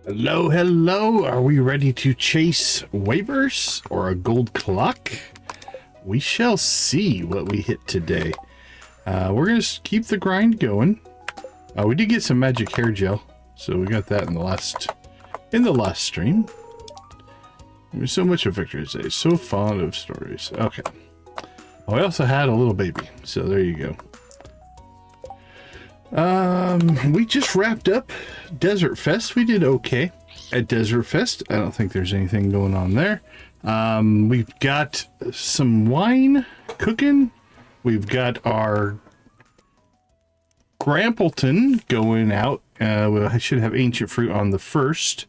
Hello, hello. Are we ready to chase waivers or a gold clock? We shall see what we hit today. We're going to keep the grind going. We did get some magic hair gel, so we got that in the last stream. There's so much of victory today. So fond of stories. Okay. Oh, I also had a little baby, so there you go. We just wrapped up Desert Fest. We did okay at Desert Fest. I don't think there's anything going on there. We've got some wine cooking. We've got our Grampleton going out. Well, I should have ancient fruit on the 1st.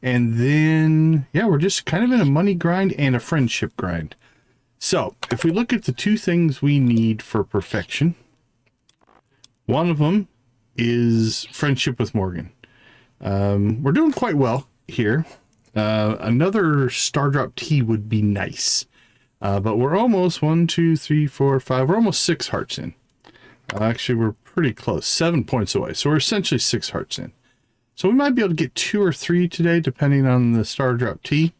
And then, yeah, we're just kind of in a money grind and a friendship grind. So if we look at the two things we need for perfection, one of them is friendship with Morgan. We're doing quite well here. Another star drop tea would be nice. But we're almost 1, 2, 3, 4, 5. We're almost 6 hearts in. Actually, we're pretty close. 7 points away. So we're essentially 6 hearts in. So we might be able to get 2 or 3 today, depending on the star drop tea.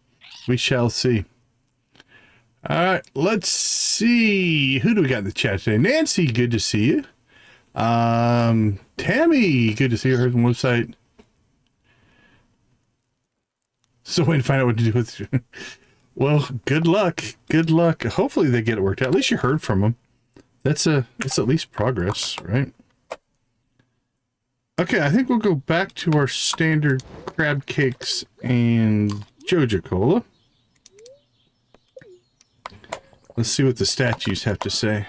We shall see. All right, let's see. Who do we got in the chat today? Nancy, good to see you. Tammy, good to see her on the website. So waiting to find out what to do with you. Well, good luck. Good luck. Hopefully they get it worked out. At least you heard from them. That's at least progress, right? Okay, I think we'll go back to our standard crab cakes and Joja Cola. Let's see what the statues have to say.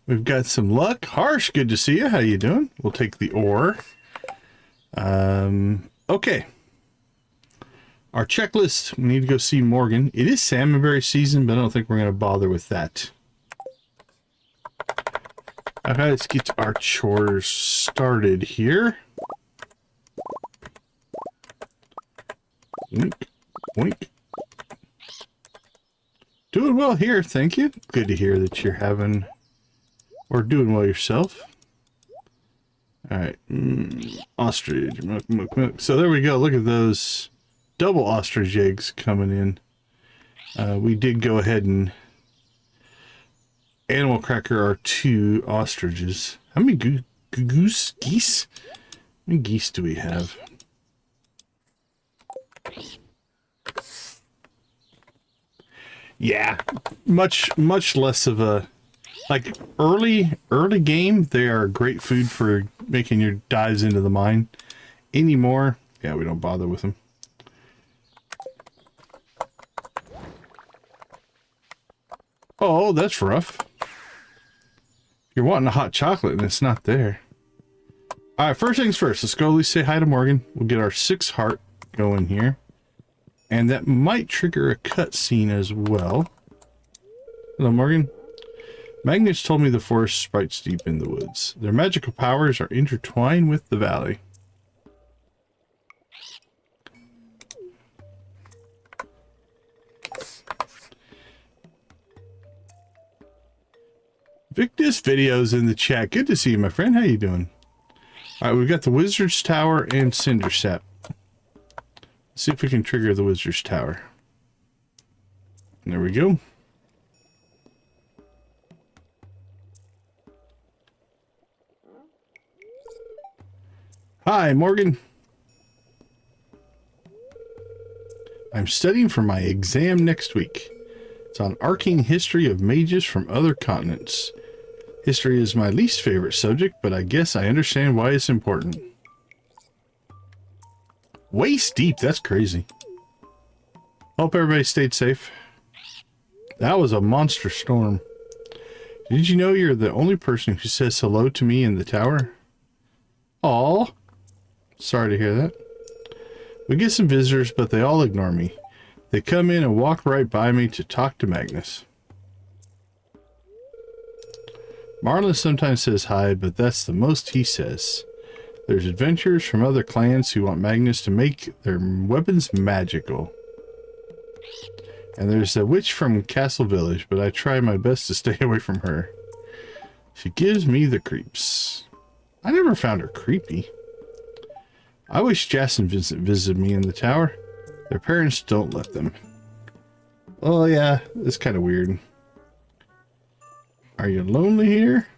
We've got some luck. Harsh, good to see you. How you doing? We'll take the ore. Okay. Our checklist. We need to go see Morgan. It is salmonberry season, but I don't think we're going to bother with that. Okay, let's get our chores started here. Wink, wink. Doing well here, thank you. Good to hear that you're having or doing well yourself. All right, ostrich, milk, milk, milk. So there we go. Look at those double ostrich eggs coming in. We did go ahead and animal cracker our 2 ostriches. How many geese? How many geese do we have? Yeah, much less of a, like, early game. They are great food for making your dives into the mine. Anymore, yeah, we don't bother with them. Oh, that's rough. You're wanting a hot chocolate and it's not there. All right, first things first. Let's go at least say hi to Morgan. We'll get our 6 heart going here. And that might trigger a cutscene as well. Hello, Morgan. Magnus told me the forest sprites deep in the woods. Their magical powers are intertwined with the valley. Victus Video's in the chat. Good to see you, my friend. How you doing? All right, we've got the Wizard's Tower and Cinder Sap. Let's see if we can trigger the Wizard's Tower. There we go. Hi, Morgan. I'm studying for my exam next week. It's on arcane history of mages from other continents. History is my least favorite subject, but I guess I understand why it's important. Waist deep, that's crazy. Hope everybody stayed safe. That was a monster storm. Did you know you're the only person who says hello to me in the tower? Aw. Sorry to hear that. We get some visitors, but they all ignore me. They come in and walk right by me to talk to Magnus. Marlon sometimes says hi, but that's the most he says. There's adventurers from other clans who want Magnus to make their weapons magical. And there's a witch from Castle Village, but I try my best to stay away from her. She gives me the creeps. I never found her creepy. I wish Jason visited me in the tower. Their parents don't let them. Oh yeah, it's kind of weird. Are you lonely here?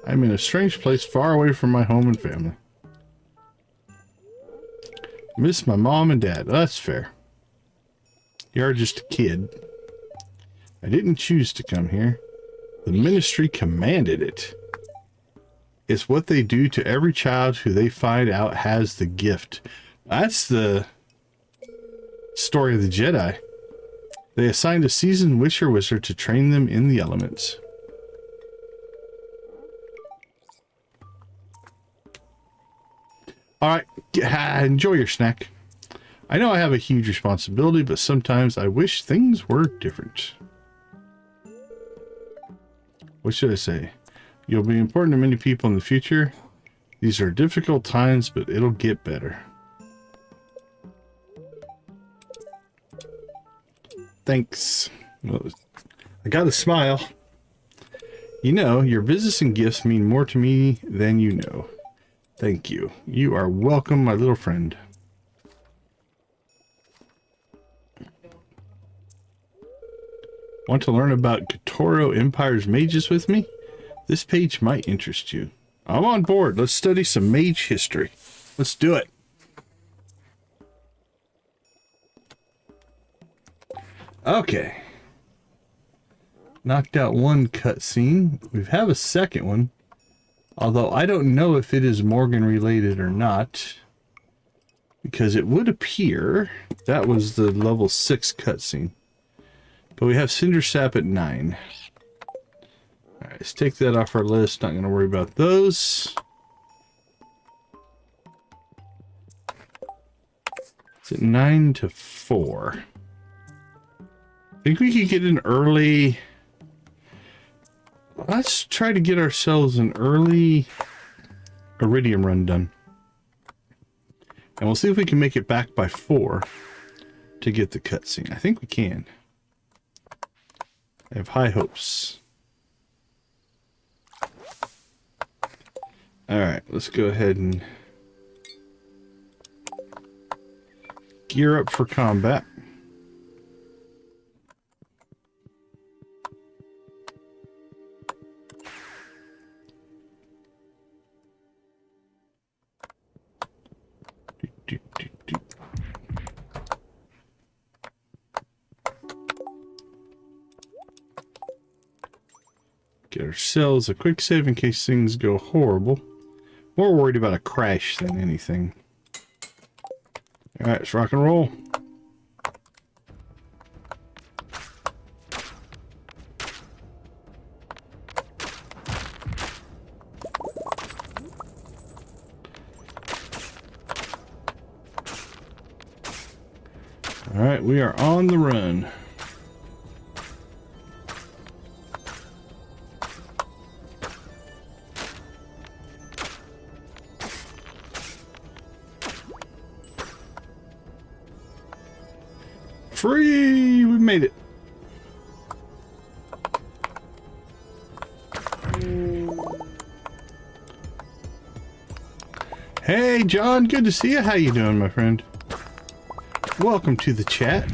I'm in a strange place far away from my home and family. Miss my mom and dad. That's fair. You're just a kid. I didn't choose to come here. The ministry commanded it. It's what they do to every child who they find out has the gift. That's the story of the Jedi. They assigned a seasoned witch or wizard to train them in the elements. Alright, enjoy your snack. I know I have a huge responsibility, but sometimes I wish things were different. What should I say? You'll be important to many people in the future. These are difficult times, but it'll get better. Thanks. Well, I got a smile. You know, your business and gifts mean more to me than you know. Thank you. You are welcome, my little friend. Want to learn about Gatoro Empire's mages with me? This page might interest you. I'm on board. Let's study some mage history. Let's do it. Okay. Knocked out one cutscene. We have a second one. Although I don't know if it is Morgan related or not. Because it would appear that was the level 6 cutscene. But we have Cinder Sap at 9. Alright, let's take that off our list. Not going to worry about those. It's at 9 to 4. I think we could get an early... Let's try to get ourselves an early Iridium run done. And we'll see if we can make it back by 4 to get the cutscene. I think we can. I have high hopes. Alright, let's go ahead and gear up for combat. Get ourselves a quick save in case things go horrible. More worried about a crash than anything. Alright, let's rock and roll. Alright, we are on the run. Free! We made it. Hey, John. Good to see you. How you doing, my friend? Welcome to the chat.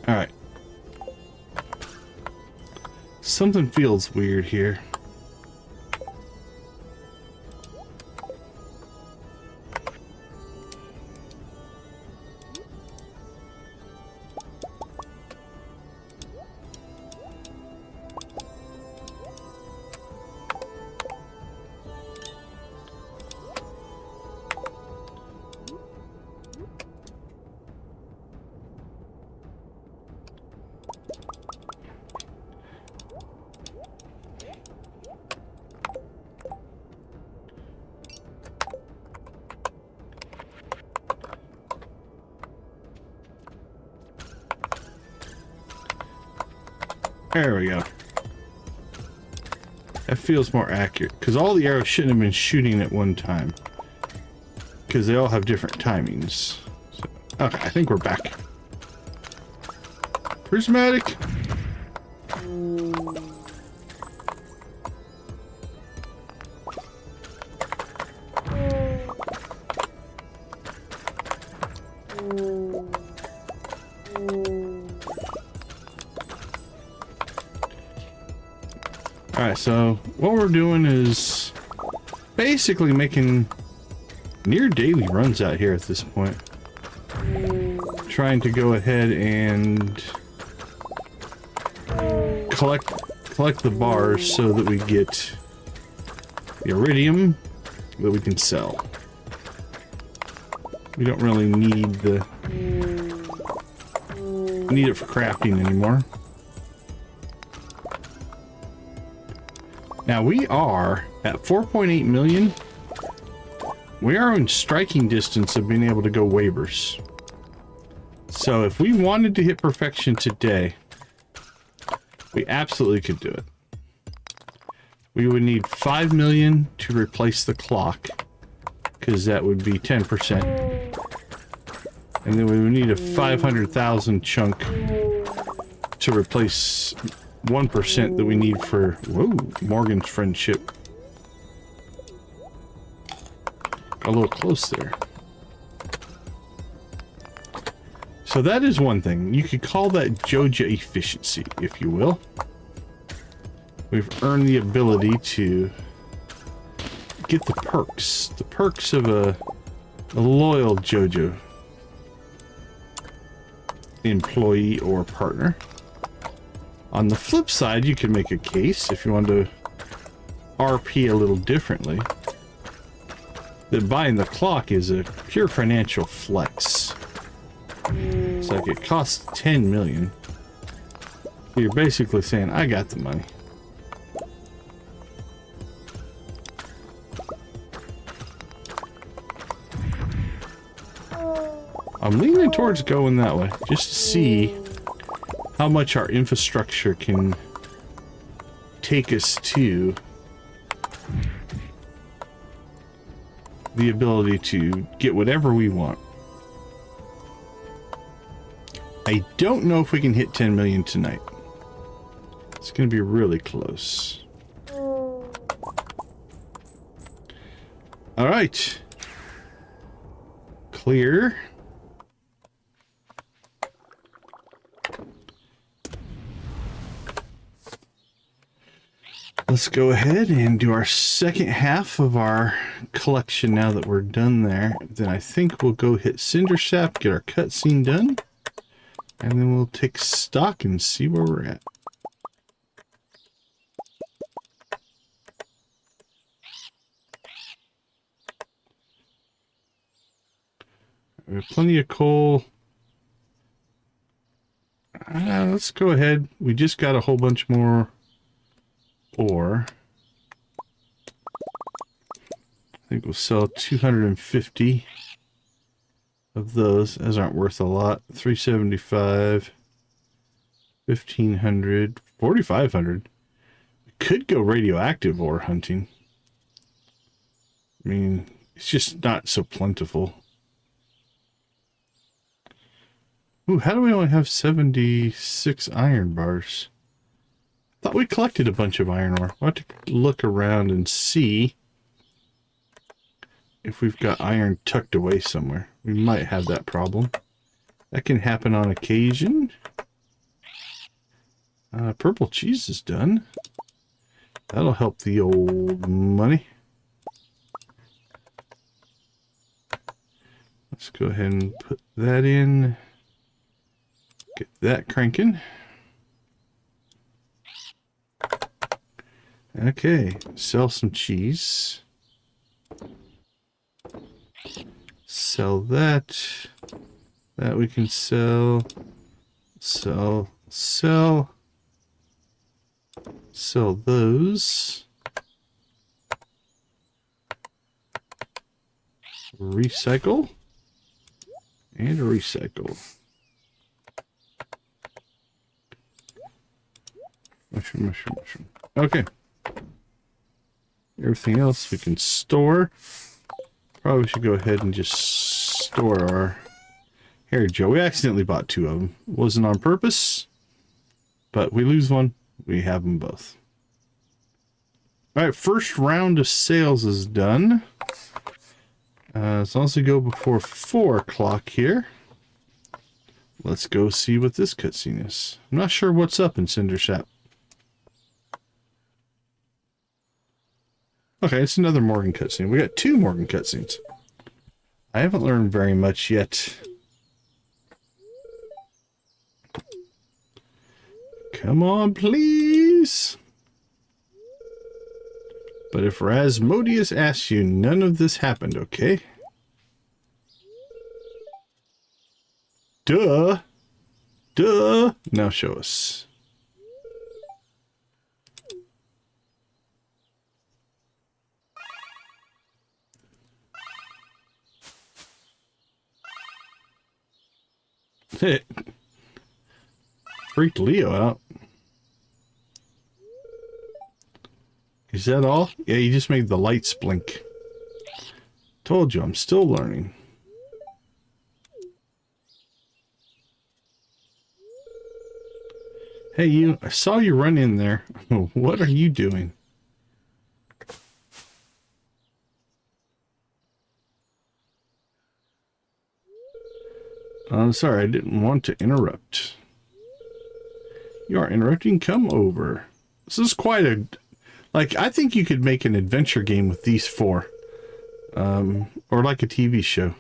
Alright. Something feels weird here. There we go. That feels more accurate, because all the arrows shouldn't have been shooting at one time. Because they all have different timings. So, okay, I think we're back. Prismatic. Alright, so what we're doing is basically making near daily runs out here at this point. Trying to go ahead and collect the bars so that we get the iridium that we can sell. We don't really need it for crafting anymore. Now we are at 4.8 million. We are in striking distance of being able to go waivers. So if we wanted to hit perfection today, we absolutely could do it. We would need 5 million to replace the clock, because that would be 10%. And then we would need a 500,000 chunk to replace 1% that we need for, whoa, Morgan's friendship. A little close there. So that is one thing. You could call that Joja efficiency, if you will. We've earned the ability to get the perks. The perks of a loyal Joja employee or partner. On the flip side, you can make a case, if you want to RP a little differently, that buying the clock is a pure financial flex. It's like it costs 10 million. You're basically saying, I got the money. I'm leaning towards going that way, just to see how much our infrastructure can take us to the ability to get whatever we want. I don't know if we can hit 10 million tonight. It's going to be really close. All right. Clear. Let's go ahead and do our second half of our collection now that we're done there. Then I think we'll go hit Cinder Sap, get our cutscene done, and then we'll take stock and see where we're at. We have plenty of coal. Let's go ahead. We just got a whole bunch more ore. I think we'll sell 250 of those, as aren't worth a lot. 375, 1500, 4500. We could go radioactive ore hunting. I mean, it's just not so plentiful. Ooh, how do we only have 76 iron bars? Thought we collected a bunch of iron ore. We'll have to look around and see if we've got iron tucked away somewhere. We might have that problem. That can happen on occasion. Purple cheese is done. That'll help the old money. Let's go ahead and put that in. Get that cranking. Okay, sell some cheese. Sell that. That we can sell. Sell those. Recycle. And recycle. Mushroom. Okay. Everything else we can store. Probably should go ahead and just store our... Here, Joe, we accidentally bought 2 of them. It wasn't on purpose, but we lose one, we have them both. All right, first round of sales is done. As long as we go before 4 o'clock here. Let's go see what this cutscene is. I'm not sure what's up in Cindersap. Okay, it's another Morgan cutscene. We got 2 Morgan cutscenes. I haven't learned very much yet. Come on, please. But if Rasmodius asks you, none of this happened, okay? Duh. Duh. Now show us. Freaked Leo out. Is that all? Yeah, you just made the lights blink. Told you, I'm still learning. Hey, you. I saw you run in there. What are you doing? I'm sorry, I didn't want to interrupt. You are interrupting. Come over. This is quite a... Like, I think you could make an adventure game with these 4. Or like a TV show.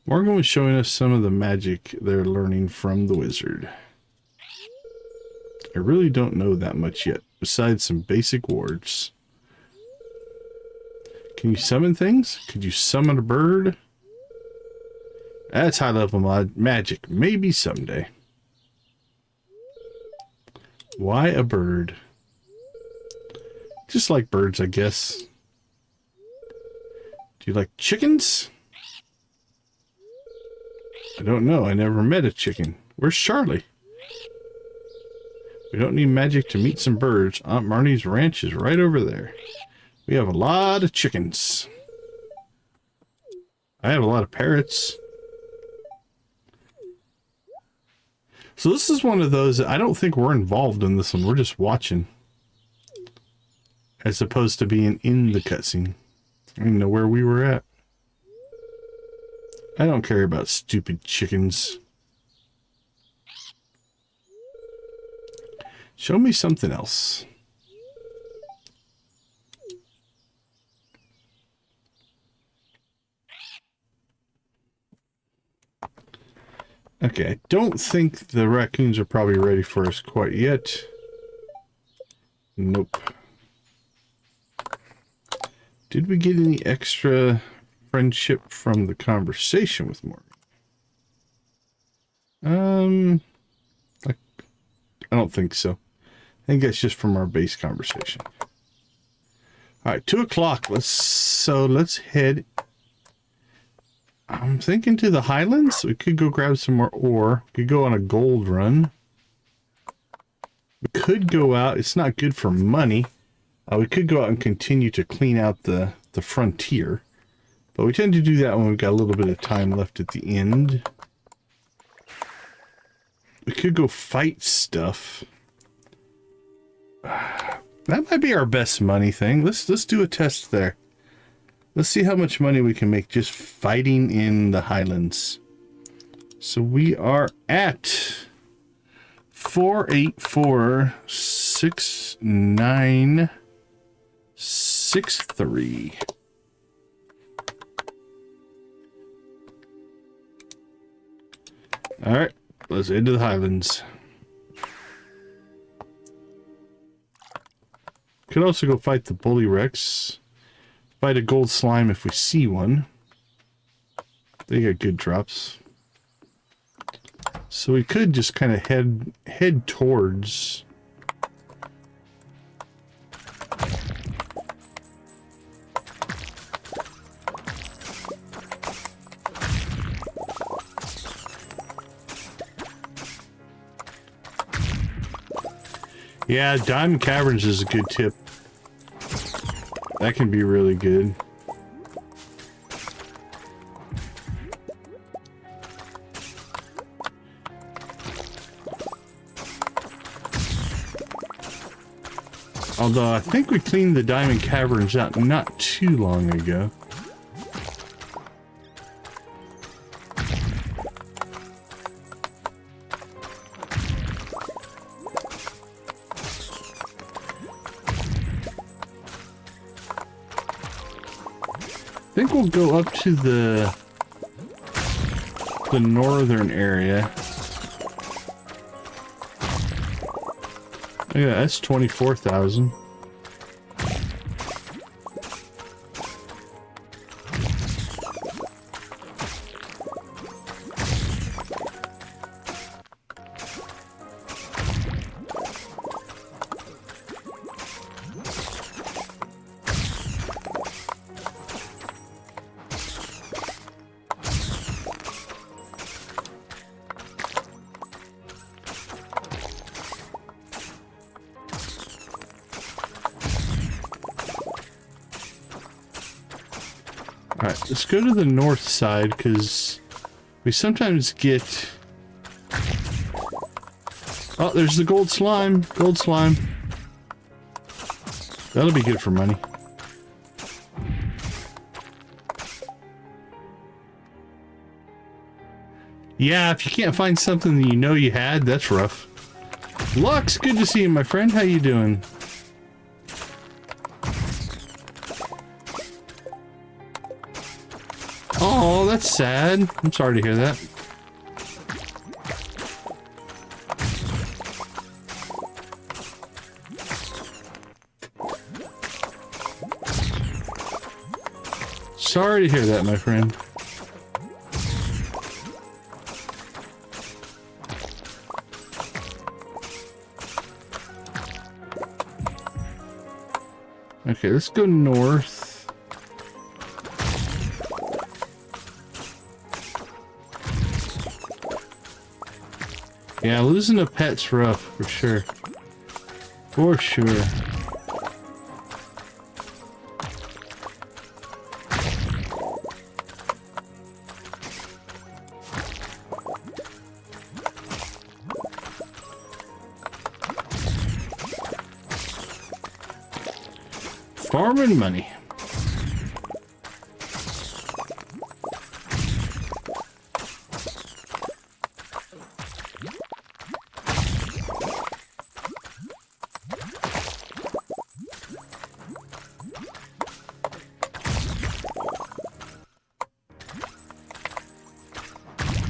Morgan was showing us some of the magic they're learning from the wizard. I really don't know that much yet, besides some basic wards. Can you summon things? Could you summon a bird? That's high level magic. Maybe someday. Why a bird? Just like birds, I guess. Do you like chickens? I don't know. I never met a chicken. Where's Charlie? We don't need magic to meet some birds. Aunt Marnie's ranch is right over there. We have a lot of chickens. I have a lot of parrots. So this is one of those, I don't think we're involved in this one. We're just watching. As opposed to being in the cutscene. I didn't know where we were at. I don't care about stupid chickens. Show me something else. Okay, I don't think the raccoons are probably ready for us quite yet. Nope. Did we get any extra friendship from the conversation with Morgan? I don't think so. I think that's just from our base conversation. All right, 2 o'clock. Let's head. I'm thinking to the Highlands. We could go grab some more ore. We could go on a gold run. We could go out. It's not good for money. We could go out and continue to clean out the frontier. But we tend to do that when we've got a little bit of time left at the end. We could go fight stuff. That might be our best money thing. Let's do a test there. Let's see how much money we can make just fighting in the Highlands. So we are at 4846963. All right, let's head to the Highlands. Could also go fight the Bully Rex. Fight a gold slime if we see one. They got good drops. So we could just kind of head towards. Yeah, Diamond Caverns is a good tip. That can be really good. Although I think we cleaned the diamond caverns out not too long ago. I think we'll go up to the northern area. Yeah, that's 24,000. Alright, let's go to the north side, because we sometimes get... Oh, there's the gold slime. Gold slime. That'll be good for money. Yeah, if you can't find something that you know you had, that's rough. Lux, good to see you, my friend. How you doing? Oh, that's sad. I'm sorry to hear that. Sorry to hear that, my friend. Okay, let's go north. Yeah, losing a pet's rough, for sure. For sure. Farming money.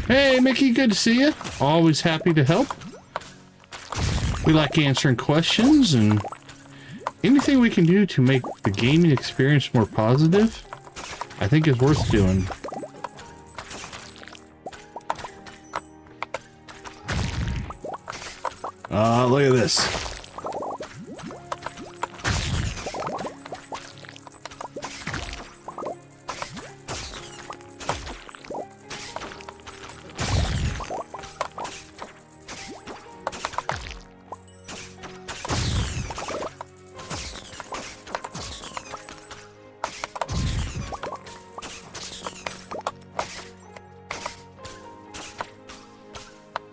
Hey, Mickey, good to see you. Always happy to help. We like answering questions, and anything we can do to make the gaming experience more positive, I think is worth doing. Look at this.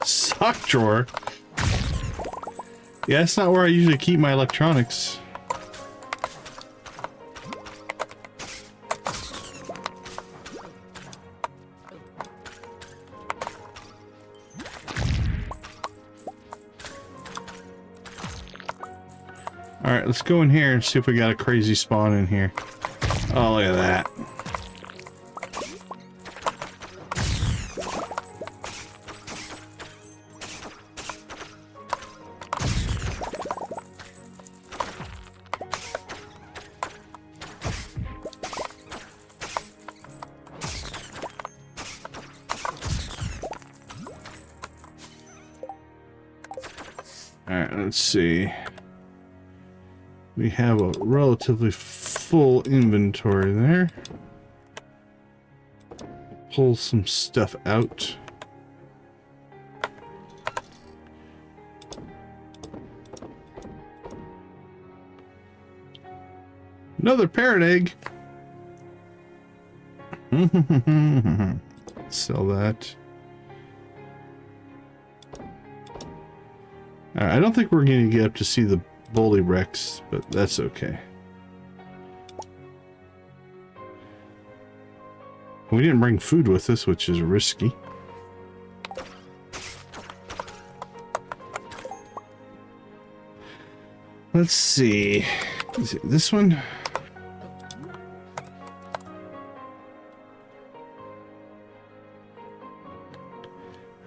Sock drawer? Yeah, that's not where I usually keep my electronics. Alright, let's go in here and see if we got a crazy spawn in here. Oh, look at that. Alright, let's see. We have a relatively full inventory there. Pull some stuff out. Another parrot egg. Sell that. Alright, I don't think we're going to get up to see the Bully Rex, but that's okay. We didn't bring food with us, which is risky. Let's see. Is it this one?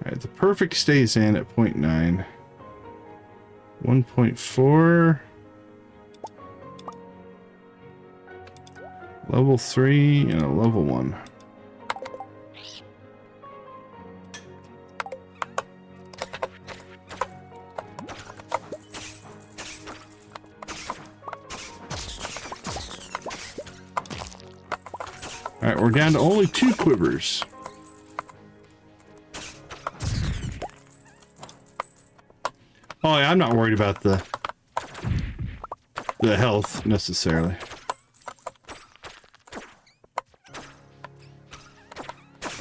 Alright, the perfect stays in at 0.9. 1.4. Level 3 and a level 1. Alright, we're down to only 2 quivers. Oh yeah, I'm not worried about the health necessarily.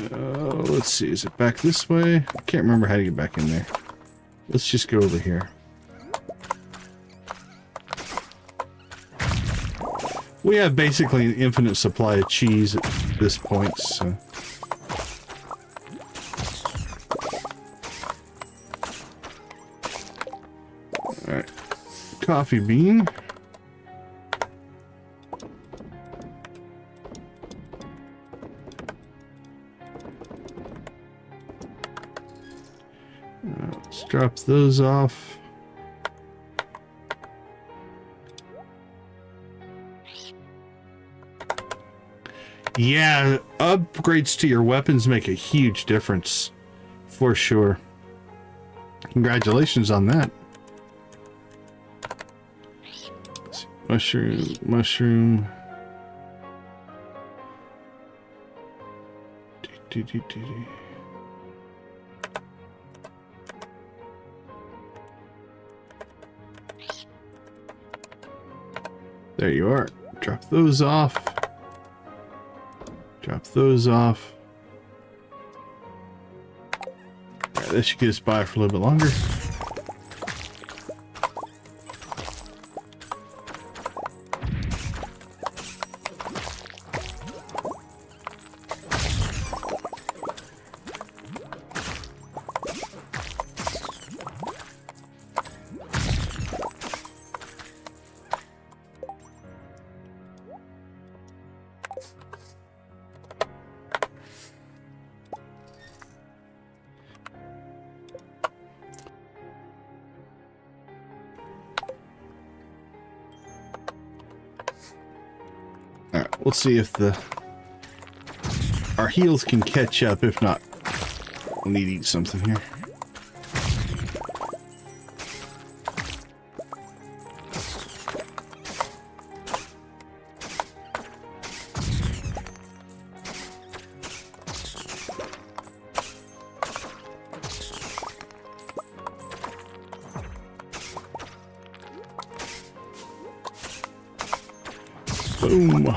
Let's see, is it back this way? I can't remember how to get back in there. Let's just go over here. We have basically an infinite supply of cheese at this point, so. Alright. Coffee bean. Let's drop those off. Yeah, upgrades to your weapons make a huge difference, for sure. Congratulations on that. Let's see. Mushroom. There you are. Drop those off. Drop those off. Alright, that should get us by for a little bit longer. We'll see if our heals can catch up. If not, we'll need to eat something here. Boom.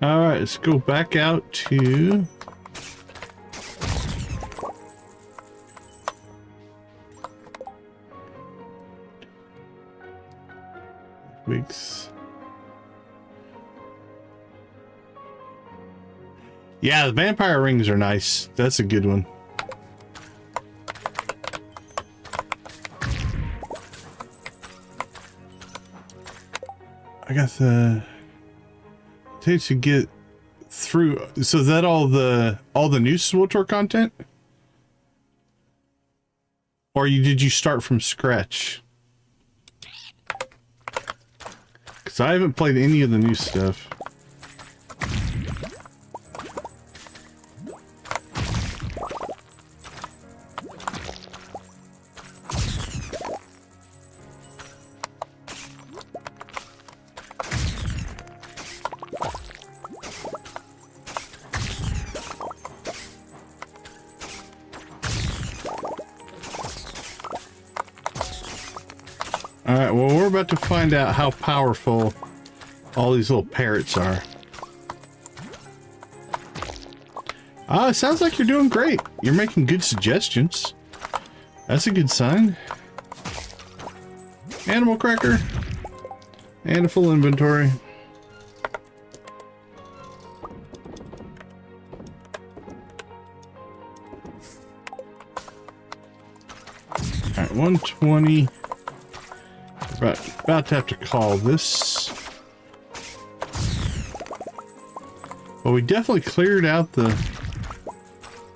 Alright, let's go back out to weeks. Yeah, the vampire rings are nice. That's a good one. I got the to get through. So is that all the new SWTOR content? Or did you start from scratch? Because I haven't played any of the new stuff. All right, well, we're about to find out how powerful all these little parrots are. It sounds like you're doing great. You're making good suggestions. That's a good sign. Animal cracker. And a full inventory. Alright, 120. About to have to call this. Well, we definitely cleared out the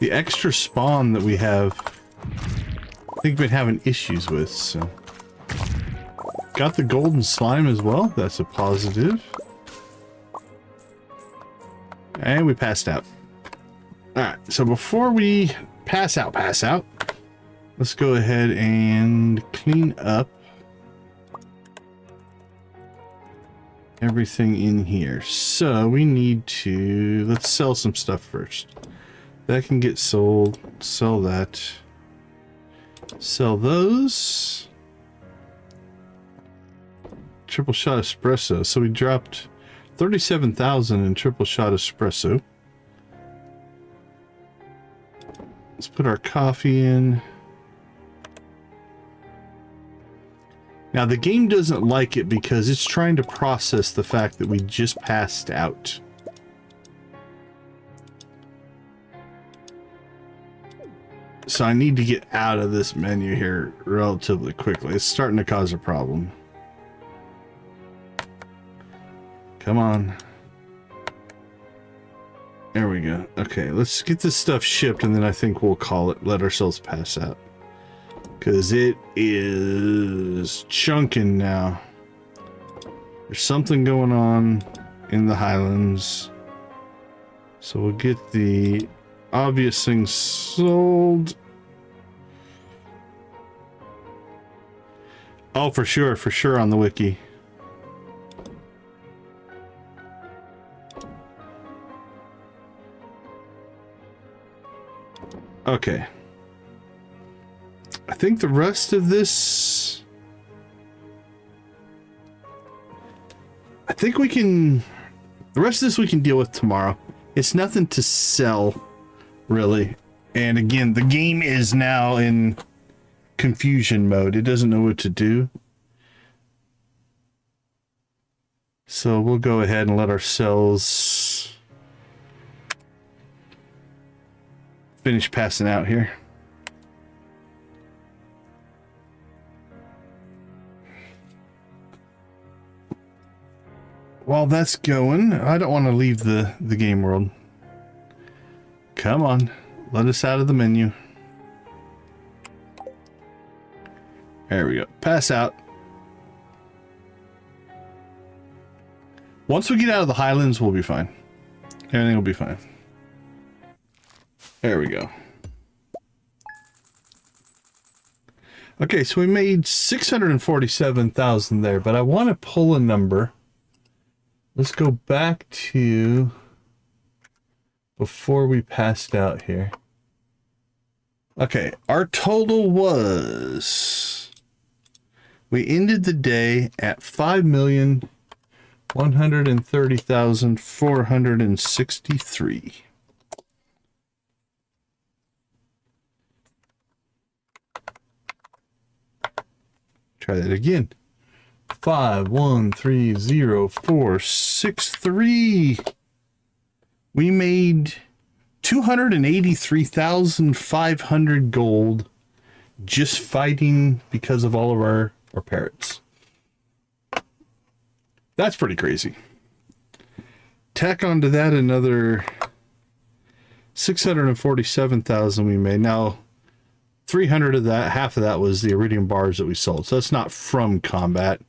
extra spawn that we have. I think been having issues with, so. Got the golden slime as well. That's a positive. And we passed out. Alright, so before we pass out, let's go ahead and clean up everything in here. So we need to, let's sell some stuff first. That can get sold. Sell that. Sell those. Triple shot espresso. So we dropped 37,000 in triple shot espresso. Let's put our coffee in. Now the game doesn't like it because it's trying to process the fact that we just passed out. So I need to get out of this menu here relatively quickly. It's starting to cause a problem. Come on. There we go. Okay, let's get this stuff shipped and then I think we'll call it, let ourselves pass out. Because it is chunking now. There's something going on in the Highlands. So we'll get the obvious things sold. Oh, for sure on the wiki. Okay. I think the rest of this, the rest of this we can deal with tomorrow. It's nothing to sell, really. And again, the game is now in confusion mode. It doesn't know what to do. So we'll go ahead and let ourselves finish passing out here. While that's going, I don't want to leave the game world. Come on, let us out of the menu. There we go. Pass out. Once we get out of the Highlands, we'll be fine. Everything will be fine. There we go. Okay, so we made 647,000 there, but I want to pull a number. Let's go back to before we passed out here. Okay, our total was, we ended the day at 5,130,463. Try that again. 5,130,463. We made 283,500 gold just fighting because of all of our parrots. That's pretty crazy. Tack onto that another 647,000 we made. Now 300 of that, half of that was the iridium bars that we sold. So that's not from combat.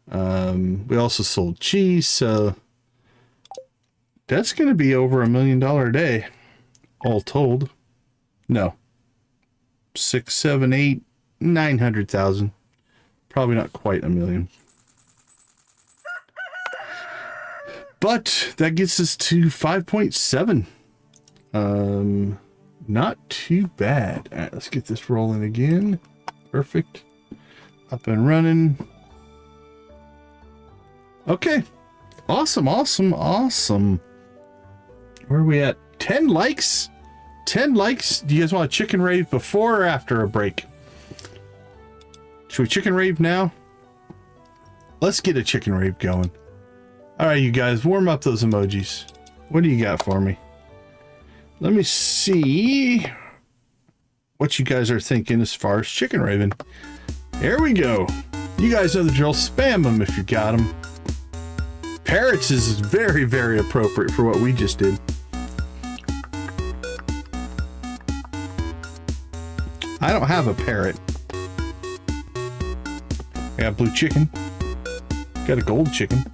We also sold cheese, so that's going to be over $1 million a day, all told. No, 6, 7, 8, 900,000. Probably not quite $1 million. But that gets us to 5.7. Not too bad. All right, let's get this rolling again. Perfect. Up and running. Okay. Awesome, awesome, awesome. Where are we at? 10 likes? 10 likes? Do you guys want a chicken rave before or after a break? Should we chicken rave now? Let's get a chicken rave going. All right, you guys, warm up those emojis. What do you got for me? Let me see what you guys are thinking as far as chicken raving. There we go. You guys know the drill. Spam them if you got them. Parrots is very, very appropriate for what we just did. I don't have a parrot. I got blue chicken. Got a gold chicken.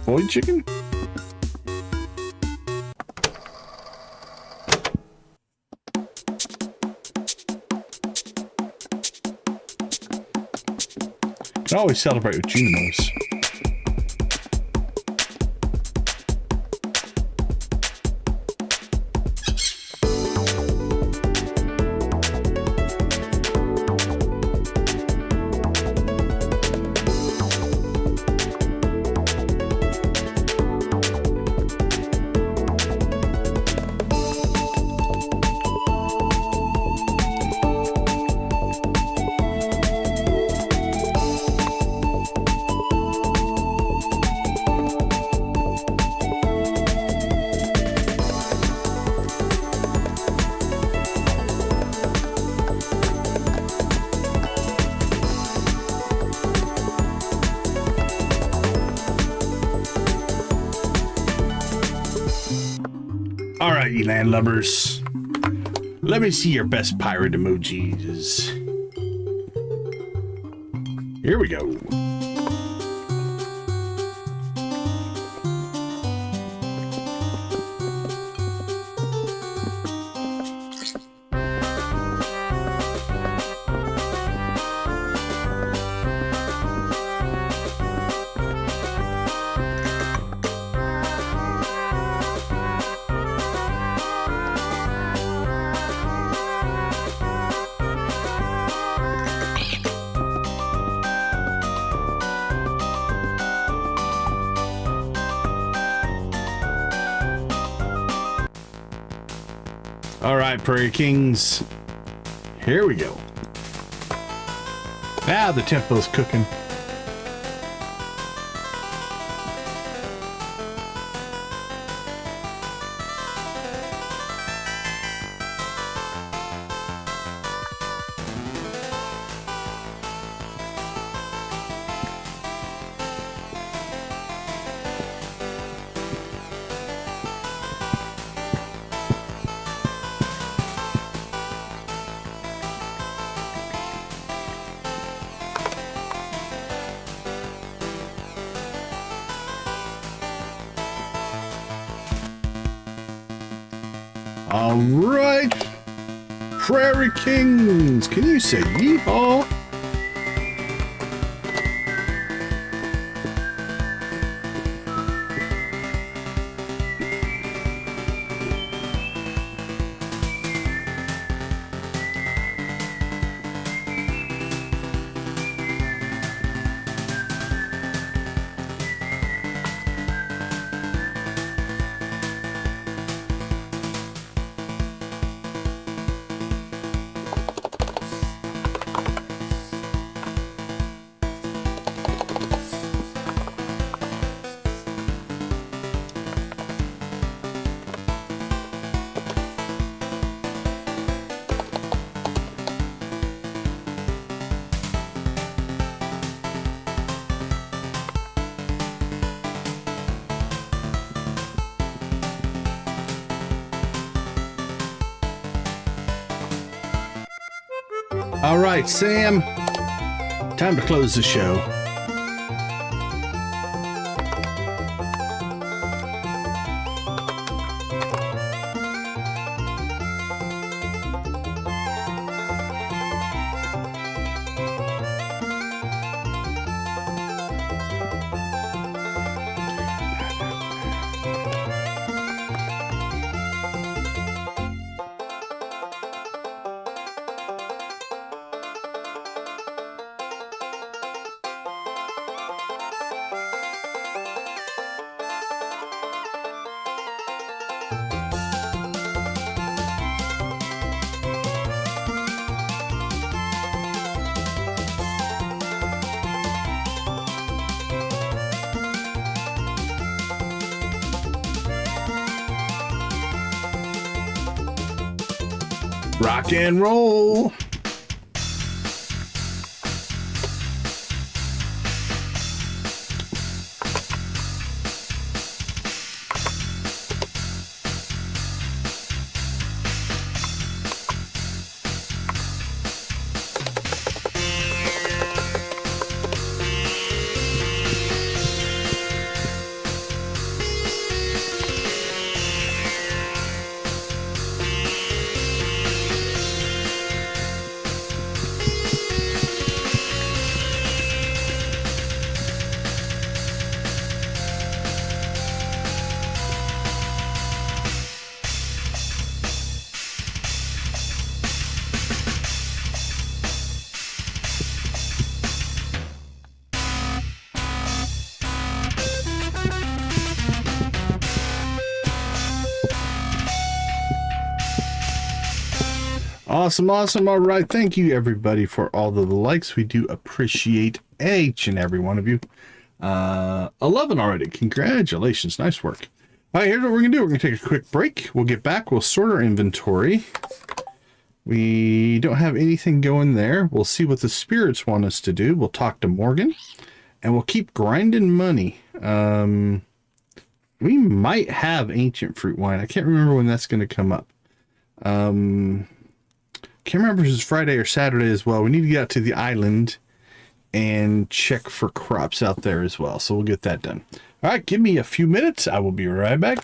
Void chicken? I always celebrate with Junos. All right, you landlubbers. Let me see your best pirate emojis. Here we go. All right, Prairie Kings. Here we go. Now the tempo's cooking. All right, Prairie Kings, can you say yeehaw? All right, Sam, time to close the show. Rock and roll. Awesome, awesome. All right. Thank you, everybody, for all of the likes. We do appreciate each and every one of you. 11 already. Congratulations. Nice work. All right, here's what we're going to do. We're going to take a quick break. We'll get back. We'll sort our inventory. We don't have anything going there. We'll see what the spirits want us to do. We'll talk to Morgan, and we'll keep grinding money. We might have ancient fruit wine. I can't remember when that's going to come up. Can't remember if it's Friday or Saturday as well. We need to get out to the island and check for crops out there as well. So we'll get that done. All right, give me a few minutes. I will be right back.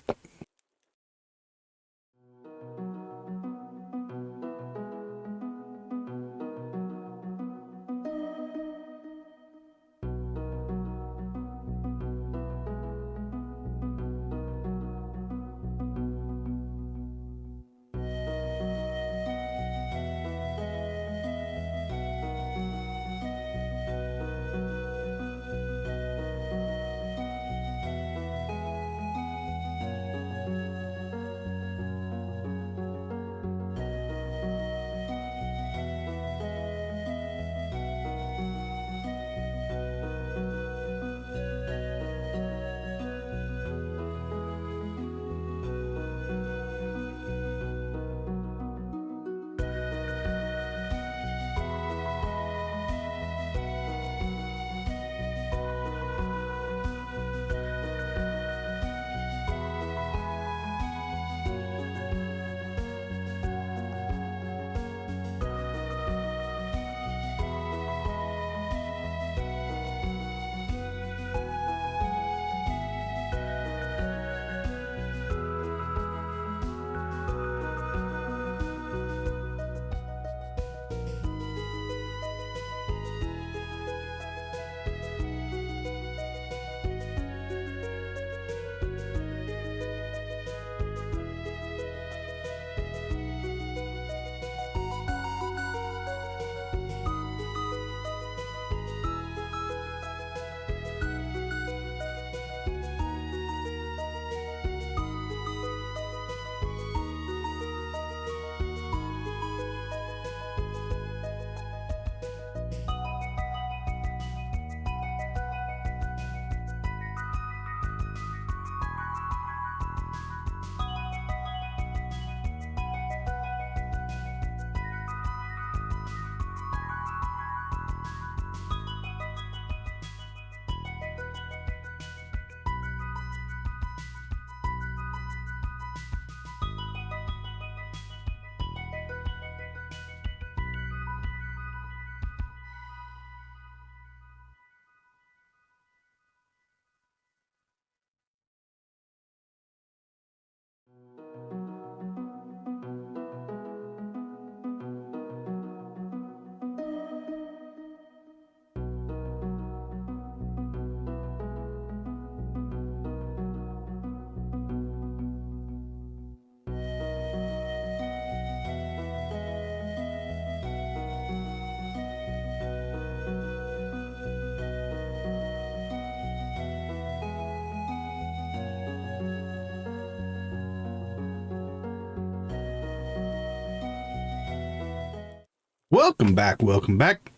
Welcome back, welcome back.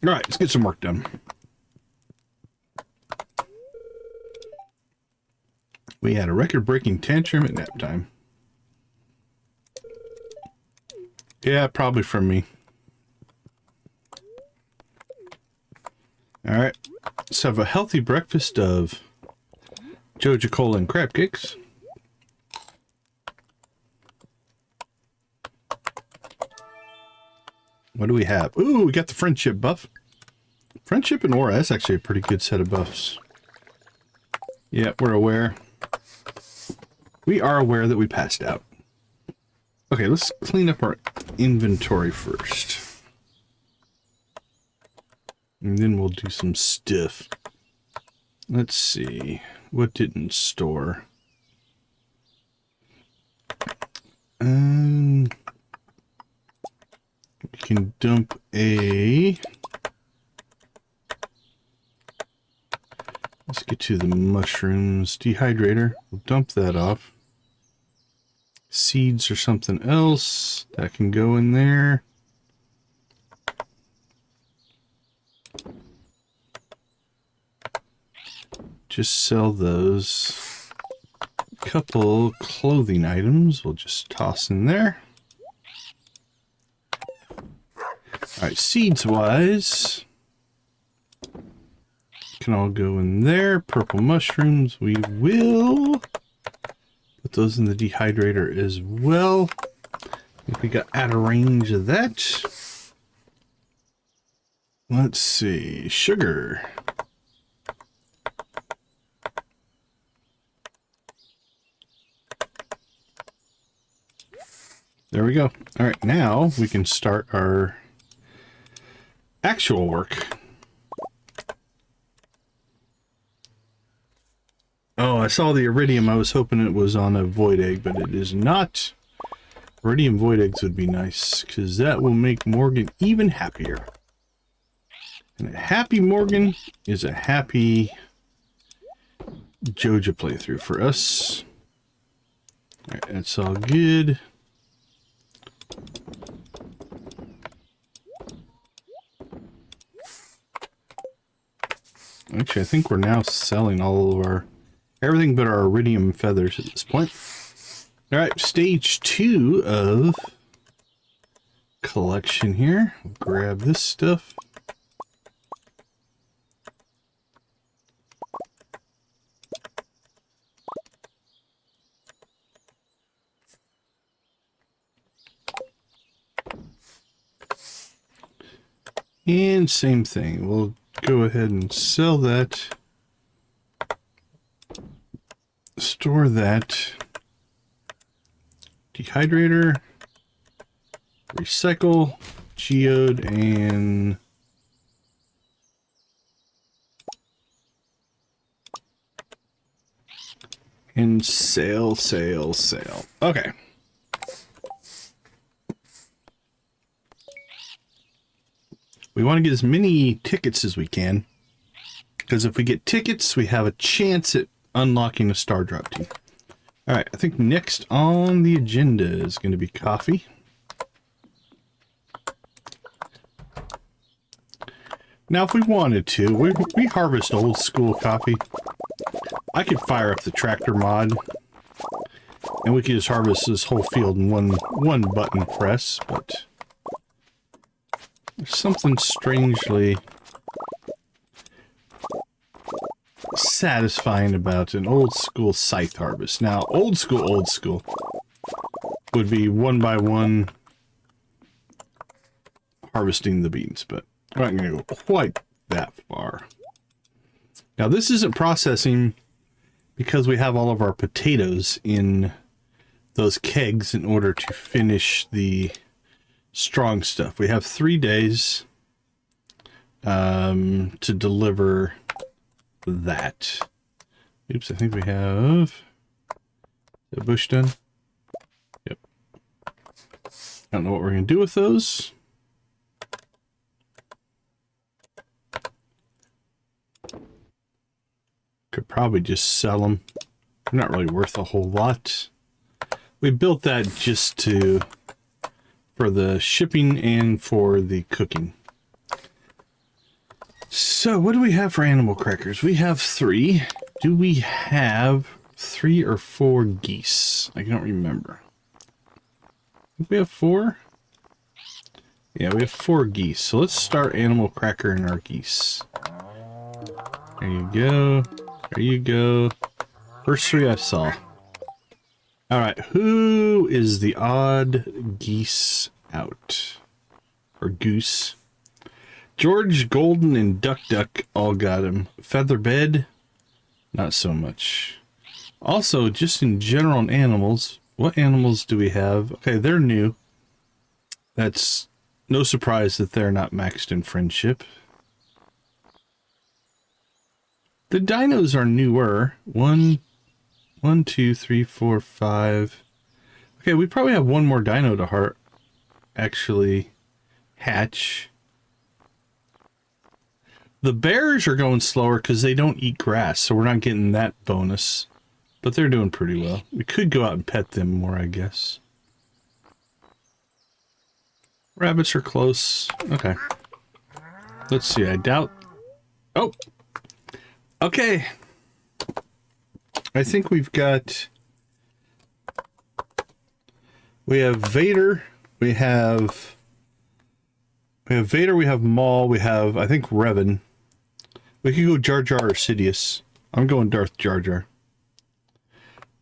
All right, let's get some work done. We had a record-breaking tantrum at nap time. Yeah, probably from me. All right, let's have a healthy breakfast of Joja Cola and crab cakes. What do we have? Ooh, we got the friendship buff. Friendship and aura, that's actually a pretty good set of buffs. Yeah, we're aware. We are aware that we passed out. Okay, let's clean up our inventory first. And then we'll do some stuff. Let's see. What didn't store? We can dump a... Let's get to the mushrooms. Dehydrator. We'll dump that off. Seeds or something else that can go in there. Just sell those. A couple clothing items we'll just toss in there. Alright, seeds wise, can all go in there. Purple mushrooms, we will put those in the dehydrator as well. I think we got out of range of that. Let's see, sugar. There we go. All right, now we can start our actual work. Oh, I saw the iridium. I was hoping it was on a void egg, but it is not. Iridium void eggs would be nice, because that will make Morgan even happier. And a happy Morgan is a happy Joja playthrough for us. All right, that's all good. Actually, I think we're now selling all of our... everything but our iridium feathers at this point. Alright, stage 2 of collection here. We'll grab this stuff. And same thing. We'll go ahead and sell that. Store that. Dehydrator. Recycle. Geode and... and sale. Okay. We want to get as many tickets as we can, because if we get tickets, we have a chance at unlocking a star drop team. All right, I think next on the agenda is going to be coffee. Now, if we wanted to, we harvest old school coffee. I could fire up the tractor mod, and we could just harvest this whole field in one button press, but... there's something strangely satisfying about an old school scythe harvest. Now, old school would be one by one harvesting the beans, but we're not going to go quite that far. Now, this isn't processing because we have all of our potatoes in those kegs in order to finish the strong stuff. We have 3 days to deliver that. Oops, I think we have the bush done. Yep. I don't know what we're going to do with those. Could probably just sell them. They're not really worth a whole lot. We built that just to... for the shipping and for the cooking. So what do we have for animal crackers? We have 3. Do we have 3 or 4 geese? I don't remember. We have 4? Yeah, we have 4 geese. So let's start animal cracker in our geese. There you go. There you go. First 3 I saw. Alright, who is the odd geese out? Or goose? George, Golden, and Duck Duck all got him. Featherbed, not so much. Also, just in general on animals, what animals do we have? Okay, they're new. That's no surprise that they're not maxed in friendship. The dinos are newer. 1, 2, 3, 4, 5. Okay, we probably have one more dino to actually hatch. The bears are going slower because they don't eat grass, so we're not getting that bonus. But they're doing pretty well. We could go out and pet them more, I guess. Rabbits are close. Okay. Let's see, I doubt... Oh! Okay. I think we've got... We have Vader. We have Vader, we have Maul, we have, I think, Revan. We could go Jar Jar or Sidious. I'm going Darth Jar Jar.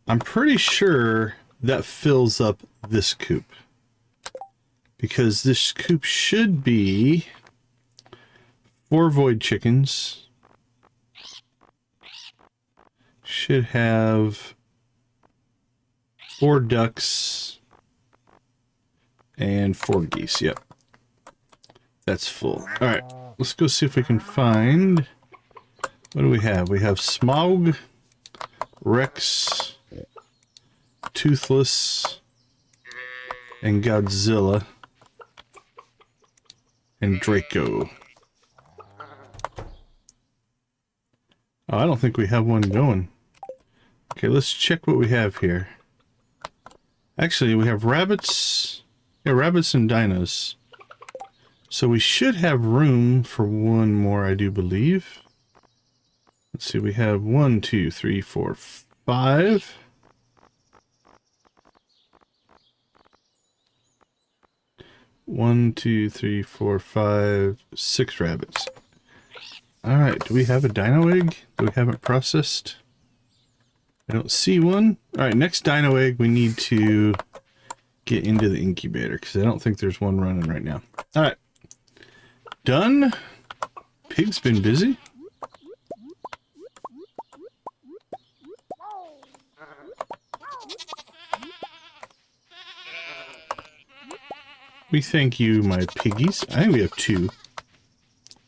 I'm pretty sure that fills up this coop. Because this coop should be 4 void chickens. Should have 4 ducks and 4 geese. Yep. That's full. Alright, let's go see if we can find... What do we have? We have Smaug, Rex, Toothless, and Godzilla, and Draco. Oh, I don't think we have one going. Okay, let's check what we have here. Actually, we have rabbits. Yeah, rabbits and dinos. So we should have room for one more, I do believe. Let's see, we have 1, 2, 3, 4, 5. One, 2, 3, 4, 5, 6 rabbits. Alright, do we have a dino egg that we haven't processed? I don't see one. Alright, next dino egg we need to get into the incubator because I don't think there's one running right now. Alright. Done. Pig's been busy. We thank you, my piggies. I think we have 2.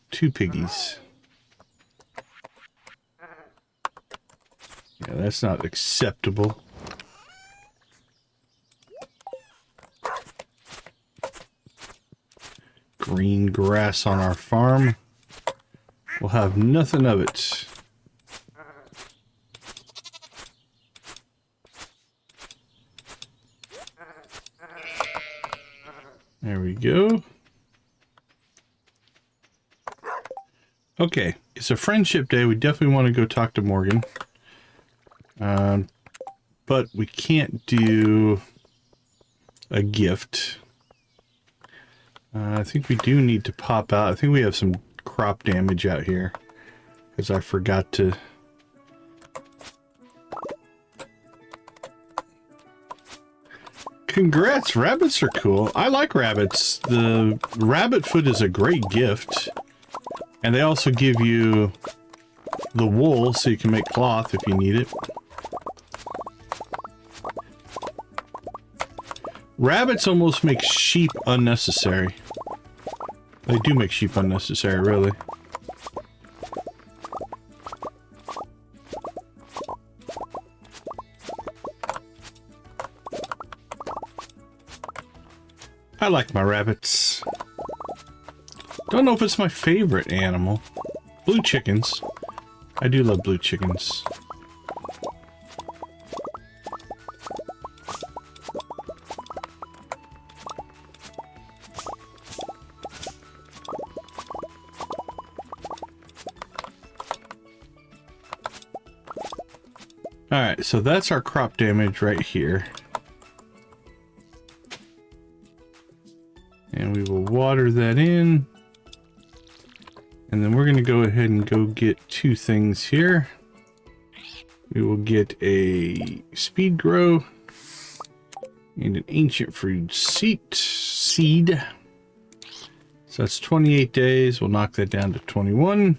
2 piggies. Yeah, that's not acceptable. Green grass on our farm. We'll have nothing of it. There we go. Okay, it's a friendship day. We definitely want to go talk to Morgan. But we can't do a gift. I think we do need to pop out. I think we have some crop damage out here. Because I forgot to... Congrats, rabbits are cool. I like rabbits. The rabbit foot is a great gift. And they also give you the wool so you can make cloth if you need it. Rabbits almost make sheep unnecessary. They do make sheep unnecessary, really. I like my rabbits. Don't know if it's my favorite animal. Blue chickens. I do love blue chickens. All right, so that's our crop damage right here. And we will water that in. And then we're going to go ahead and go get two things here. We will get a speed grow and an ancient fruit seed. So that's 28 days. We'll knock that down to 21.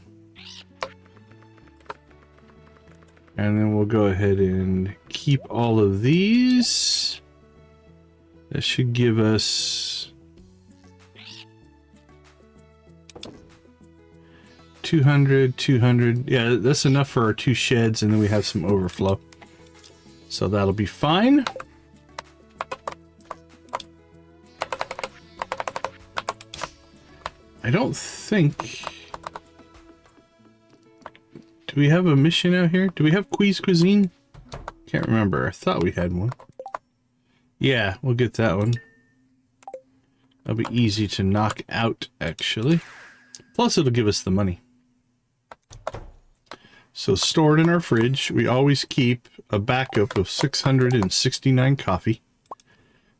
And then we'll go ahead and keep all of these. That should give us 200, 200. Yeah, that's enough for our 2 sheds, and then we have some overflow. So that'll be fine. I don't think... Do we have a mission out here? Do we have Quiz Cuisine? Can't remember. I thought we had one. Yeah, we'll get that one. That'll be easy to knock out, actually. Plus, it'll give us the money. So, stored in our fridge, we always keep a backup of 669 coffee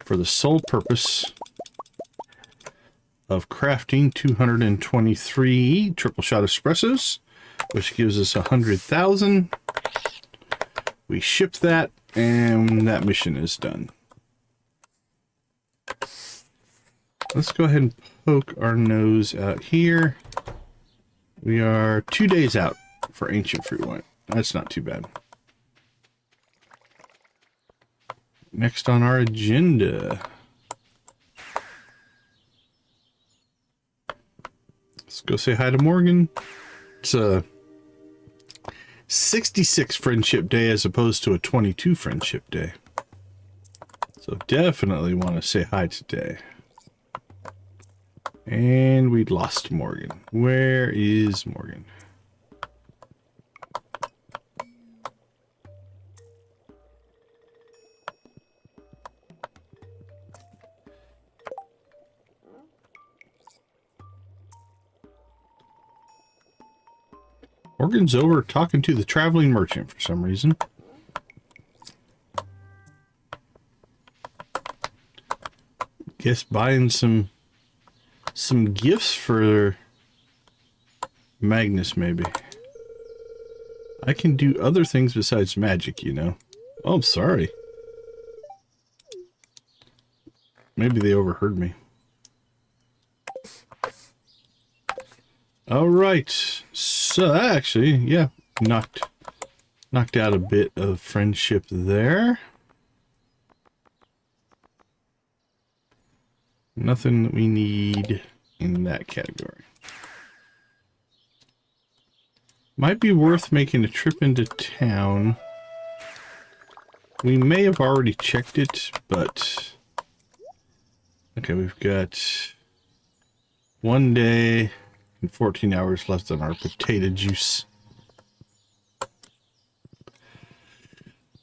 for the sole purpose of crafting 223 triple shot espressos, which gives us 100,000. We ship that, and that mission is done. Let's go ahead and poke our nose out here. We are 2 days out for ancient fruit wine. That's not too bad. Next on our agenda. Let's go say hi to Morgan. It's a 66 friendship day as opposed to a 22 friendship day. So definitely want to say hi today. And we lost Morgan. Where is Morgan? Morgan's over talking to the traveling merchant for some reason. Guess buying some gifts for Magnus, maybe. I can do other things besides magic, you know. Oh, I'm sorry. Maybe they overheard me. All right. So actually, yeah, knocked out a bit of friendship there. Nothing that we need in that category. Might be worth making a trip into town. We may have already checked it, but... Okay, we've got 1 day and 14 hours left on our potato juice.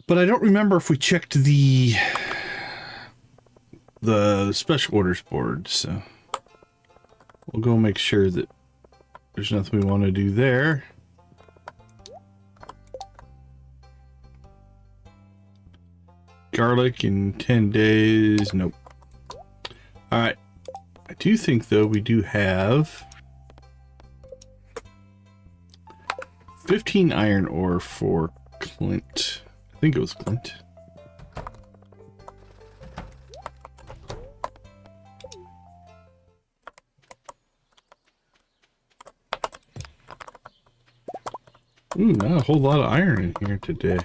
But I don't remember if we checked the special orders board, so we'll go make sure that there's nothing we want to do there. Garlic in 10 days, nope. All right, I do think though we do have 15 iron ore for Clint. I think it was Clint. Ooh, not a whole lot of iron in here today.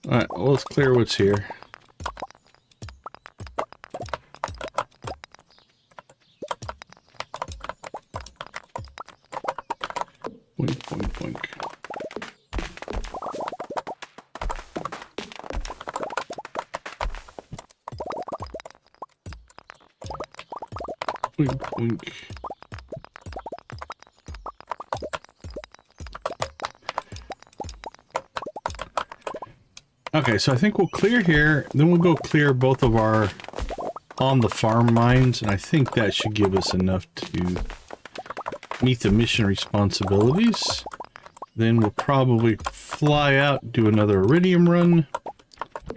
Alright, well, let's clear what's here. Boink, boink, boink. Boink, boink. Okay, so I think we'll clear here, then we'll go clear both of our on the farm mines, and I think that should give us enough to meet the mission responsibilities. Then we'll probably fly out, do another iridium run,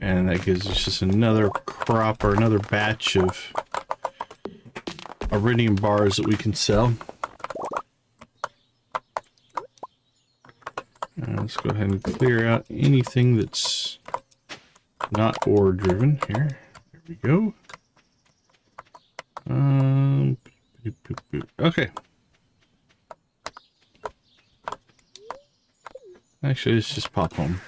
and that gives us just another crop or another batch of iridium bars that we can sell. Let's go ahead and clear out anything that's not ore driven here. There we go. Okay. Actually, let's just pop home.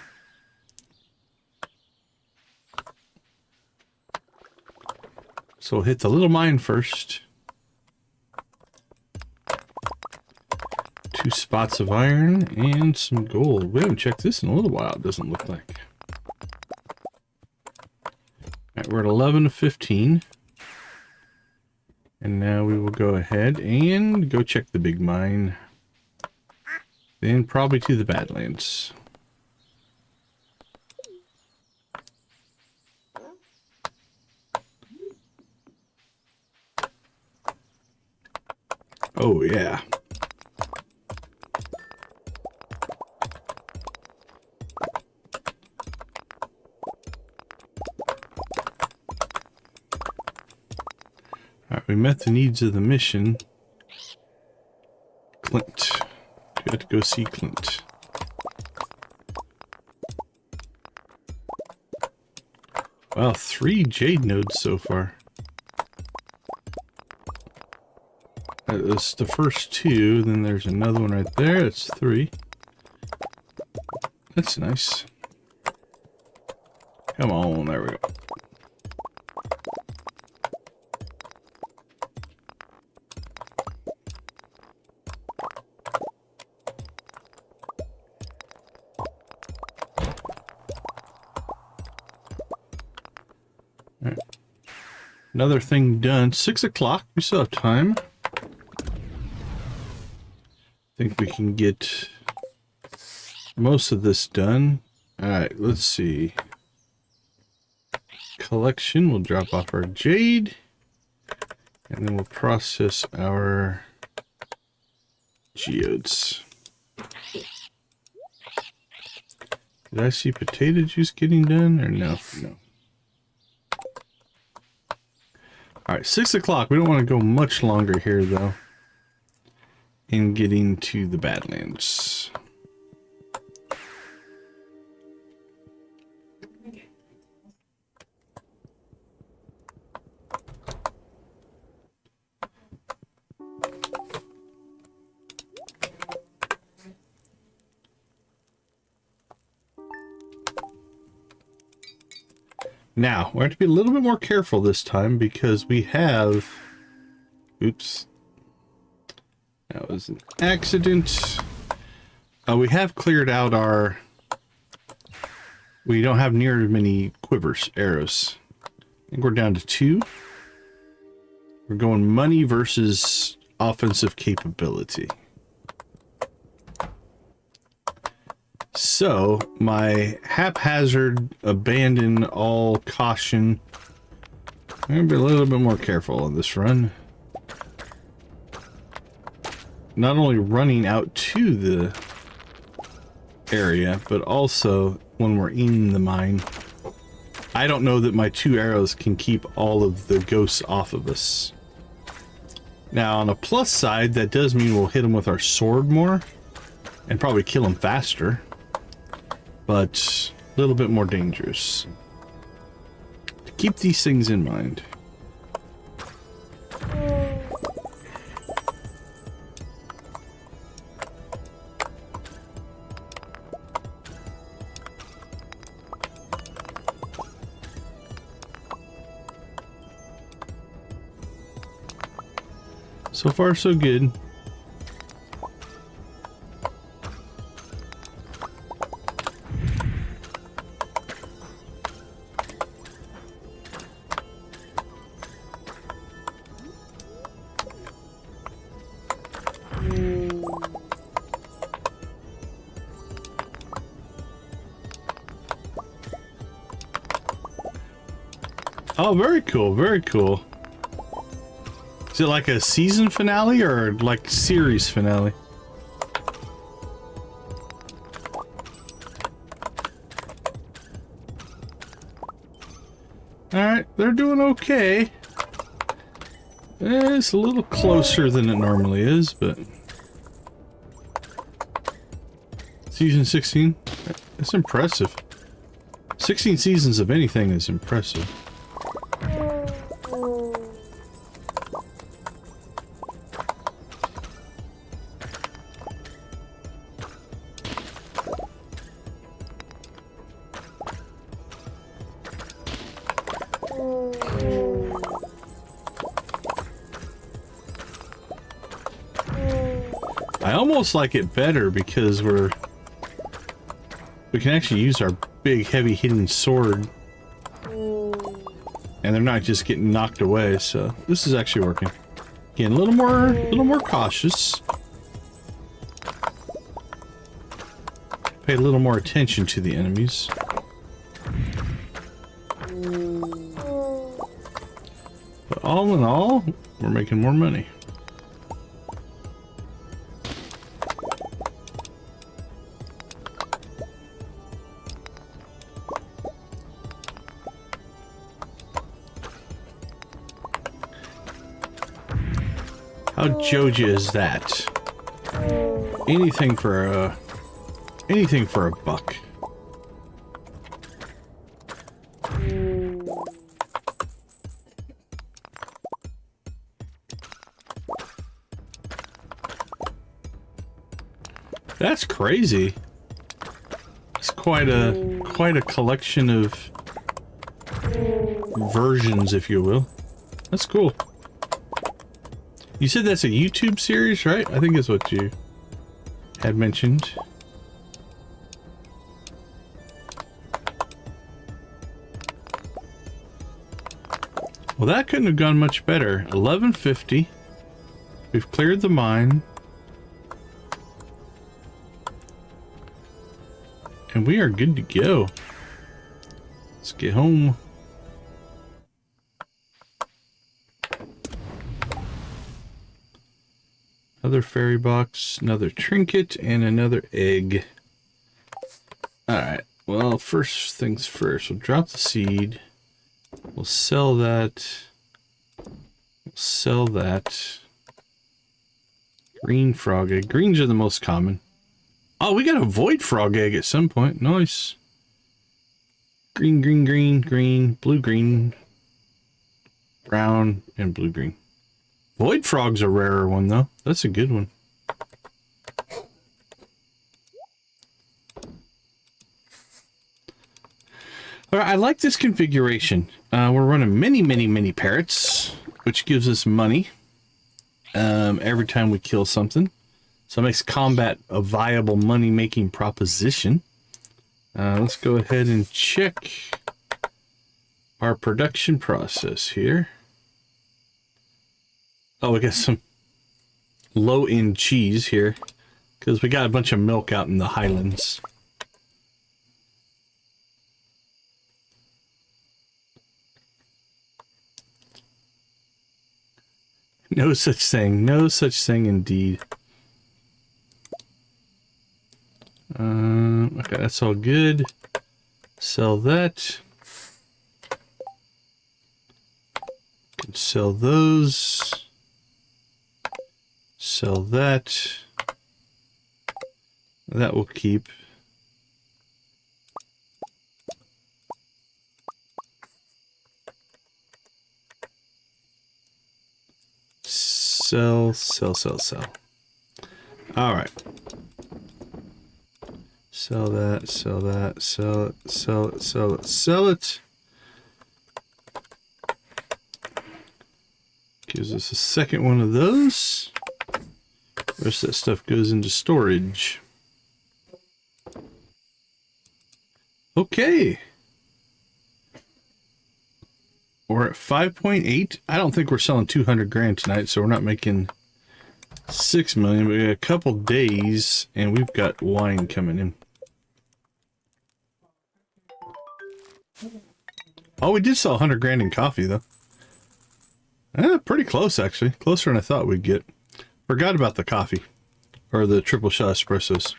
So we'll hit the little mine first. 2 spots of iron and some gold. We haven't checked this in a little while, it doesn't look like. Alright, we're at 11 of 15. And now we will go ahead and go check the big mine. Then probably to the Badlands. Oh yeah. Alright, we met the needs of the mission. Clint. We have to go see Clint. Wow, 3 jade nodes so far. That was the first 2, then there's another one right there. That's 3. That's nice. Come on, there we go. All right. Another thing done. 6 o'clock. We still have time. I think we can get most of this done. All right, let's see. Collection, we'll drop off our jade, and then we'll process our geodes. Did I see potato juice getting done, or no? No. All right, 6 o'clock. We don't want to go much longer here, though, in getting to the Badlands. Now, we have to be a little bit more careful this time because we have... Oops. That was an accident. We have cleared out our... We don't have near as many quivers, arrows. I think we're down to 2. We're going money versus offensive capability. So, my haphazard, abandon all caution. I'm going to be a little bit more careful on this run. Not only running out to the area, but also when we're in the mine. I don't know that my 2 arrows can keep all of the ghosts off of us. Now, on a plus side, that does mean we'll hit them with our sword more and probably kill them faster. But a little bit more dangerous. Keep these things in mind. So far, so good. Oh, very cool, very cool. Is it like a season finale or like series finale? Alright, they're doing okay. It's a little closer than it normally is, but... Season 16? That's impressive. 16 seasons of anything is impressive. I almost like it better because we can actually use our big heavy hitting sword and they're not just getting knocked away, so this is actually working. Again, a little more cautious. Pay a little more attention to the enemies. But all in all, we're making more money. How Joja is that? Anything for a buck. That's crazy. It's quite a collection of versions, if you will. That's cool. You said that's a YouTube series, right? I think that's what you had mentioned. Well, that couldn't have gone much better. 1150. We've cleared the mine. And we are good to go. Let's get home. Another fairy box, another trinket, and another egg. Alright, well, first things first. We'll drop the seed. We'll sell that. We'll sell that. Green frog egg. Greens are the most common. Oh, we got a void frog egg at some point. Nice. Green, green, green, green, blue, green, brown, and blue, green. Void frog's a rarer one, though. That's a good one. All right, I like this configuration. We're running many parrots, which gives us money every time we kill something. So it makes combat a viable money-making proposition. Let's go ahead and check our production process here. Oh, we got some low-end cheese here because we got a bunch of milk out in the highlands. No such thing. No such thing indeed. Okay, that's all good. Sell that. Can sell those. Sell that. That will keep. Sell. All right. Sell that, sell that, sell it, sell it, sell it, sell it. Gives us a second one of those. The rest of that stuff goes into storage. Okay. We're at 5.8. I don't think we're selling 200 grand tonight, so we're not making 6 million. But we got a couple days, and we've got wine coming in. Oh, we did sell 100 grand in coffee, though. Pretty close, actually. Closer than I thought we'd get. Forgot about the coffee. Or the triple shot espressos.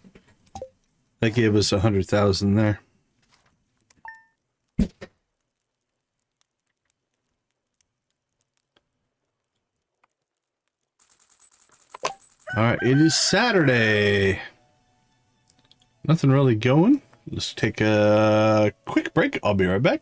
That gave us 100,000 there. Alright, it is Saturday. Nothing really going. Let's take a quick break. I'll be right back.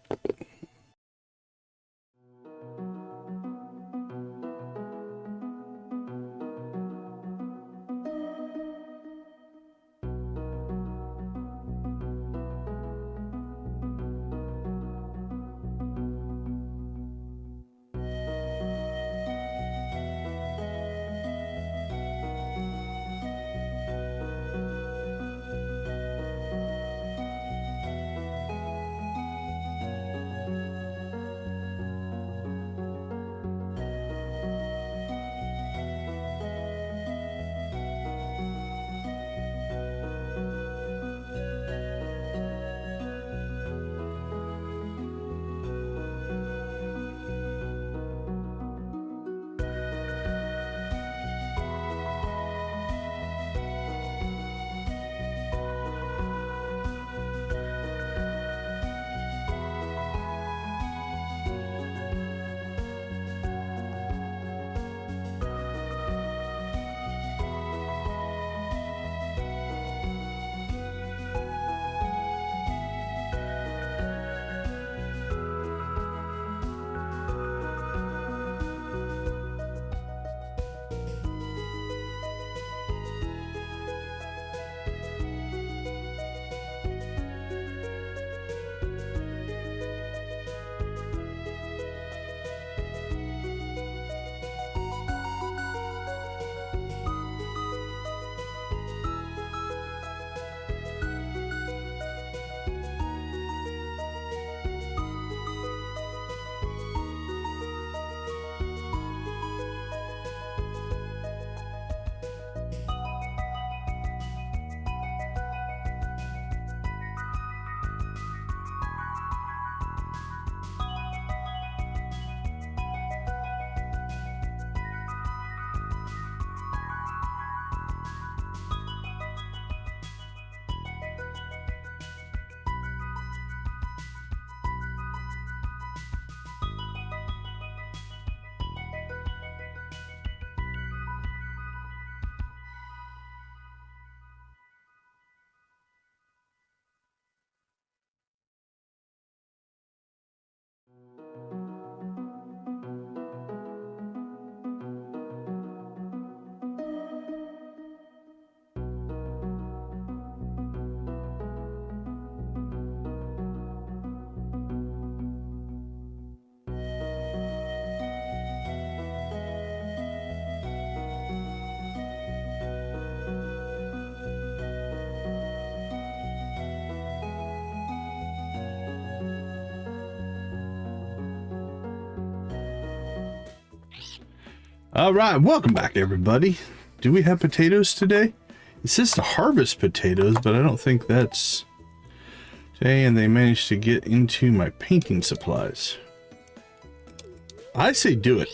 All right, welcome back, everybody. Do we have potatoes today? It says to harvest potatoes, but I don't think that's today. And they managed to get into my painting supplies. I say do it.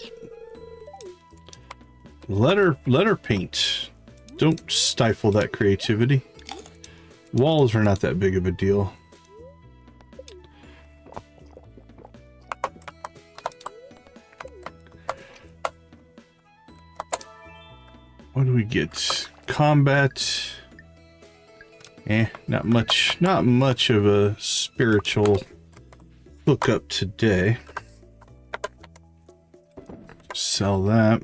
Let her paint. Don't stifle that creativity. Walls are not that big of a deal. What do we get? Combat. Not much of a spiritual hookup today. Sell that.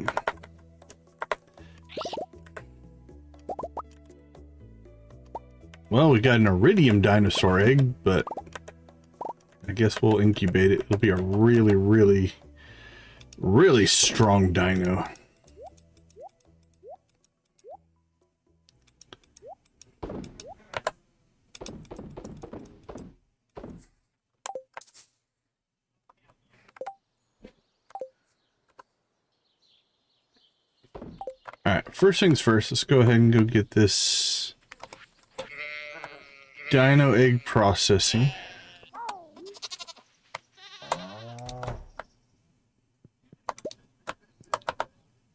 Well, we got an iridium dinosaur egg, but I guess we'll incubate it. It'll be a really, really, really strong dino. Alright, first things first, let's go ahead and go get this dino egg processing.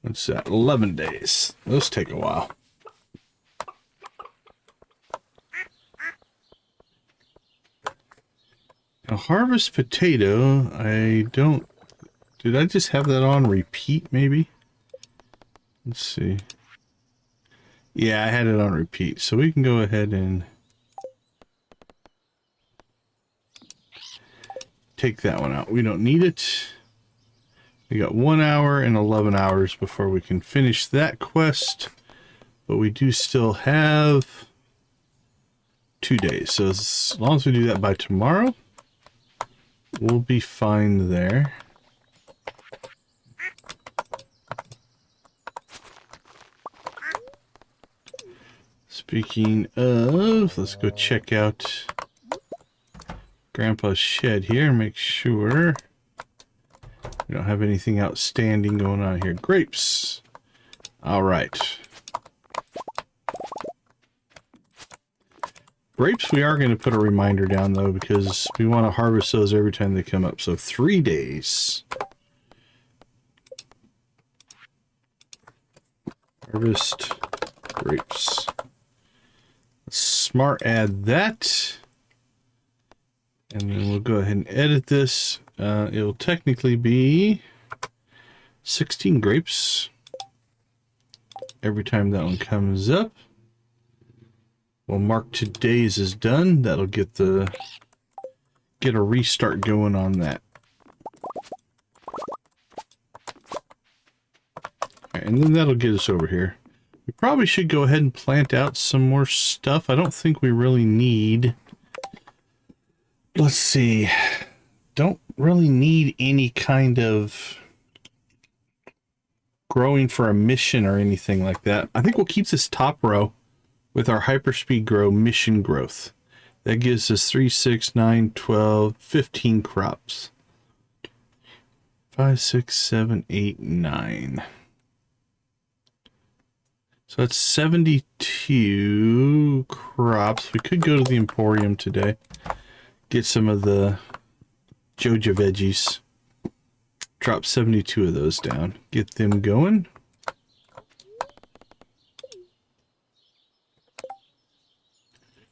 What's that? 11 days. Those take a while. Now, harvest potato, I don't... Did I just have that on repeat, maybe? Let's see. Yeah, I had it on repeat. So we can go ahead and take that one out. We don't need it. We got 1 hour and 11 hours before we can finish that quest. But we do still have 2 days. So as long as we do that by tomorrow, we'll be fine there. Speaking of, let's go check out Grandpa's shed here. Make sure we don't have anything outstanding going on here. Grapes. All right. Grapes, we are going to put a reminder down, though, because we want to harvest those every time they come up. So 3 days. Harvest grapes. Smart add that. And then we'll go ahead and edit this. It'll technically be 16 grapes every time that one comes up. We'll mark today's as done. That'll get a restart going on that. Right, and then that'll get us over here. We probably should go ahead and plant out some more stuff. I don't think we really need... Let's see. Don't really need any kind of growing for a mission or anything like that. I think we'll keep this top row with our hyperspeed grow mission growth. That gives us 3, 6, 9, 12, 15 crops. 5, 6, 7, 8, 9. So that's 72 crops. We could go to the Emporium today. Get some of the Joja veggies. Drop 72 of those down. Get them going.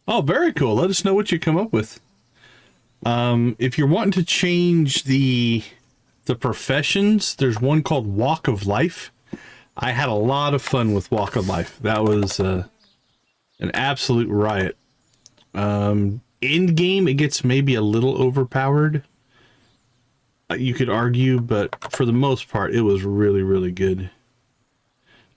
Oh, very cool. Let us know what you come up with. If you're wanting to change the professions, there's one called Walk of Life. I had a lot of fun with Walk of Life. That was an absolute riot. In game, it gets maybe a little overpowered. You could argue, but for the most part, it was really, really good.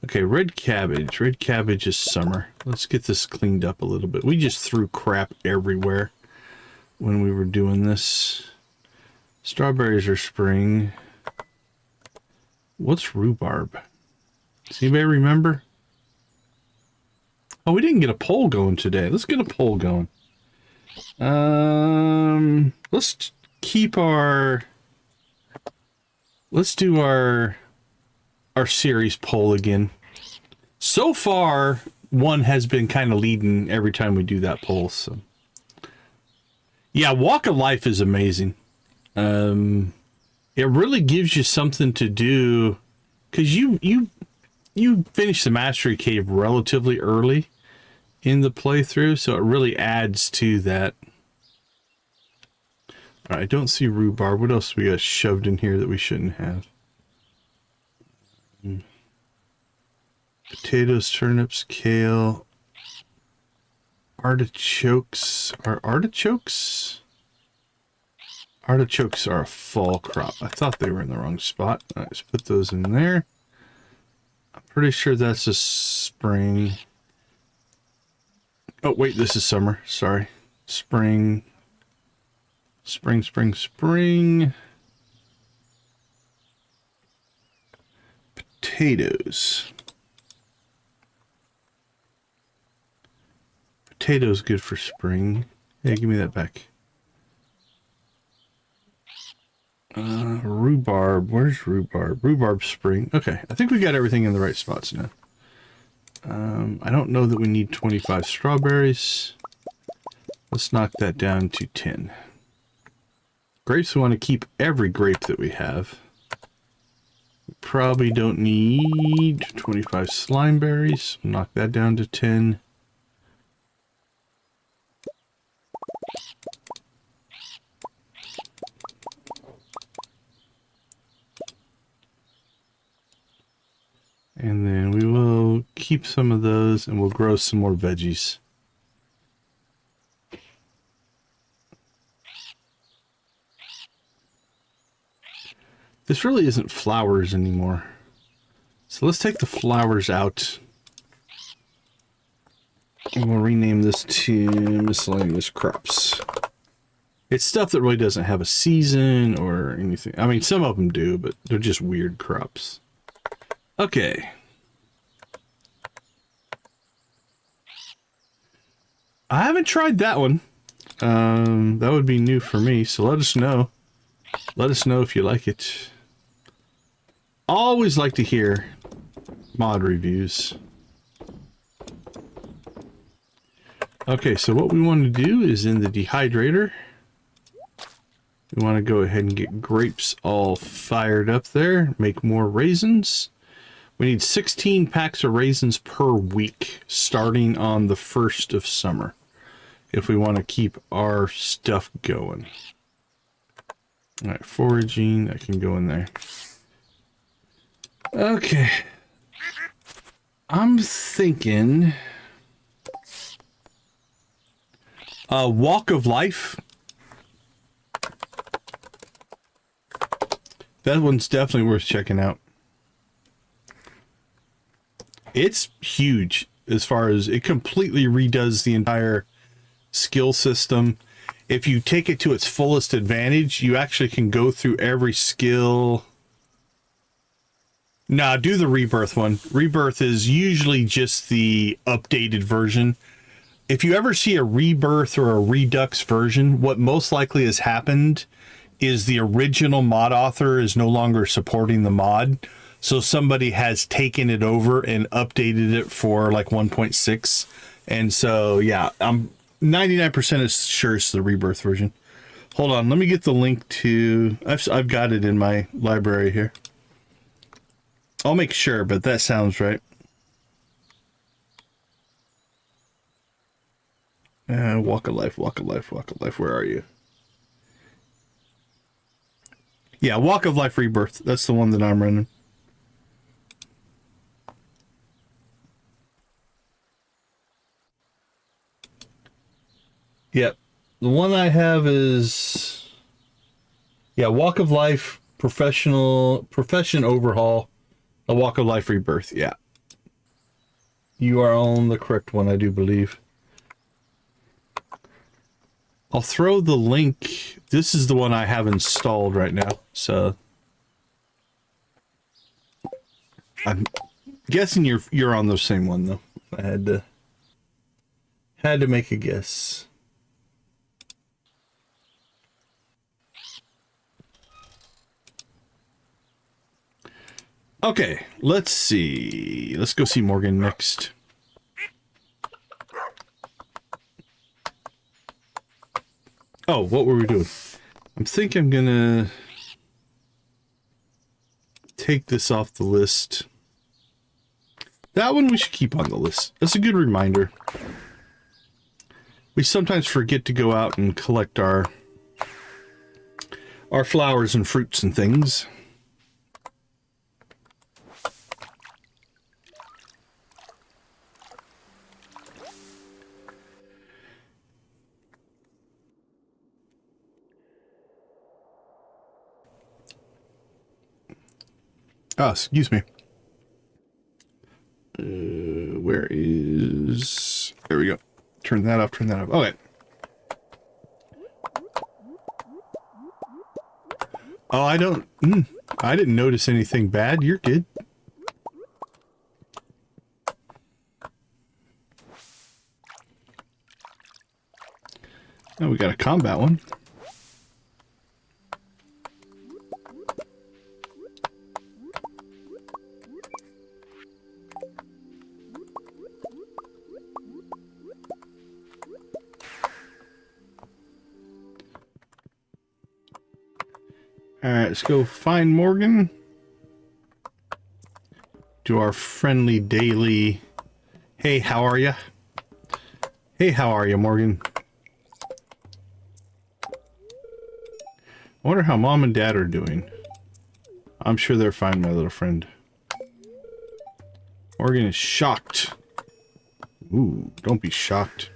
Okay, red cabbage. Red cabbage is summer. Let's get this cleaned up a little bit. We just threw crap everywhere when we were doing this. Strawberries are spring. What's rhubarb? Does anybody remember? Oh, we didn't get a poll going today. Let's get a poll going. Let's keep our... Let's do our series poll again. So far, one has been kind of leading every time we do that poll. So, yeah, Walk of Life is amazing. It really gives you something to do because you finish the Mastery Cave relatively early in the playthrough, so it really adds to that. All right, I don't see rhubarb. What else we got shoved in here that we shouldn't have? Potatoes, turnips, kale, artichokes. Are artichokes? Artichokes are a fall crop. I thought they were in the wrong spot. All right, let's put those in there. I'm pretty sure that's a spring. Oh, wait, this is summer. Sorry. Spring. Spring, spring, spring. Potatoes. Potatoes good for spring. Hey, give me that back. Rhubarb. Where's rhubarb? Rhubarb spring. Okay, I think we got everything in the right spots now. I don't know that we need 25 strawberries. Let's knock that down to 10. Grapes, we want to keep every grape that we have. Probably don't need 25 slime berries. Knock that down to 10. And then we will keep some of those and we'll grow some more veggies. This really isn't flowers anymore. So let's take the flowers out. And we'll rename this to miscellaneous crops. It's stuff that really doesn't have a season or anything. I mean, some of them do, but they're just weird crops. Okay. I haven't tried that one. That would be new for me, so let us know. Let us know if you like it. Always like to hear mod reviews. Okay, so what we want to do is in the dehydrator, we want to go ahead and get grapes all fired up there, make more raisins. We need 16 packs of raisins per week starting on the 1st of summer if we want to keep our stuff going. All right, foraging, that can go in there. Okay. I'm thinking Walk of Life. That one's definitely worth checking out. It's huge as far as it completely redoes the entire skill system. If you take it to its fullest advantage, you actually can go through every skill. Nah, do the Rebirth one. Rebirth is usually just the updated version. If you ever see a Rebirth or a Redux version, what most likely has happened is the original mod author is no longer supporting the mod. So somebody has taken it over and updated it for like 1.6. And so, yeah, I'm 99% sure it's the Rebirth version. Hold on, let me get the link to... I've got it in my library here. I'll make sure, but that sounds right. Walk of Life, Walk of Life, Walk of Life. Where are you? Yeah, Walk of Life Rebirth. That's the one that I'm running. Yep. The one I have is... Yeah, Walk of Life, Profession Overhaul, a Walk of Life Rebirth. Yeah. You are on the correct one, I do believe. I'll throw the link. This is the one I have installed right now, so I'm guessing you're on the same one though. I had to make a guess. Okay, let's see. Let's go see Morgan next. Oh, what were we doing? I think I'm gonna take this off the list. That one we should keep on the list. That's a good reminder. We sometimes forget to go out and collect our flowers and fruits and things. Oh, excuse me. Where is... There we go. Turn that off, turn that off. Okay. Oh, I didn't notice anything bad. You're good. Oh, we got a combat one. All right, let's go find Morgan. do our friendly daily. Hey, how are ya? Hey, how are you, Morgan? I wonder how mom and dad are doing. I'm sure they're fine, my little friend. Morgan is shocked. Ooh, don't be shocked.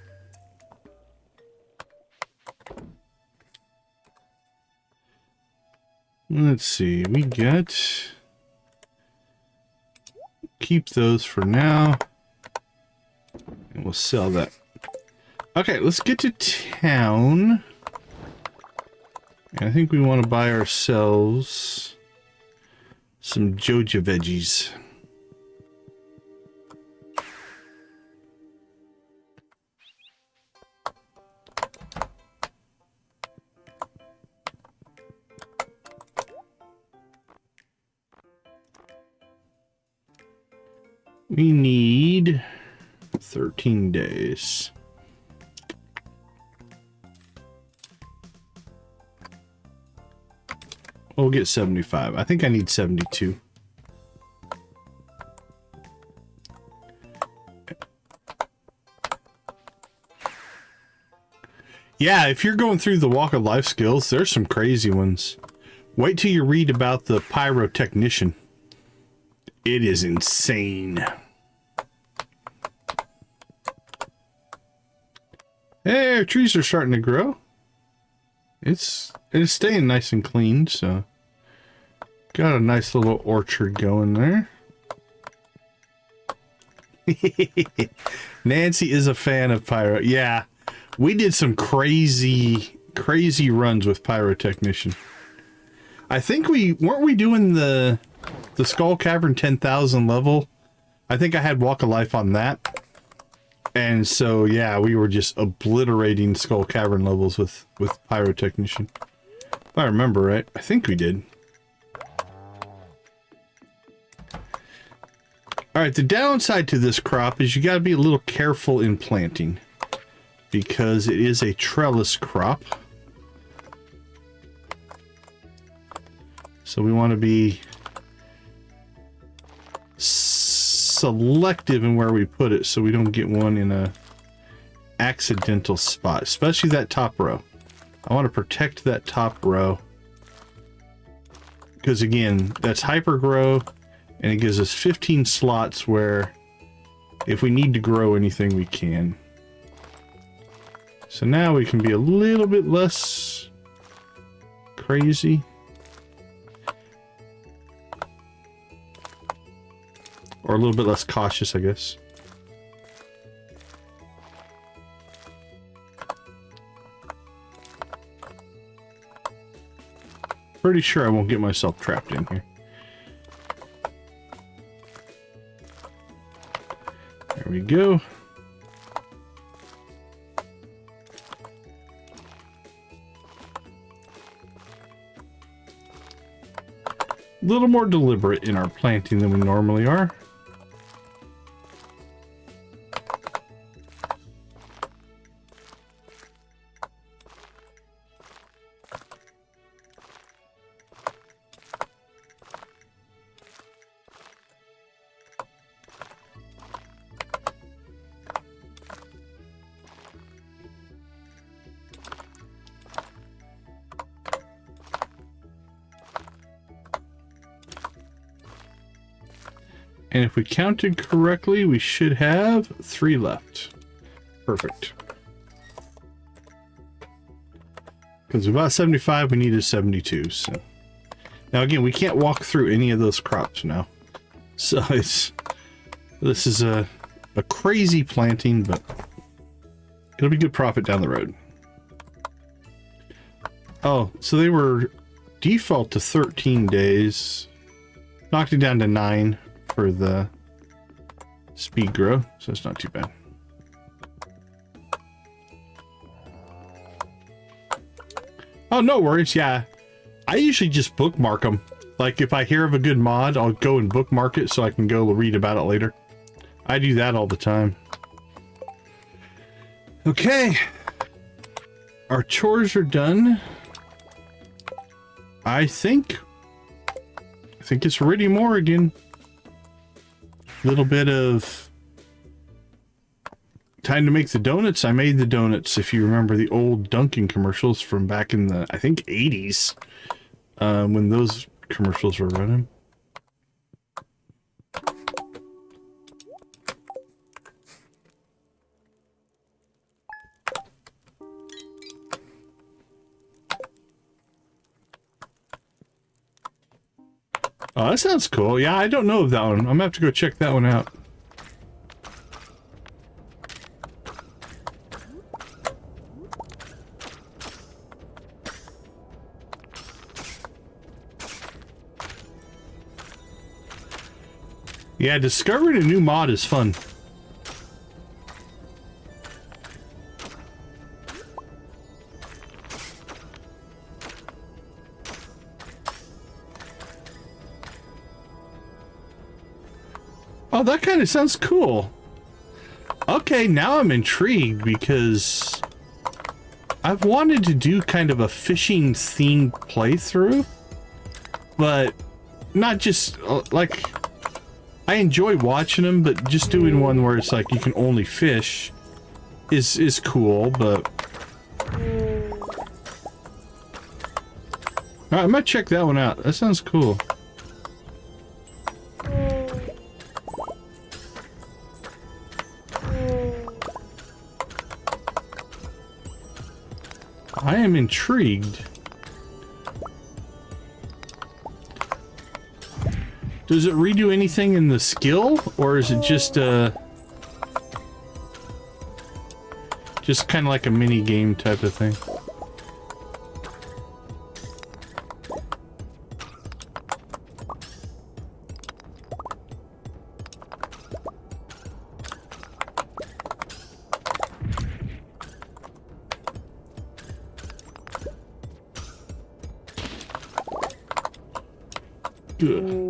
Let's see, we get... Keep those for now. And we'll sell that. Okay, let's get to town. And I think we want to buy ourselves some Joja veggies. We need 13 days. We'll get 75. I think I need 72. Yeah, if you're going through the Walk of Life skills, there's some crazy ones. Wait till you read about the pyrotechnician. It is insane. Hey, our trees are starting to grow. It's staying nice and clean, so got a nice little orchard going there. Nancy is a fan of pyro. Yeah, we did some crazy runs with pyrotechnician. I think weren't we doing the Skull Cavern 10,000 level. I think I had Walk of Life on that. And so, yeah, we were just obliterating Skull Cavern levels with Pyrotechnician. If I remember right, I think we did. Alright, the downside to this crop is you gotta be a little careful in planting. Because it is a trellis crop. So we want to be selective in where we put it so we don't get one in a accidental spot, especially that top row. I want to protect that top row because again, that's hyper grow and it gives us 15 slots where if we need to grow anything we can. So now we can be a little bit less crazy. Or a little bit less cautious, I guess. Pretty sure I won't get myself trapped in here. There we go. A little more deliberate in our planting than we normally are. And if we counted correctly, we should have 3 left. Perfect. Because we bought 75, we needed 72. So now again, we can't walk through any of those crops now. So this is a crazy planting, but it'll be good profit down the road. Oh, so they were default to 13 days. Knocked it down to 9. For the speed grow, so it's not too bad. Oh, no worries. Yeah, I usually just bookmark them. Like if I hear of a good mod, I'll go and bookmark it so I can go read about it later. I do that all the time. Okay, our chores are done. I think it's ready more again. Little bit of time to make the donuts. I made the donuts, if you remember the old Dunkin' commercials from back in the, I think, 80s, when those commercials were running. Oh, that sounds cool. Yeah, I don't know of that one. I'm gonna have to go check that one out. Yeah, discovering a new mod is fun. Oh, that kind of sounds cool. Okay, now I'm intrigued because I've wanted to do kind of a fishing themed playthrough, but not just like, I enjoy watching them, but just doing one where it's like you can only fish is cool, but alright, I might check that one out. That sounds cool. I am intrigued. Does it redo anything in the skill, or is it just kind of like a mini game type of thing? Ugh.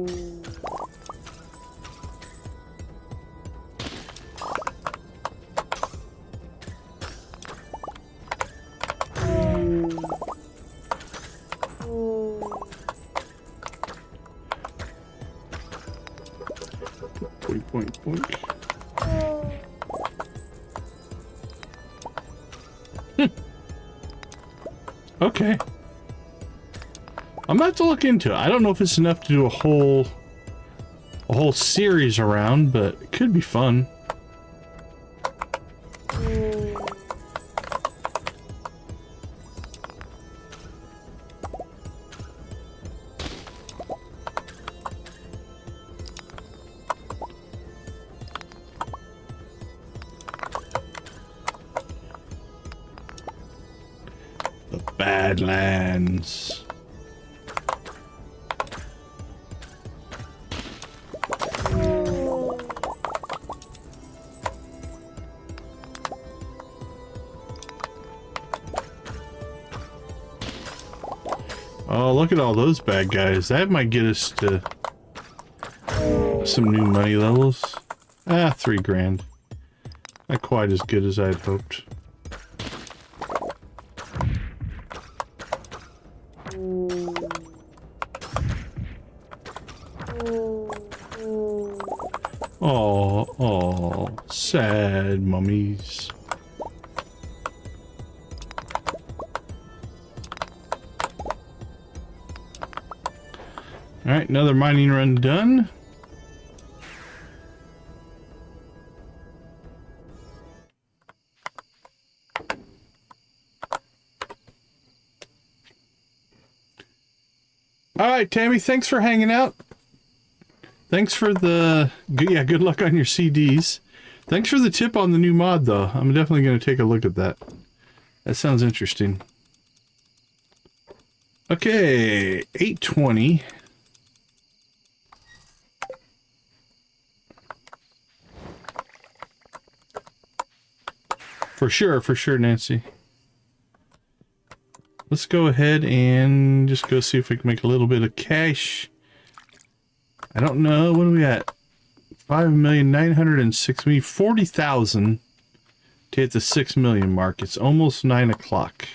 Boink. Okay. I'm gonna have to look into it. I don't know if it's enough to do a whole series around, but it could be fun. The Badlands. Oh, look at all those bad guys. That might get us to some new money levels. Ah, 3 grand. Not quite as good as I'd hoped. Oh, sad mummies. Alright, another mining run done. Alright, Tammy, thanks for hanging out. Thanks for the... Yeah, good luck on your CDs. Thanks for the tip on the new mod, though. I'm definitely going to take a look at that. That sounds interesting. Okay, 820. For sure, Nancy. Let's go ahead and just go see if we can make a little bit of cash. I don't know. What are we at? 5,906,000. We need 40,000 to hit the 6 million mark. It's almost 9 o'clock.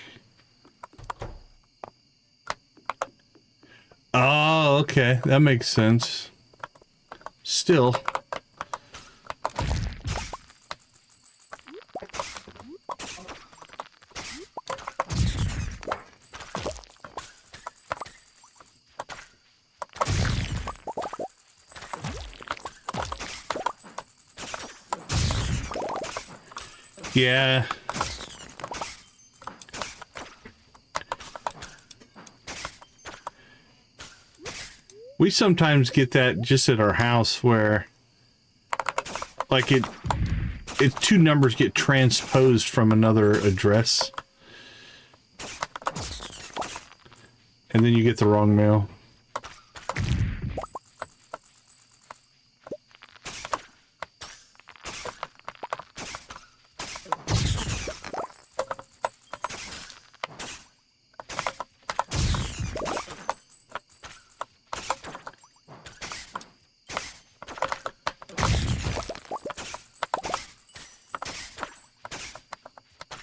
Oh, okay. That makes sense. Still, Yeah. We sometimes get that just at our house where, like, it two numbers get transposed from another address. And then you get the wrong mail.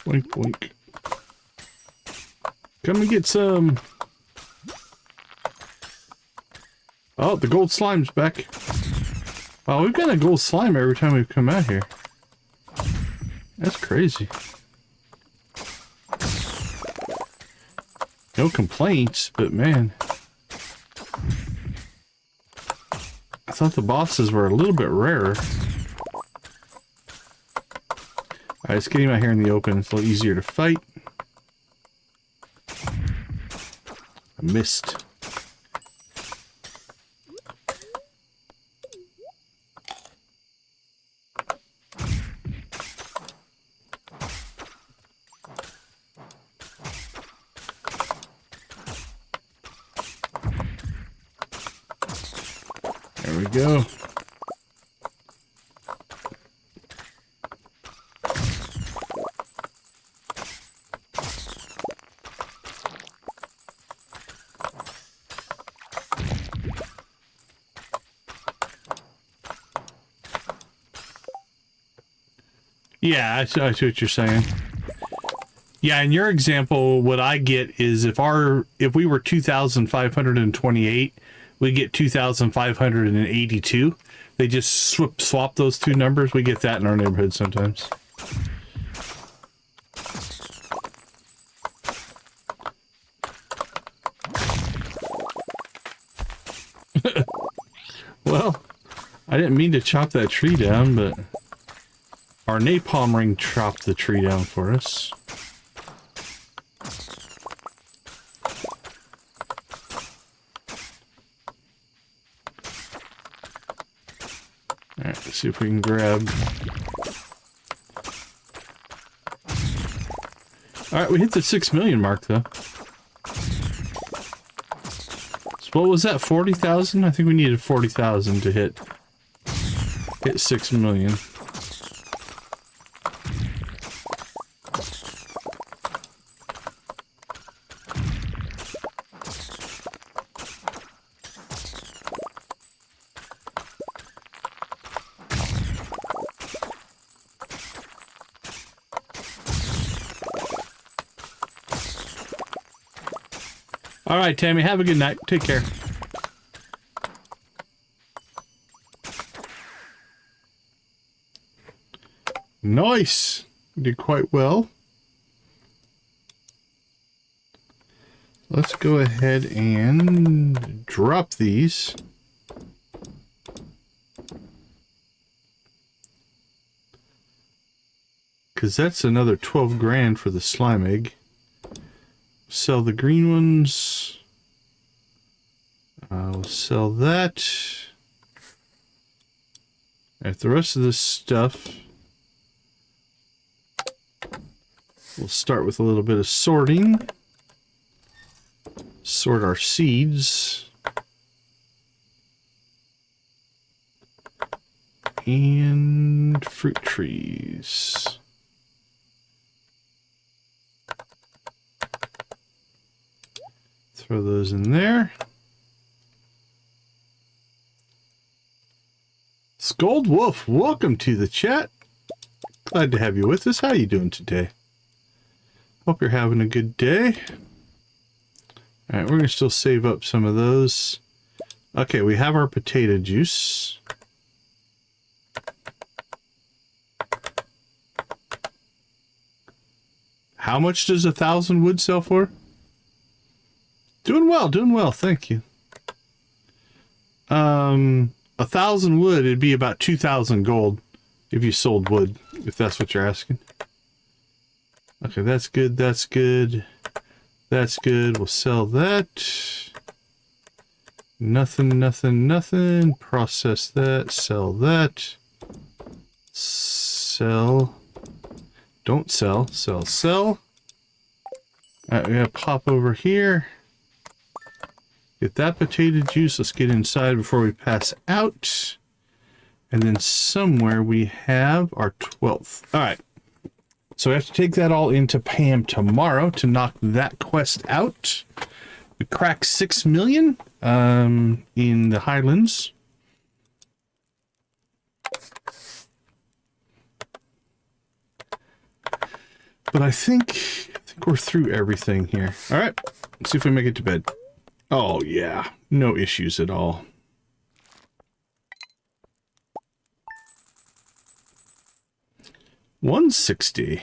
Boink, boink. Come and get some. Oh, the gold slime's back. Wow, we've got a gold slime every time we've come out here. That's crazy. No complaints, but man. I thought the bosses were a little bit rarer. Alright, let's get him out here in the open. It's a little easier to fight. I missed. There we go. Yeah, I see what you're saying. Yeah, in your example, what I get is if we were 2,528, we get 2,582. They just swap those two numbers. We get that in our neighborhood sometimes. Well, I didn't mean to chop that tree down, but our napalm ring chopped the tree down for us. Alright, let's see if we can grab. Alright, we hit the 6 million mark though. So what was that, 40,000? I think we needed 40,000 to hit 6 million. All right, Tammy, have a good night. Take care. Nice. Did quite well. Let's go ahead and drop these. Because that's another 12 grand for the slime egg. Sell the green ones. We'll sell that. Alright, the rest of this stuff, we'll start with a little bit of sorting. Sort our seeds. And fruit trees. Throw those in there. Scold Wolf, welcome to the chat. Glad to have you with us. How are you doing today? Hope you're having a good day. Alright, we're going to still save up some of those. Okay, we have our potato juice. How much does 1,000 wood sell for? Doing well, thank you. 1,000 wood, it'd be about 2,000 gold if you sold wood, if that's what you're asking. Okay, that's good. That's good. That's good. We'll sell that. Nothing, nothing, nothing. Process that. Sell that. Sell. Don't sell. Sell, sell. Alright, we gotta pop over here. Get that potato juice. Let's get inside before we pass out. And then somewhere we have our 12th. Alright. So we have to take that all into Pam tomorrow to knock that quest out. We cracked 6 million in the Highlands. But I think we're through everything here. All right, let's see if we make it to bed. Oh yeah, no issues at all. $160.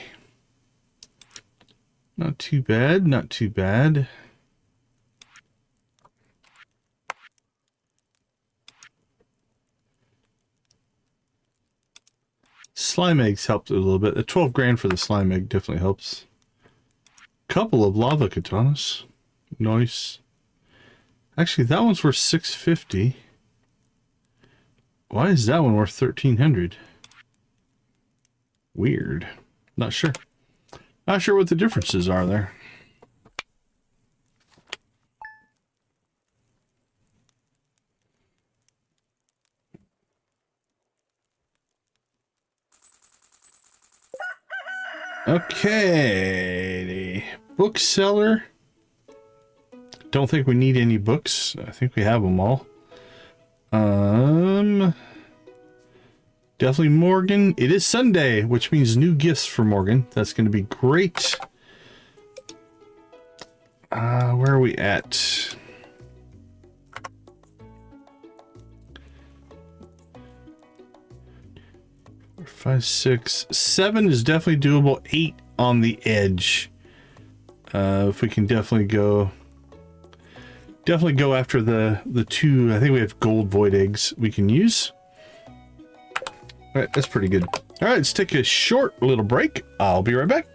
Not too bad, not too bad. Slime eggs helped a little bit. The 12 grand for the slime egg definitely helps. Couple of lava katanas. Nice. Actually, that one's worth 650. Why is that one worth 1300? Weird. Not sure. Not sure what the differences are there. Okay. Bookseller. Don't think we need any books. I think we have them all. Definitely Morgan. It is Sunday, which means new gifts for Morgan. That's going to be great. Where are we at? Five, 6, 7 is definitely doable. 8 on the edge. If we can definitely go after the 2. I think we have gold void eggs we can use. All right, that's pretty good. All right, let's take a short little break. I'll be right back.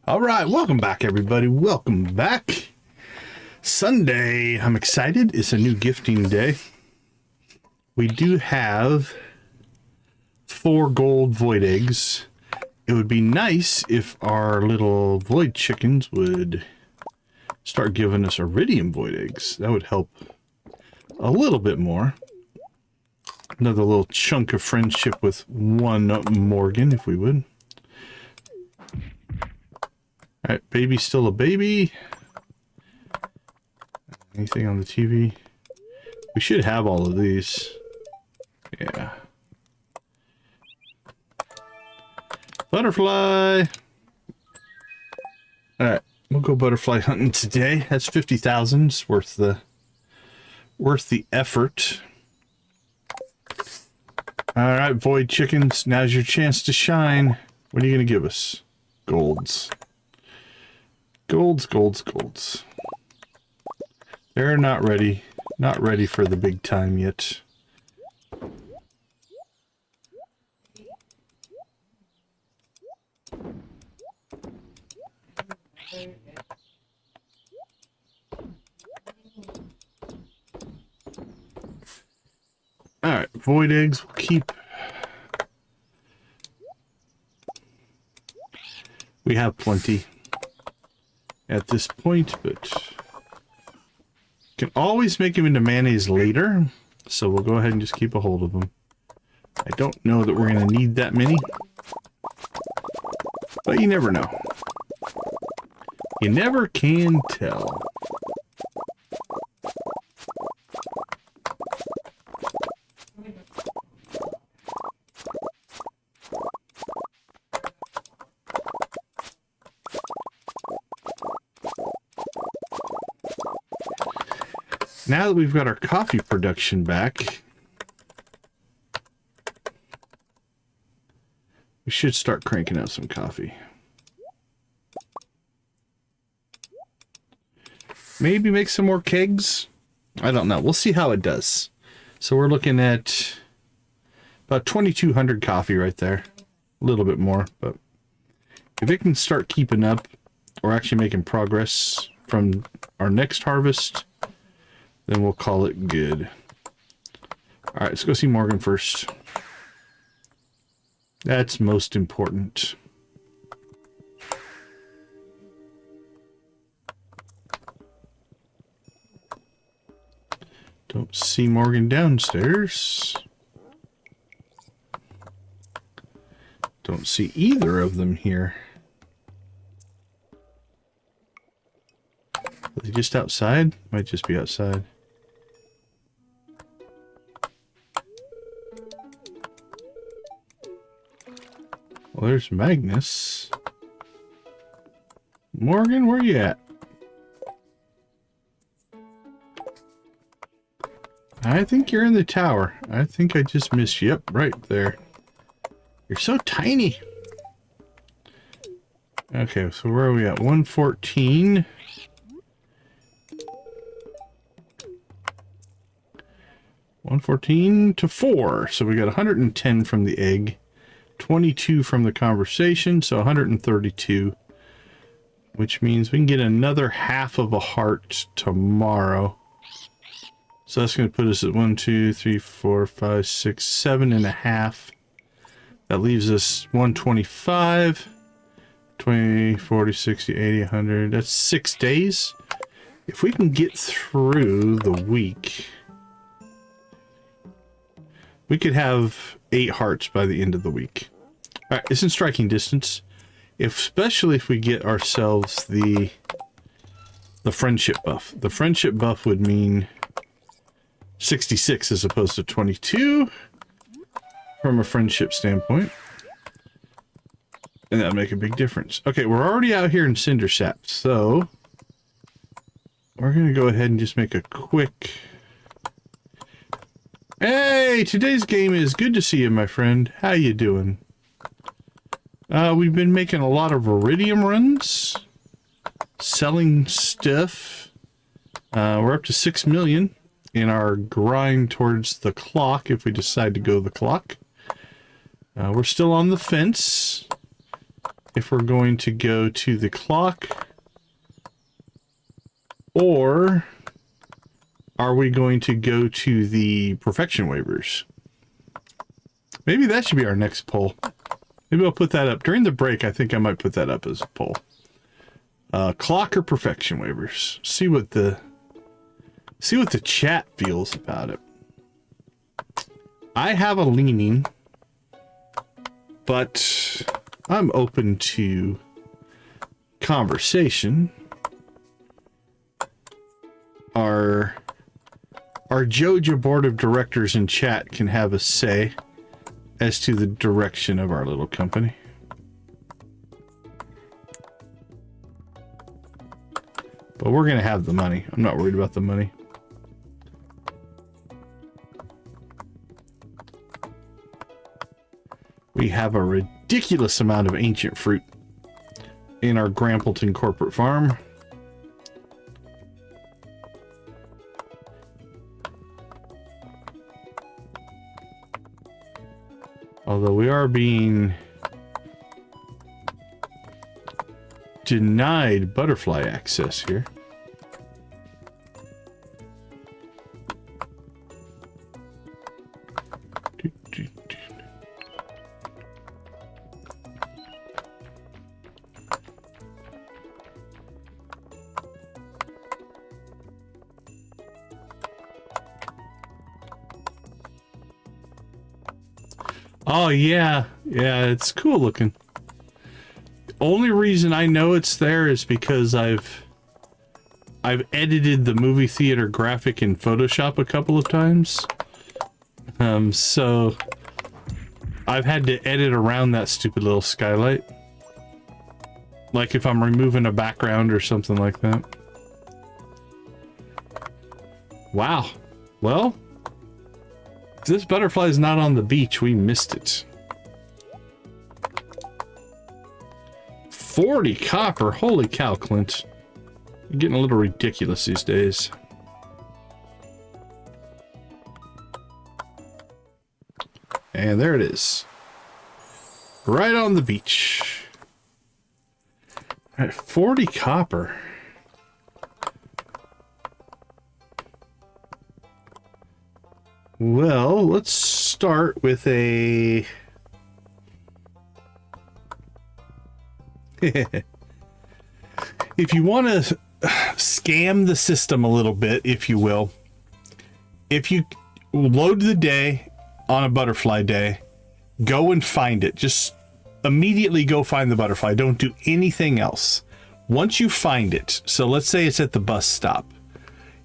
All right, welcome back, everybody. Welcome back. Sunday. I'm excited. It's a new gifting day. We do have 4 gold void eggs. It would be nice if our little void chickens would start giving us iridium void eggs. That would help a little bit more. Another little chunk of friendship with one Morgan, if we would. Alright, baby's still a baby. Anything on the TV? We should have all of these. Yeah. Butterfly! Alright, we'll go butterfly hunting today. That's 50,000. It's worth the effort. Alright, void chickens, now's your chance to shine. What are you going to give us? Golds. Golds. They're not ready. Not ready for the big time yet. Alright, void eggs we'll keep. We have plenty at this point, but can always make them into mayonnaise later, so we'll go ahead and just keep a hold of them. I don't know that we're going to need that many, but you never know. You never can tell. Now that we've got our coffee production back, we should start cranking out some coffee. Maybe make some more kegs? I don't know. We'll see how it does. So we're looking at about 2,200 coffee right there. A little bit more, but if it can start keeping up or actually making progress from our next harvest, then we'll call it good. Alright, let's go see Morgan first. That's most important. Don't see Morgan downstairs. Don't see either of them here. Are they just outside? Might just be outside. Well, there's Magnus. Morgan, where you at? I think you're in the tower. I think I just missed you. Yep, right there. You're so tiny. Okay, so where are we at? 114. 114 to 4. So we got 110 from the egg. 22 from the conversation, so 132, which means we can get another half of a heart tomorrow. So that's going to put us at 1, 2, 3, 4, 5, 6, 7.5. That leaves us 125, 20, 40, 60, 80, 100. That's 6 days. If we can get through the week, we could have 8 hearts by the end of the week. Alright, it's in striking distance. Especially if we get ourselves the friendship buff. The friendship buff would mean 66 as opposed to 22 from a friendship standpoint. And that'll make a big difference. Okay, we're already out here in Cindersap, so we're going to go ahead and just make a quick... Hey, today's game is good to see you, my friend. How you doing? We've been making a lot of iridium runs, selling stuff. We're up to 6 million in our grind towards the clock if we decide to go the clock. We're still on the fence. if we're going to go to the clock, or are we going to go to the Perfection Waivers? Maybe that should be our next poll. Maybe I'll put that up during the break. I think I might put that up as a poll. Clock or Perfection Waivers? See what the chat feels about it. I have a leaning, but I'm open to conversation. Our Joja board of directors in chat can have a say as to the direction of our little company. But we're going to have the money. I'm not worried about the money. We have a ridiculous amount of ancient fruit in our Grampleton corporate farm. Although we are being denied butterfly access here. Oh yeah, it's cool looking. Only reason I know it's there is because I've edited the movie theater graphic in Photoshop a couple of times. So I've had to edit around that stupid little skylight. Like if I'm removing a background or something like that. Wow. Well, this butterfly is not on the beach. We missed it. 40 copper. Holy cow, Clint. You're getting a little ridiculous these days. And there it is. Right on the beach. All right, 40 copper. Well, let's start with a... If you want to scam the system a little bit, if you will, if you load the day on a butterfly day, go and find it. Just immediately go find the butterfly. Don't do anything else. Once you find it, so let's say it's at the bus stop.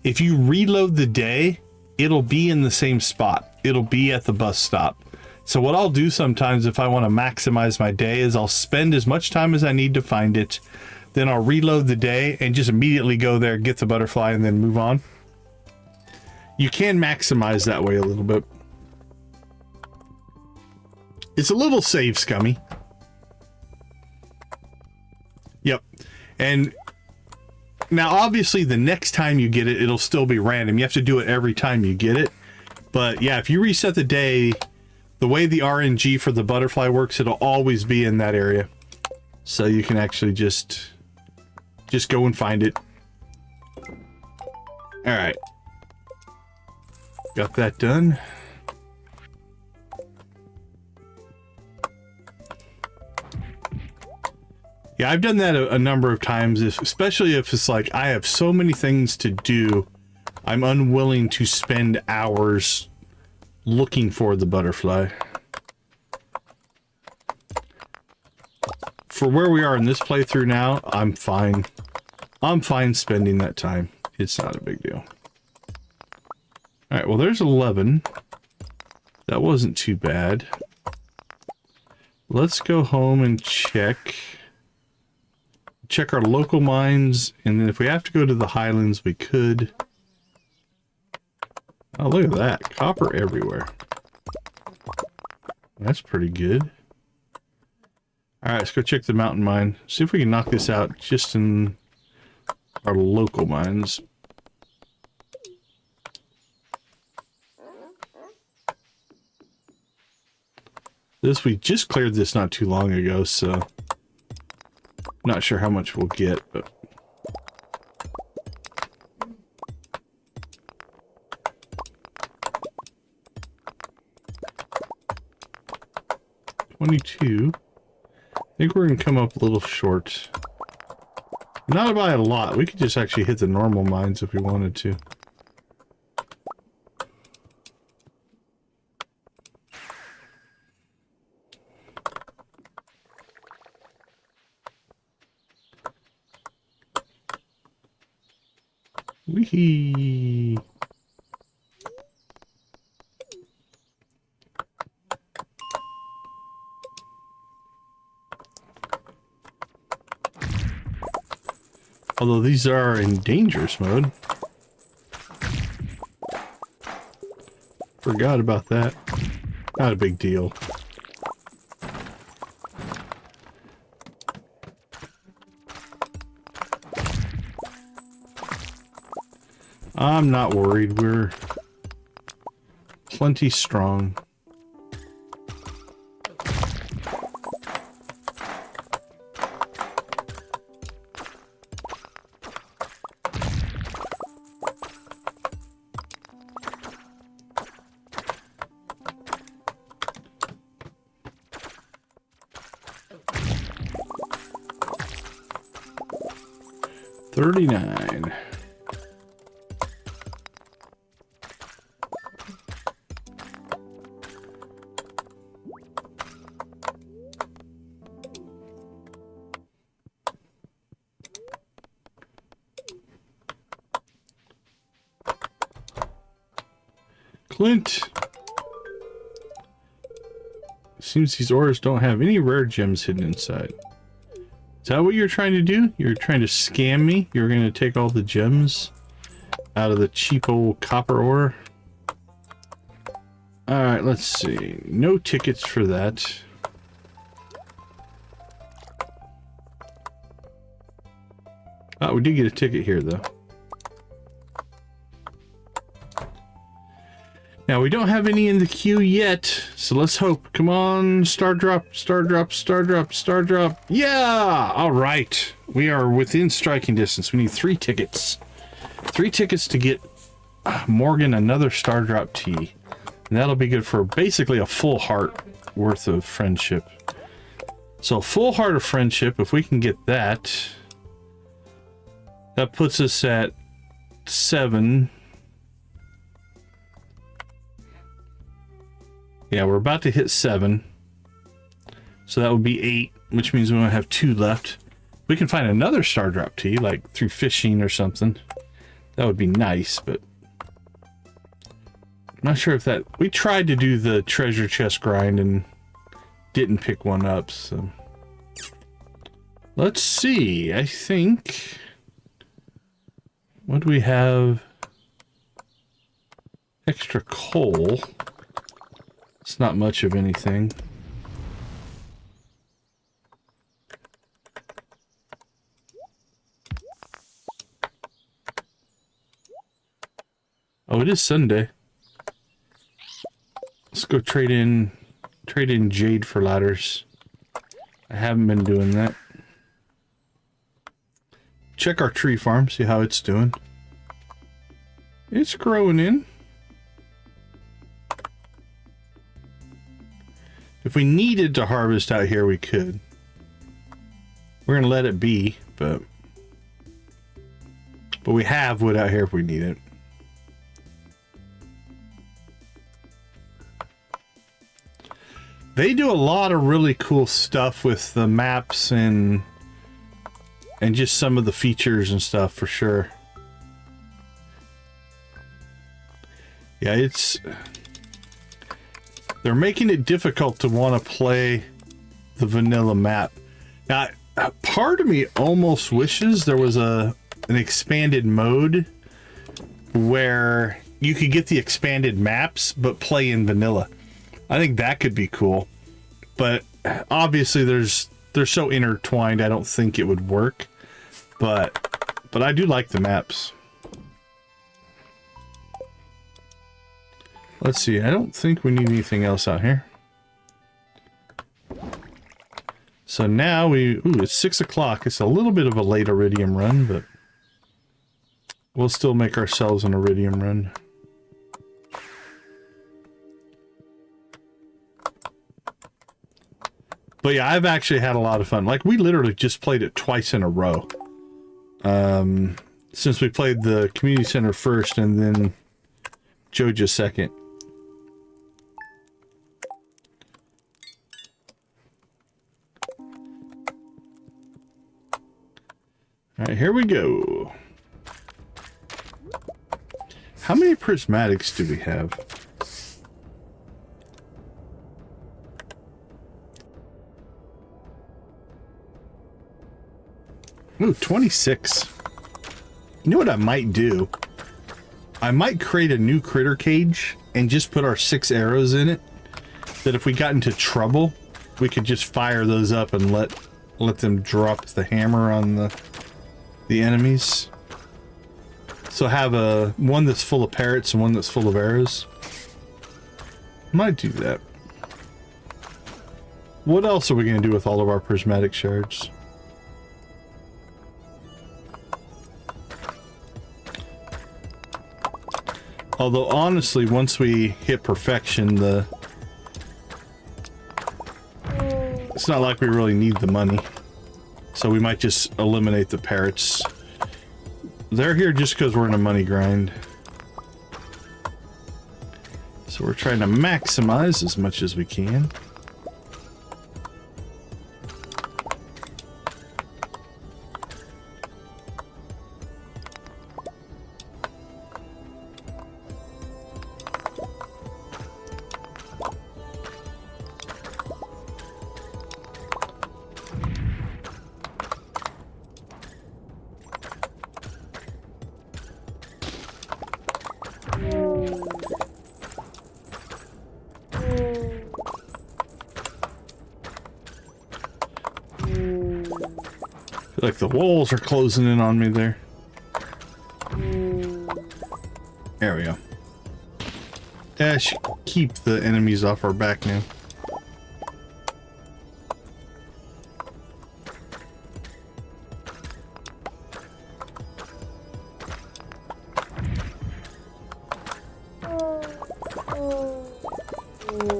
If you reload the day, it'll be in the same spot. It'll be at the bus stop. So what I'll do sometimes if I want to maximize my day is I'll spend as much time as I need to find it. Then I'll reload the day and just immediately go there, get the butterfly, and then move on. You can maximize that way a little bit. It's a little save scummy. Yep. And now obviously the next time you get it, it'll still be random. You have to do it every time you get it. But yeah, if you reset the day, the way the RNG for the butterfly works, it'll always be in that area. So you can actually just go and find it. All right. Got that done. Yeah, I've done that a number of times, especially if it's like I have so many things to do, I'm unwilling to spend hours looking for the butterfly. For where we are in this playthrough now, I'm fine. I'm fine spending that time. It's not a big deal. All right, well, there's 11. That wasn't too bad. Let's go home and check our local mines, and then if we have to go to the Highlands, we could. Oh, look at that. Copper everywhere. That's pretty good. Alright, let's go check the mountain mine. See if we can knock this out just in our local mines. We just cleared this not too long ago, so Not sure how much we'll get, but... $22. I think we're going to come up a little short. Not by a lot. We could just actually hit the normal mines if we wanted to. Wee-hee. Although these are in dangerous mode. Forgot about that. Not a big deal. I'm not worried. We're plenty strong. $39. Clint. Seems these ores don't have any rare gems hidden inside. Is that what you're trying to do? You're trying to scam me? You're going to take all the gems out of the cheap old copper ore? Alright, let's see. No tickets for that. Oh, we did get a ticket here, though. Now, we don't have any in the queue yet, so let's hope. Come on, star drop, star drop, star drop, star drop. Yeah! All right. We are within striking distance. We need 3 tickets. 3 tickets to get Morgan another star drop tea. And that'll be good for basically a full heart worth of friendship. So, full heart of friendship, if we can get that, that puts us at 7. Yeah, we're about to hit 7. So that would be 8, which means we only have 2 left. We can find another star drop tea, like through fishing or something. That would be nice, but I'm not sure if that... We tried to do the treasure chest grind and didn't pick one up, so... Let's see, I think... What do we have? Extra coal. It's not much of anything. Oh, it is Sunday. Let's go trade in jade for ladders. I haven't been doing that. Check our tree farm, see how it's doing. It's growing in. If we needed to harvest out here, we could. We're gonna let it be, but we have wood out here if we need it. They do a lot of really cool stuff with the maps and just some of the features and stuff for sure. Yeah, it's... They're making it difficult to want to play the vanilla map. Now, part of me almost wishes there was an expanded mode where you could get the expanded maps but play in vanilla. I think that could be cool. But obviously they're so intertwined, I don't think it would work. But I do like the maps. Let's see, I don't think we need anything else out here. So now it's 6 o'clock. It's a little bit of a late iridium run, but we'll still make ourselves an iridium run. But yeah, I've actually had a lot of fun. Like, we literally just played it twice in a row. Since we played the community center first and then Joja second. Alright, here we go. How many prismatics do we have? Ooh, 26. You know what I might do? I might create a new critter cage and just put our 6 arrows in it. That if we got into trouble, we could just fire those up and let them drop the hammer on the enemies. So have one that's full of parrots and one that's full of arrows. Might do that. What else are we going to do with all of our prismatic shards? Although honestly, once we hit perfection, it's not like we really need the money. So we might just eliminate the parrots. They're here just because we're in a money grind. So we're trying to maximize as much as we can. Like the walls are closing in on me there. There we go. Yeah, I should keep the enemies off our back now.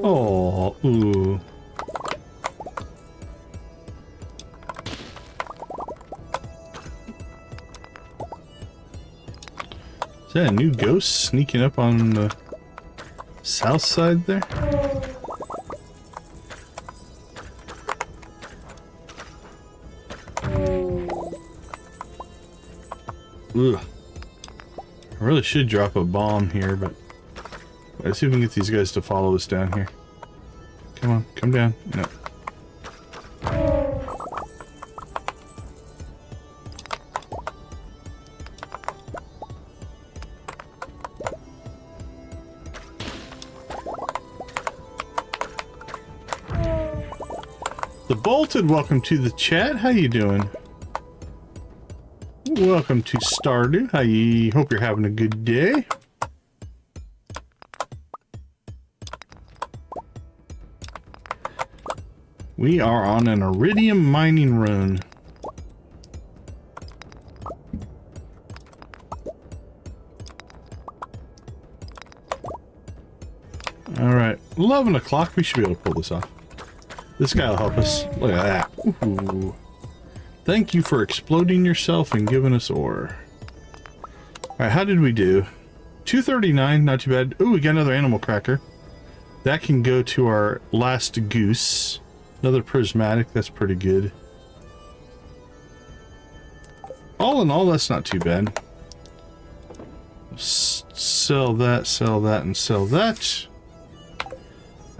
Oh, ooh. Is that a new ghost sneaking up on the south side there? Ugh. I really should drop a bomb here, but let's see if we can get these guys to follow us down here. Come on, come down. No. The Bolted, welcome to the chat. How you doing? Welcome to Stardew. Hope you're having a good day. We are on an iridium mining run. Alright, 11 o'clock. We should be able to pull this off. This guy will help us. Look at that. Ooh. Thank you for exploding yourself and giving us ore. Alright, how did we do? 239, not too bad. Ooh, we got another animal cracker. That can go to our last goose. Another prismatic, that's pretty good. All in all, that's not too bad. Sell that, and sell that.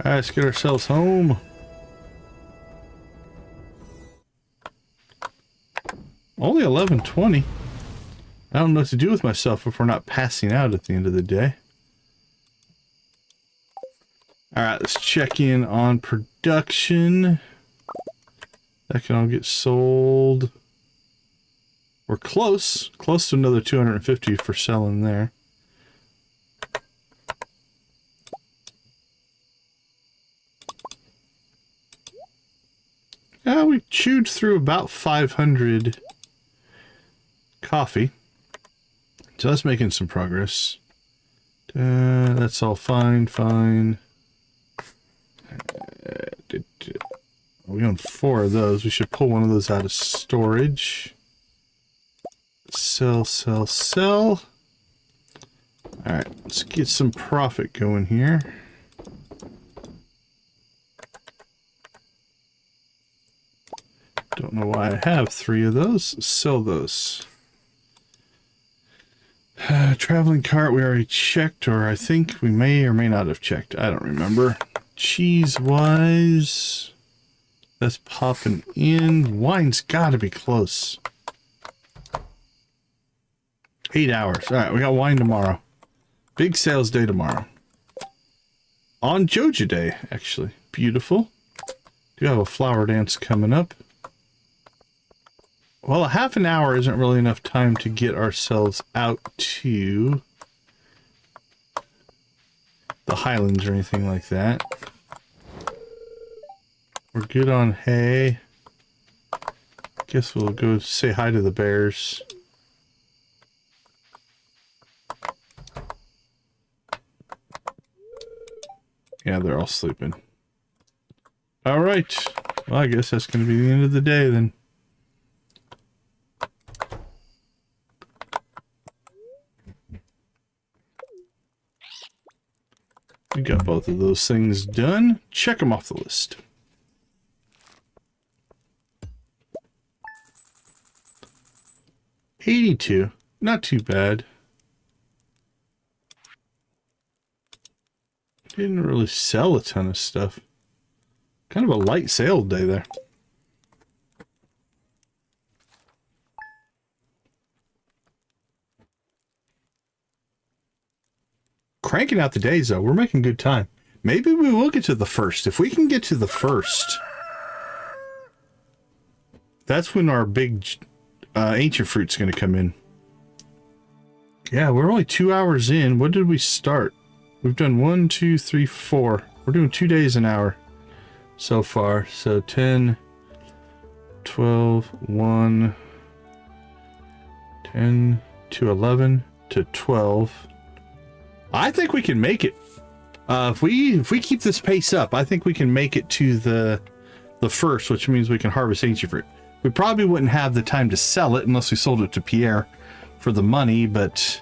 Alright, let's get ourselves home. Only 11:20. I don't know what to do with myself if we're not passing out at the end of the day. Alright, let's check in on production. That can all get sold. We're close to another 250 for selling there. We chewed through about 500 coffee. So that's making some progress. That's all fine, fine. We own 4 of those. We should pull one of those out of storage. Sell, sell, sell. Alright, let's get some profit going here. Don't know why I have 3 of those. Sell those. Traveling cart we already checked, or I think we may or may not have checked. I don't remember. Cheese-wise, that's popping in. Wine's gotta be close. 8 hours. Alright, we got wine tomorrow. Big sales day tomorrow. On Joja Day, actually. Beautiful. Do have a flower dance coming up. Well, a half an hour isn't really enough time to get ourselves out to the Highlands or anything like that. We're good on hay. Guess we'll go say hi to the bears. Yeah, they're all sleeping. All right. Well, I guess that's going to be the end of the day then. We got both of those things done. Check them off the list. $82. Not too bad. Didn't really sell a ton of stuff. Kind of a light sale day there. Cranking out the days, though. We're making good time. Maybe we will get to the 1st. If we can get to the 1st, that's when our big ancient fruit's going to come in. Yeah, we're only 2 hours in. What did we start? We've done 1, 2, 3, 4. We're doing 2 days an hour so far. So 10, 12, 1, 10 to 11 to 12. I think we can make it. If we keep this pace up, I think we can make it to the 1st, which means we can harvest ancient fruit. We probably wouldn't have the time to sell it unless we sold it to Pierre for the money, but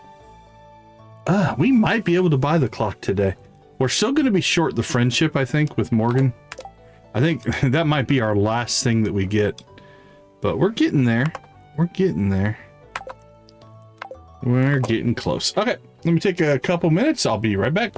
we might be able to buy the clock today. We're still going to be short the friendship, I think, with Morgan. I think that might be our last thing that we get, but we're getting there. We're getting there. We're getting close. Okay, let me take a couple minutes. I'll be right back.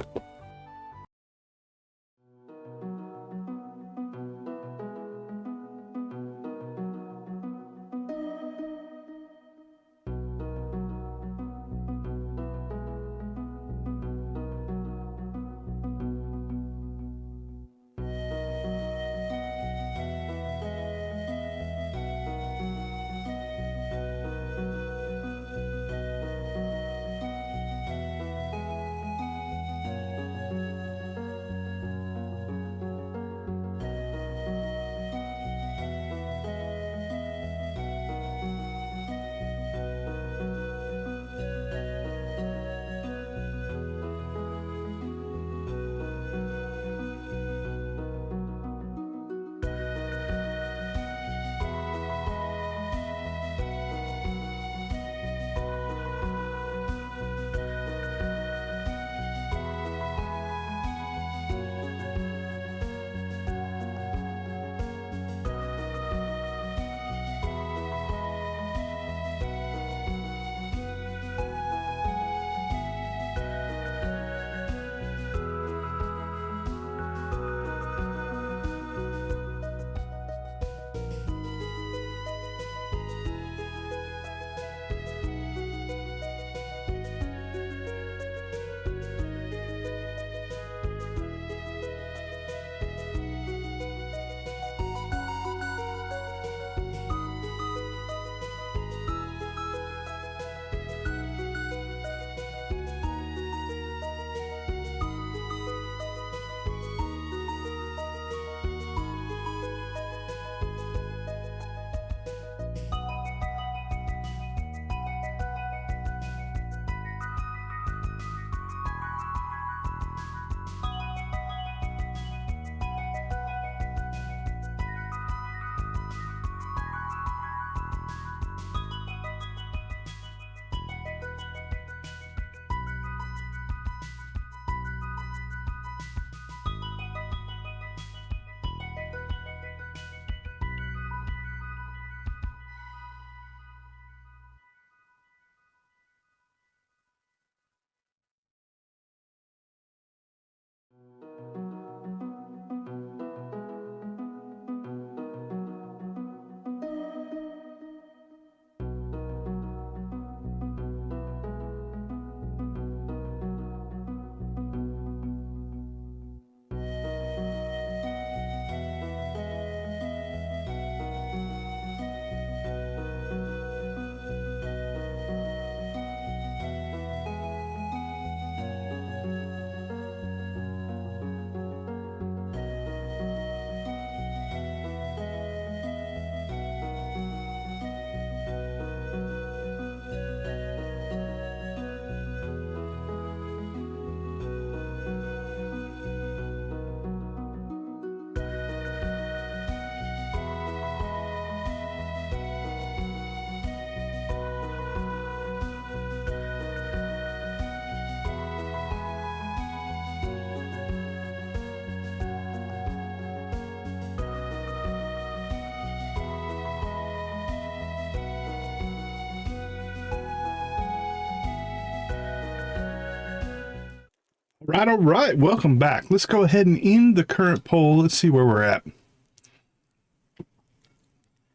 All right. Welcome back. Let's go ahead and end the current poll. Let's see where we're at.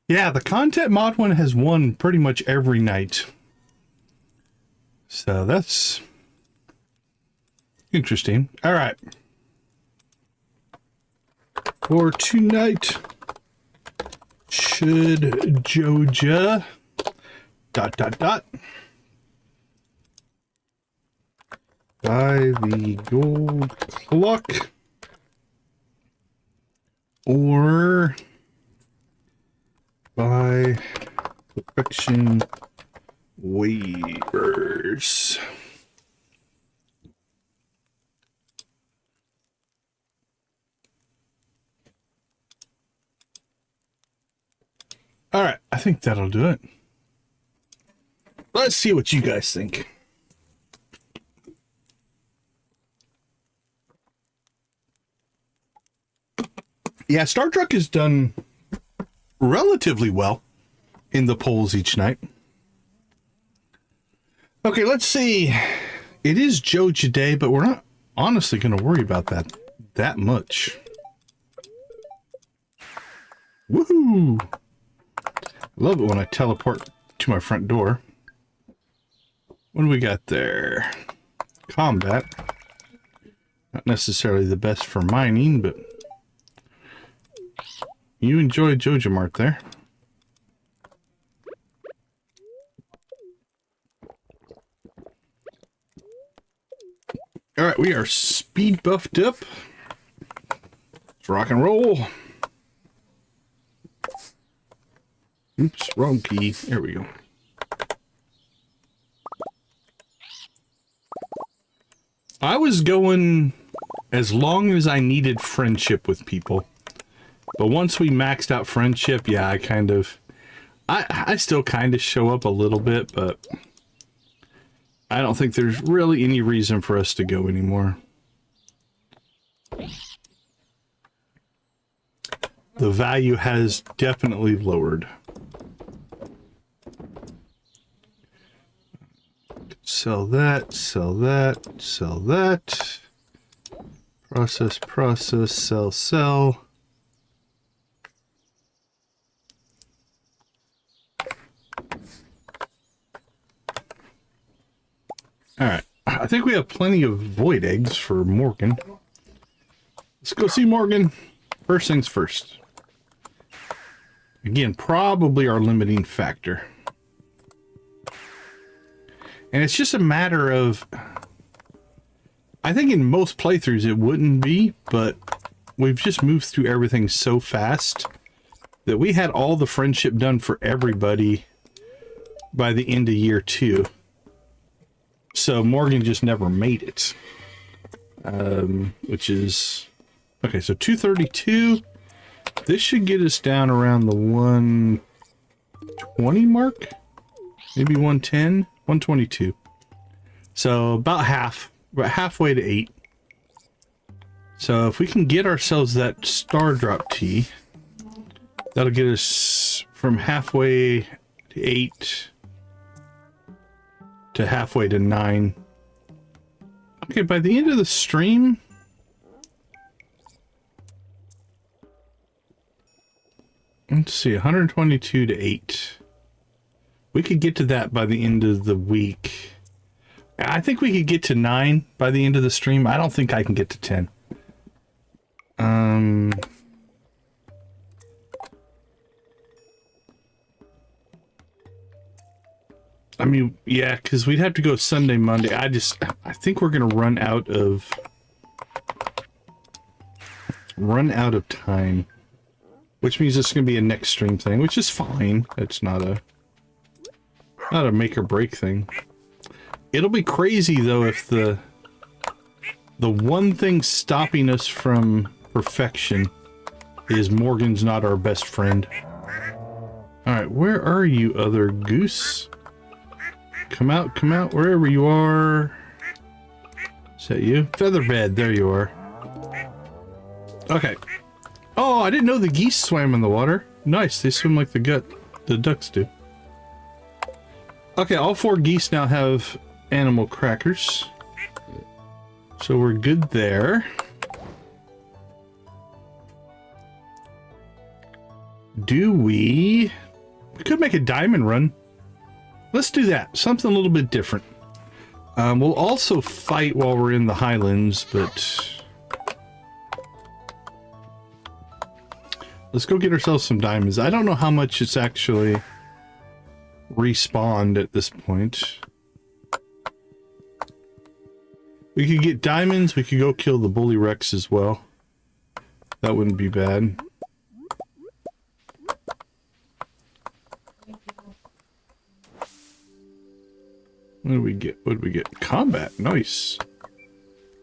Yeah, the content mod one has won pretty much every night. So that's interesting. All right. For tonight, should Joja ... buy the gold clock or buy Perfection Waivers? All right, I think that'll do it. Let's see what you guys think. Yeah, Star Trek has done relatively well in the polls each night. Okay, let's see. It is Joja Day, but we're not honestly going to worry about that much. Woohoo! I love it when I teleport to my front door. What do we got there? Combat. Not necessarily the best for mining, but you enjoy Joja Mart there. All right, we are speed buffed up. Let's rock and roll. Oops, wrong key. There we go. I was going as long as I needed friendship with people. But once we maxed out friendship, yeah, I still kind of show up a little bit, but I don't think there's really any reason for us to go anymore. The value has definitely lowered. Sell that, sell that, sell that. Process, sell. All right, I think we have plenty of void eggs for Morgan. Let's go see Morgan. First things first. Again, probably our limiting factor. And it's just a matter of, I think in most playthroughs it wouldn't be, but we've just moved through everything so fast that we had all the friendship done for everybody by the end of year 2. So Morgan just never made it. Which is... Okay, so 232. This should get us down around the 120 mark? Maybe 110? 122. So about halfway to 8. So if we can get ourselves that star drop tea, that'll get us from halfway to 8 to halfway to 9. Okay, by the end of the stream, let's see, 122 to 8. We could get to that by the end of the week. I think we could get to 9 by the end of the stream. I don't think I can get to 10. I mean, yeah, because we'd have to go Sunday, Monday. I think we're going to run out of time. Which means it's going to be a next stream thing, which is fine. It's not a make or break thing. It'll be crazy though if the one thing stopping us from perfection is Morgan's not our best friend. Alright, where are you, other goose? Come out, wherever you are. Is that you? Featherbed, there you are. Okay. Oh, I didn't know the geese swam in the water. Nice, they swim like the ducks do. Okay, all 4 geese now have animal crackers. So we're good there. We could make a diamond run. Let's do that. Something a little bit different. We'll also fight while we're in the highlands, but let's go get ourselves some diamonds. I don't know how much it's actually respawned at this point. We could get diamonds. We could go kill the bully Rex as well. That wouldn't be bad. What do we get? What do we get? Combat. Nice.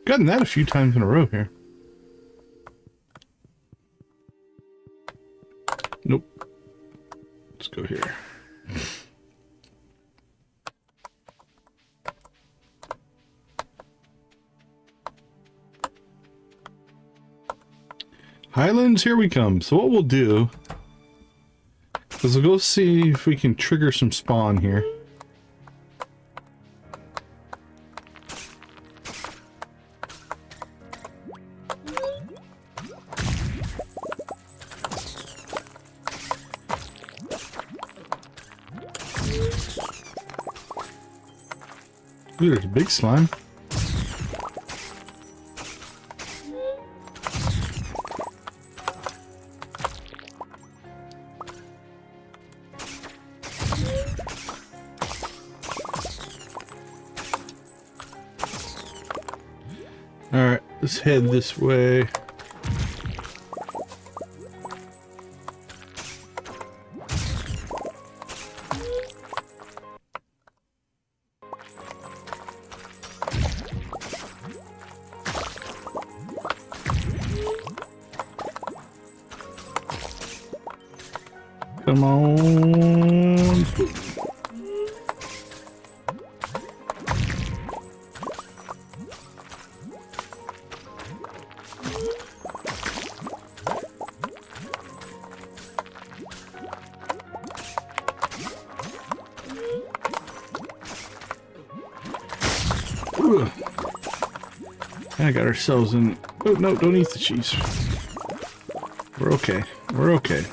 Gotten that a few times in a row here. Nope. Let's go here. Highlands, here we come. So what we'll do is we'll go see if we can trigger some spawn here. Ooh, there's a big slime. Alright, let's head this way. Come on. Ugh. I got ourselves in. Oh no! Don't eat the cheese. We're okay. We're okay.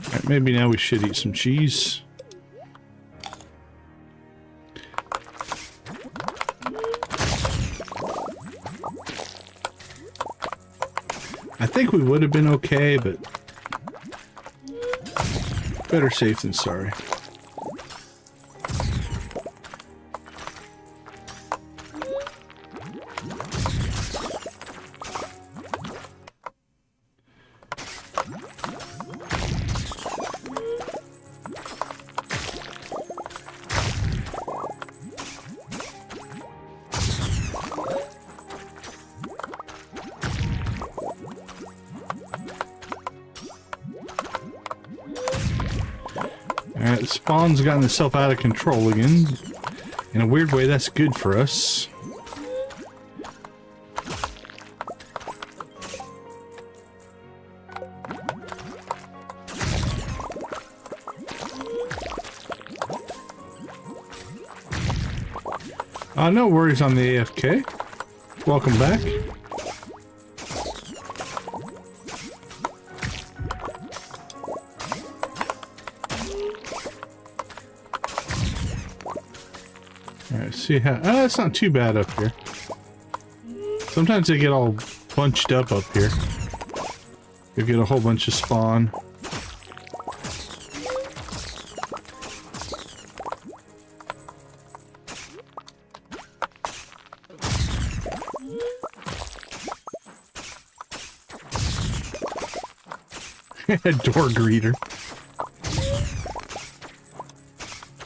Alright, maybe now we should eat some cheese. I think we would have been okay, but better safe than sorry. Alright, the spawn's gotten itself out of control again. In a weird way, that's good for us. No worries on the AFK. Welcome back. Alright, see how... it's not too bad up here. Sometimes they get all bunched up here. You get a whole bunch of spawn. Door greeter.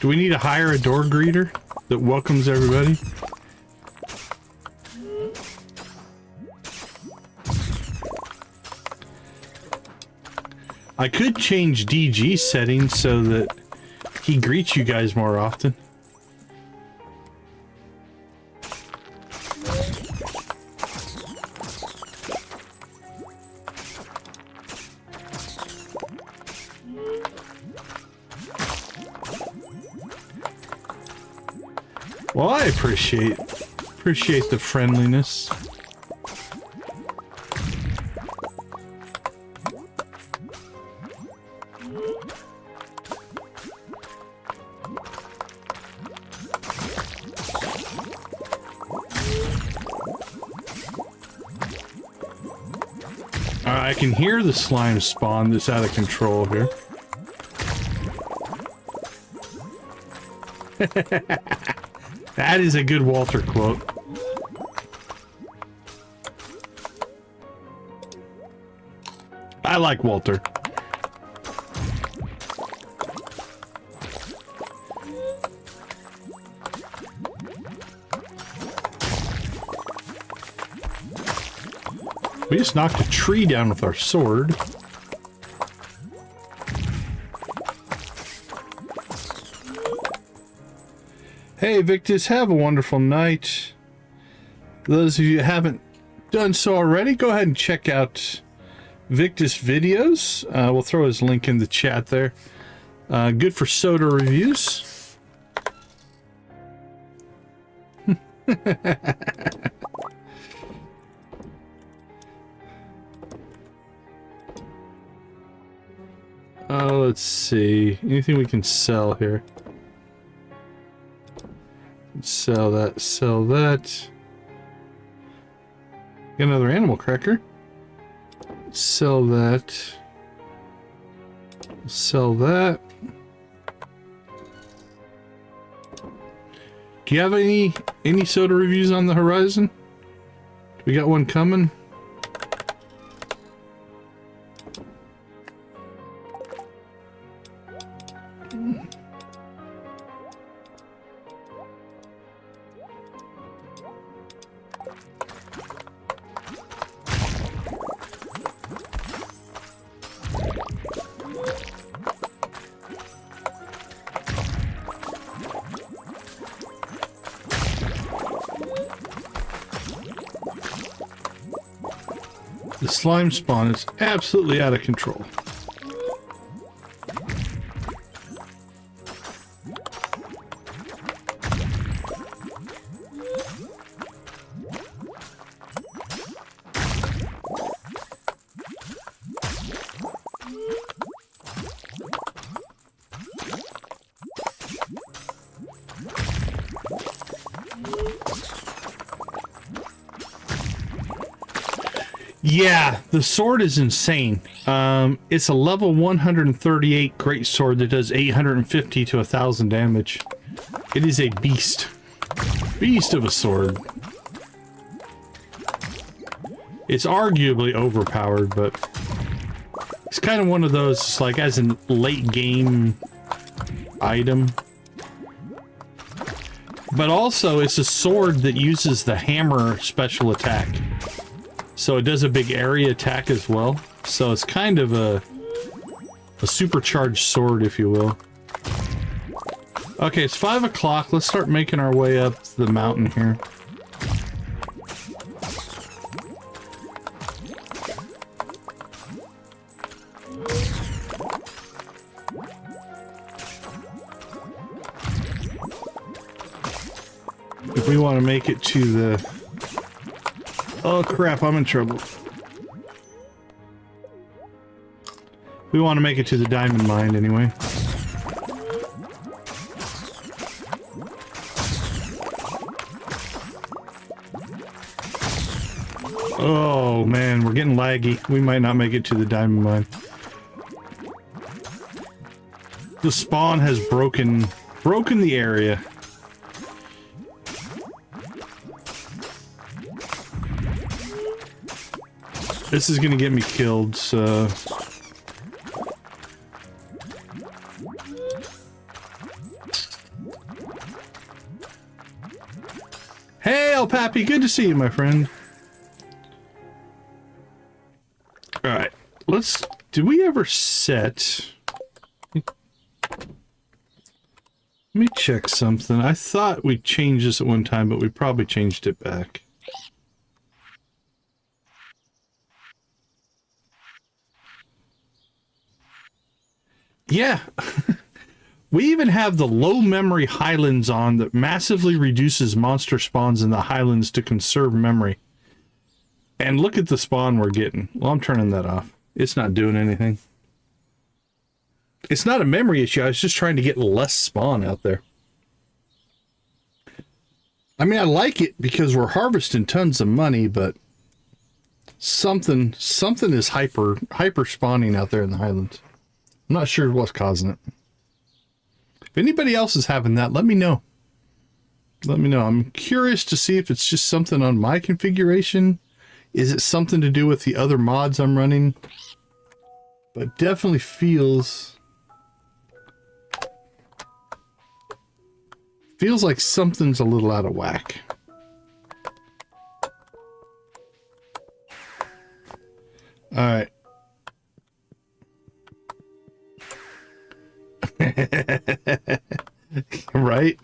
Do we need to hire a door greeter that welcomes everybody? I could change DG settings so that he greets you guys more often. Well, I appreciate the friendliness. I can hear the slime spawn that's out of control here. That is a good Walter quote. I like Walter. We just knocked a tree down with our sword. Hey Victus, have a wonderful night. Those of you who haven't done so already, go ahead and check out Victus videos. We'll throw his link in the chat there. Good for soda reviews. Let's see. Anything we can sell here? Sell that, sell that. Got another animal cracker. Sell that. Sell that. Do you have any soda reviews on the horizon? We got one coming. The slime spawn is absolutely out of control. Yeah, the sword is insane. It's a level 138 great sword that does 850 to 1,000 damage. It is a beast. Beast of a sword. It's arguably overpowered, but it's kind of one of those, just like as a late game item. But also, it's a sword that uses the hammer special attack. So it does a big area attack as well. So it's kind of a supercharged sword, if you will. Okay, it's 5 o'clock. Let's start making our way up the mountain here. If we want to make it to the... Oh crap, I'm in trouble. We want to make it to the diamond mine anyway. Oh man, we're getting laggy. We might not make it to the diamond mine. The spawn has broken the area. This is gonna get me killed, so... Hey, El Pappy, good to see you, my friend. Alright, let's... Did we ever set... Let me check something. I thought we changed this at one time, but we probably changed it back. Yeah. We even have the low memory highlands on that massively reduces monster spawns in the highlands to conserve memory. And look at the spawn we're getting. Well, I'm turning that off. It's not doing anything. It's not a memory issue. I was just trying to get less spawn out there. I mean, I like it because we're harvesting tons of money, but something is hyper spawning out there in the highlands. I'm not sure what's causing it. If anybody else is having that, let me know. Let me know. I'm curious to see if it's just something on my configuration. Is it something to do with the other mods I'm running? But it definitely feels like something's a little out of whack. All right. Right?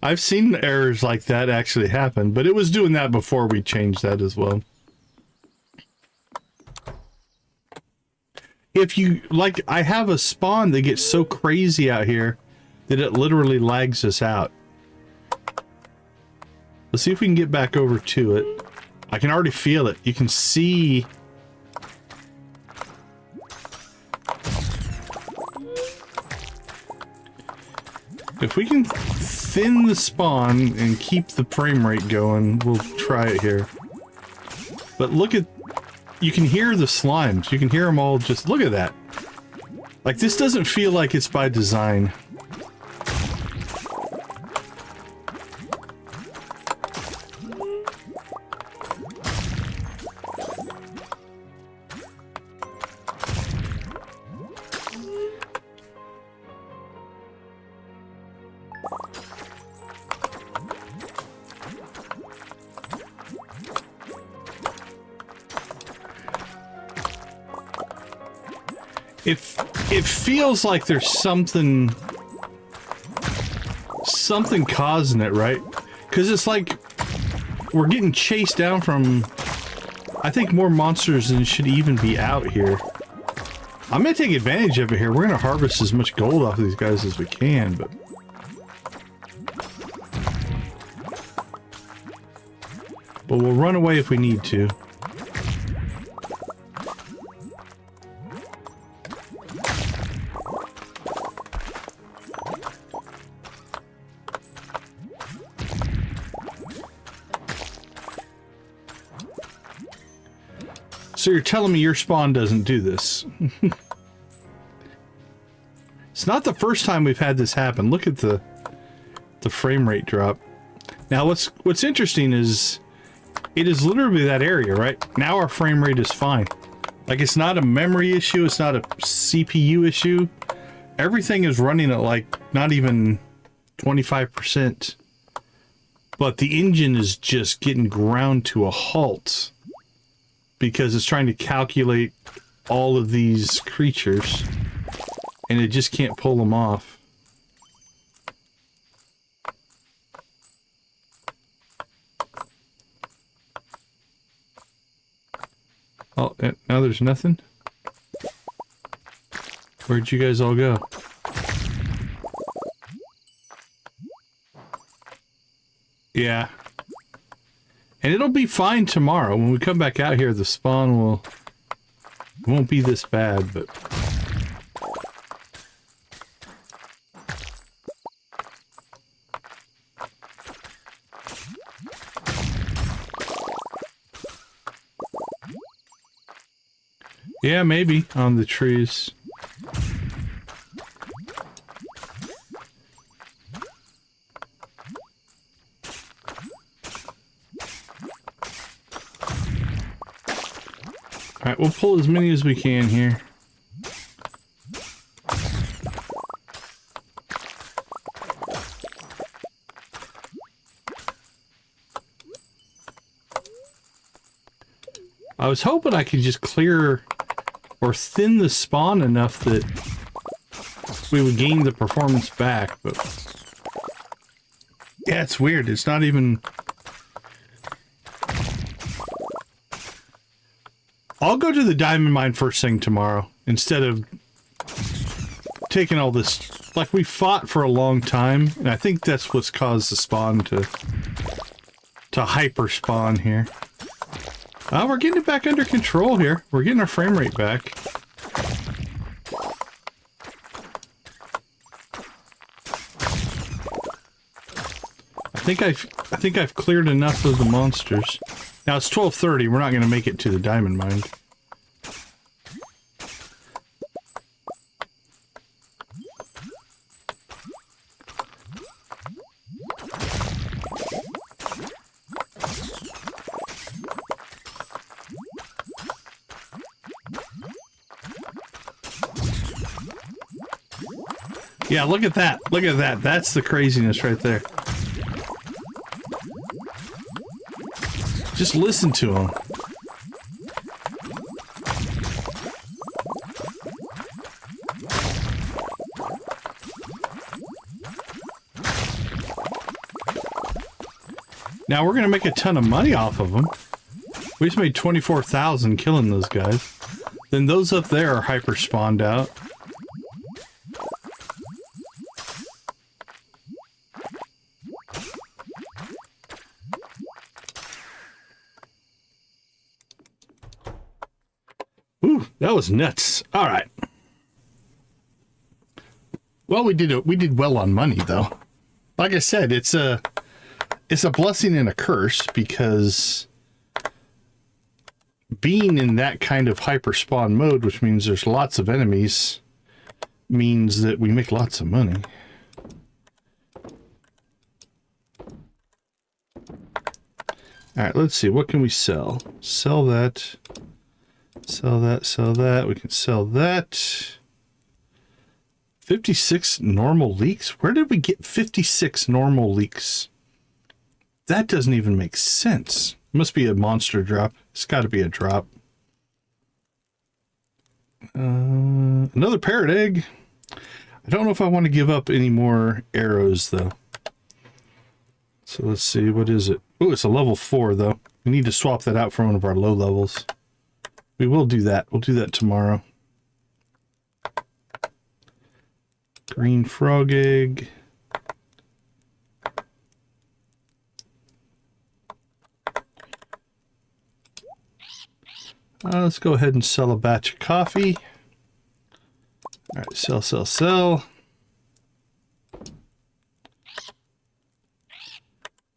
I've seen errors like that actually happen, but it was doing that before we changed that as well. If you, like, I have a spawn that gets so crazy out here that it literally lags us out. Let's see if we can get back over to it. I can already feel it. You can see... If we can thin the spawn and keep the frame rate going, we'll try it here. But look at... You can hear the slimes. You can hear them all just... Look at that. Like, this doesn't feel like it's by design. It feels like there's something causing it, right? Because it's like we're getting chased down from, I think, more monsters than should even be out here. I'm gonna take advantage of it here. We're gonna harvest as much gold off of these guys as we can, but we'll run away if we need to. So you're telling me your spawn doesn't do this? It's not the first time we've had this happen. Look at the frame rate drop. Now what's interesting is it is literally that area, right? Now our frame rate is fine. Like, it's not a memory issue, it's not a CPU issue. Everything is running at like not even 25%. But the engine is just getting ground to a halt, because it's trying to calculate all of these creatures, and it just can't pull them off. Oh, now there's nothing? Where'd you guys all go? Yeah. And it'll be fine tomorrow. When we come back out here, the spawn won't be this bad, but... Yeah, maybe on the trees. Alright, we'll pull as many as we can here. I was hoping I could just clear or thin the spawn enough that we would gain the performance back, but... Yeah, it's weird. It's not even... I'll go to the diamond mine first thing tomorrow, instead of taking all this, like we fought for a long time, and I think that's what's caused the spawn to hyper spawn here. We're getting it back under control here. We're getting our frame rate back. I think I've cleared enough of the monsters. Now it's 12:30. We're not going to make it to the diamond mine. Yeah, look at that. Look at that. That's the craziness right there. Just listen to him. Now we're gonna make a ton of money off of them. We just made 24,000 killing those guys. Then those up there are hyper spawned out. Ooh, that was nuts. All right. Well, we did well on money though. Like I said, it's a blessing and a curse because being in that kind of hyper spawn mode, which means there's lots of enemies, means that we make lots of money. All right, let's see. What can we sell? Sell that. Sell that, sell that. We can sell that. 56 normal leaks? Where did we get 56 normal leaks? That doesn't even make sense. It must be a monster drop. It's got to be a drop. Another parrot egg. I don't know if I want to give up any more arrows, though. So let's see. What is it? Oh, it's a level 4, though. We need to swap that out for one of our low levels. We will do that. We'll do that tomorrow. Green frog egg. Let's go ahead and sell a batch of coffee. All right, sell, sell, sell.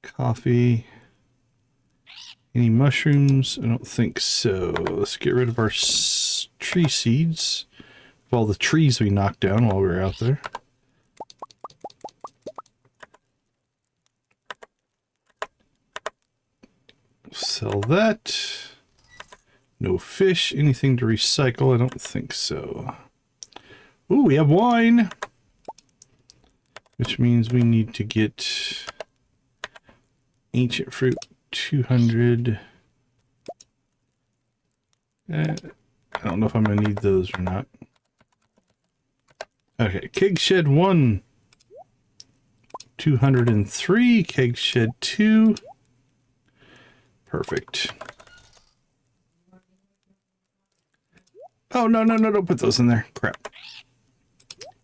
Coffee. Any mushrooms? I don't think so. Let's get rid of our tree seeds. Of all the trees we knocked down while we were out there. Sell that. No fish. Anything to recycle? I don't think so. Ooh, we have wine. Which means we need to get ancient fruit. 200. I don't know if I'm going to need those or not. Okay, keg shed 1. 203. Keg shed 2. Perfect. Oh, no, no, no, don't put those in there. Crap.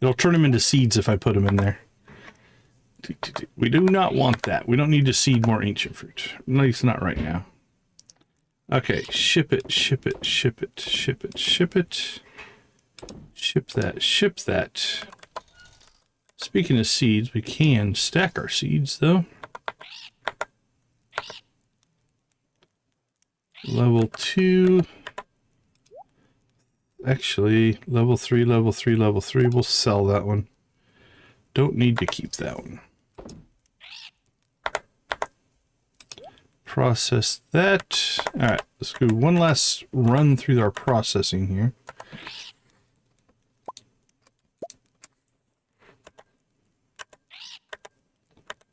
It'll turn them into seeds if I put them in there. We do not want that. We don't need to seed more ancient fruit. At least not right now. Okay, ship it, ship it, ship it, ship it, ship it. Ship that, ship that. Speaking of seeds, we can stack our seeds, though. Level 2. Actually, level 3, level 3, level 3. We'll sell that one. Don't need to keep that one. Process that. All right, let's do one last run through our processing here.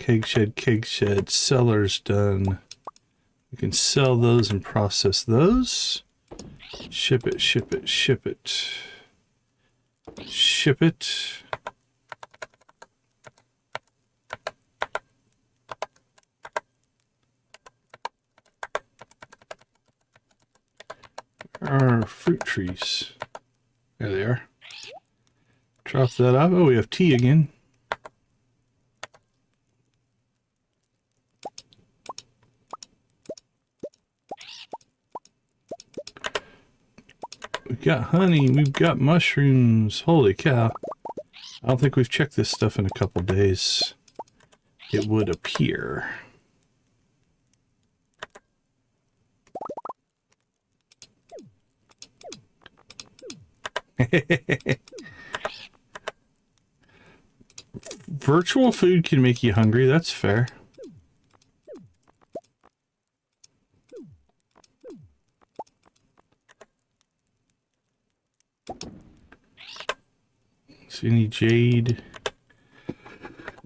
Keg shed, seller's done. We can sell those and process those. Ship it, ship it, ship it. Ship it. Our fruit trees. There they are. Drop that off. Oh, we have tea again. We've got honey. We've got mushrooms. Holy cow. I don't think we've checked this stuff in a couple days. It would appear. Virtual food can make you hungry. That's fair. See any jade?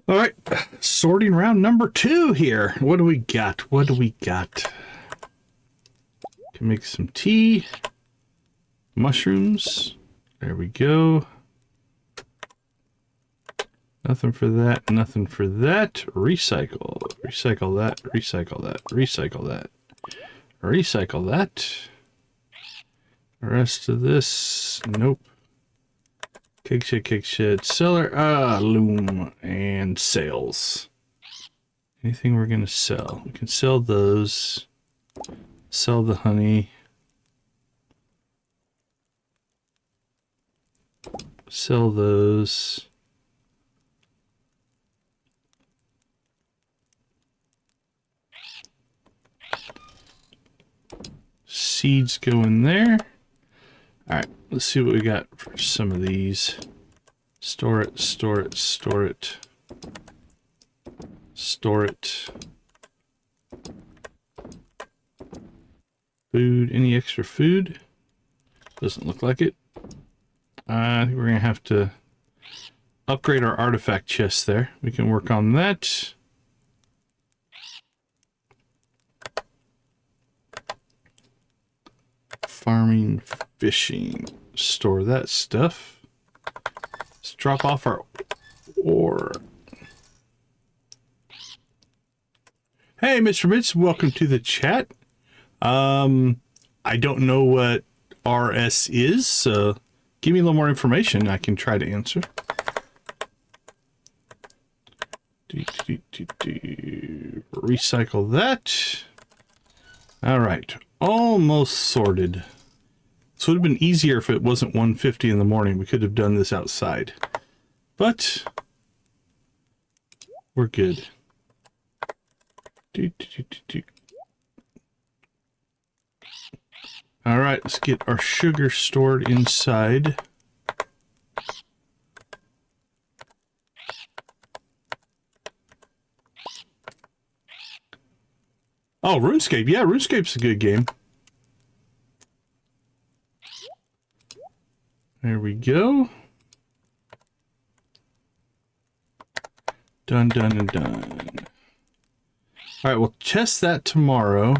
All right, sorting round number 2 here. What do we got? What do we got? Can make some tea. Mushrooms. There we go. Nothing for that, nothing for that. Recycle. Recycle that, recycle that, recycle that. Recycle that. The rest of this, nope. Cake shed, seller, loom, and sales. Anything we're gonna sell? We can sell those. Sell the honey. Sell those. Seeds go in there. All right, let's see what we got for some of these. Store it, store it, store it. Store it. Food, any extra food? Doesn't look like it. I think we're going to have to upgrade our artifact chest there. We can work on that. Farming, fishing, store that stuff. Let's drop off our ore. Hey, Mr. Mitz, welcome to the chat. I don't know what RS is, so give me a little more information. I can try to answer. Recycle that. All right, almost sorted. So it would have been easier if it wasn't 1:50 in the morning. We could have done this outside, but we're good. All right, let's get our sugar stored inside. Oh, RuneScape. Yeah, RuneScape's a good game. There we go. Done, done, and done. All right, we'll test that tomorrow.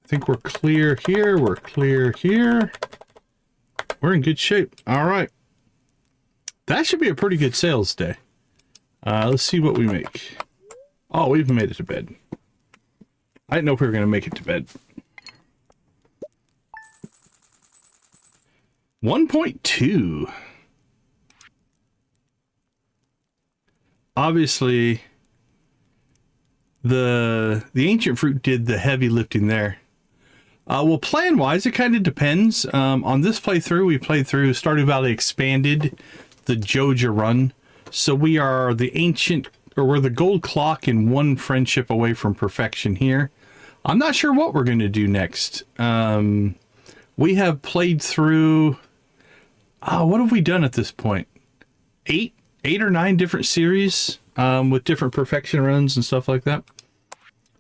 I think we're clear here. We're clear here. We're in good shape. All right. That should be a pretty good sales day. Let's see what we make. Oh, we've made it to bed. I didn't know if we were going to make it to bed. 1.2. Obviously, the ancient fruit did the heavy lifting there. Well, plan-wise, it kind of depends. On this playthrough, we played through Stardew Valley Expanded, the Joja run. So we are the ancient, or we're the gold clock and 1 friendship away from perfection here. I'm not sure what we're going to do next. We have played through... what have we done at this point? 8 or 9 different series with different perfection runs and stuff like that.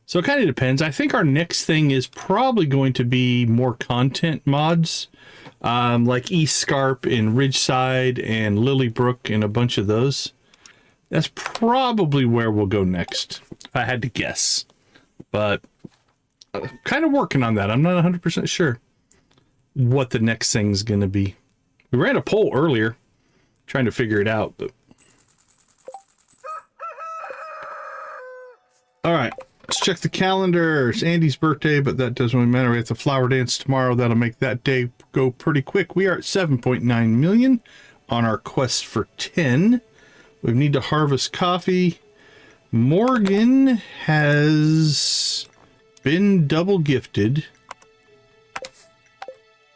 So it kind of depends. I think our next thing is probably going to be more content mods, like East Scarp and Ridgeside and Lilybrook and a bunch of those. That's probably where we'll go next, if I had to guess. But kind of working on that. I'm not 100% sure what the next thing's going to be. We ran a poll earlier, trying to figure it out. But all right. Let's check the calendar. It's Andy's birthday, but that doesn't really matter. We have the flower dance tomorrow. That'll make that day go pretty quick. We are at 7.9 million. on our quest for 10. We need to harvest coffee. Morgan has been double gifted.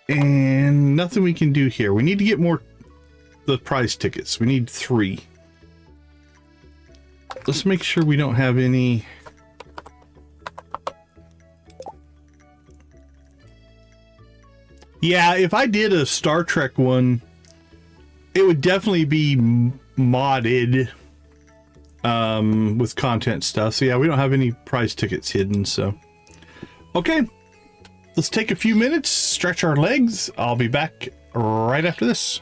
And nothing we can do here. We need to get more the prize tickets. We need 3. Let's make sure we don't have any. Yeah, if I did a Star Trek one, it would definitely be modded with content stuff. So yeah, we don't have any prize tickets hidden, so. Okay, let's take a few minutes, stretch our legs. I'll be back right after this.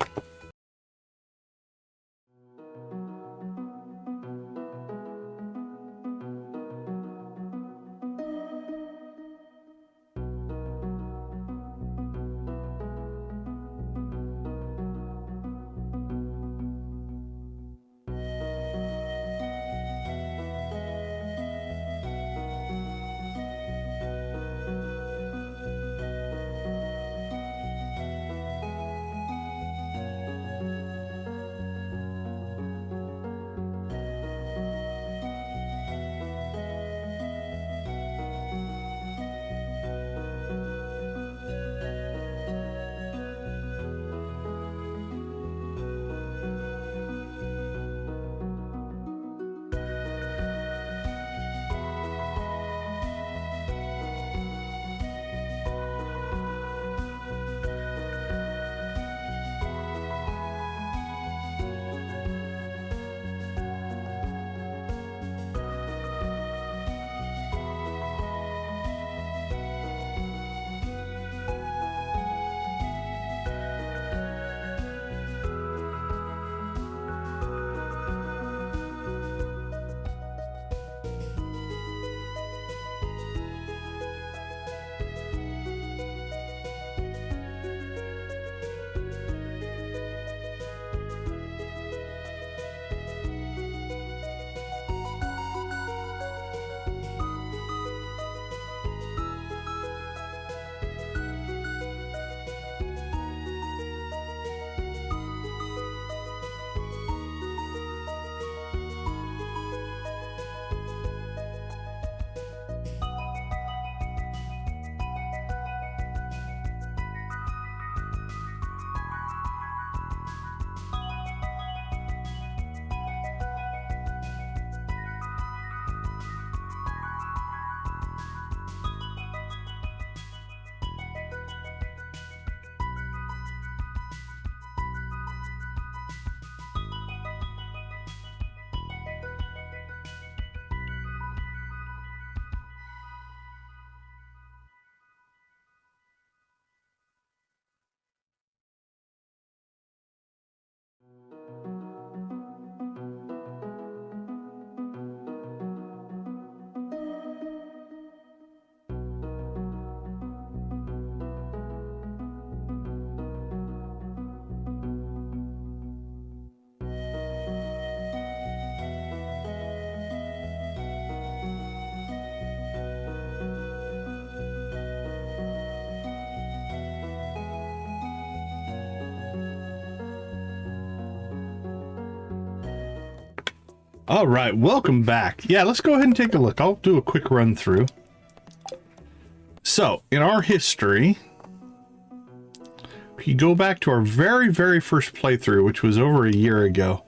All right, welcome back. Yeah, let's go ahead and take a look. I'll do a quick run through. So, in our history, if you go back to our very first playthrough, which was over a year ago.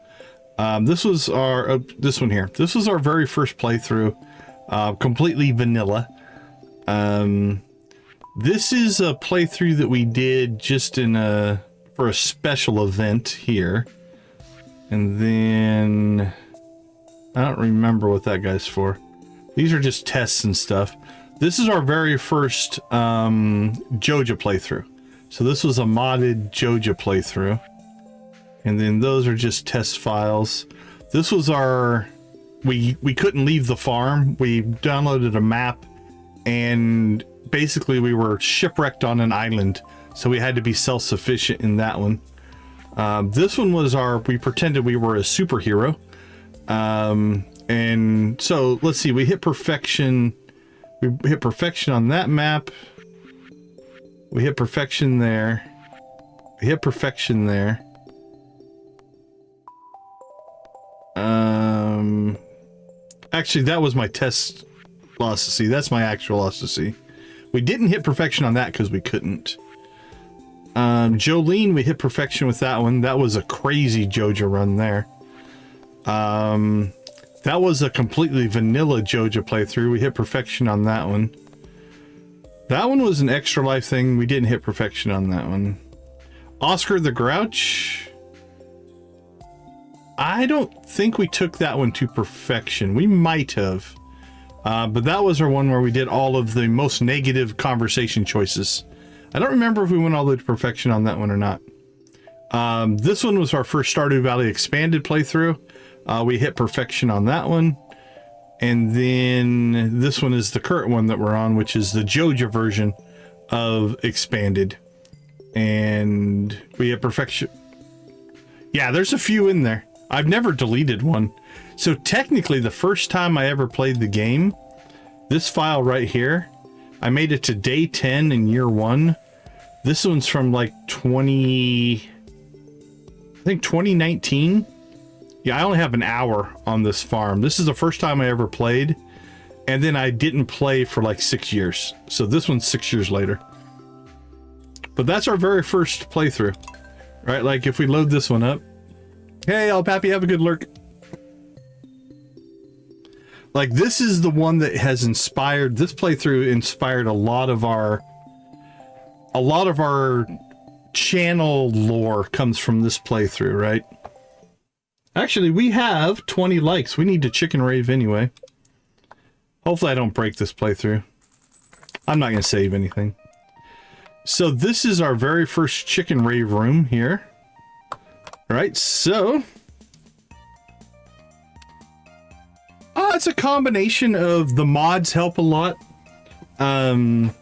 This was our, this one here. This was our very first playthrough, completely vanilla. This is a playthrough that we did just in for a special event here. And then I don't remember what that guy's for. These are just tests and stuff. This is our very first Joja playthrough. So this was a modded Joja playthrough. And then those are just test files. This was our... We couldn't leave the farm. We downloaded a map and basically we were shipwrecked on an island. So we had to be self-sufficient in that one. This one was our... We pretended we were a superhero. And so let's see, we hit perfection. We hit perfection on that map. We hit perfection there. We hit perfection there. Actually, that was my test loss to see. That's my actual loss to see. We didn't hit perfection on that because we couldn't. Jolene, we hit perfection with that one. That was a crazy Joja run there. That was a completely vanilla Joja playthrough. We hit perfection on that one. That one was an extra life thing. We didn't hit perfection on that one. Oscar the Grouch. I don't think we took that one to perfection. We might have. But that was our one where we did all of the most negative conversation choices. I don't remember if we went all the way to perfection on that one or not. This one was our first Stardew Valley expanded playthrough. We hit perfection on that one. And then this one is the current one that we're on, which is the Joja version of expanded. And we hit perfection. Yeah, there's a few in there. I've never deleted one. So technically the first time I ever played the game, this file right here, I made it to day 10 in year 1. This one's from like 2019. Yeah, I only have an hour on this farm. This is the first time I ever played. And then I didn't play for like 6 years. So this one's 6 years later. But that's our very first playthrough. Right, like if we load this one up. Hey, El Pappy, have a good lurk. Like this is the one that has inspired, this playthrough inspired a lot of our channel lore comes from this playthrough, right? Actually, we have 20 likes. We need to chicken rave anyway. Hopefully I don't break this playthrough. I'm not going to save anything. So this is our very first chicken rave room here. All right, so... it's a combination of the mods help a lot. The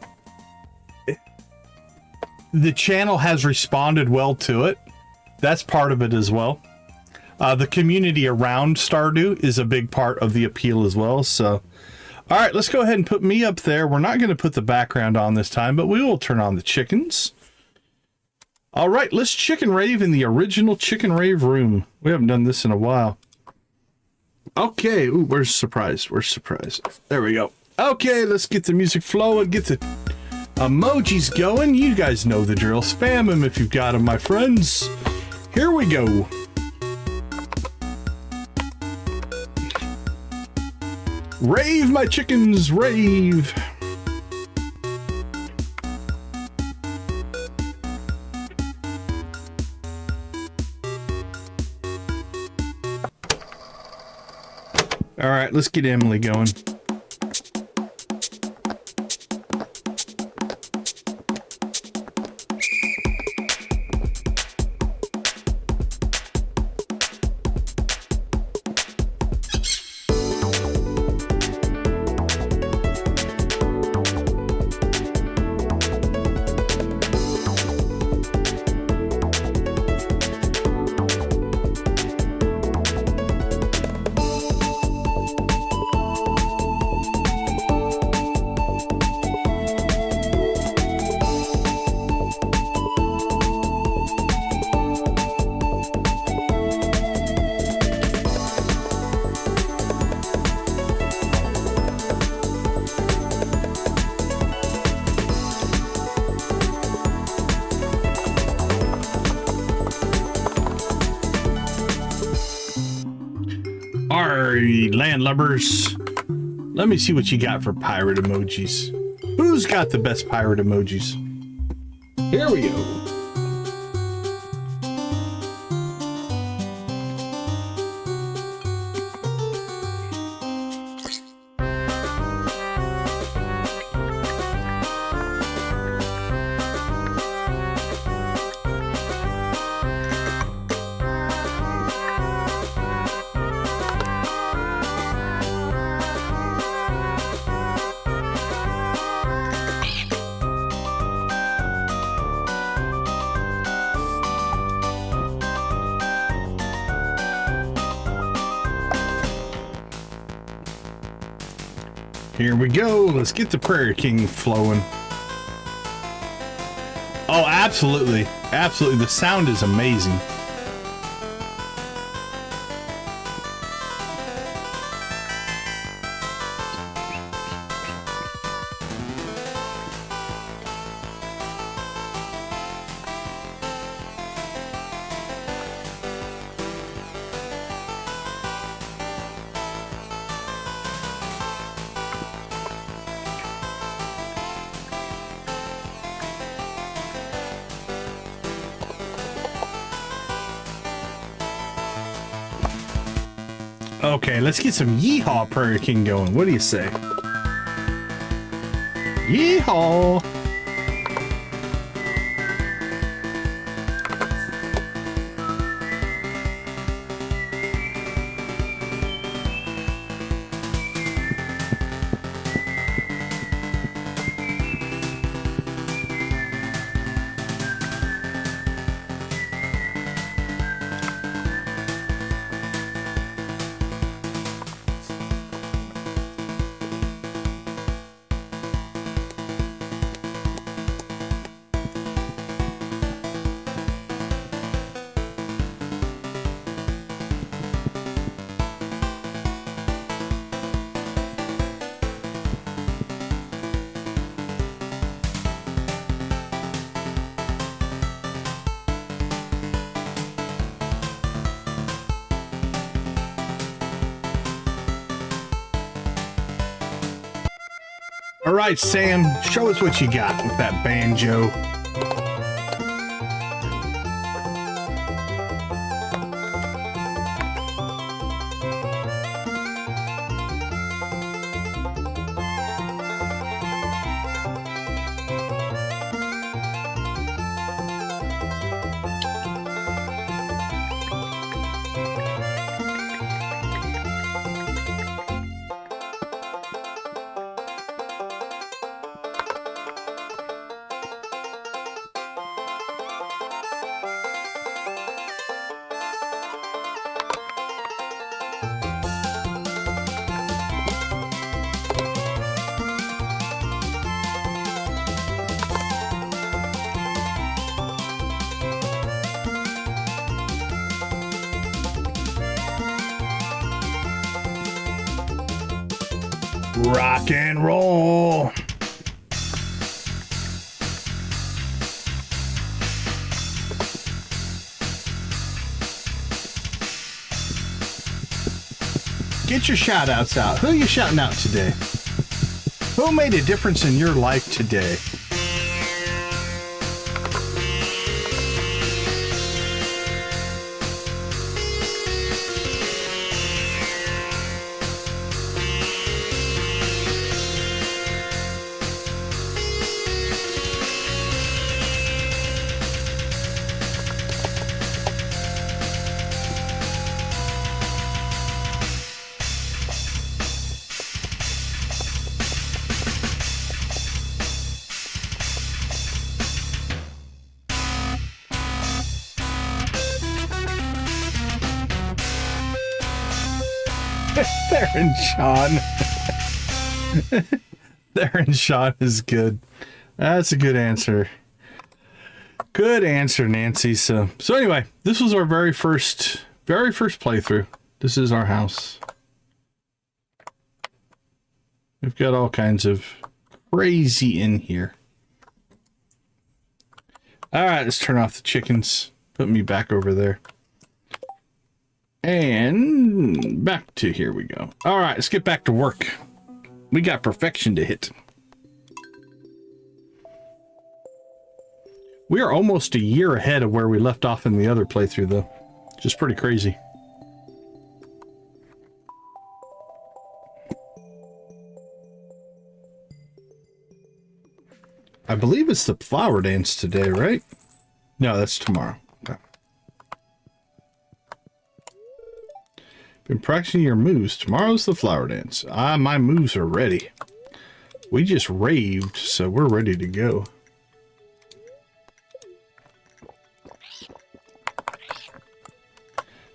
channel has responded well to it. That's part of it as well. The community around Stardew is a big part of the appeal as well. So, all right, let's go ahead and put me up there. We're not going to put the background on this time, but we will turn on the chickens. All right, let's chicken rave in the original chicken rave room. We haven't done this in a while. Okay, ooh, where's surprise? Where's surprise? There we go. Okay, let's get the music flowing, get the emojis going. You guys know the drill. Spam them if you've got them, my friends. Here we go. Rave, my chickens, rave. All right, let's get Emily going. Landlubbers, let me see what you got for pirate emojis. Who's got the best pirate emojis? Here we go. Here we go. Let's get the Prairie King flowing. Oh, absolutely. Absolutely. The sound is amazing. Okay, let's get some Yeehaw Prairie King going. What do you say? Yeehaw! All right, Sam, show us what you got with that banjo. Rock and roll. Get your shout outs out. Who are you shouting out today? Who made a difference in your life today? Theron Sean. Theron Sean is good. That's a good answer. Good answer, Nancy. So anyway, this was our very first playthrough. This is our house. We've got all kinds of crazy in here. All right, let's turn off the chickens. Put me back over there. And back to here we go. All right, let's get back to work. We got perfection to hit. We are almost a year ahead of where we left off in the other playthrough, though. Just pretty crazy. I believe it's the flower dance today, right? No, that's tomorrow. Okay. Been practicing your moves. Tomorrow's the flower dance. My moves are ready. We just raved, so we're ready to go.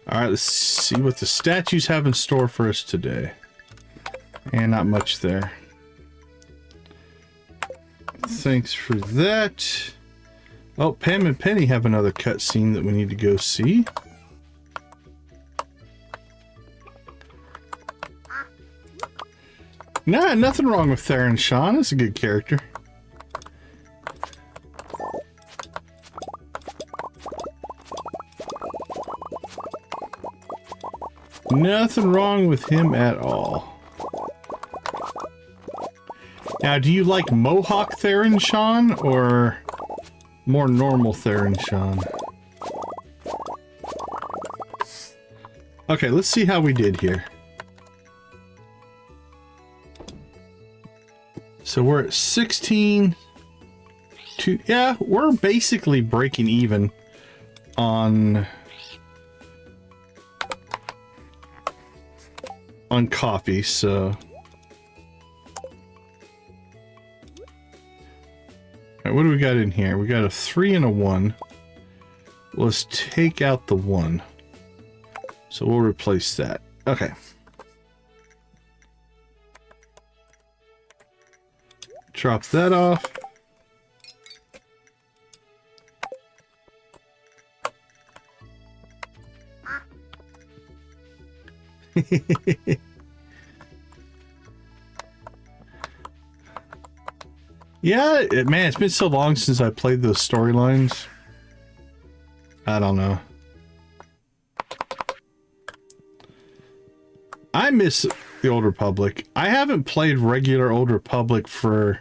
All right, let's see what the statues have in store for us today. And not much there. Thanks for that. Oh, Pam and Penny have another cutscene that we need to go see. Nah, nothing wrong with Theron Sean. That's a good character. Nothing wrong with him at all. Now, do you like Mohawk Theron Sean or more normal Theron Sean? Okay, let's see how we did here. So we're at 16. Yeah, we're basically breaking even on coffee, so. All right, what do we got in here? We got a 3 and a 1. Let's take out the 1. So we'll replace that. Okay. Drop that off. Yeah, man, it's been so long since I played those storylines. I don't know. I miss the Old Republic. I haven't played regular Old Republic for...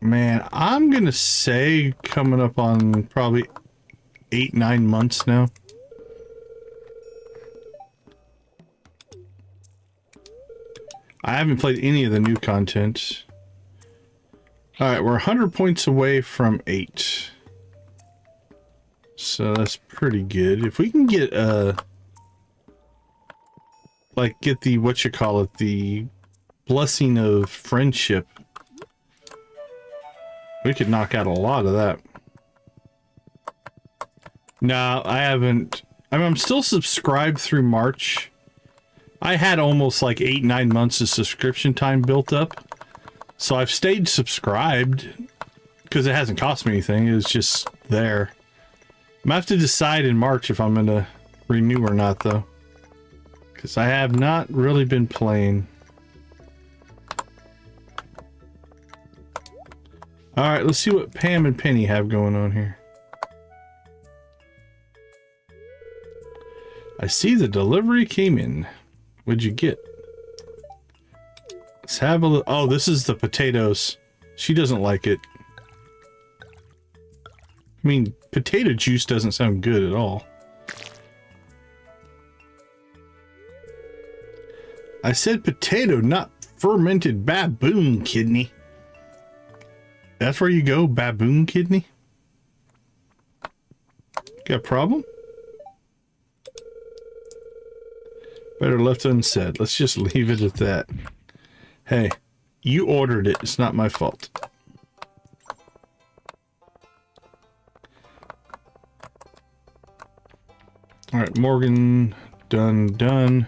Man, I'm gonna say coming up on probably 8-9 months now. I haven't played any of the new content. Alright, we're 100 points away from 8. So that's pretty good. If we can get, like, get the, the blessing of friendship, we could knock out a lot of that. No, I haven't. I mean, I'm still subscribed through March. I had almost like 8-9 months of subscription time built up. So I've stayed subscribed because it hasn't cost me anything. It was just there. I'm gonna have to decide in March if I'm gonna renew or not, though. Because I have not really been playing. Alright, let's see what Pam and Penny have going on here. I see the delivery came in. What'd you get? Let's have a look. Oh, this is the potatoes. She doesn't like it. I mean, potato juice doesn't sound good at all. I said potato, not fermented baboon kidney. That's where you go, baboon kidney? Got a problem? Better left unsaid. Let's just leave it at that. Hey, you ordered it. It's not my fault. All right, Morgan, done.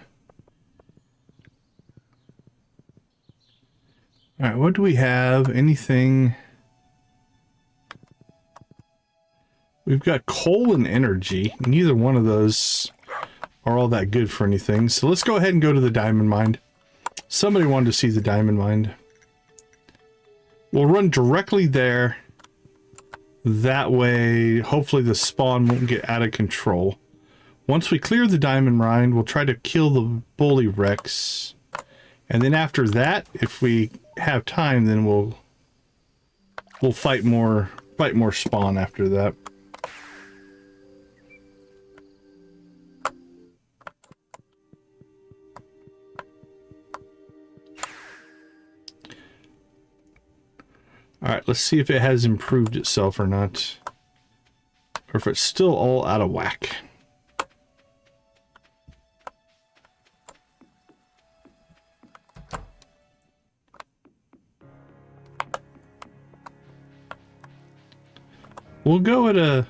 All right, what do we have? Anything? We've got coal and energy. Neither one of those are all that good for anything. So let's go ahead and go to the diamond mine. Somebody wanted to see the diamond mine. We'll run directly there. That way, hopefully the spawn won't get out of control. Once we clear the diamond mine, we'll try to kill the bully Rex. And then after that, if we have time, then we'll fight more spawn after that. Alright, let's see if it has improved itself or not. Or if it's still all out of whack. We'll go at a...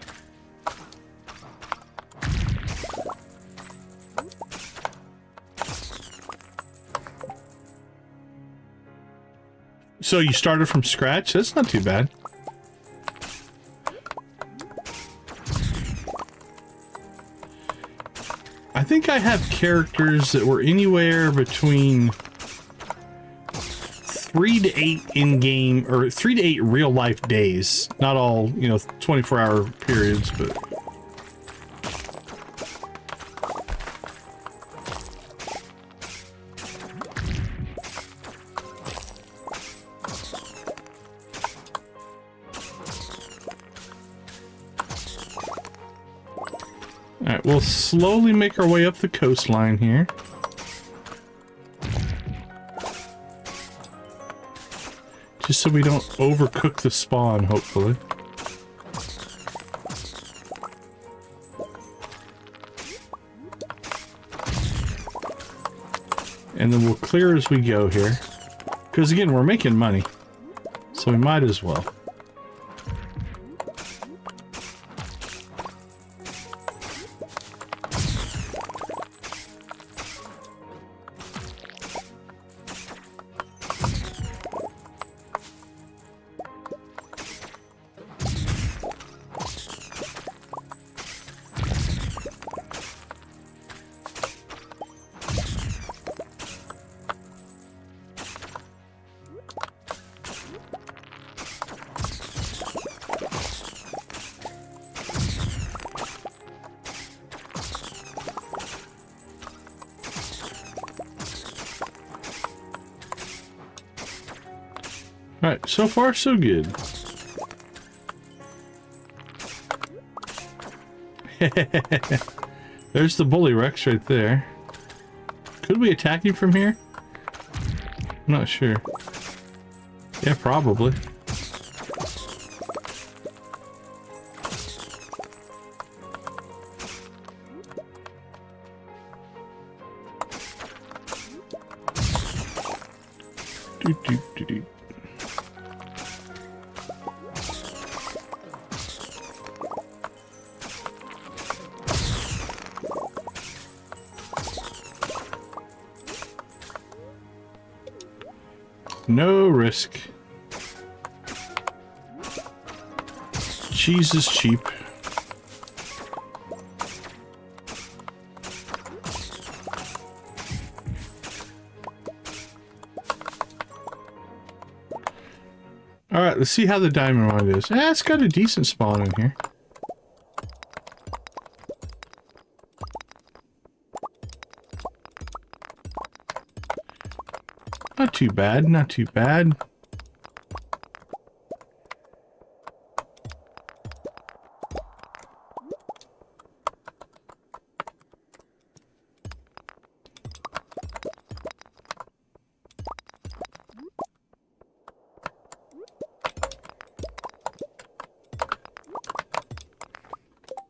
So you started from scratch? That's not too bad. I think I have characters that were anywhere between 3 to 8 in-game, or 3 to 8 real-life days. Not all, 24-hour periods, but... Alright, we'll slowly make our way up the coastline here. Just so we don't overcook the spawn, hopefully. And then we'll clear as we go here. Because again, we're making money. So we might as well. Alright, so far so good. There's the bully Rex right there. Could we attack him from here? I'm not sure. Yeah, probably. Do. No risk. Cheese is cheap. Alright, let's see how the diamond one is. It's got a decent spawn in here. Not too bad, not too bad.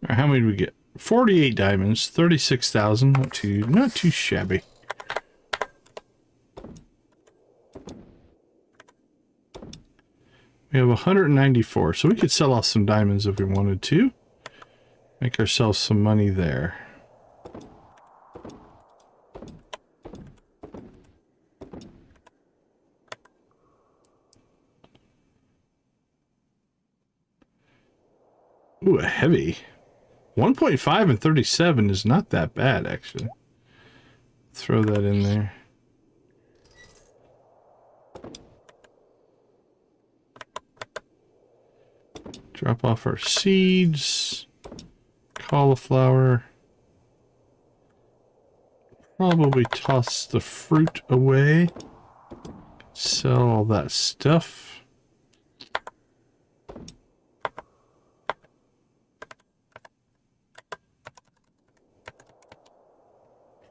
How many did we get? 48 diamonds, 36,000. Not too shabby. We have 194, so we could sell off some diamonds if we wanted to. Make ourselves some money there. Ooh, a heavy. 1.5 and 37 is not that bad, actually. Throw that in there. Drop off our seeds. Cauliflower. Probably toss the fruit away. Sell all that stuff.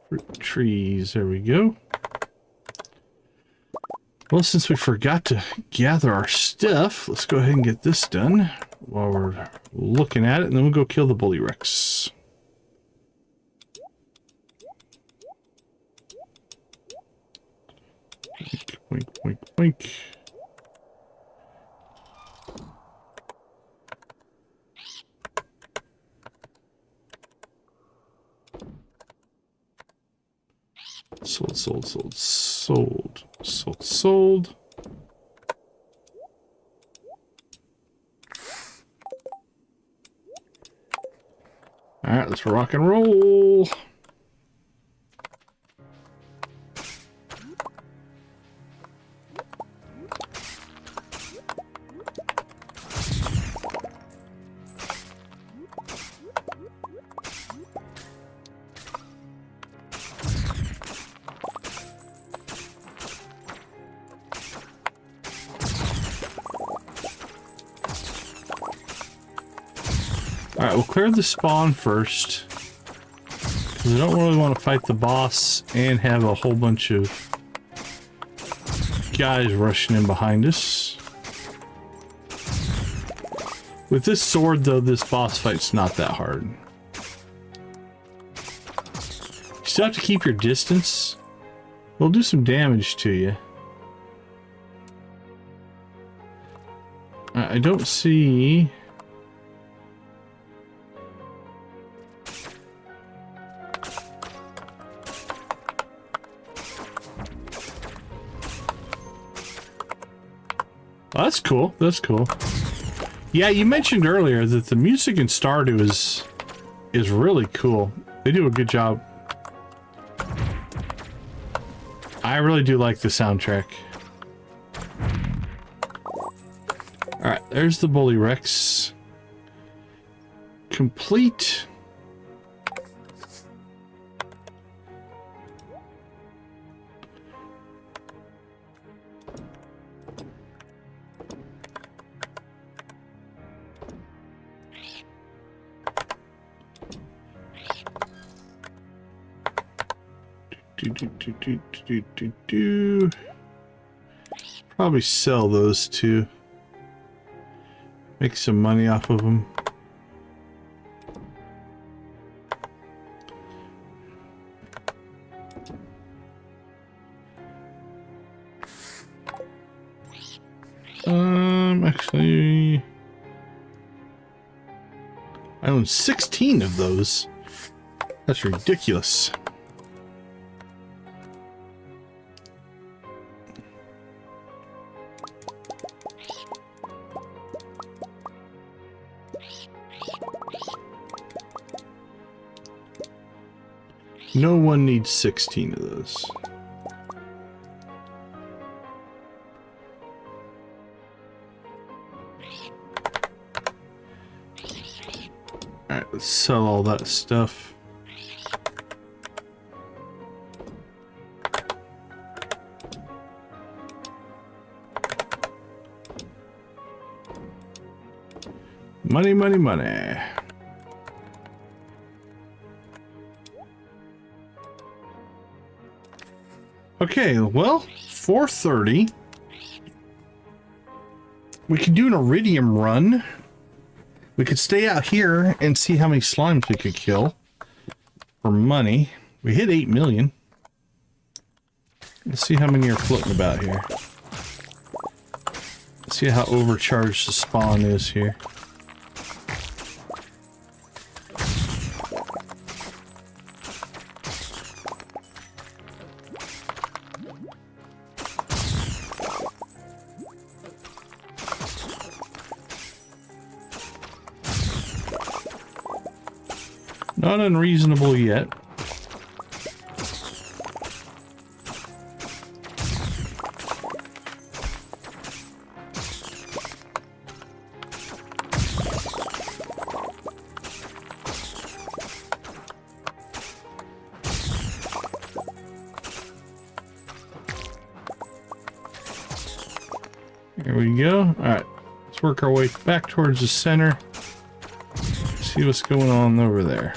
Fruit trees, there we go. Well, since we forgot to gather our stuff, let's go ahead and get this done while we're looking at it, and then we'll go kill the bully Rex. Wink, wink, wink. Sold. All right, let's rock and roll. Alright, we'll clear the spawn first. We don't really want to fight the boss and have a whole bunch of guys rushing in behind us. With this sword, though, this boss fight's not that hard. You still have to keep your distance. We'll do some damage to you. I don't see... Oh, that's cool. That's cool. Yeah, you mentioned earlier that the music in Stardew is really cool. They do a good job. I really do like the soundtrack. Alright, there's the Bully Rex. Complete. Probably sell those two. Make some money off of them. Actually, I own 16 of those. That's ridiculous. No one needs 16 of those. Alright, let's sell all that stuff. Money, money, money. Okay, well, 4:30. We could do an iridium run. We could stay out here and see how many slimes we could kill for money. We hit 8 million. Let's see how many are floating about here. Let's see how overcharged the spawn is here. Not unreasonable yet. There we go. All right, let's work our way back towards the center. See what's going on over there.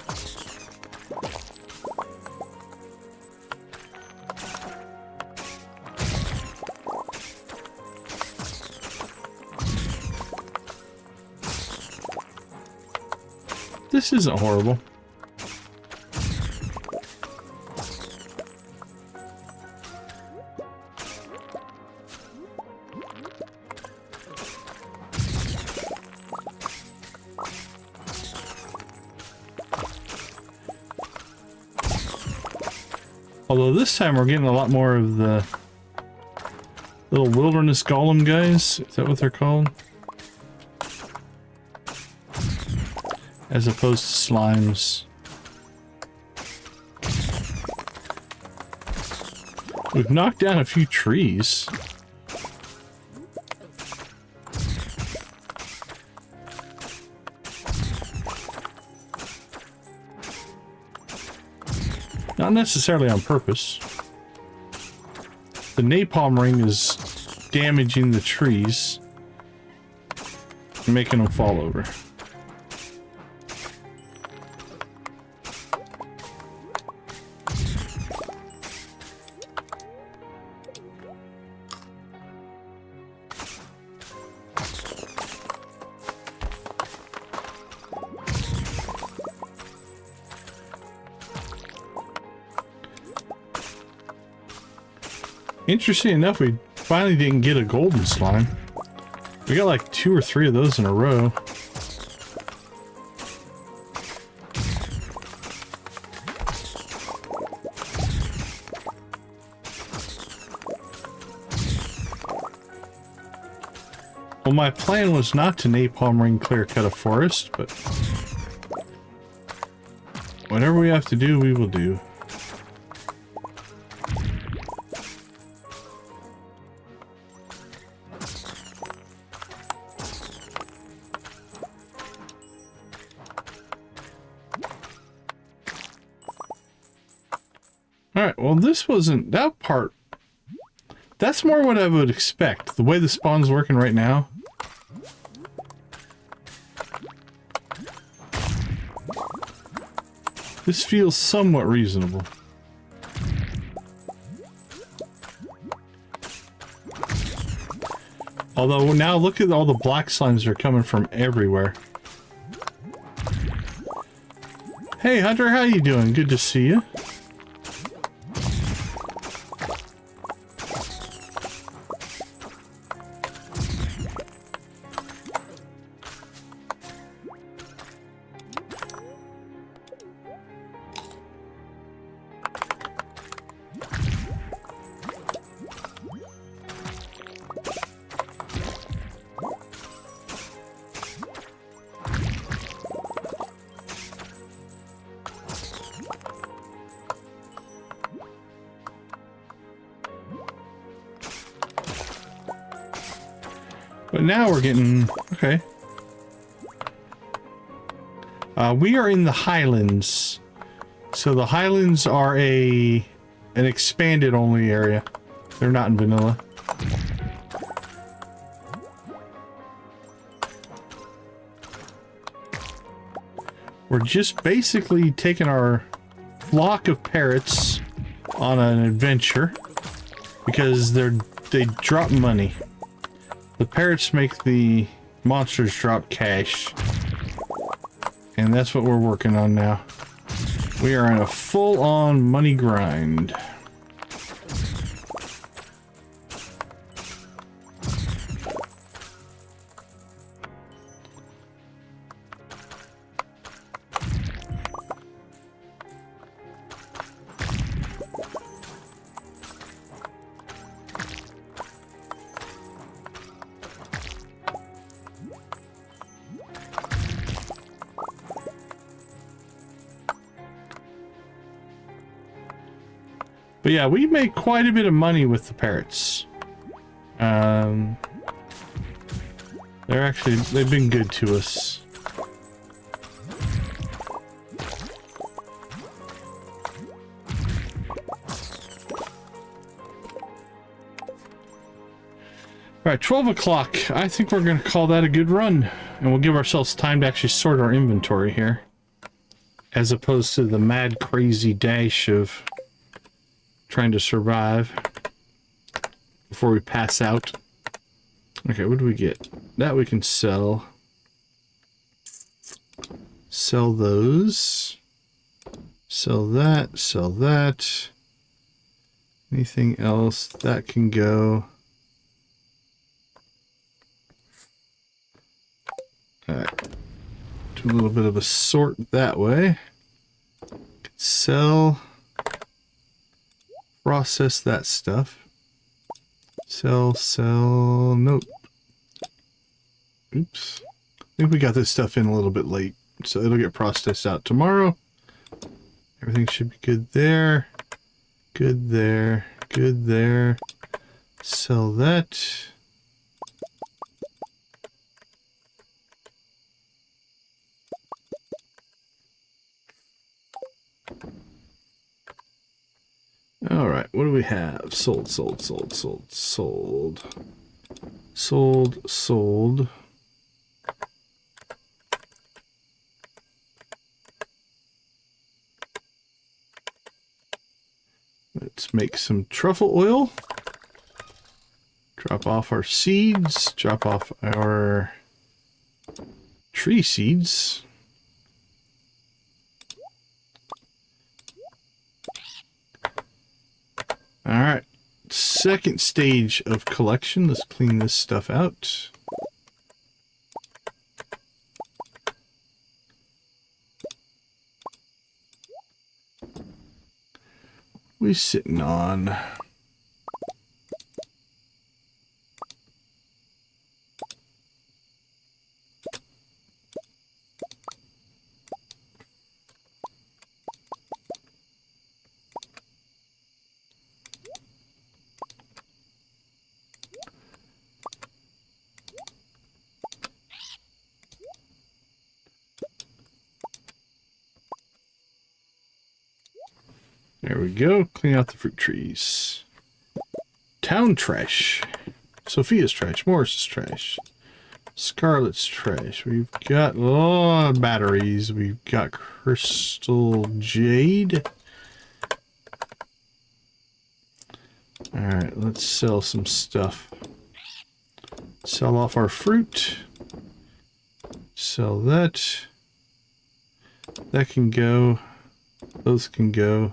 This isn't horrible. Although this time we're getting a lot more of the little wilderness golem guys. Is that what they're called? As opposed to slimes. We've knocked down a few trees. Not necessarily on purpose. The napalm ring is damaging the trees and making them fall over. Interesting enough, we finally didn't get a golden slime. We got like 2 or 3 of those in a row. Well, my plan was not to napalm ring clear cut a forest, but whatever we have to do, we will do. Alright, well this wasn't that part. That's more what I would expect. The way the spawn's working right now. This feels somewhat reasonable. Although now look at all the black slimes that are coming from everywhere. Hey Hunter, how you doing? Good to see you. But now we're getting... okay. We are in the Highlands. So the Highlands are an expanded only area. They're not in vanilla. We're just basically taking our flock of parrots on an adventure because they drop money. The parrots make the monsters drop cash. And that's what we're working on now. We are in a full-on money grind. But yeah, we make quite a bit of money with the parrots. They've been good to us. Alright, 12 o'clock. I think we're going to call that a good run. And we'll give ourselves time to actually sort our inventory here. As opposed to the mad crazy dash of trying to survive before we pass out. Okay, what do we get? That we can sell. Sell those. Sell that. Sell that. Anything else? That can go. Alright. Do a little bit of a sort that way. Sell. Process that stuff. Sell, nope. Oops. I think we got this stuff in a little bit late, so it'll get processed out tomorrow. Everything should be good there. Good there. Good there. Sell that. All right, what do we have? Sold. Let's make some truffle oil. Drop off our seeds. Drop off our tree seeds. All right, second stage of collection. Let's clean this stuff out. We sitting on. There we go. Clean out the fruit trees. Town trash. Sophia's trash. Morris's trash. Scarlet's trash. We've got a lot of batteries. We've got crystal jade. Alright, let's sell some stuff. Sell off our fruit. Sell that. That can go. Those can go.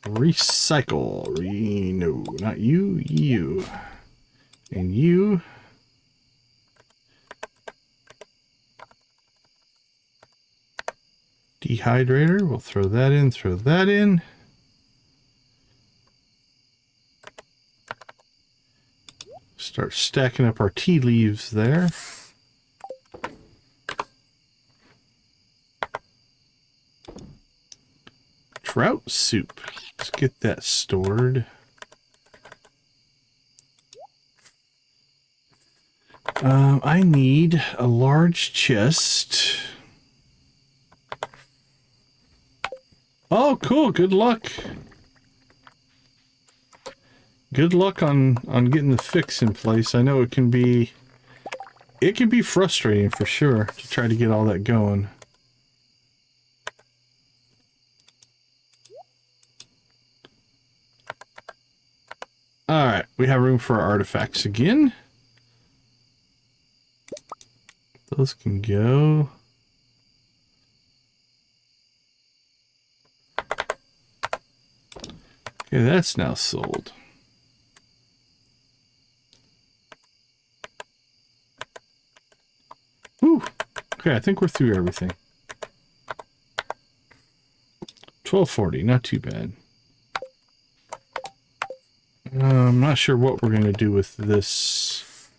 Recycle. No, not you. You. And you. Dehydrator. We'll throw that in. Throw that in. Start stacking up our tea leaves there. Trout soup. Let's get that stored. I need a large chest. Oh, cool. Good luck. Good luck on getting the fix in place. I know it can be frustrating for sure to try to get all that going. Alright, we have room for our artifacts again. Those can go. Okay, that's now sold. Whew. Okay, I think we're through everything. 1240, not too bad. I'm not sure what we're going to do with this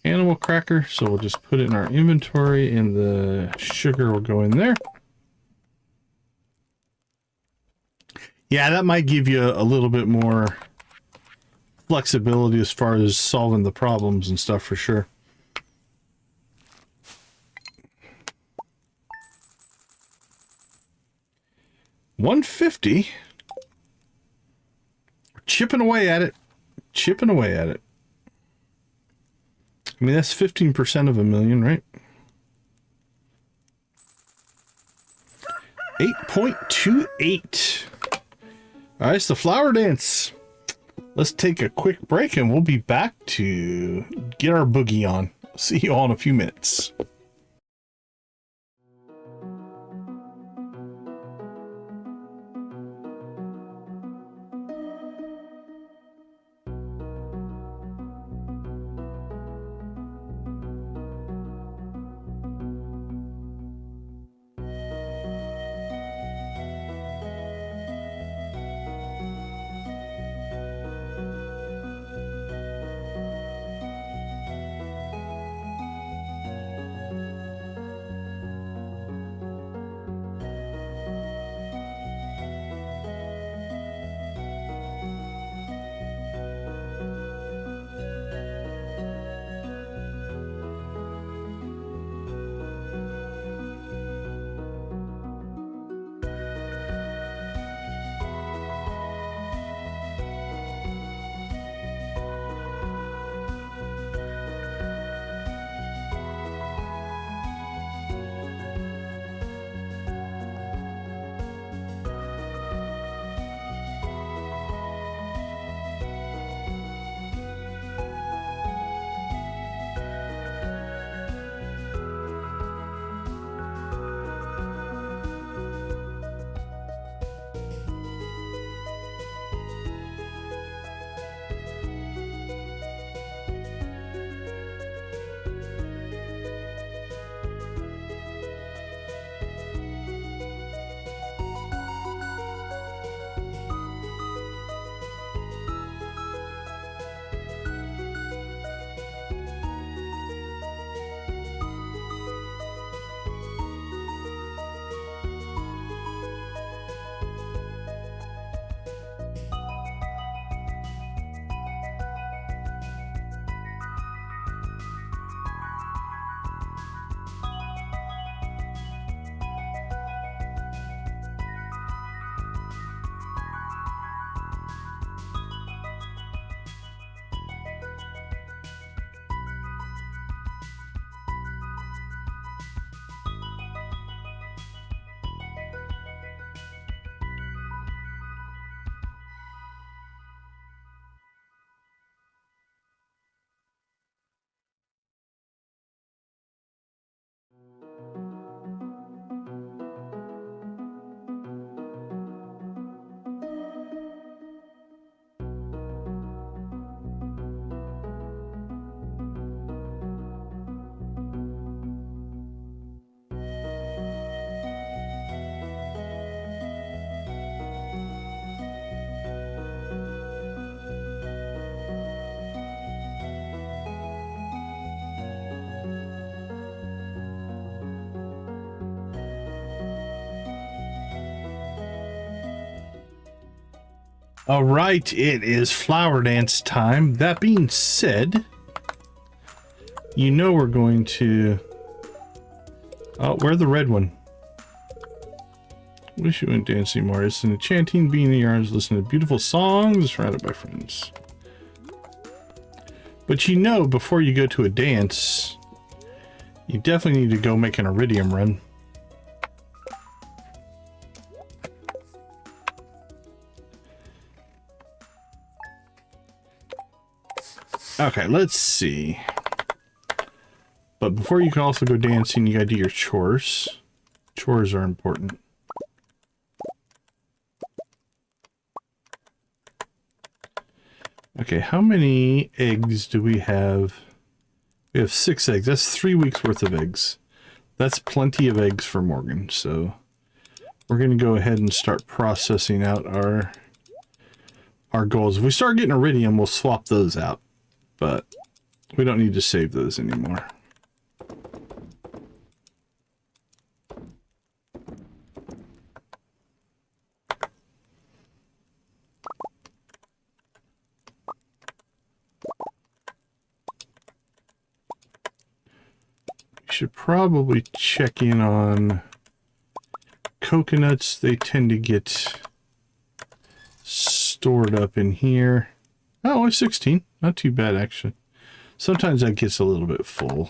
animal cracker, so we'll just put it in our inventory, and the sugar will go in there. Yeah, that might give you a little bit more flexibility as far as solving the problems and stuff for sure. $150. Chipping away at it. Chipping away at it. I mean, that's 15% of a million, right? 8.28. All right, it's the flower dance. Let's take a quick break and we'll be back to get our boogie on. See you all in a few minutes. All right, it is flower dance time. That being said, you know we're going to... Oh, where's the red one? Wish you wouldn't dance anymore. It's an enchanting being in your arms, listen to beautiful songs surrounded by friends. But you know, before you go to a dance, you definitely need to go make an iridium run. Okay, let's see. But before you can also go dancing, you gotta do your chores. Chores are important. Okay, how many eggs do we have? We have 6 eggs. That's 3 weeks worth of eggs. That's plenty of eggs for Morgan. So we're gonna go ahead and start processing out our goals. If we start getting iridium, we'll swap those out. But we don't need to save those anymore. We should probably check in on coconuts. They tend to get stored up in here. Oh, only 16. Not too bad, actually. Sometimes that gets a little bit full.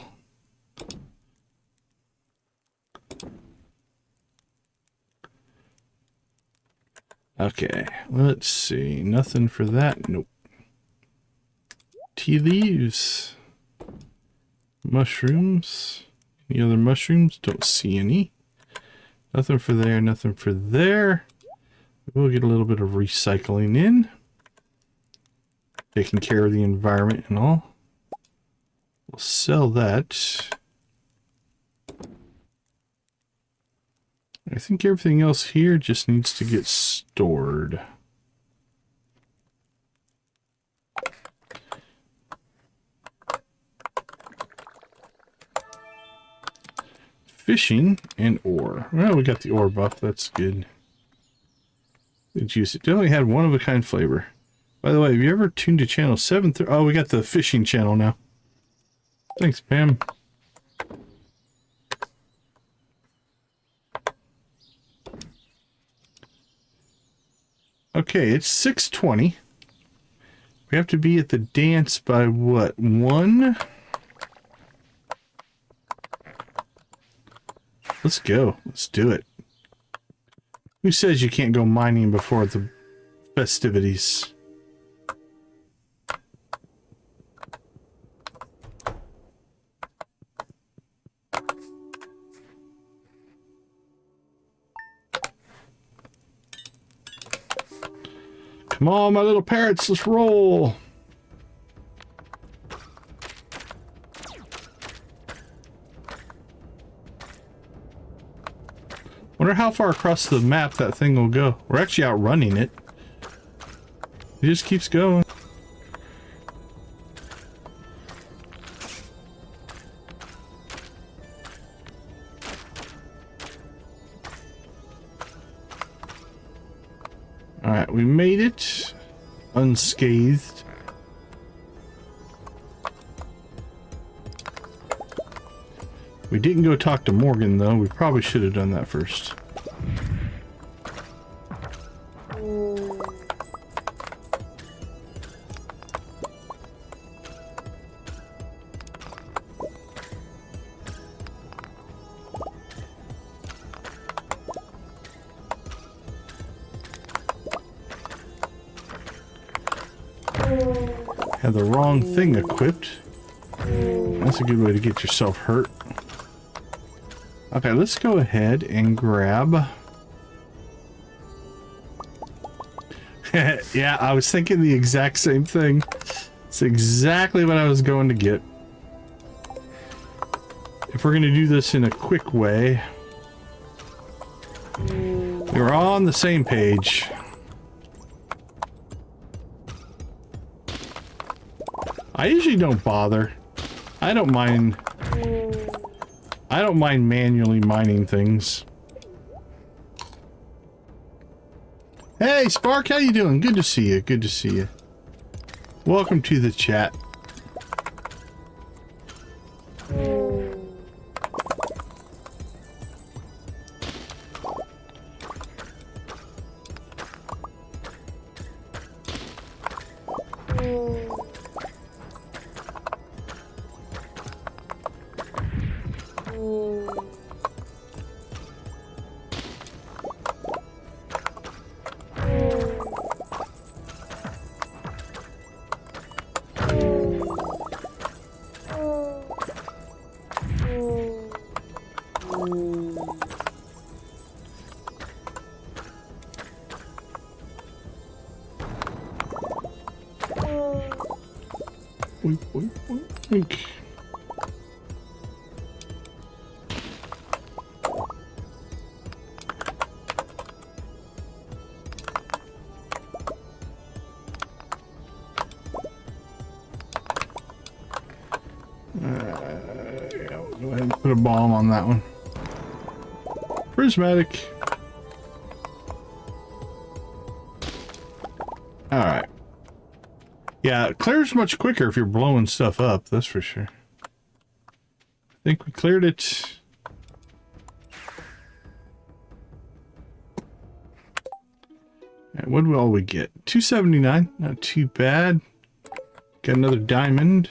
Okay, let's see. Nothing for that. Nope. Tea leaves. Mushrooms. Any other mushrooms? Don't see any. Nothing for there, nothing for there. We'll get a little bit of recycling in. Taking care of the environment and all. We'll sell that. I think everything else here just needs to get stored. Fishing and ore. Well, we got the ore buff. That's good. The juice. It definitely had one of a kind flavor. By the way, have you ever tuned to channel 7? Oh, we got the fishing channel now. Thanks, Pam. Okay, it's 6:20. We have to be at the dance by what? 1? Let's go. Let's do it. Who says you can't go mining before the festivities? Come on, my little parrots, let's roll. Wonder how far across the map that thing will go. We're actually outrunning it. It just keeps going. Alright, we made it unscathed. We didn't go talk to Morgan, though. We probably should have done that first. Had the wrong thing equipped. That's a good way to get yourself hurt. Okay, let's go ahead and grab... Yeah, I was thinking the exact same thing. It's exactly what I was going to get. If we're going to do this in a quick way... We're on the same page. I usually don't bother. I don't mind manually mining things. Hey, Spark, how you doing? Good to see you. Good to see you. Welcome to the chat. Boink, boink, boink, boink. Yeah, we'll go ahead and put a bomb on that one. Prismatic. Alright. Yeah, it clears much quicker if you're blowing stuff up, that's for sure. I think we cleared it. Alright, what do all we get? 279, not too bad. Got another diamond.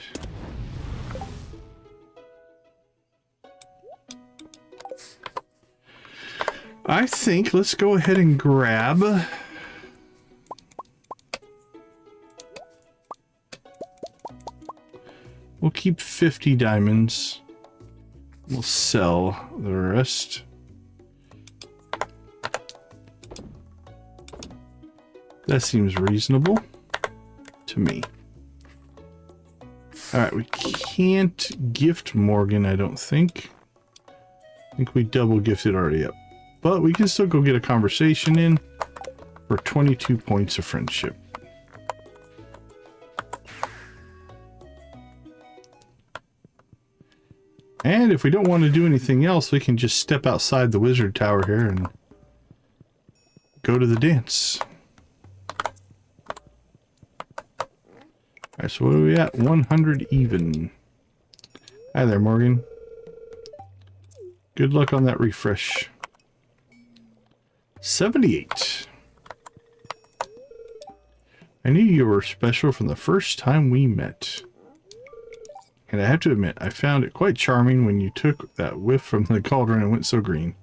I think let's go ahead and grab we'll keep 50 diamonds. We'll sell the rest. That seems reasonable to me. Alright, we can't gift Morgan, I don't think. I think we double gifted already up. But we can still go get a conversation in for 22 points of friendship. And if we don't want to do anything else, we can just step outside the wizard tower here and go to the dance. Alright, so what are we at? 100 even. Hi there, Morgan. Good luck on that refresh. 78. I knew you were special from the first time we met. And I have to admit, I found it quite charming when you took that whiff from the cauldron and went so green.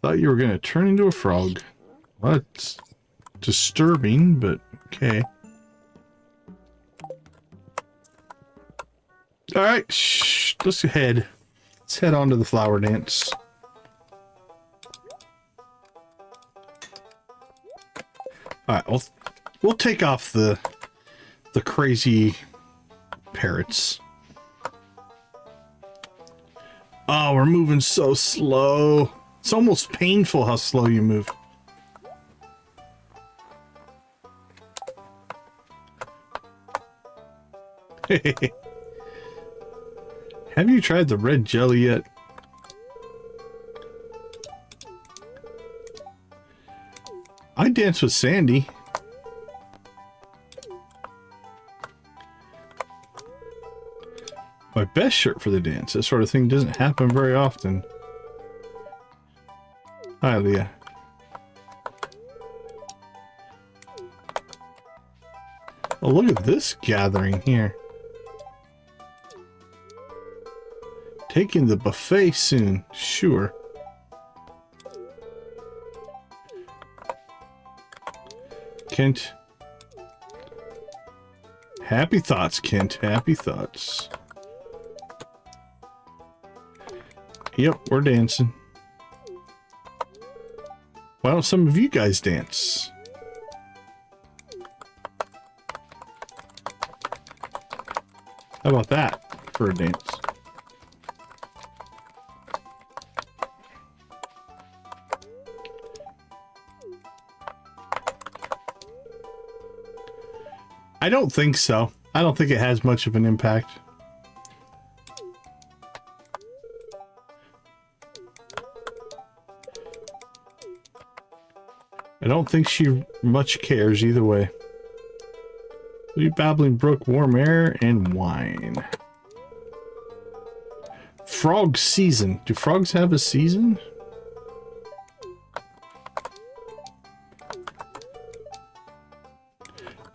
Thought you were going to turn into a frog. Well, that's disturbing, but okay. Alright, shh, let's head. Let's head on to the flower dance. Alright, we'll take off the crazy parrots. Oh, we're moving so slow. It's almost painful how slow you move. Have you tried the red jelly yet? I dance with Sandy. My best shirt for the dance. That sort of thing doesn't happen very often. Hi, Leah. Oh, look at this gathering here. Taking the buffet soon. Sure. Kent. Happy thoughts, Kent. Happy thoughts. Yep, we're dancing. Why don't some of you guys dance? How about that for a dance? I don't think so. I don't think it has much of an impact. I I don't think she much cares either way. Blue babbling brook, warm air, and wine. Frog season. Do frogs have a season?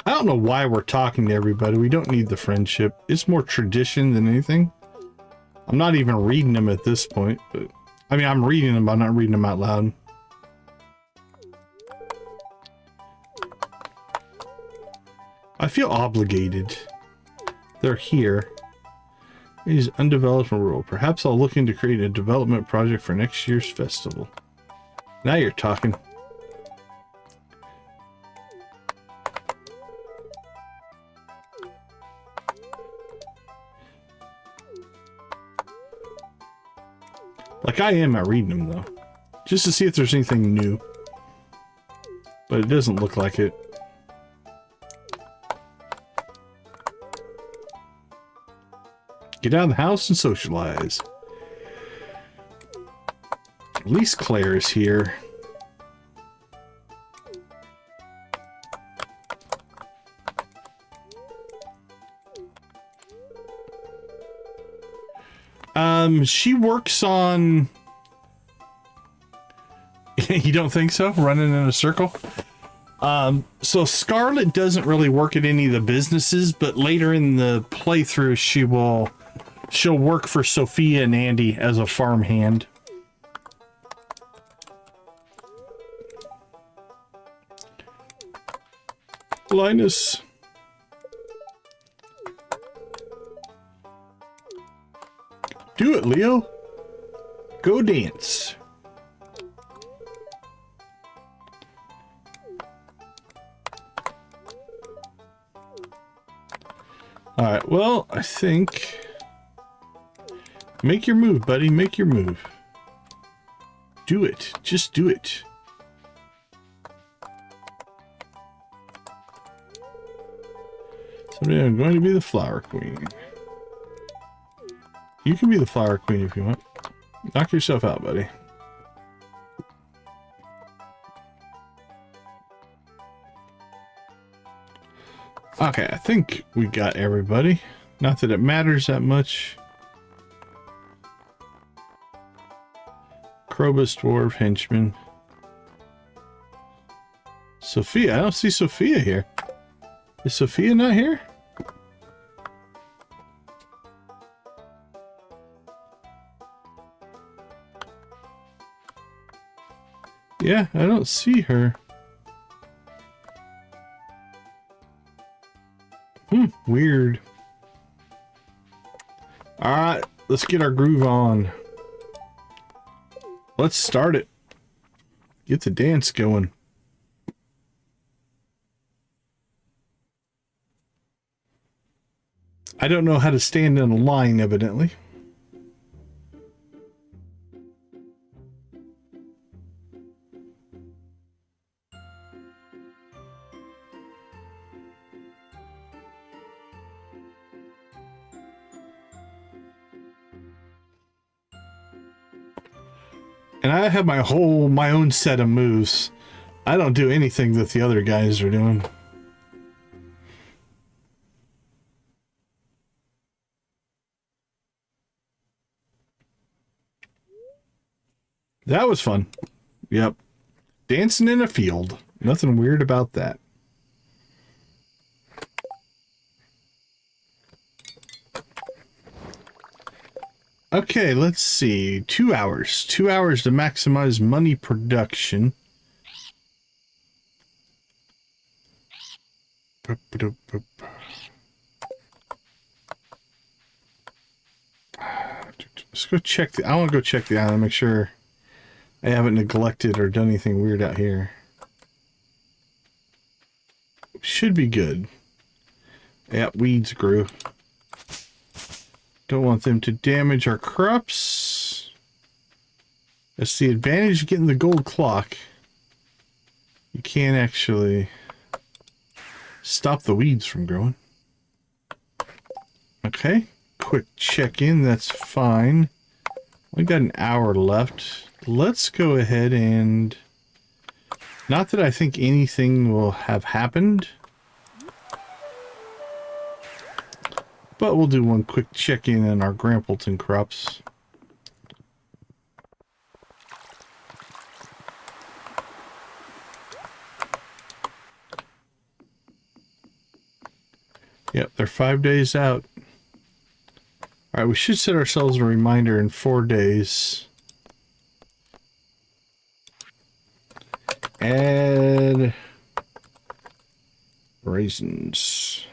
I don't know why we're talking to everybody. We don't need the friendship. It's more tradition than anything. I'm not even reading them at this point, but I mean, I'm reading them, but I'm not reading them out loud. I feel obligated. They're here. It is undeveloped and rural. Perhaps I'll look into creating a development project for next year's festival. Now you're talking. Like I am at reading them though. Just to see if there's anything new. But it doesn't look like it. Get out of the house and socialize. At least Claire is here. She works on... You don't think so? Running in a circle? So Scarlett doesn't really work at any of the businesses, but later in the playthrough, she'll work for Sophia and Andy as a farmhand. Linus. Do it, Leo. Go dance. All right, well, I think... Make your move, buddy. Make your move. Do it. Just do it. Someday I'm going to be the flower queen. You can be the flower queen if you want. Knock yourself out, buddy. Okay, I think we got everybody. Not that it matters that much. Krobus, dwarf, henchman. Sophia, I don't see Sophia here. Is Sophia not here? Yeah, I don't see her. Weird. Alright, let's get our groove on. Let's start it. Get the dance going. I don't know how to stand in a line, evidently. And I have my own set of moves. I don't do anything that the other guys are doing. That was fun. Yep. Dancing in a field. Nothing weird about that. Okay, let's see. 2 hours. 2 hours to maximize money production. Let's go check I want to go check the island, make sure I haven't neglected or done anything weird out here. Should be good. Yeah, weeds grew. Don't want them to damage our crops. That's the advantage of getting the gold clock. You can't actually stop the weeds from growing. Okay, quick check-in, that's fine. We got an hour left. Let's go ahead and Not that I think anything will have happened, but we'll do one quick check-in on our Grampleton crops. Yep, they're 5 days out. Alright, we should set ourselves a reminder in 4 days. Add raisins.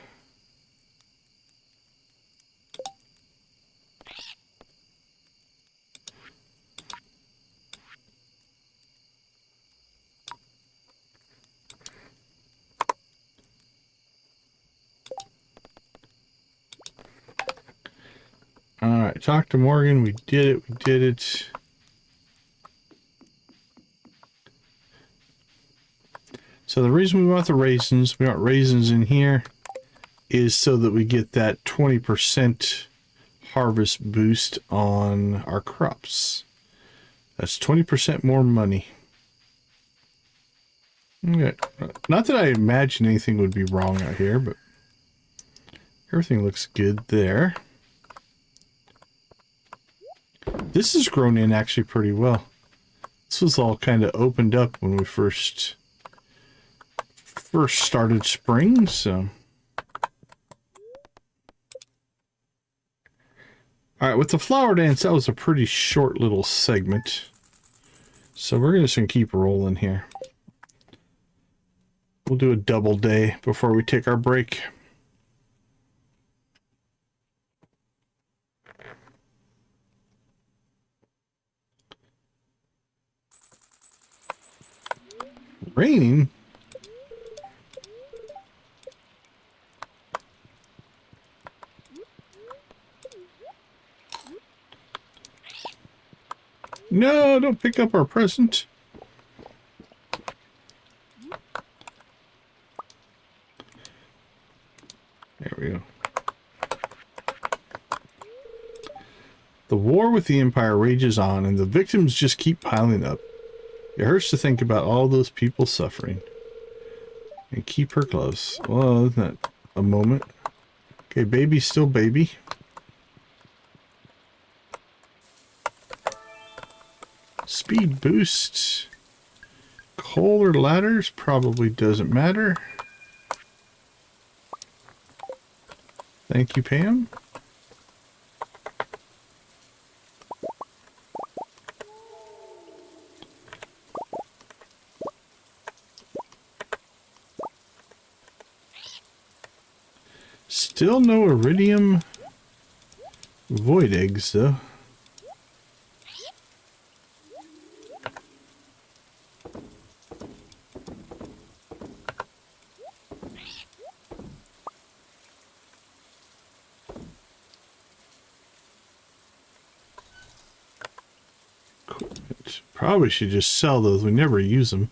Alright, talk to Morgan. We did it. We did it. So the reason we want the raisins, we want raisins in here, is so that we get that 20% harvest boost on our crops. That's 20% more money. Okay. Not that I imagine anything would be wrong out here, but everything looks good there. This has grown in actually pretty well. This was all kind of opened up when we first started spring, so. Alright, with the flower dance, that was a pretty short little segment. So we're just gonna keep rolling here. We'll do a double day before we take our break. Raining? No, don't pick up our present. There we go. The war with the Empire rages on, and the victims just keep piling up. It hurts to think about all those people suffering. And keep her close. Well, isn't that a moment? Okay, baby's still baby. Speed boost. Coal or ladders probably doesn't matter. Thank you, Pam. Still no iridium void eggs, though. Probably should just sell those. We never use them.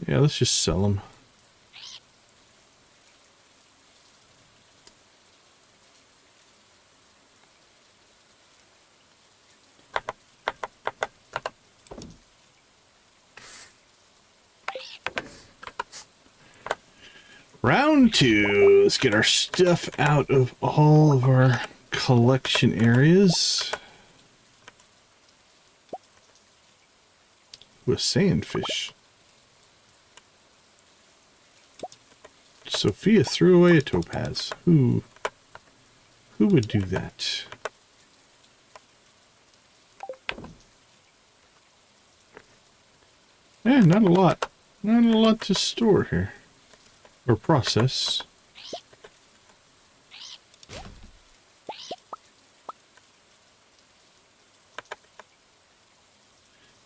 Yeah, let's just sell them. Round 2. Let's get our stuff out of all of our collection areas. With sandfish. Sophia threw away a topaz. Who would do that? Eh, not a lot. Not a lot to store here. Or process.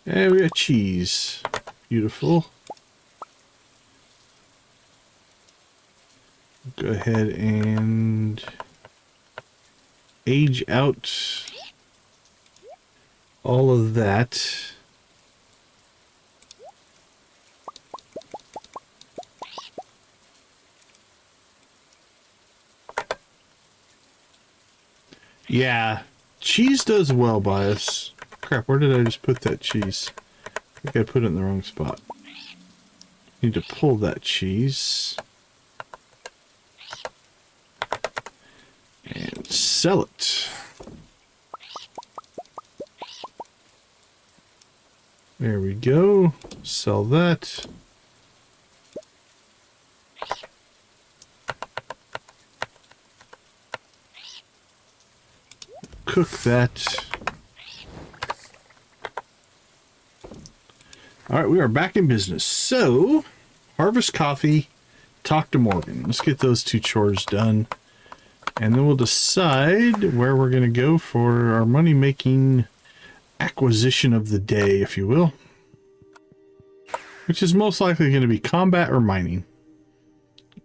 And we got cheese. Beautiful. Go ahead and age out all of that. Yeah, cheese does well by us. Crap, where did I just put that cheese? I think I put it in the wrong spot. Need to pull that cheese. And sell it. There we go. Sell that. Cook that. All right, we are back in business. So, harvest coffee, talk to Morgan. Let's get those two chores done. And then we'll decide where we're going to go for our money-making acquisition of the day, if you will. Which is most likely going to be combat or mining.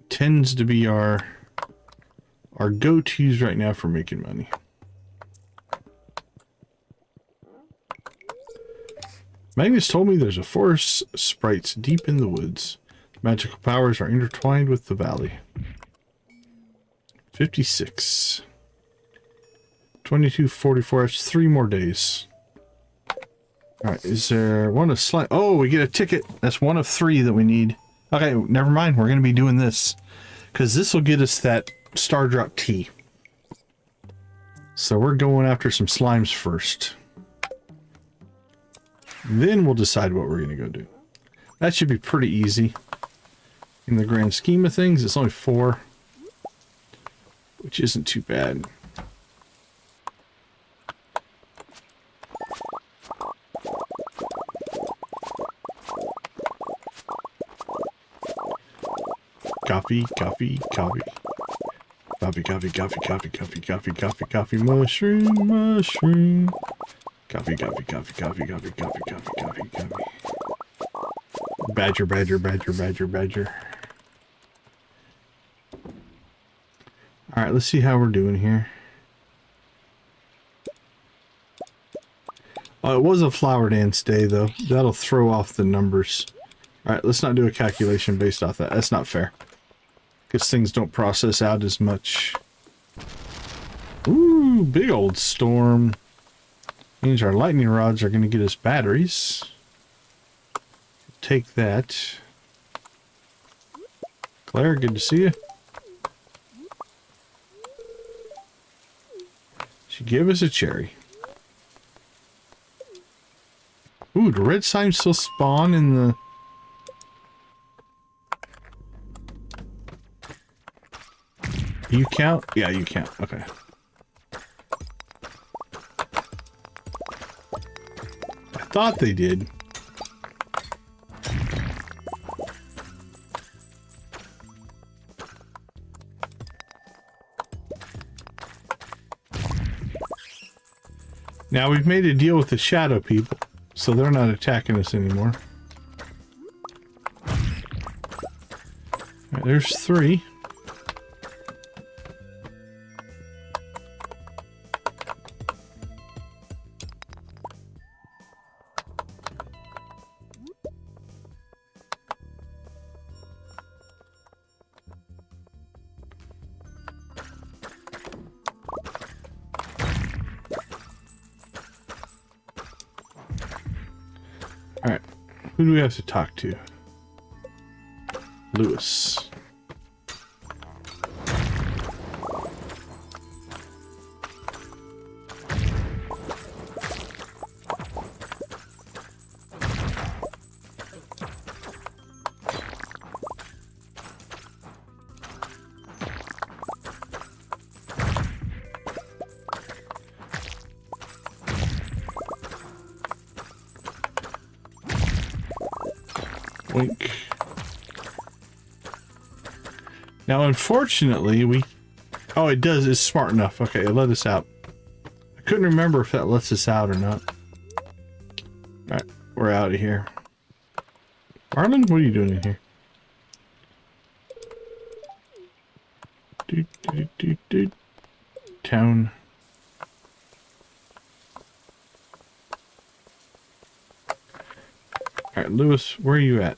Tends to be our go-tos right now for making money. Magnus told me there's a forest sprites deep in the woods. Magical powers are intertwined with the valley. 56. 22:44. That's 3 more days. Alright, is there one of slime? Oh, we get a ticket. That's 1 of 3 that we need. Okay, never mind. We're going to be doing this. Because this will get us that star drop tea. So we're going after some slimes first. Then we'll decide what we're going to go do. That should be pretty easy. In the grand scheme of things, it's only 4. Which isn't too bad. Coffee, coffee, coffee. Coffee, coffee, coffee, coffee, coffee, coffee, coffee, coffee, mushroom, mushroom. Coffee, coffee, coffee, coffee, coffee, coffee, coffee, coffee, coffee. Badger, badger, badger, badger, badger. Alright, let's see how we're doing here. Oh, it was a flower dance day, though. That'll throw off the numbers. Alright, let's not do a calculation based off that. That's not fair. Because things don't process out as much. Ooh, big old storm. Means our lightning rods are going to get us batteries. Take that. Claire, good to see you. She gave us a cherry. Ooh, do red slime still spawn in the... You count? Yeah, you count. Okay. I thought they did. Now we've made a deal with the shadow people, so they're not attacking us anymore. Right, there's 3. Alright, who do we have to talk to? Lewis. Wink. Now, unfortunately, we... Oh, it does. It's smart enough. Okay, it let us out. I couldn't remember if that lets us out or not. Alright, we're out of here. Arlen, what are you doing in here? Town. Alright, Lewis, where are you at?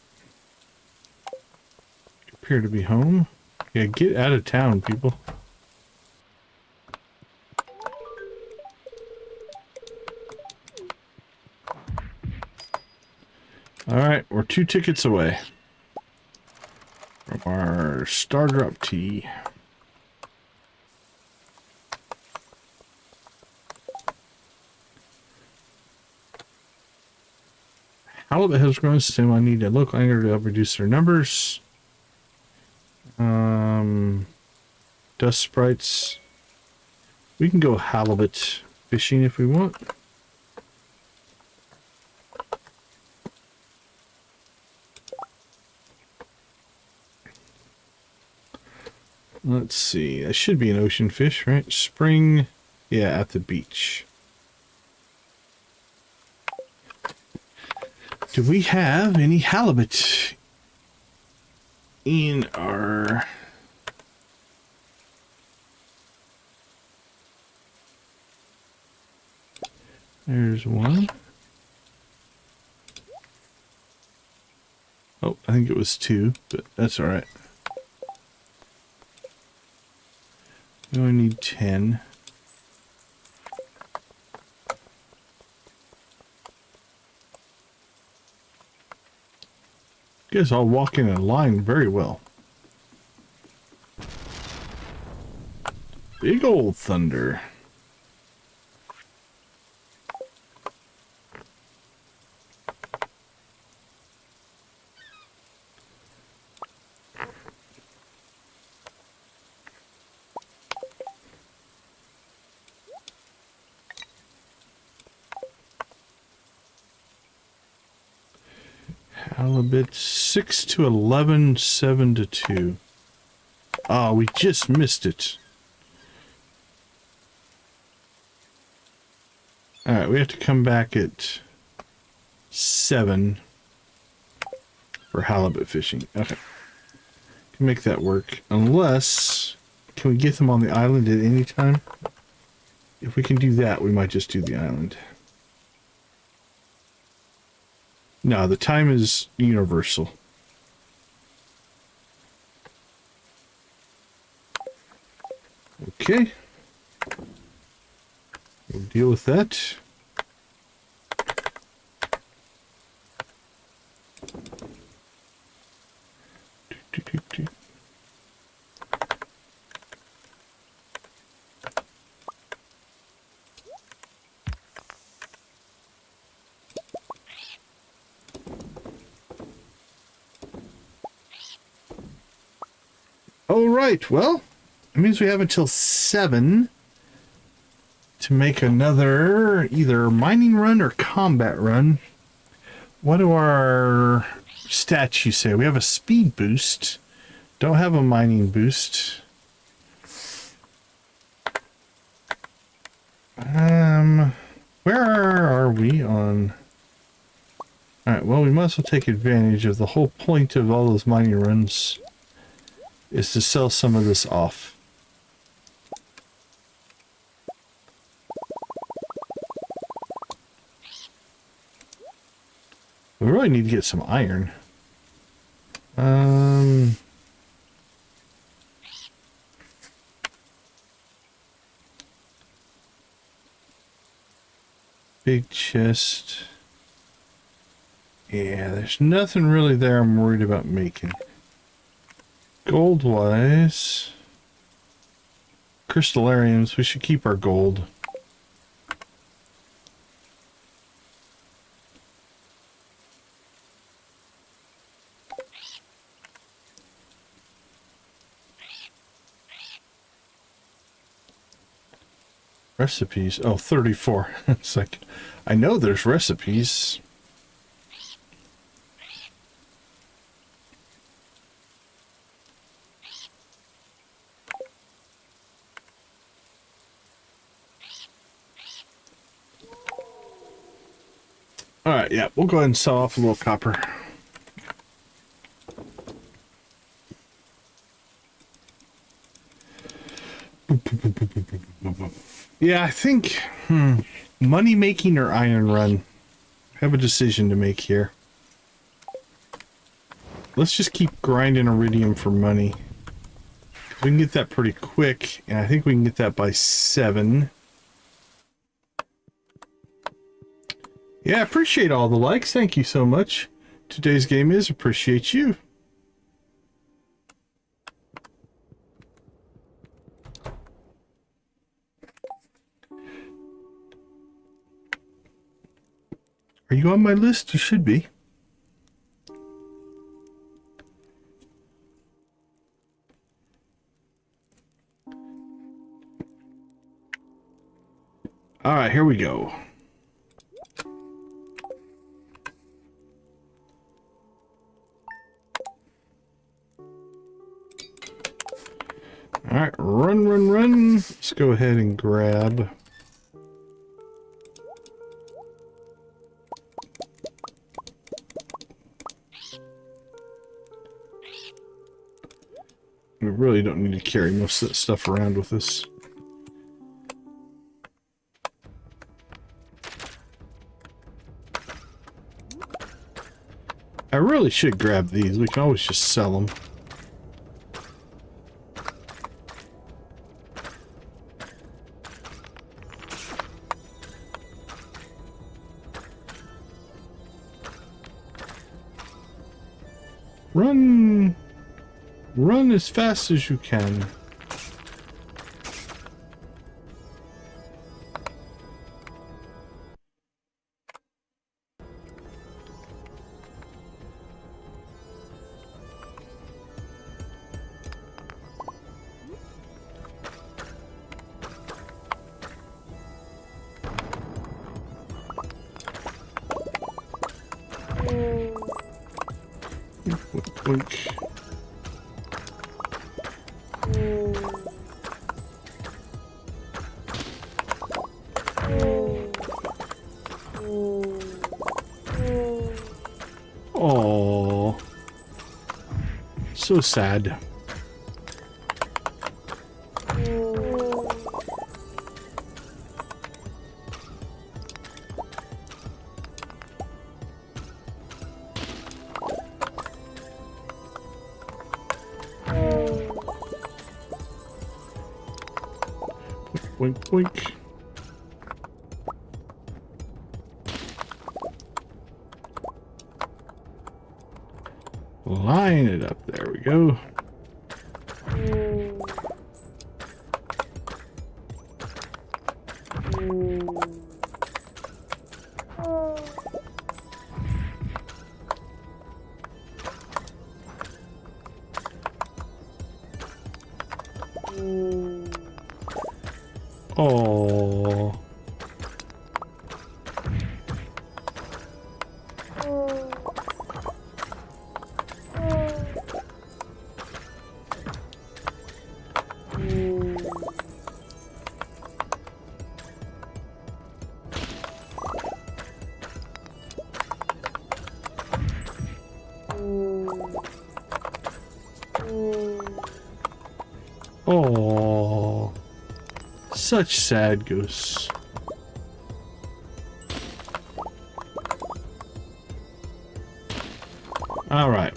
You appear to be home. Yeah, get out of town, people. Alright, we're 2 tickets away. from our Star Drop tea. Halibut has grown, so I need a local angler to help reduce their numbers. Dust sprites. We can go halibut fishing if we want. Let's see. That should be an ocean fish, right? Spring. Yeah, at the beach. Do we have any halibut in our... There's one. Oh, I think it was two, but that's all right. We only need 10. You guys all walk in a line very well. Big old thunder. Halibut 6 to 11, 7 to 2. Oh, we just missed it. Alright, we have to come back at 7 for halibut fishing. Okay. Can make that work. Unless, can we get them on the island at any time? If we can do that, we might just do the island. No, the time is universal. Okay. We'll deal with that. All right, well, it means we have until 7 to make another either mining run or combat run. What do our stats you say? We have a speed boost. Don't have a mining boost. Where are we on? Alright, well, we must well take advantage of the whole point of all those mining runs is to sell some of this off. We really need to get some iron. Big chest. Yeah, there's nothing really there I'm worried about making. Gold wise, crystallariums, we should keep our gold. Recipes, oh, 34. It's like, I know there's recipes. All right, yeah, we'll go ahead and sell off a little copper. Yeah, I think money making or iron run. I have a decision to make here. Let's just keep grinding iridium for money. We can get that pretty quick, and I think we can get that by 7. Yeah, I appreciate all the likes. Thank you so much. Today's game is appreciate you. Are you on my list? You should be. All right, here we go. All right, run, run, run. Let's go ahead and grab. We really don't need to carry most of that stuff around with us. I really should grab these. We can always just sell them. Run! Run as fast as you can. Boink. Oh, so sad. Boink, boink. Line it up. There we go. Oh. Oh, such sad goose. All right.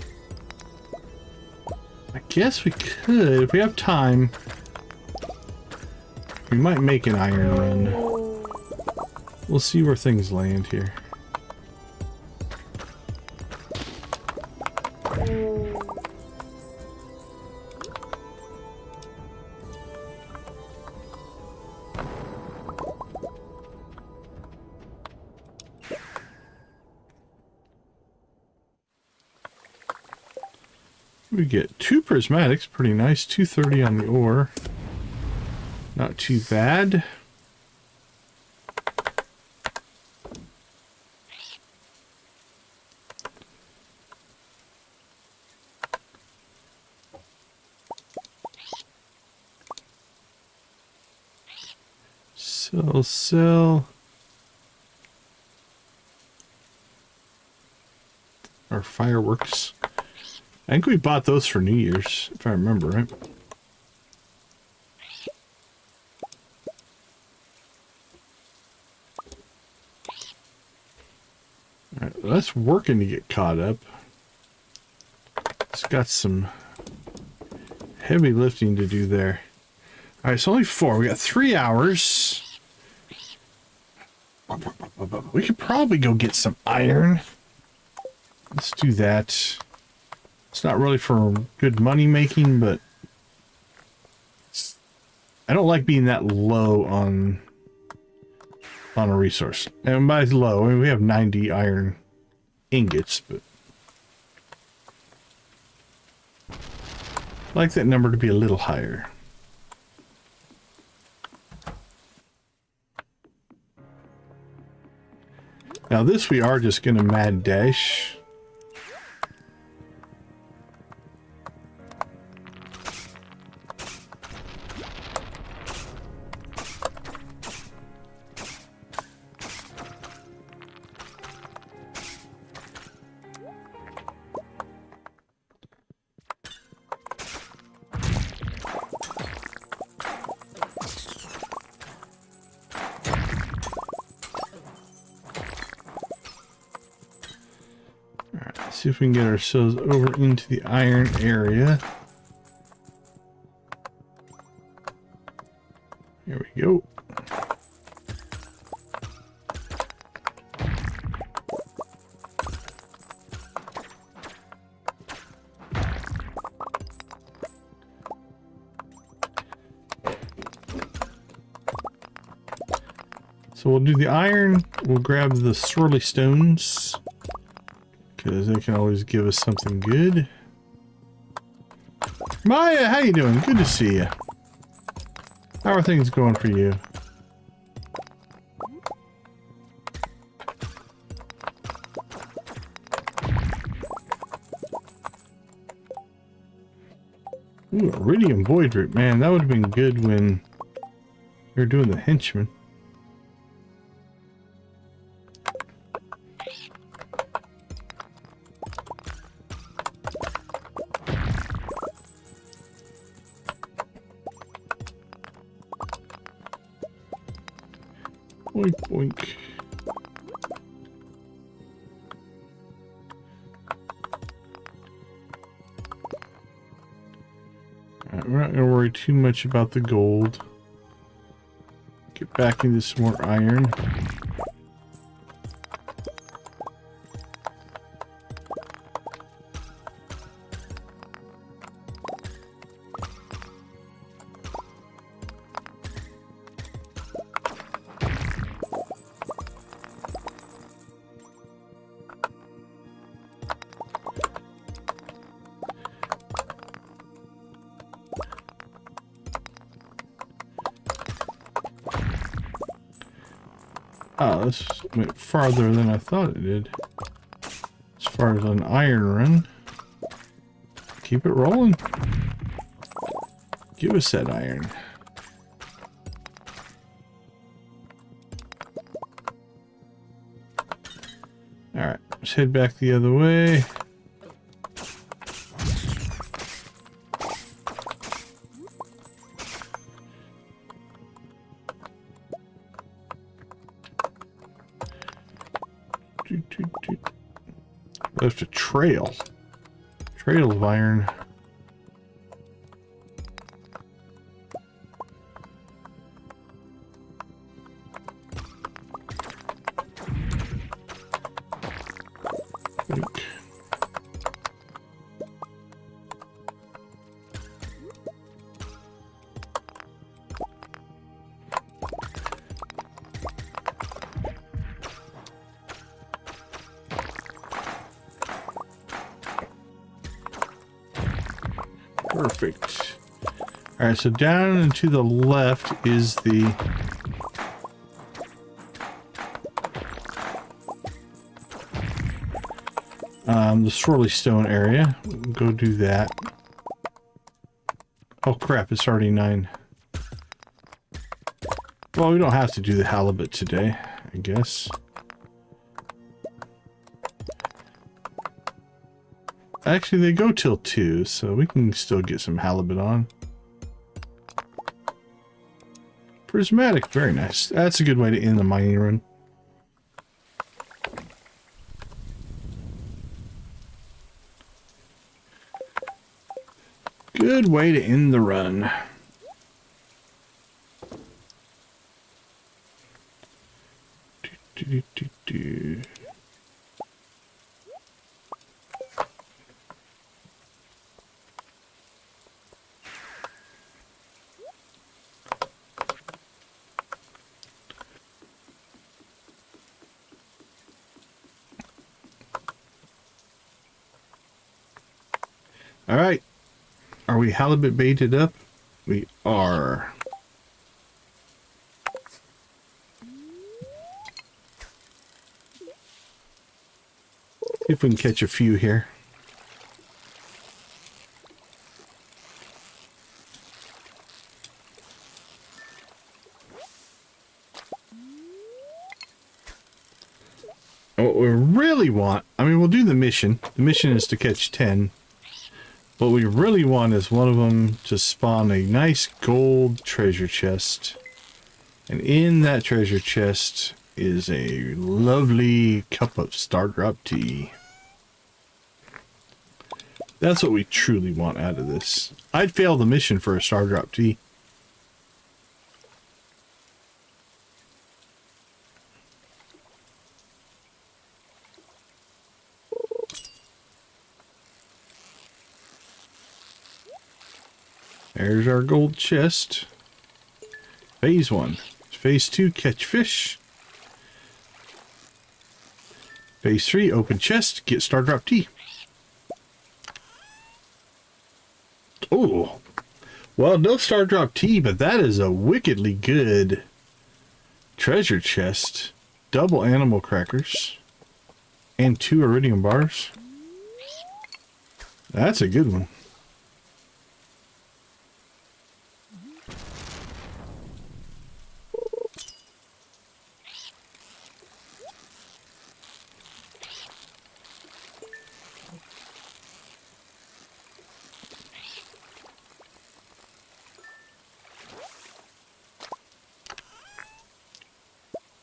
I guess we could, if we have time, we might make an iron run. We'll see where things land here. We get 2 prismatics, pretty nice. 230 on the ore. Not too bad. Sell. Our fireworks. I think we bought those for New Year's, if I remember right. Alright, well, that's working to get caught up. It's got some heavy lifting to do there. Alright, it's only 4. We got 3 hours. We could probably go get some iron. Let's do that. It's not really for good money making, but I don't like being that low on on a resource. And by low, I mean, we have 90 iron ingots, but I like that number to be a little higher. Now this we are just going to mad dash. See if we can get ourselves over into the iron area. Here we go. So we'll do the iron, we'll grab the swirly stones, because they can always give us something good. Maya, how you doing? Good to see you. How are things going for you? Ooh, iridium void root. Man, that would have been good when you're doing the henchman. Boink, boink. Alright, we're not going to worry too much about the gold. Get back into some more iron. Oh, this went farther than I thought it did. As far as an iron run. Keep it rolling. Give us that iron. Alright, let's head back the other way. Left a trail. Trail of iron. Perfect. All right, so down and to the left is the swirly stone area. We'll go do that. Oh crap, it's already 9. Well, we don't have to do the halibut today, I guess. Actually, they go till 2, so we can still get some halibut on. Prismatic, very nice. That's a good way to end the mining run. Good way to end the run. Do. All right. Are we halibut baited up? We are. See if we can catch a few here. What we really want, I mean, we'll do the mission. The mission is to catch 10. What we really want is one of them to spawn a nice gold treasure chest. And in that treasure chest is a lovely cup of Stardrop tea. That's what we truly want out of this. I'd fail the mission for a Stardrop tea. There's our gold chest. Phase 1. Phase 2, catch fish. Phase 3, open chest, get Stardrop tea. Oh, well, no Stardrop tea, but that is a wickedly good treasure chest. Double animal crackers. And 2 iridium bars. That's a good one.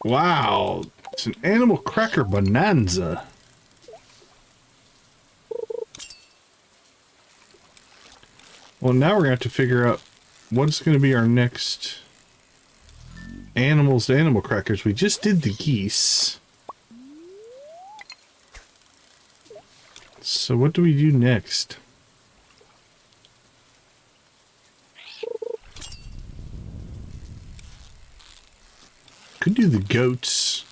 Wow, it's an animal cracker bonanza. Well, now we're going to have to figure out what's going to be our next animals to animal crackers. We just did the geese. So what do we do next? Could do the goats.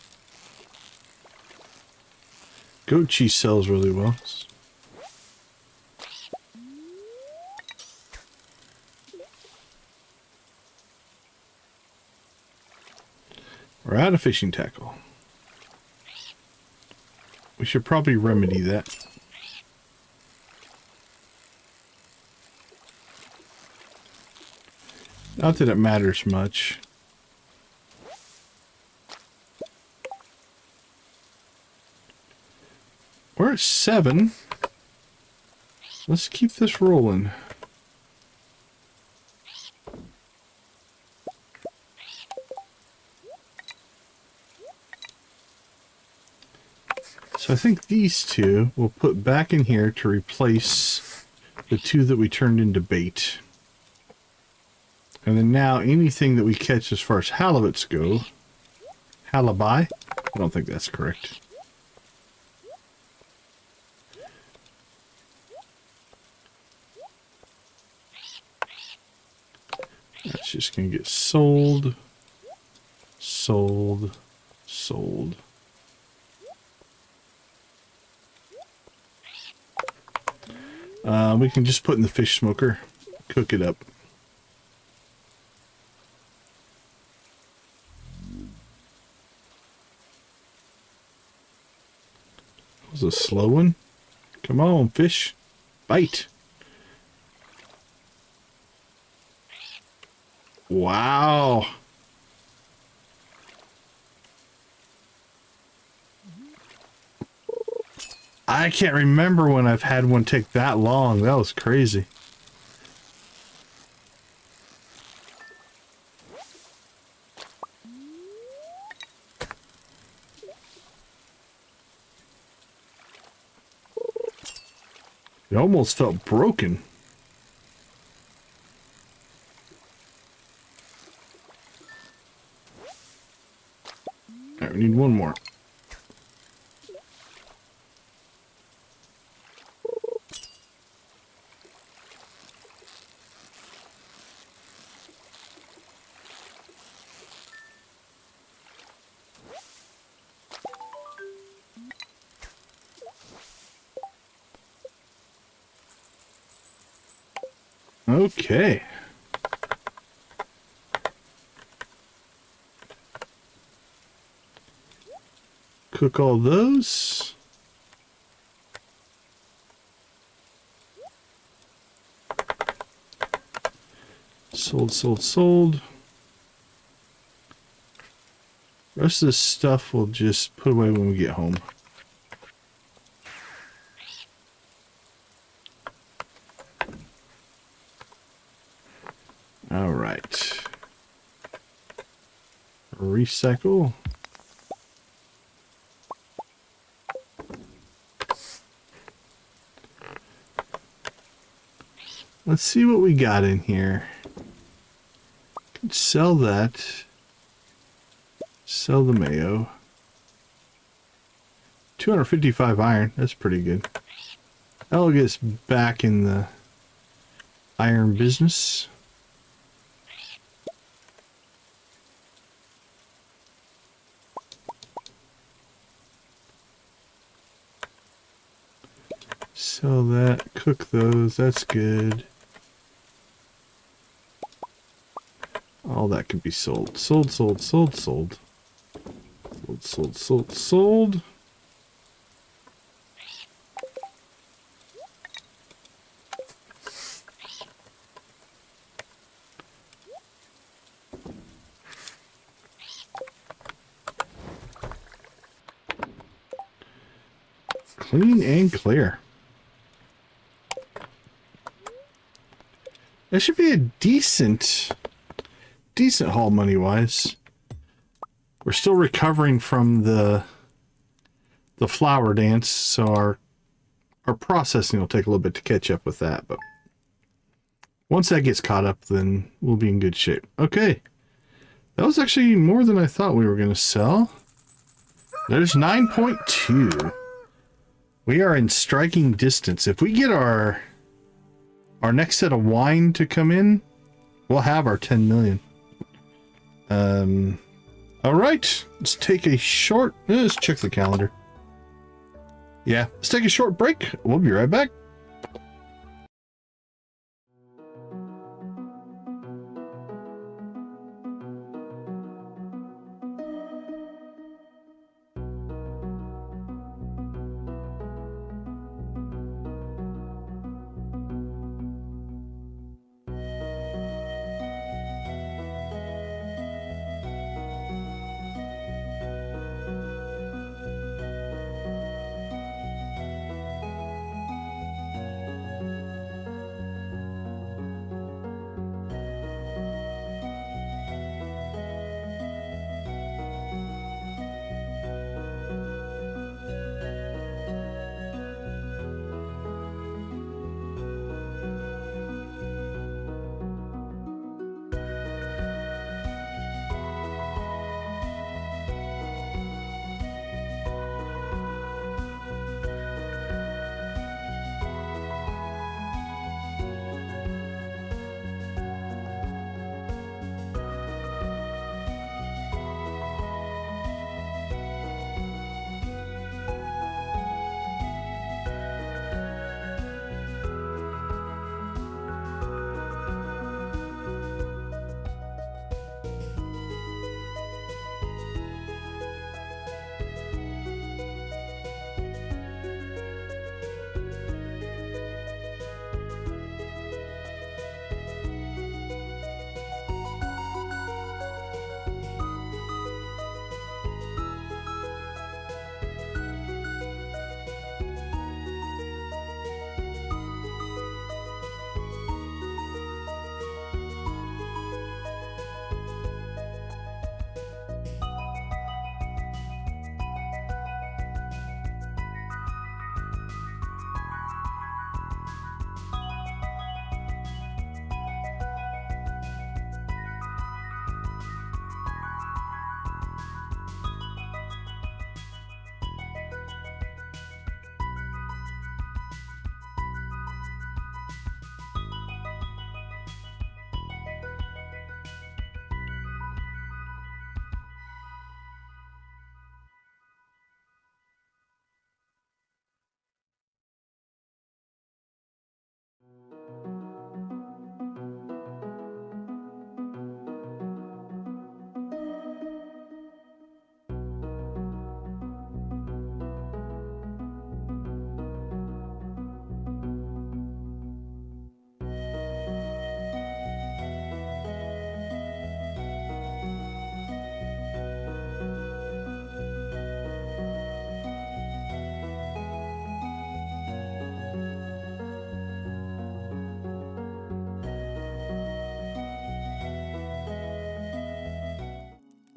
Goat cheese sells really well. We're out of fishing tackle. We should probably remedy that. Not that it matters much. We're at 7. Let's keep this rolling. So I think these 2 we'll put back in here to replace the 2 that we turned into bait. And then now anything that we catch as far as halibuts go, halibi? I don't think that's correct. That's just going to get sold, sold, sold. We can just put in the fish smoker, cook it up. That was a slow one. Come on, fish. Bite. Wow. I can't remember when I've had one take that long. That was crazy. It almost felt broken. All right, we need one more. Okay. Cook all those. Sold, sold, sold. Rest of this stuff we'll just put away when we get home. All right. Recycle. Let's see what we got in here. Could sell that. Sell the mayo. 255 iron. That's pretty good. That'll get us back in the iron business. Sell that. Cook those. That's good. All that could be sold. Sold, sold, sold, sold. Sold, sold, sold, sold. Clean and clear. That should be a decent haul money-wise. We're still recovering from the flower dance, so our processing will take a little bit to catch up with that, but once that gets caught up, then we'll be in good shape. Okay. That was actually more than I thought we were going to sell. There's 9.2. We are in striking distance. If we get our next set of wine to come in, we'll have our 10 million. All right, let's take a short, let's check the calendar. Yeah, let's take a short break. We'll be right back.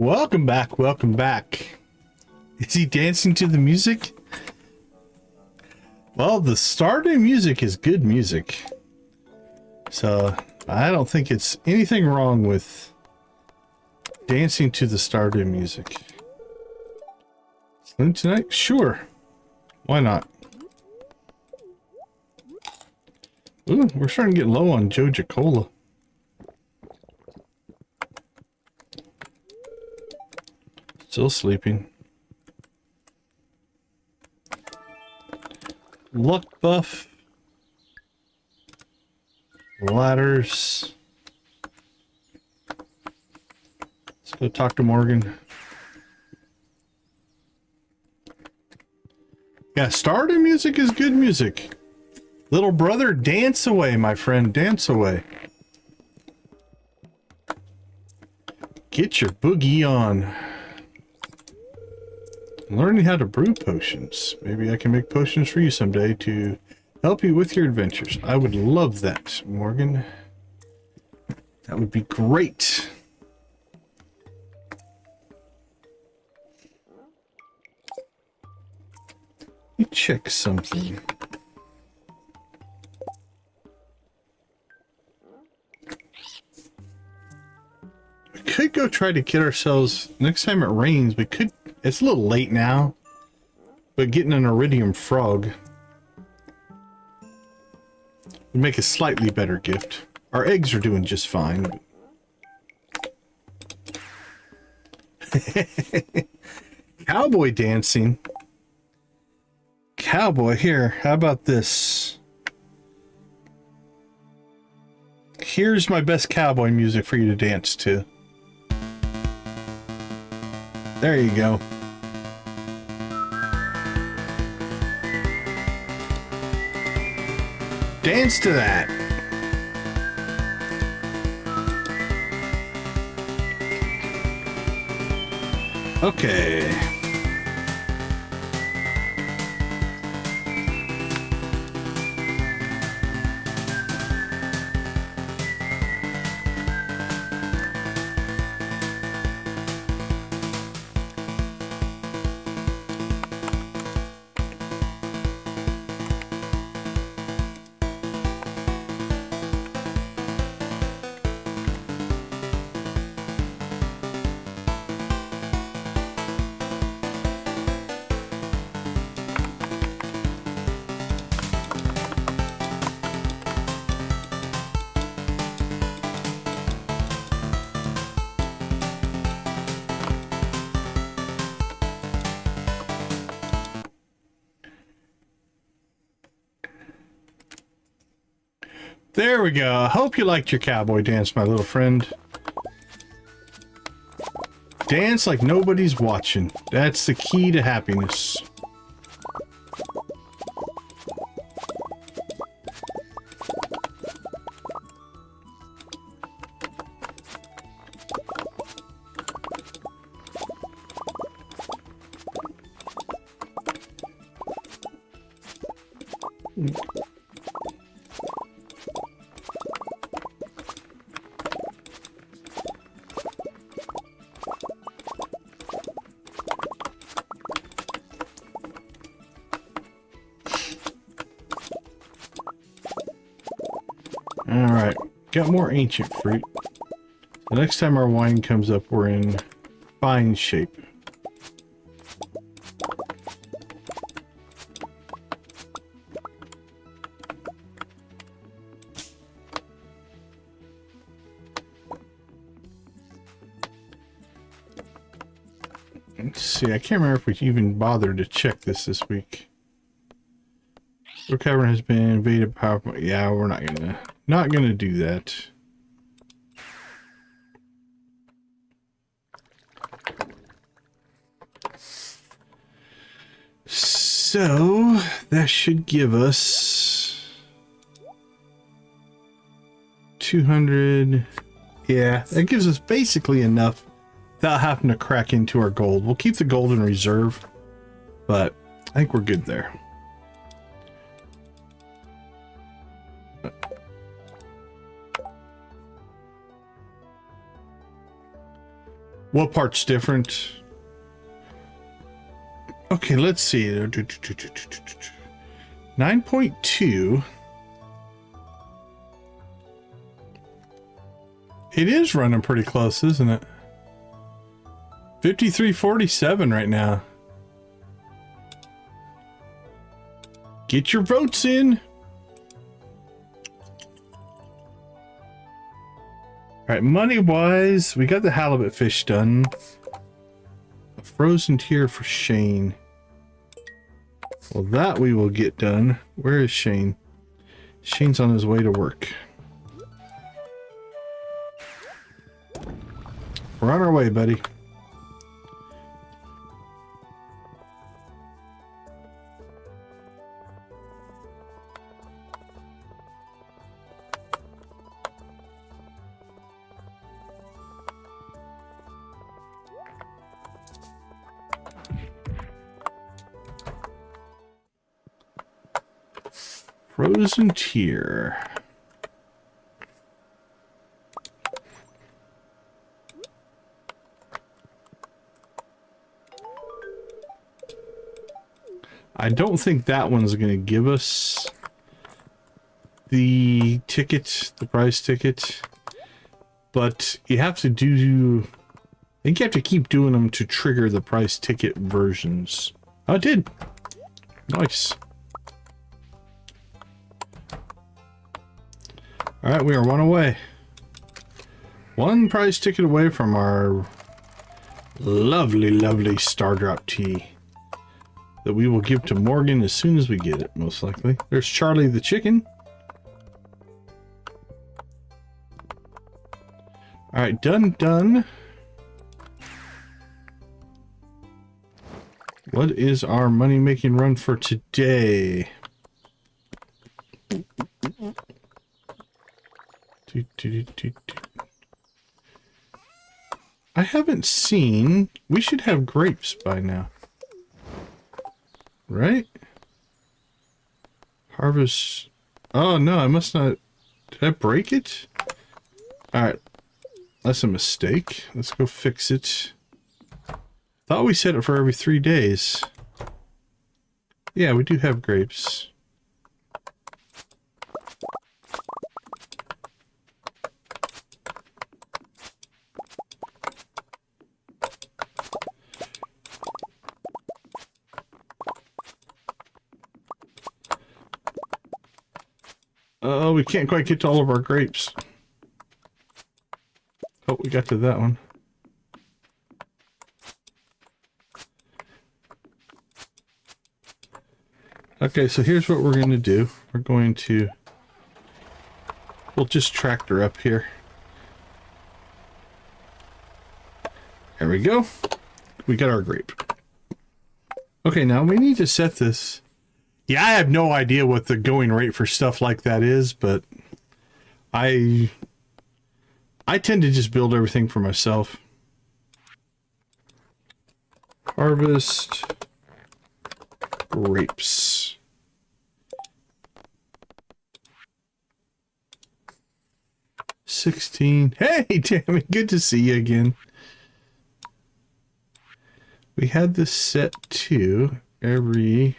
Welcome back, welcome back. Is he dancing to the music? Well, the Stardew music is good music. So, I don't think it's anything wrong with dancing to the Stardew music. Slim tonight? Sure. Why not? Ooh, we're starting to get low on Joja Cola. Still sleeping. Luck buff. Ladders. Let's go talk to Morgan. Yeah, Stardew music is good music. Little brother, dance away, my friend, dance away. Get your boogie on. Learning how to brew potions. Maybe I can make potions for you someday to help you with your adventures. I would love that, Morgan. That would be great. Let me check something. We could go try to get ourselves, next time it rains, we could, it's a little late now, but getting an iridium frog would make a slightly better gift. Our eggs are doing just fine. Cowboy dancing. Cowboy, here, how about this? Here's my best cowboy music for you to dance to. There you go. Dance to that. Okay. There we go. I hope you liked your cowboy dance, my little friend. Dance like nobody's watching. That's the key to happiness. Alright, got more ancient fruit. The next time our wine comes up, we're in fine shape. Let's see, I can't remember if we even bothered to check this week. Your cavern has been invaded powerful. Yeah, we're not gonna do that. So that should give us 200. Yeah, that gives us basically enough without having to crack into our gold. We'll keep the gold in reserve, but I think we're good there. What part's different? Okay, let's see. 9.2. It is running pretty close, isn't it? 53.47 right now. Get your votes in. All right, money-wise, we got the halibut fish done. A frozen tier for Shane. Well, that we will get done. Where is Shane? Shane's on his way to work. We're on our way, buddy. Frozen tier. I don't think that one's going to give us the ticket, the prize ticket, but you have to do, I think you have to keep doing them to trigger the prize ticket versions. Oh, it did. Nice. All right, we are one away. One prize ticket away from our lovely, lovely Star Drop tea that we will give to Morgan as soon as we get it, most likely. There's Charlie the chicken. All right, done. What is our money-making run for today? I haven't seen... We should have grapes by now. Right? Harvest... Oh, no, I must not... Did I break it? Alright. That's a mistake. Let's go fix it. Thought we set it for every 3 days. Yeah, we do have grapes. Oh, we can't quite get to all of our grapes. Oh, we got to that one. Okay, so here's what we're going to do. We're going to... We'll just tractor up here. There we go. We got our grape. Okay, now we need to set this... Yeah, I have no idea what the going rate for stuff like that is, but I tend to just build everything for myself. Harvest grapes. $16. Hey, Tammy, good to see you again. We had this set to every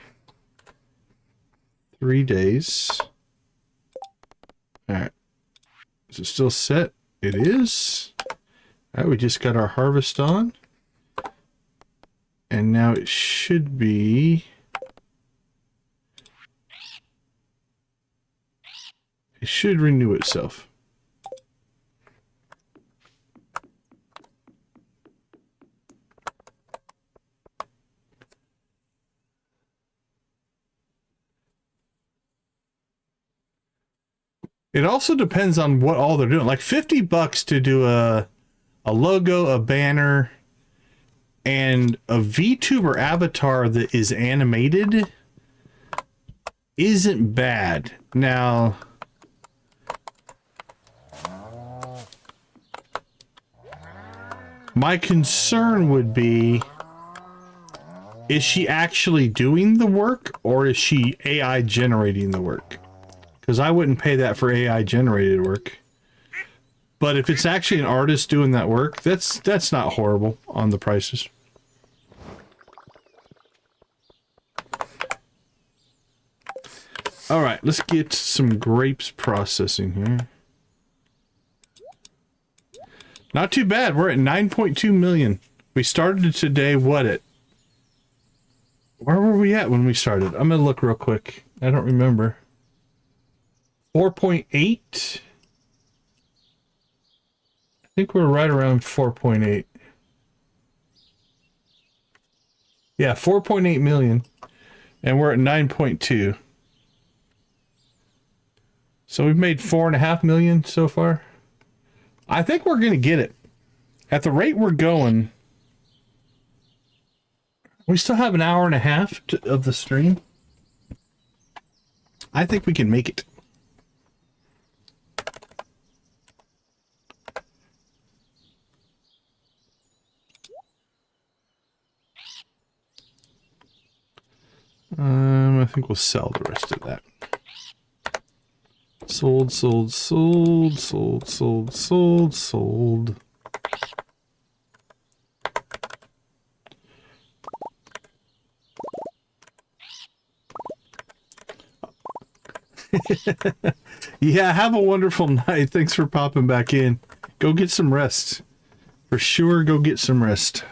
3 days. All right. Is it still set? It is. All right, we just got our harvest on. And now it should be... It should renew itself. It also depends on what all they're doing. Like $50 to do a logo, a banner, and a VTuber avatar that is animated isn't bad. Now, my concern would be, is she actually doing the work or is she AI generating the work? Because I wouldn't pay that for AI generated work. But if it's actually an artist doing that work, that's not horrible on the prices. All right, let's get some grapes processing here. Not too bad. We're at 9.2 million. We started today, where were we at when we started? I'm gonna look real quick. I don't remember. 4.8? I think we're right around 4.8. Yeah, 4.8 million. And we're at 9.2. So we've made 4.5 million so far. I think we're going to get it. At the rate we're going, we still have an hour and a half of the stream. I think we can make it. I think we'll sell the rest of that. Sold, sold, sold, sold, sold, sold, sold. Yeah, have a wonderful night. Thanks for popping back in. Go get some rest. For sure, go get some rest.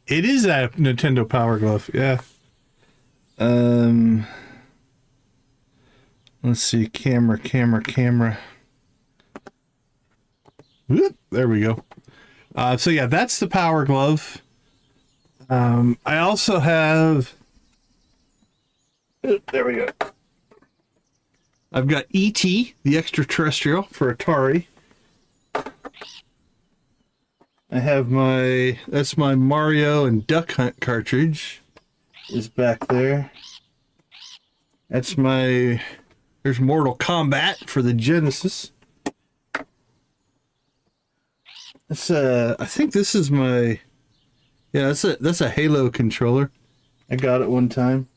It is a Nintendo Power Glove, yeah. Let's see, camera. Whoop, there we go. So yeah, that's the Power Glove. I also have... There we go. I've got E.T., the extraterrestrial, for Atari. I have that's my Mario and Duck Hunt cartridge is back there. There's Mortal Kombat for the Genesis. I think this is my, yeah, that's a Halo controller. I got it one time.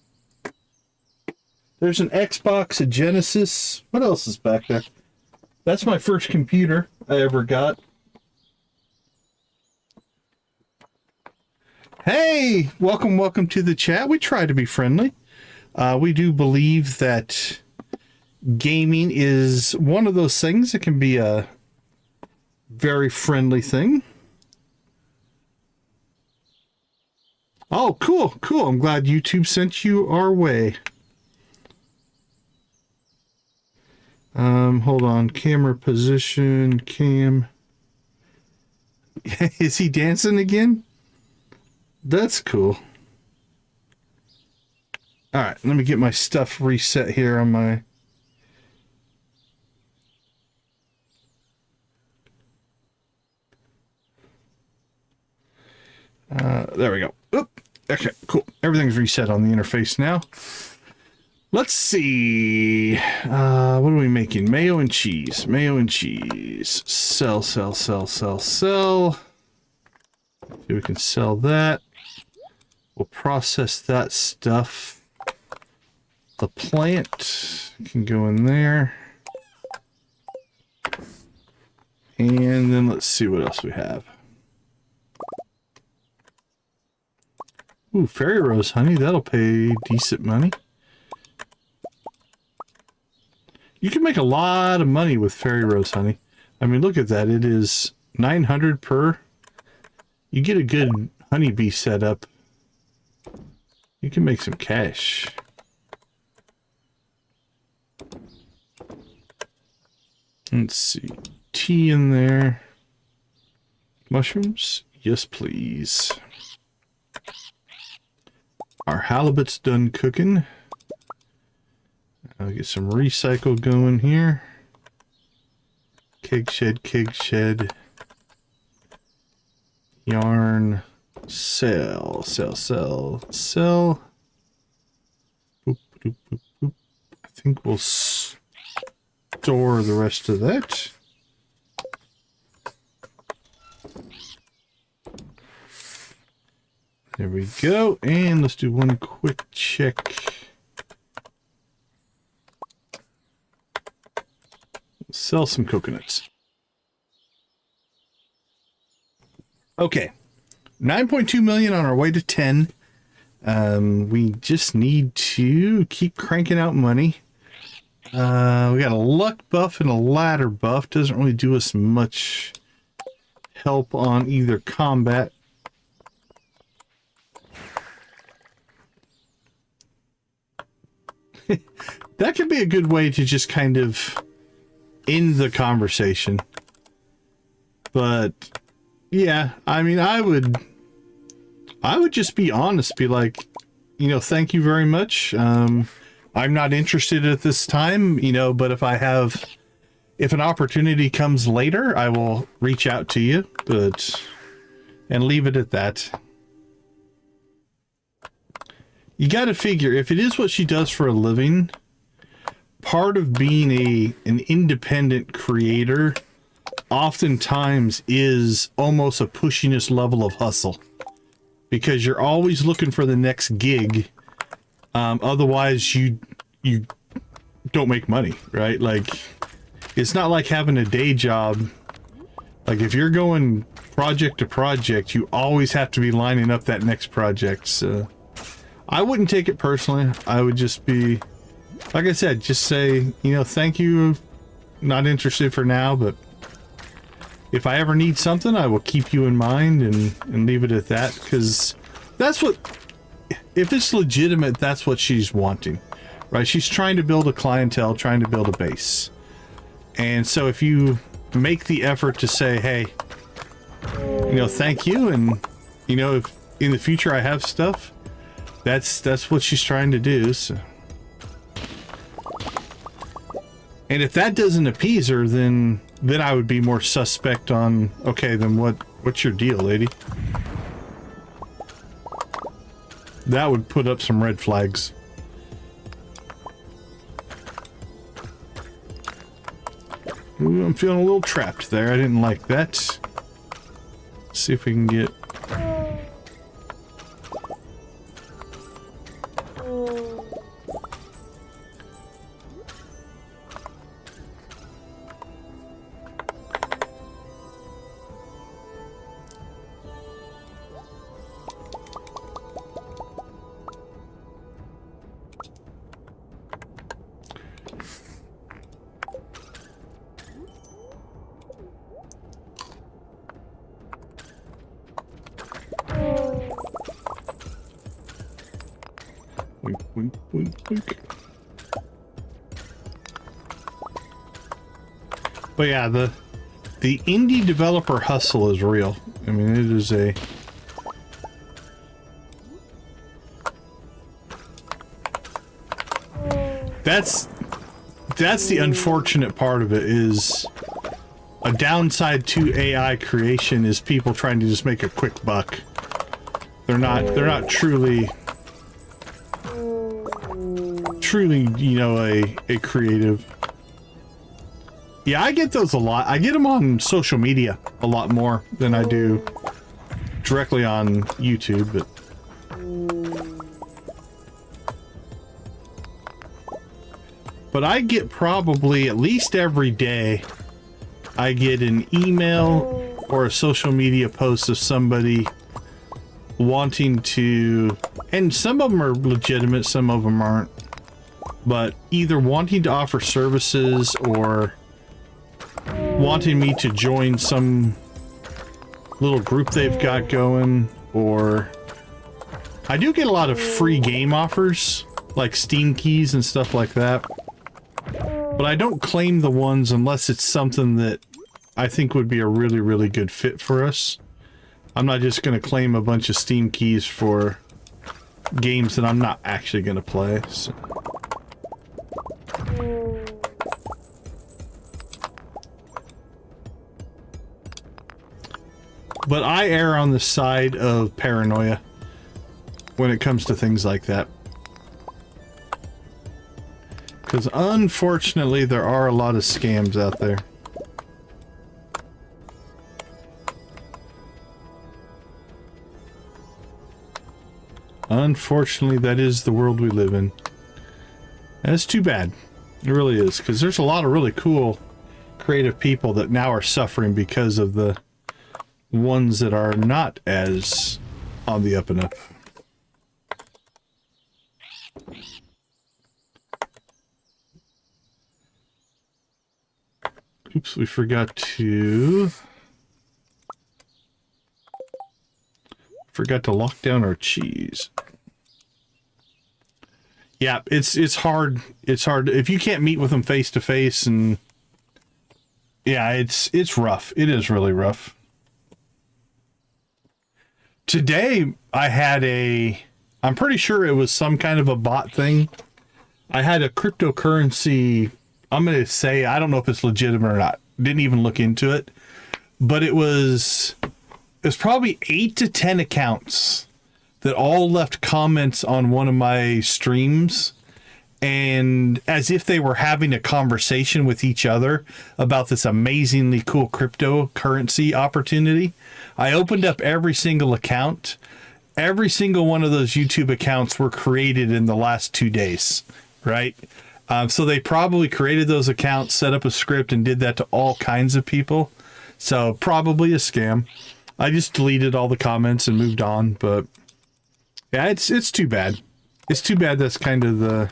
There's an Xbox, a Genesis. What else is back there? That's my first computer I ever got. Hey, welcome to the chat. We try to be friendly. We do believe that gaming is one of those things that can be a very friendly thing. Oh, cool. I'm glad YouTube sent you our way. Hold on. Camera position, cam. Is he dancing again? That's cool. All right, let me get my stuff reset here on my... there we go. Oop. Okay, cool. Everything's reset on the interface now. Let's see. What are we making? Mayo and cheese. Sell. See, we can sell that. We'll process that stuff. The plant can go in there. And then let's see what else we have. Ooh, fairy rose honey. That'll pay decent money. You can make a lot of money with fairy rose honey. I mean, look at that. It is 900 per. You get a good honeybee setup. You can make some cash. Let's see. Tea in there. Mushrooms? Yes, please. Our halibut's done cooking. I'll get some recycle going here. Keg shed. Yarn. Sell. Boop, boop, boop, boop. I think we'll store the rest of that. There we go. And let's do one quick check. Sell some coconuts. Okay. 9.2 million on our way to 10. We just need to keep cranking out money. We got a luck buff and a ladder buff. Doesn't really do us much help on either combat. That could be a good way to just kind of end the conversation. But yeah, I mean, I would just be honest, be like, you know, thank you very much. I'm not interested at this time, you know, but if an opportunity comes later, I will reach out to you, and leave it at that. You got to figure, if it is what she does for a living, part of being an independent creator oftentimes is almost a pushiness level of hustle, because you're always looking for the next gig. Otherwise you don't make money, right? Like, it's not like having a day job. Like, if you're going project to project, you always have to be lining up that next project. So I wouldn't take it personally. I would just be, like I said, just say, you know, thank you, not interested for now, but if I ever need something, I will keep you in mind, and leave it at that, because that's what, if it's legitimate, that's what she's wanting, right? She's trying to build a clientele, trying to build a base. And so if you make the effort to say, hey, you know, thank you, and, you know, if in the future I have stuff, that's what she's trying to do. So. And if that doesn't appease her, then I would be more suspect on, okay, then what's your deal, lady? That would put up some red flags. Ooh, I'm feeling a little trapped there. I didn't like that. Let's see if we can get... Wink, wink, wink, wink. But yeah, the indie developer hustle is real. I mean, it is a... That's the unfortunate part of it, is a downside to AI creation is people trying to just make a quick buck. They're not truly, you know, a creative. Yeah, I get those a lot. I get them on social media a lot more than I do directly on YouTube, but I get probably at least every day, I get an email or a social media post of somebody wanting to, and some of them are legitimate, some of them aren't, but either wanting to offer services or wanting me to join some little group they've got going. Or I do get a lot of free game offers, like Steam keys and stuff like that, but I don't claim the ones unless it's something that I think would be a really, really good fit for us. I'm not just going to claim a bunch of Steam keys for games that I'm not actually going to play. So. But I err on the side of paranoia when it comes to things like that. Because unfortunately, there are a lot of scams out there. Unfortunately, that is the world we live in. And it's too bad. It really is, because there's a lot of really cool, creative people that now are suffering because of the ones that are not as on the up and up. Oops, we forgot to lock down our cheese. Yeah, it's hard. It's hard if you can't meet with them face to face, and yeah, it's rough. It is really rough. Today I had I'm pretty sure it was some kind of a bot thing. I had a cryptocurrency. I'm going to say, I don't know if it's legitimate or not. Didn't even look into it, but it was probably 8 to 10 accounts that all left comments on one of my streams, and as if they were having a conversation with each other about this amazingly cool cryptocurrency opportunity. I opened up every single account. Every single one of those YouTube accounts were created in the last 2 days, right? So they probably created those accounts, set up a script, and did that to all kinds of people. So probably a scam. I just deleted all the comments and moved on. But yeah, it's too bad. It's too bad that's kind of the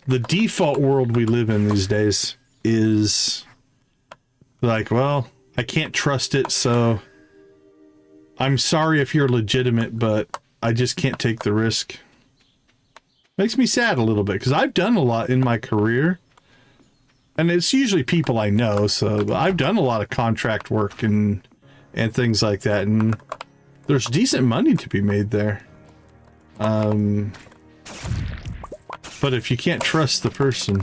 default world we live in these days. Is like, well, I can't trust it, so I'm sorry if you're legitimate, but I just can't take the risk. Makes me sad a little bit, because I've done a lot in my career, and it's usually people I know, so I've done a lot of contract work and things like that, and there's decent money to be made there. But if you can't trust the person...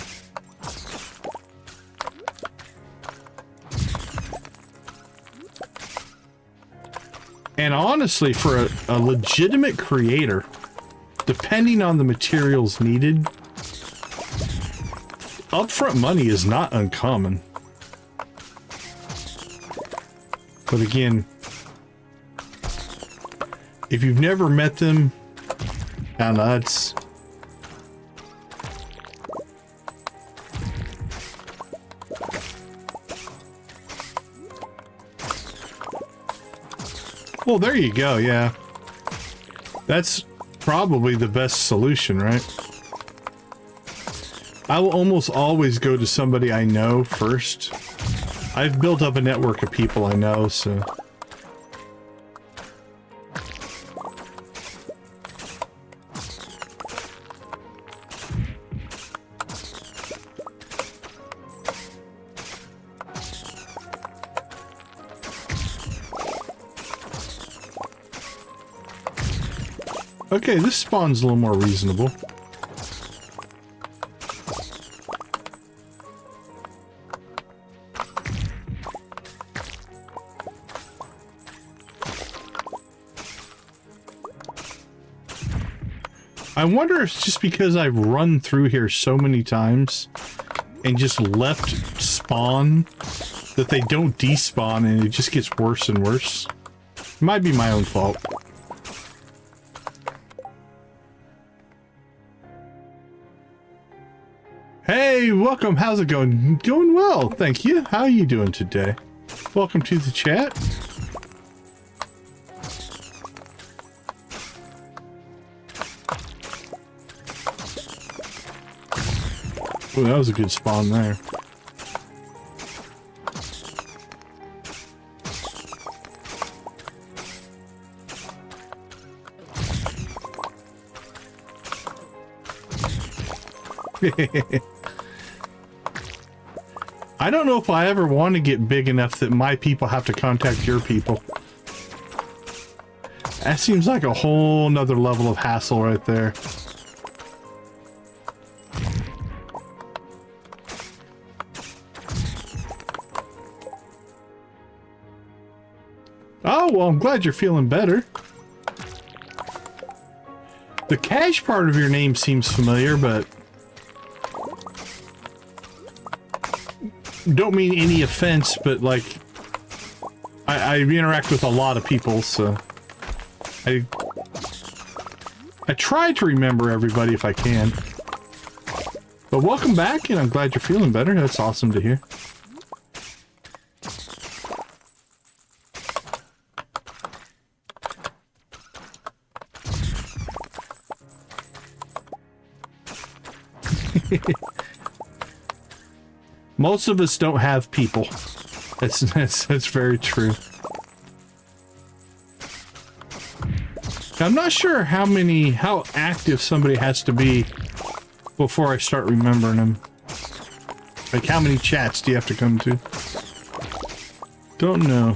And honestly, for a legitimate creator, depending on the materials needed, upfront money is not uncommon. But again, if you've never met them, I don't know, it's... Well, there you go, yeah. That's probably the best solution, right? I will almost always go to somebody I know first. I've built up a network of people I know, so... Okay, this spawn's a little more reasonable. I wonder if it's just because I've run through here so many times and just left spawn that they don't despawn and it just gets worse and worse. It might be my own fault. Hey, welcome. How's it going? Going well, thank you. How are you doing today? Welcome to the chat. Oh, that was a good spawn there. I don't know if I ever want to get big enough that my people have to contact your people. That seems like a whole nother level of hassle right there. Oh, well, I'm glad you're feeling better. The cash part of your name seems familiar, but... don't mean any offense, but like... I interact with a lot of people, so... I try to remember everybody if I can. But welcome back, and I'm glad you're feeling better. That's awesome to hear. Most of us don't have people. That's very true. I'm not sure how active somebody has to be before I start remembering them. Like, how many chats do you have to come to? Don't know.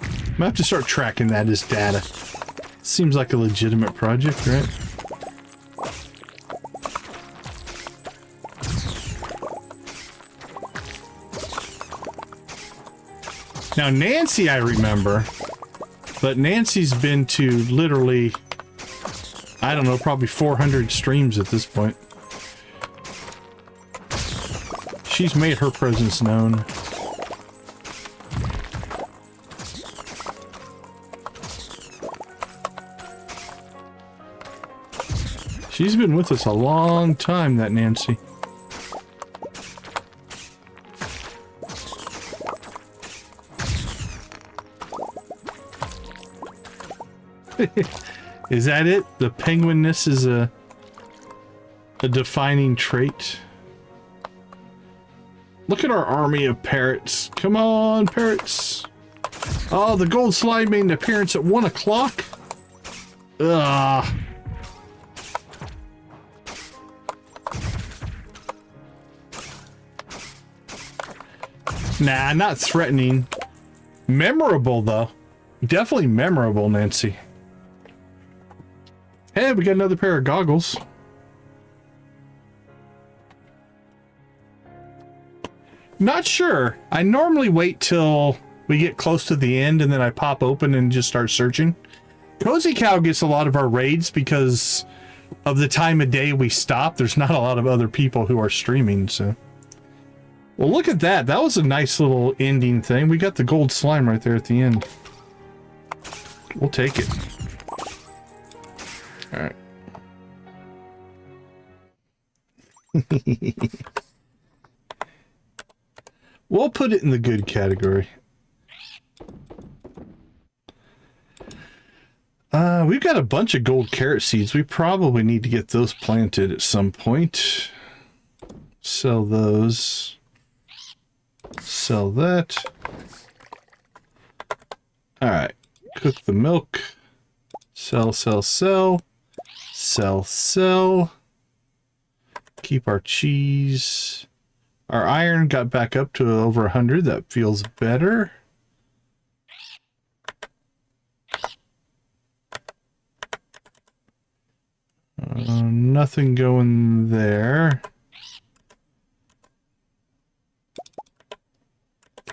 I'm gonna have to start tracking that as data. Seems like a legitimate project, right? Now, Nancy, I remember, but Nancy's been to literally, I don't know, probably 400 streams at this point. She's made her presence known. She's been with us a long time, that Nancy. Is that it? The penguinness is a defining trait. Look at our army of parrots. Come on, parrots. Oh, the gold slime made an appearance at 1 o'clock. Ugh. Nah, not threatening. Memorable, though. Definitely memorable, Nancy. Hey, we got another pair of goggles. Not sure. I normally wait till we get close to the end and then I pop open and just start searching. Cozy Cow gets a lot of our raids because of the time of day we stop. There's not a lot of other people who are streaming, so. Well, look at that. That was a nice little ending thing. We got the gold slime right there at the end. We'll take it. All right. We'll put it in the good category. We've got a bunch of gold carrot seeds. We probably need to get those planted at some point. Sell those. Sell that. All right. Cook the milk. Sell, sell, sell. Sell, sell. Keep our cheese. Our iron got back up to over 100. That feels better. Nothing going there.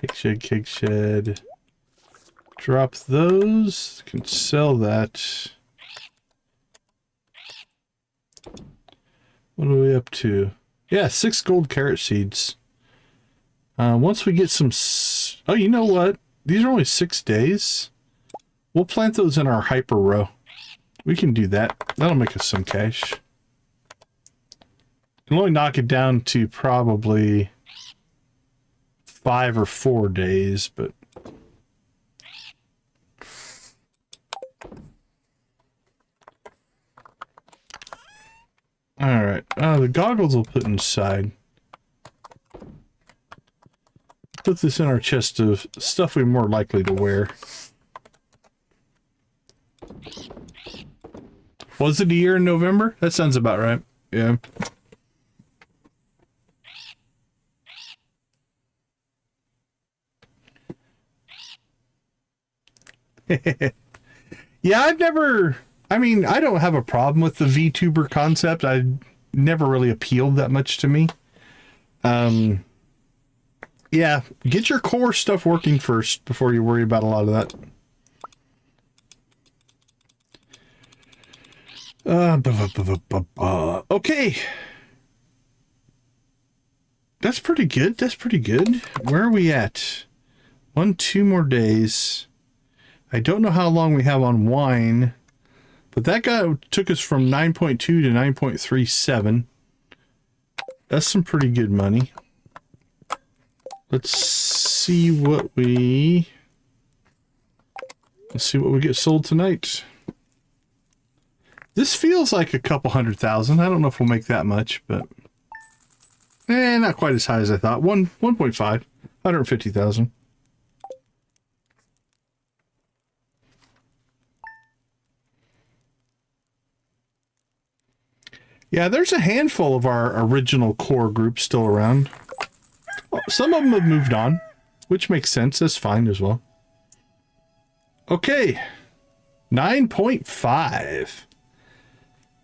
Cake shed. Drop those. Can sell that. What are we up to? Yeah, 6 gold carrot seeds. Once we get some... Oh, you know what? These are only 6 days. We'll plant those in our hyper row. We can do that. That'll make us some cash. We'll only knock it down to probably 5 or 4 days, but... Alright, the goggles we'll put inside. Put this in our chest of stuff we're more likely to wear. Was it a year in November? That sounds about right. Yeah. Yeah, I've never... I mean, I don't have a problem with the VTuber concept. I never really appealed that much to me. Yeah, get your core stuff working first before you worry about a lot of that. Okay. That's pretty good. That's pretty good. Where are we at? 2 more days. I don't know how long we have on wine. But that guy took us from 9.2 to 9.37. That's some pretty good money. Let's see what we get sold tonight. This feels like a couple 100,000. I don't know if we'll make that much, but not quite as high as I thought. 1.5, 150,000. Yeah, there's a handful of our original core group still around. Some of them have moved on, which makes sense. That's fine as well. Okay, 9.5.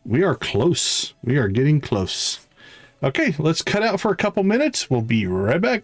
We are close. We are getting close. Okay, let's cut out for a couple minutes. We'll be right back.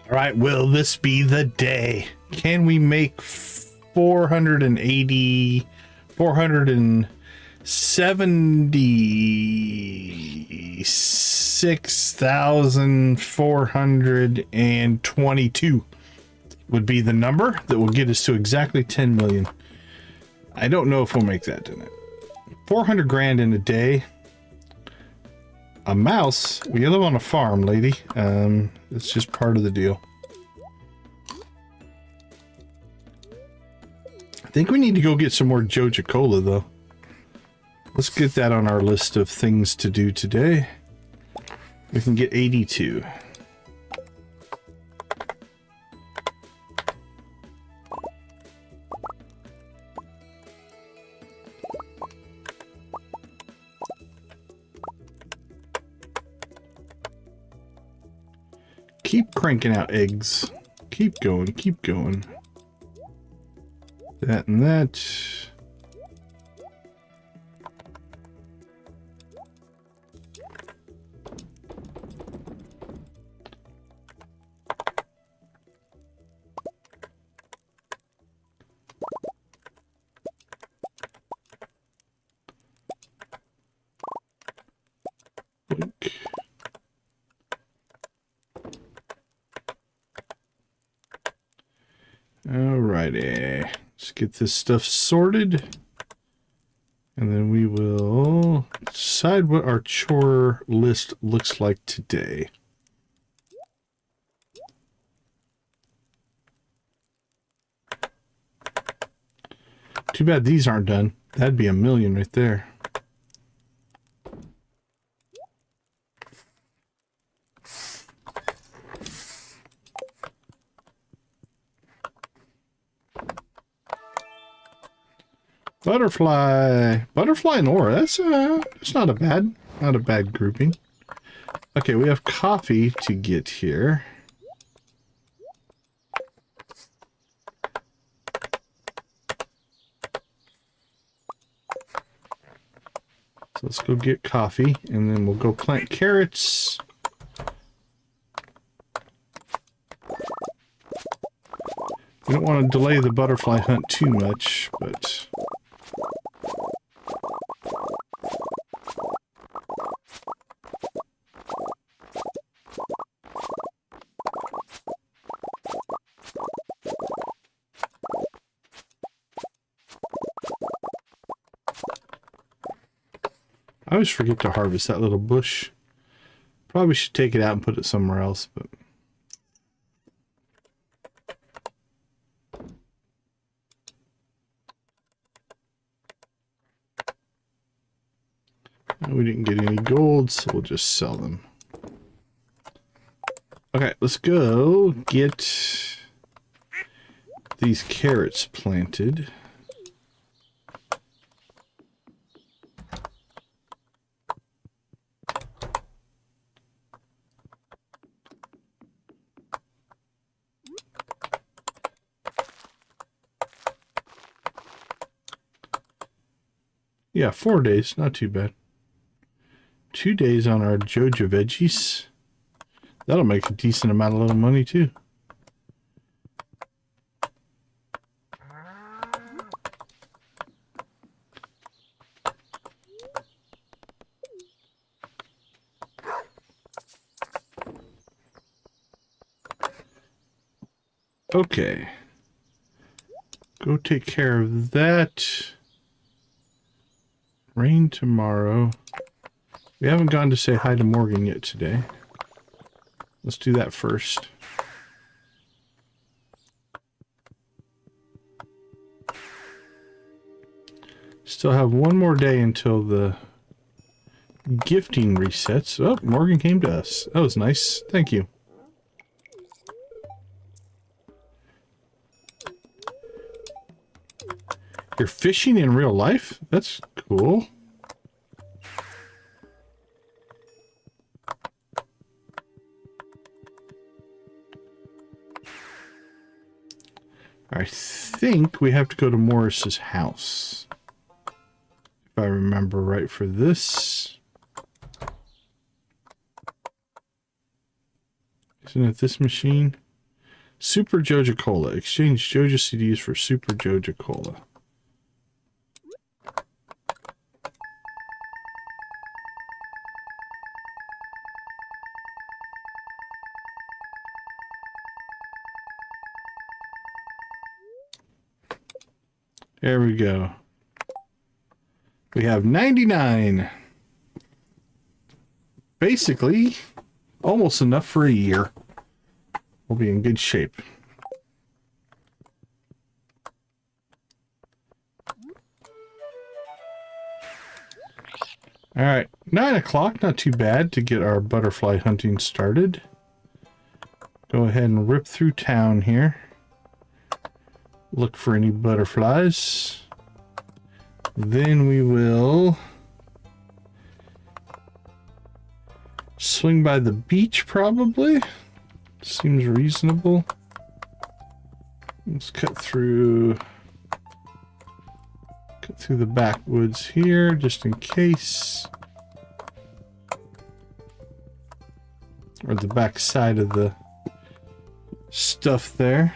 All right, will this be the day? Can we make 476,422 would be the number that will get us to exactly 10 million. I don't know if we'll make that tonight. 400 grand in a day. A mouse? We live on a farm, lady. It's just part of the deal. I think we need to go get some more Joja Cola, though. Let's get that on our list of things to do today. We can get 82. Keep cranking out eggs. Keep going, keep going. That and that. Alrighty, let's get this stuff sorted, and then we will decide what our chore list looks like today. Too bad these aren't done. That'd be $1 million right there. Butterfly and ore. That's not a bad grouping. Okay, we have coffee to get here. So let's go get coffee, and then we'll go plant carrots. We don't want to delay the butterfly hunt too much, but I always forget to harvest that little bush. Probably should take it out and put it somewhere else, but we didn't get any gold, so we'll just sell them. Okay, let's go get these carrots planted. Yeah, 4 days, not too bad. 2 days on our Joja veggies. That'll make a decent amount of little money too. Okay. Go take care of that. Rain tomorrow. We haven't gone to say hi to Morgan yet today. Let's do that first. Still have one more day until the gifting resets. Oh, Morgan came to us. That was nice. Thank you. You're fishing in real life? That's cool. I think we have to go to Morris's house. If I remember right for this. Isn't it this machine? Super Joja Cola. Exchange Joja CDs for Super Joja Cola. There we go. We have 99. Basically, almost enough for a year. We'll be in good shape. All right, 9 o'clock, not too bad to get our butterfly hunting started. Go ahead and rip through town here. Look for any butterflies. Then we will swing by the beach probably. Seems reasonable. Let's cut through through the backwoods here, just in case. Or the back side of the stuff there.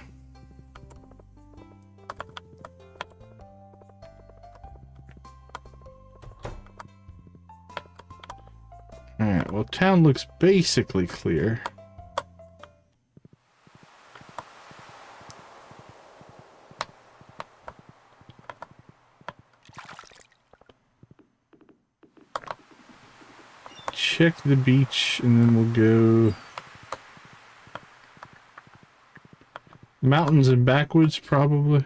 Alright, well, town looks basically clear. Check the beach, and then we'll go mountains and backwoods, probably.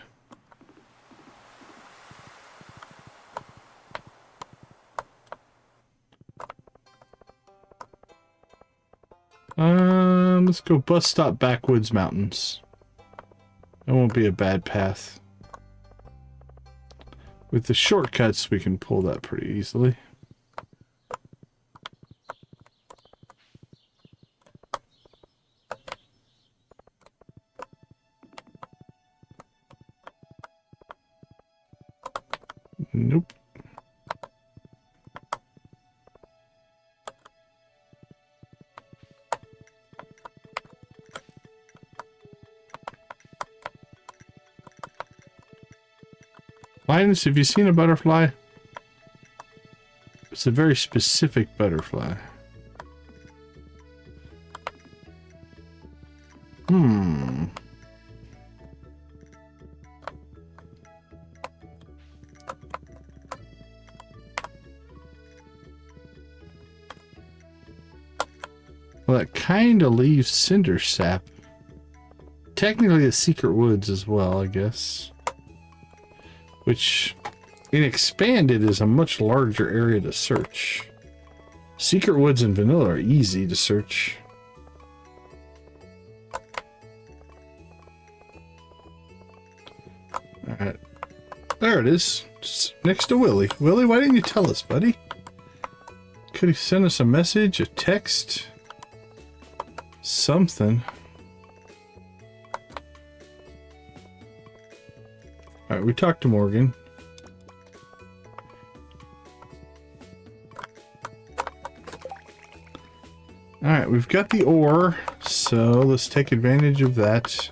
Let's go bus stop backwoods mountains. That won't be a bad path. With the shortcuts, we can pull that pretty easily. Nope. Linus, have you seen a butterfly? It's a very specific butterfly. Well, that kind of leaves cinder sap. Technically the secret woods as well, I guess. Which, in expanded, is a much larger area to search. Secret woods and vanilla are easy to search. Alright. There it is. Just next to Willie. Willie, why didn't you tell us, buddy? Could he send us a message, a text? Something. Alright, we talked to Morgan. Alright, we've got the ore, so let's take advantage of that.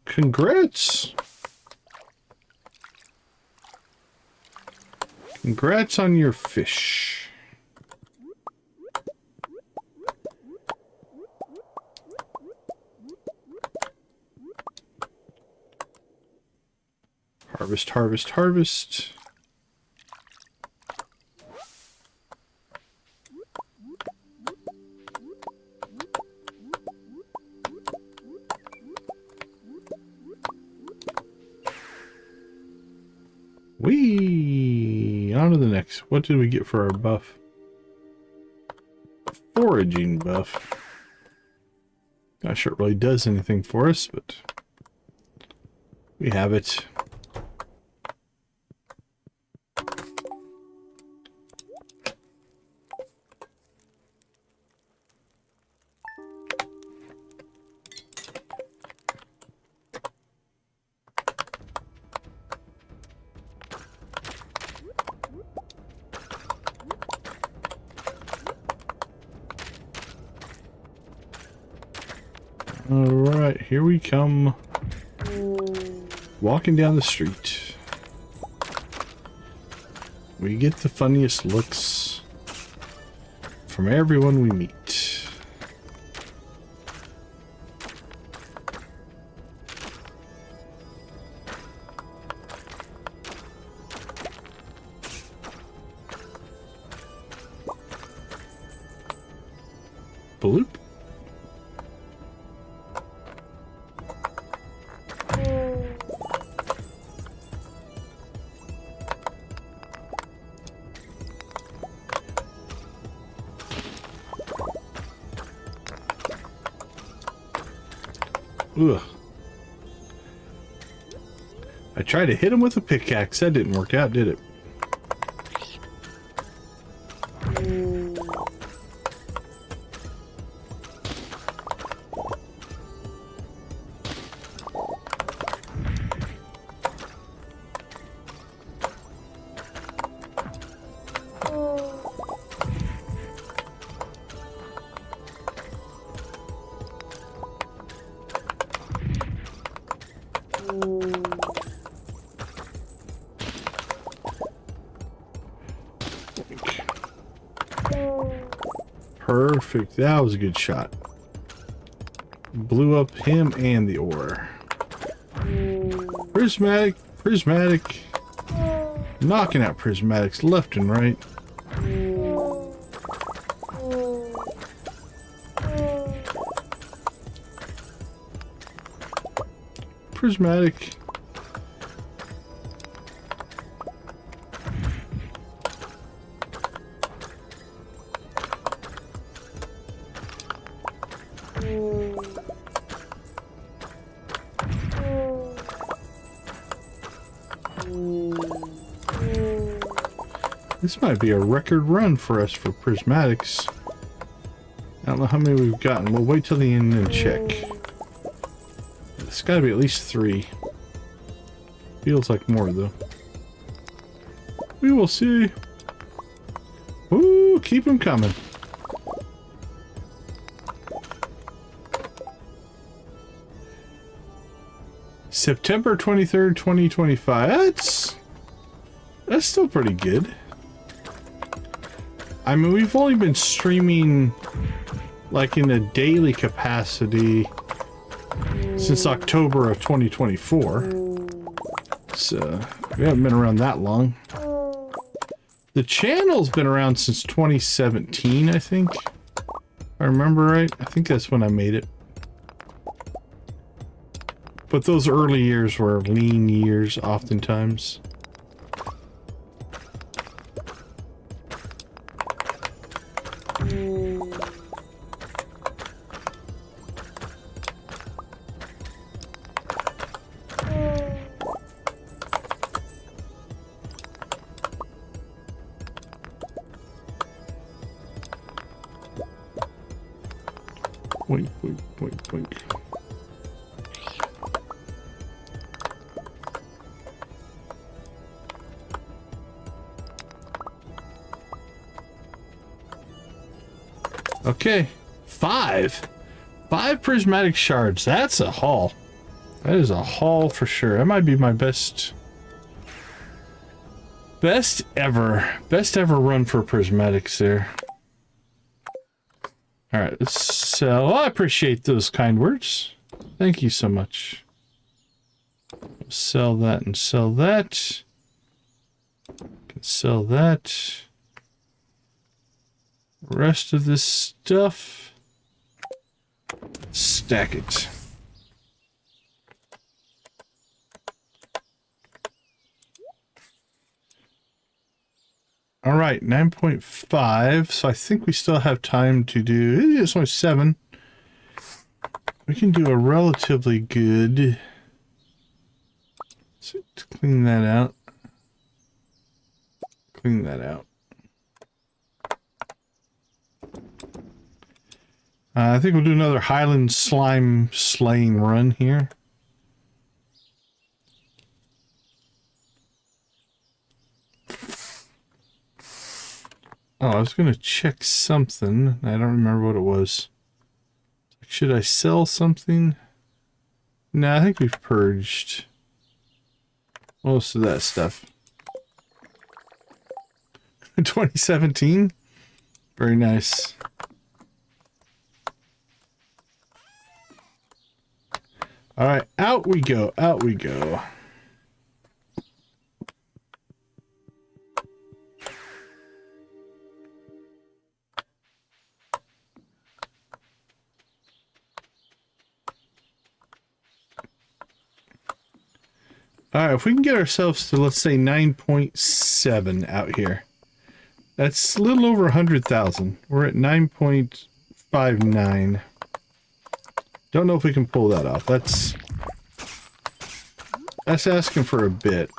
Congrats! Congrats on your fish. Harvest, harvest, harvest. Whee! On to the next. What did we get for our buff? Foraging buff. Not sure it really does anything for us, but we have it. Alright, here we come. Walking down the street. We get the funniest looks from everyone we meet. Bloop. Ugh. I tried to hit him with a pickaxe. That didn't work out, did it? Perfect. That was a good shot. Blew up him and the ore. Prismatic. Prismatic. Knocking out prismatics left and right. Prismatic. This might be a record run for us for prismatics. I don't know how many we've gotten. We'll wait till the end and check. It's got to be at least 3. Feels like more though. We will see. Ooh, keep them coming. September 23rd, 2025. That's still pretty good. I mean, we've only been streaming like in a daily capacity since October of 2024. So we haven't been around that long. The channel's been around since 2017, I think. If I remember right. I think that's when I made it. But those early years were lean years oftentimes. Boink, boink, boink, boink. Okay, 5 prismatic shards. That's a haul. That is a haul for sure. That might be my best ever run for prismatics there. All right, let's sell. Well, I appreciate those kind words. Thank you so much. Sell that and sell that. Can sell that. Rest of this stuff. Stack it. All right, 9.5. So I think we still have time to do. It's only 7. We can do a relatively good. So to clean that out. Clean that out. I think we'll do another Highland slime slaying run here. Oh, I was going to check something. I don't remember what it was. Should I sell something? No, I think we've purged most of that stuff. 2017? Very nice. All right, out we go, out we go. All right, if we can get ourselves to, let's say, 9.7 out here. That's a little over 100,000. We're at 9.59. Don't know if we can pull that off. That's asking for a bit.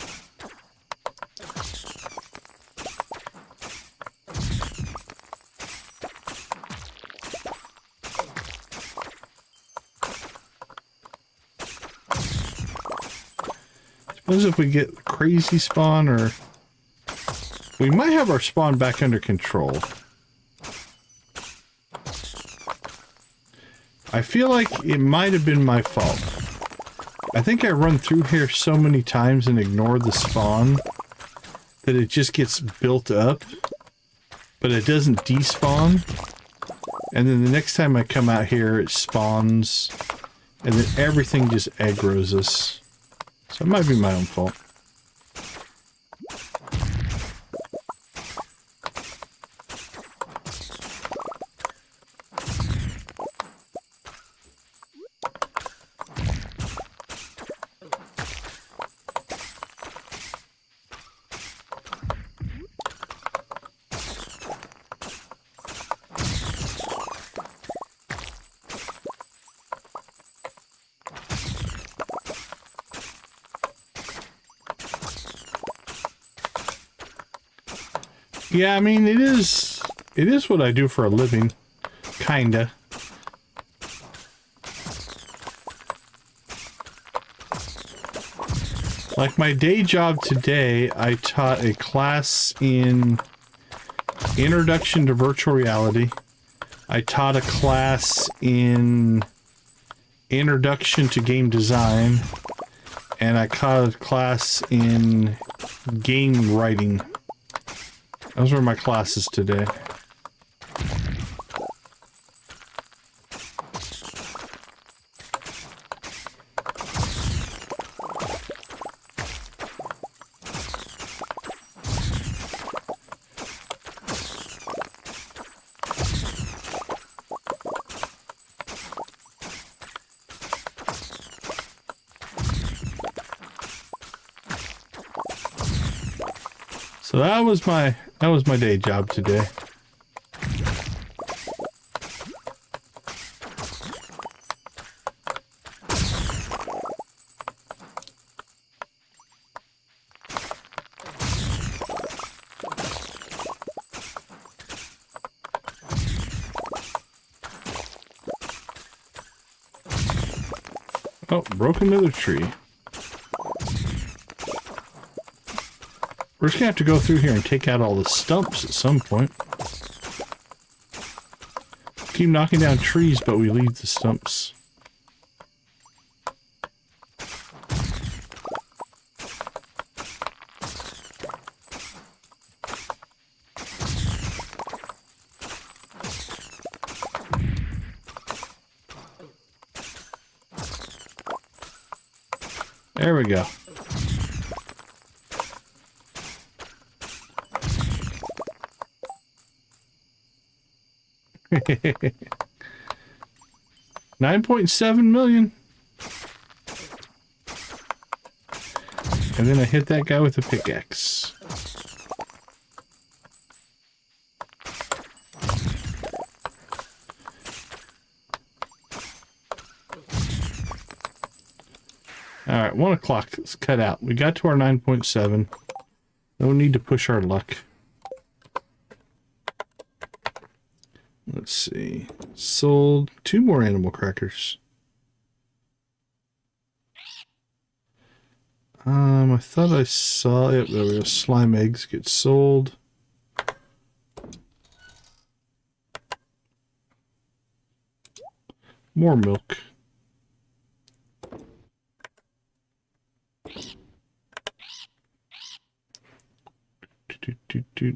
Suppose if we get crazy spawn, or we might have our spawn back under control. I feel like it might have been my fault. I think I run through here so many times and ignore the spawn that it just gets built up, but it doesn't despawn. And then the next time I come out here, it spawns, and then everything just aggroes us. So it might be my own fault. Yeah, I mean, it is what I do for a living, kinda. Like my day job today, I taught a class in Introduction to Virtual Reality. I taught a class in Introduction to Game Design, and I taught a class in Game Writing. Those were my classes today. So that was my day job today. Oh, broke another tree. We're just gonna have to go through here and take out all the stumps at some point. Keep knocking down trees, but we leave the stumps. There we go. $9.7 million. And then I hit that guy with a pickaxe. Alright, 1 o'clock. Let's cut out. We got to our 9.7. No need to push our luck. Let's see. Sold 2 more animal crackers. I thought I saw it. There we go. Slime eggs get sold. More milk.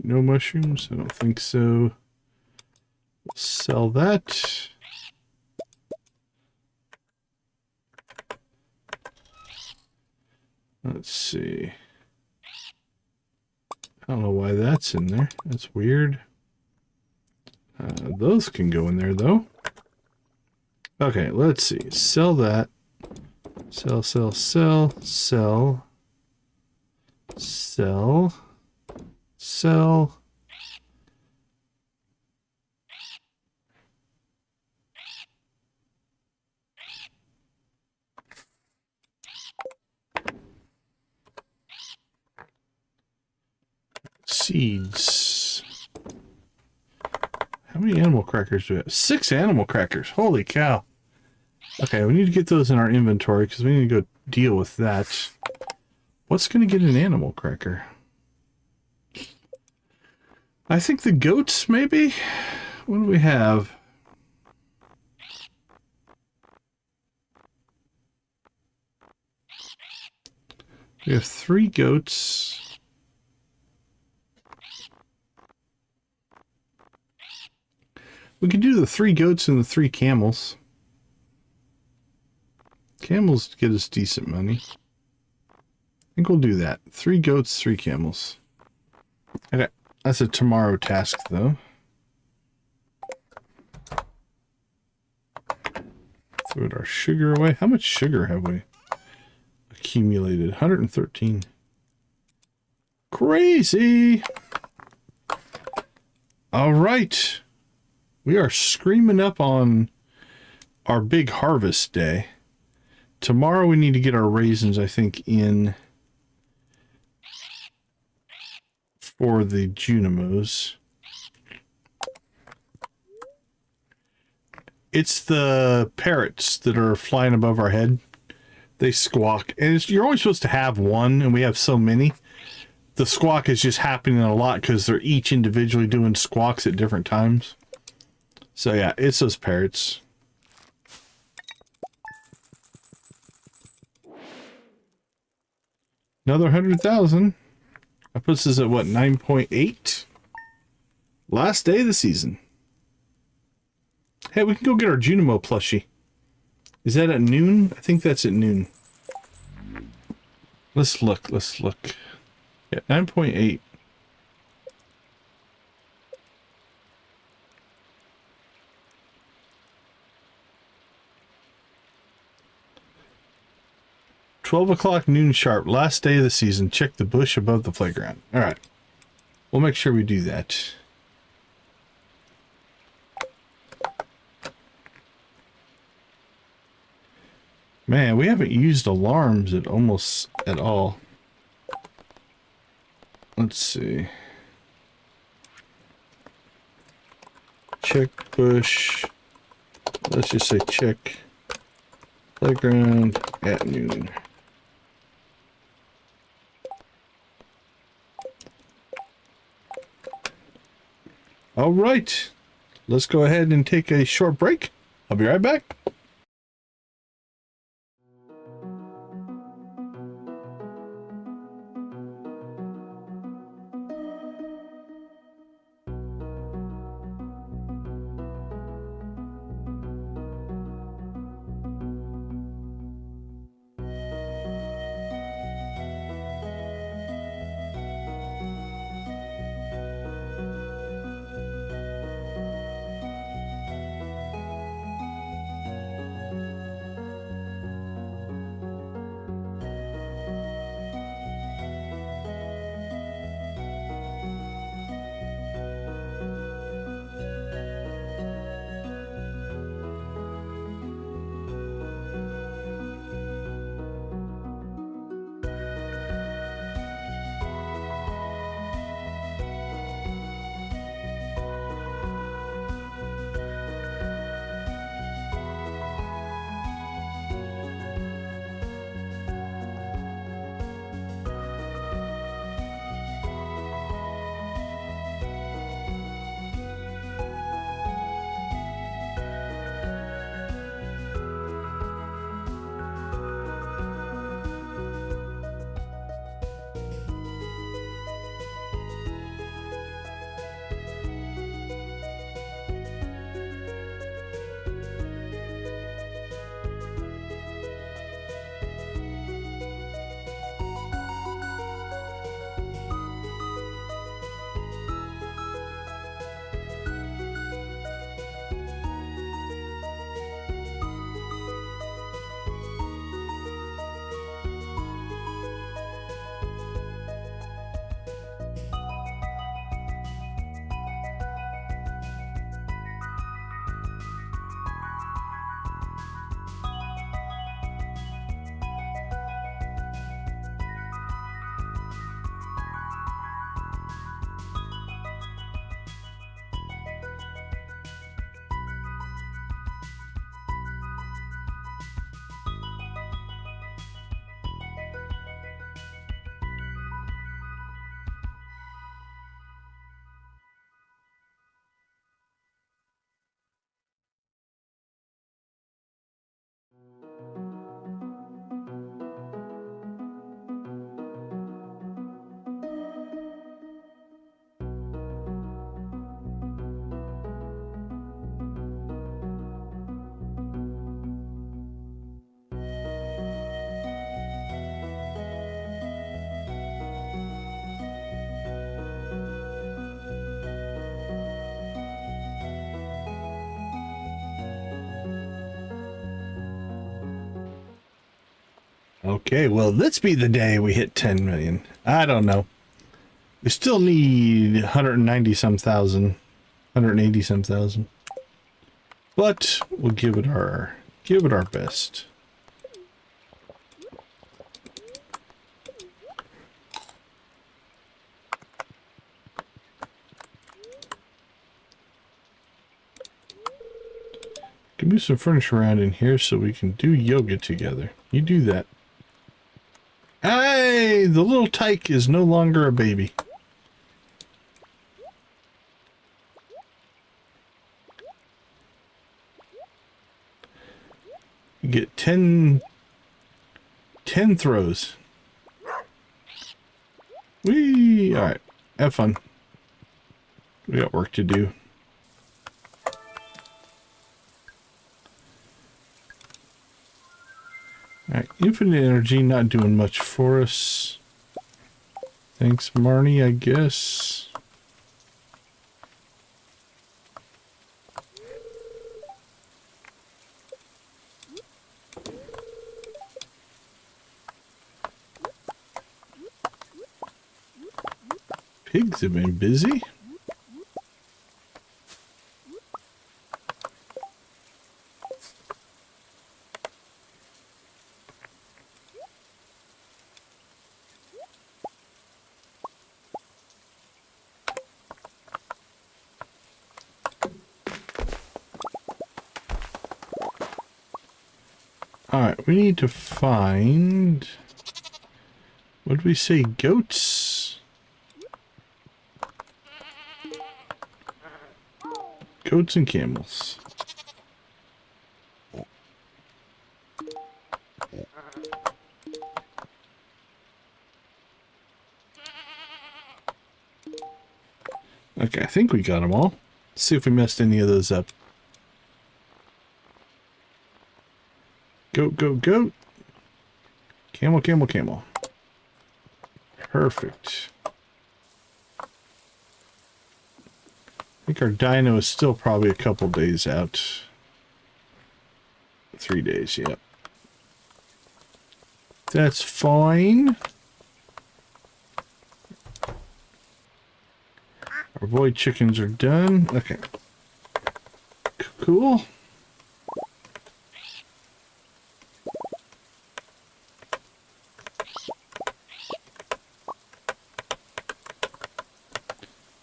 No mushrooms? I don't think so. Sell that. Let's see. I don't know why that's in there. That's weird. Those can go in there though. Okay, let's see. Sell that. Sell, sell, sell, sell. Sell. Sell. Seeds. How many animal crackers do we have? 6 animal crackers. Holy cow. Okay, we need to get those in our inventory because we need to go deal with that. What's going to get an animal cracker? I think the goats, maybe? What do we have? We have 3 goats. We could do the 3 goats and the 3 camels. Camels get us decent money. I think we'll do that. 3 goats, 3 camels. Okay, that's a tomorrow task, though. Throw our sugar away. How much sugar have we accumulated? 113. Crazy! All right. We are screaming up on our big harvest day. Tomorrow we need to get our raisins, I think, in for the Junimos. It's the parrots that are flying above our head. They squawk. And you're only supposed to have one, and we have so many. The squawk is just happening a lot because they're each individually doing squawks at different times. So yeah, it's those parrots. Another 100,000. That puts us at what, 9.8? Last day of the season. Hey, we can go get our Junimo plushie. Is that at noon? I think that's at noon. Let's look. Yeah, 9.8. $12 noon sharp. Last day of the season. Check the bush above the playground. All right. We'll make sure we do that. Man, we haven't used alarms at almost at all. Let's see. Check bush. Let's just say check playground at noon. All right. Let's go ahead and take a short break. I'll be right back. Okay, well, this be the day we hit 10 million. I don't know. We still need 190 some thousand, 180 some thousand. But we'll give it our best. Can move some furniture around in here so we can do yoga together. You do that. Hey, the little tyke is no longer a baby. You get 10 throws. Whee! Alright, have fun. We got work to do. Alright, infinite energy not doing much for us. Thanks, Marnie, I guess. Pigs have been busy. Alright, we need to find... What did we say? Goats? Goats and camels. Okay, I think we got them all. Let's see if we messed any of those up. Goat, goat, goat. Camel, camel, camel. Perfect. I think our dino is still probably a couple days out. 3 days, yep. That's fine. Our void chickens are done. Okay. Cool.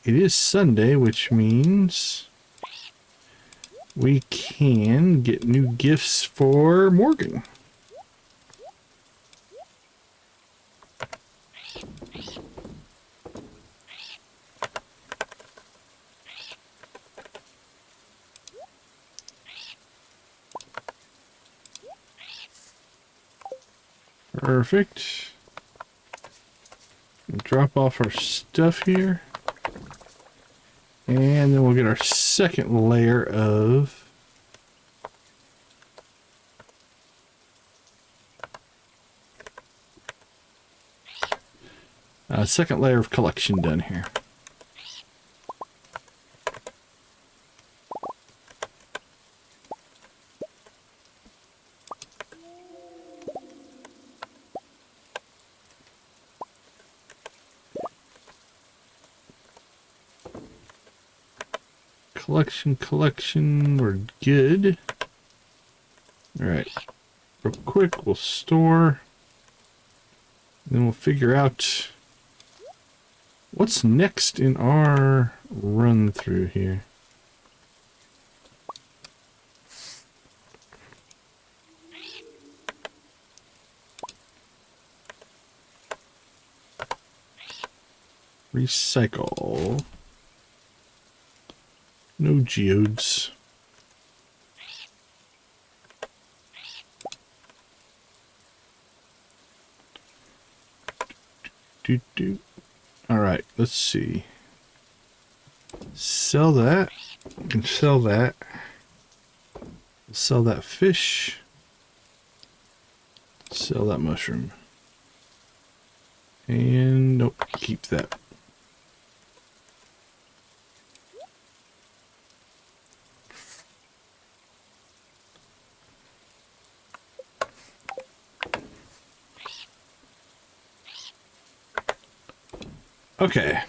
It is Sunday, which means we can get new gifts for Morgan. Perfect. We'll drop off our stuff here. And then we'll get our second layer of collection done here. Collection, we're good. Alright, real quick, we'll store. Then we'll figure out what's next in our run through here. Recycle. No geodes. Alright, let's see. Sell that. And sell that. Sell that fish. Sell that mushroom. And nope, keep that. Okay.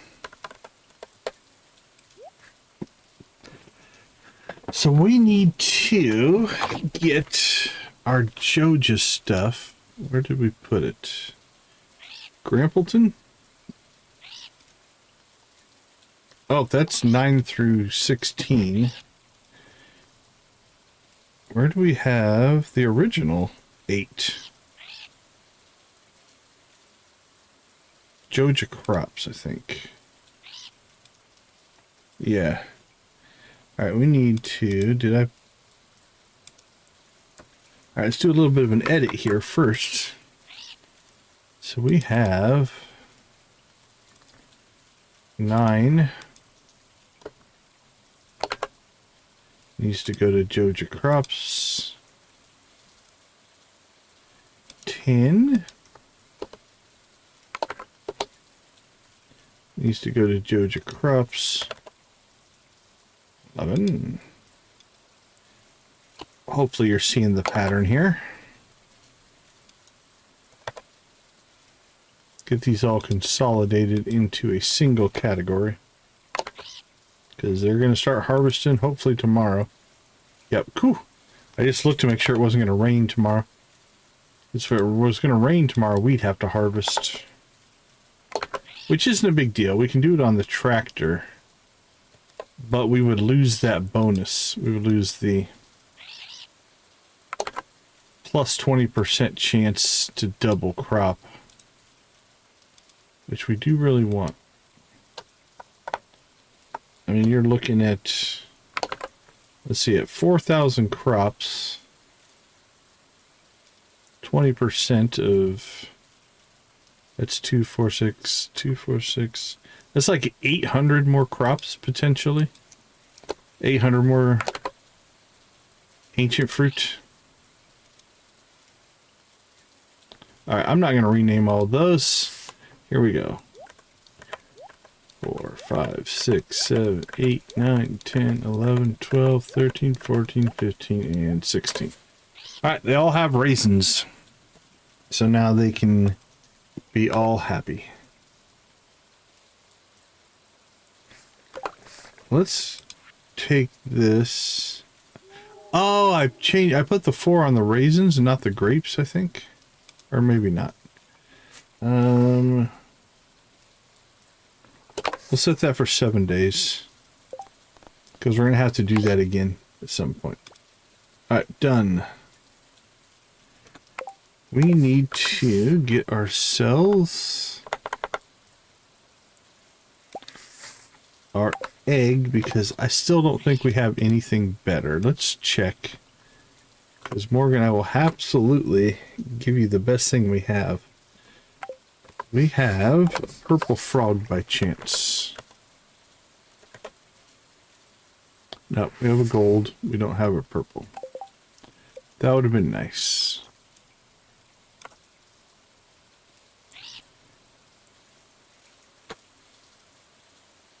So we need to get our Joja stuff. Where did we put it? Grampleton? Oh, that's 9 through 16. Where do we have the original 8? Joja Crops, I think. Yeah. Alright, we need to... Alright, let's do a little bit of an edit here first. So we have 9. Needs to go to Joja Crops. 10. Needs to go to Joja Crops. 11. Hopefully you're seeing the pattern here. Get these all consolidated into a single category. Because they're going to start harvesting hopefully tomorrow. Yep, cool. I just looked to make sure it wasn't going to rain tomorrow. If it was going to rain tomorrow, we'd have to harvest. Which isn't a big deal. We can do it on the tractor. But we would lose that bonus. We would lose the plus 20% chance to double crop. Which we do really want. I mean, you're looking at, let's see, at 4,000 crops, 20% of, that's 246, 246. That's like 800 more crops, potentially. 800 more ancient fruit. Alright, I'm not going to rename all those. Here we go. 4, 5, 6, 7, 8, 9, 10, 11, 12, 13, 14, 15, and 16. Alright, they all have raisins. So now they can be all happy. Let's take this. Oh, I put the 4 on the raisins and not the grapes, I think. Or maybe not. We'll set that for 7 days. Because we're going to have to do that again at some point. Alright, done. We need to get ourselves our egg, because I still don't think we have anything better. Let's check. Because Morgan, I will absolutely give you the best thing we have. We have a purple frog by chance. No, we have a gold. We don't have a purple. That would have been nice.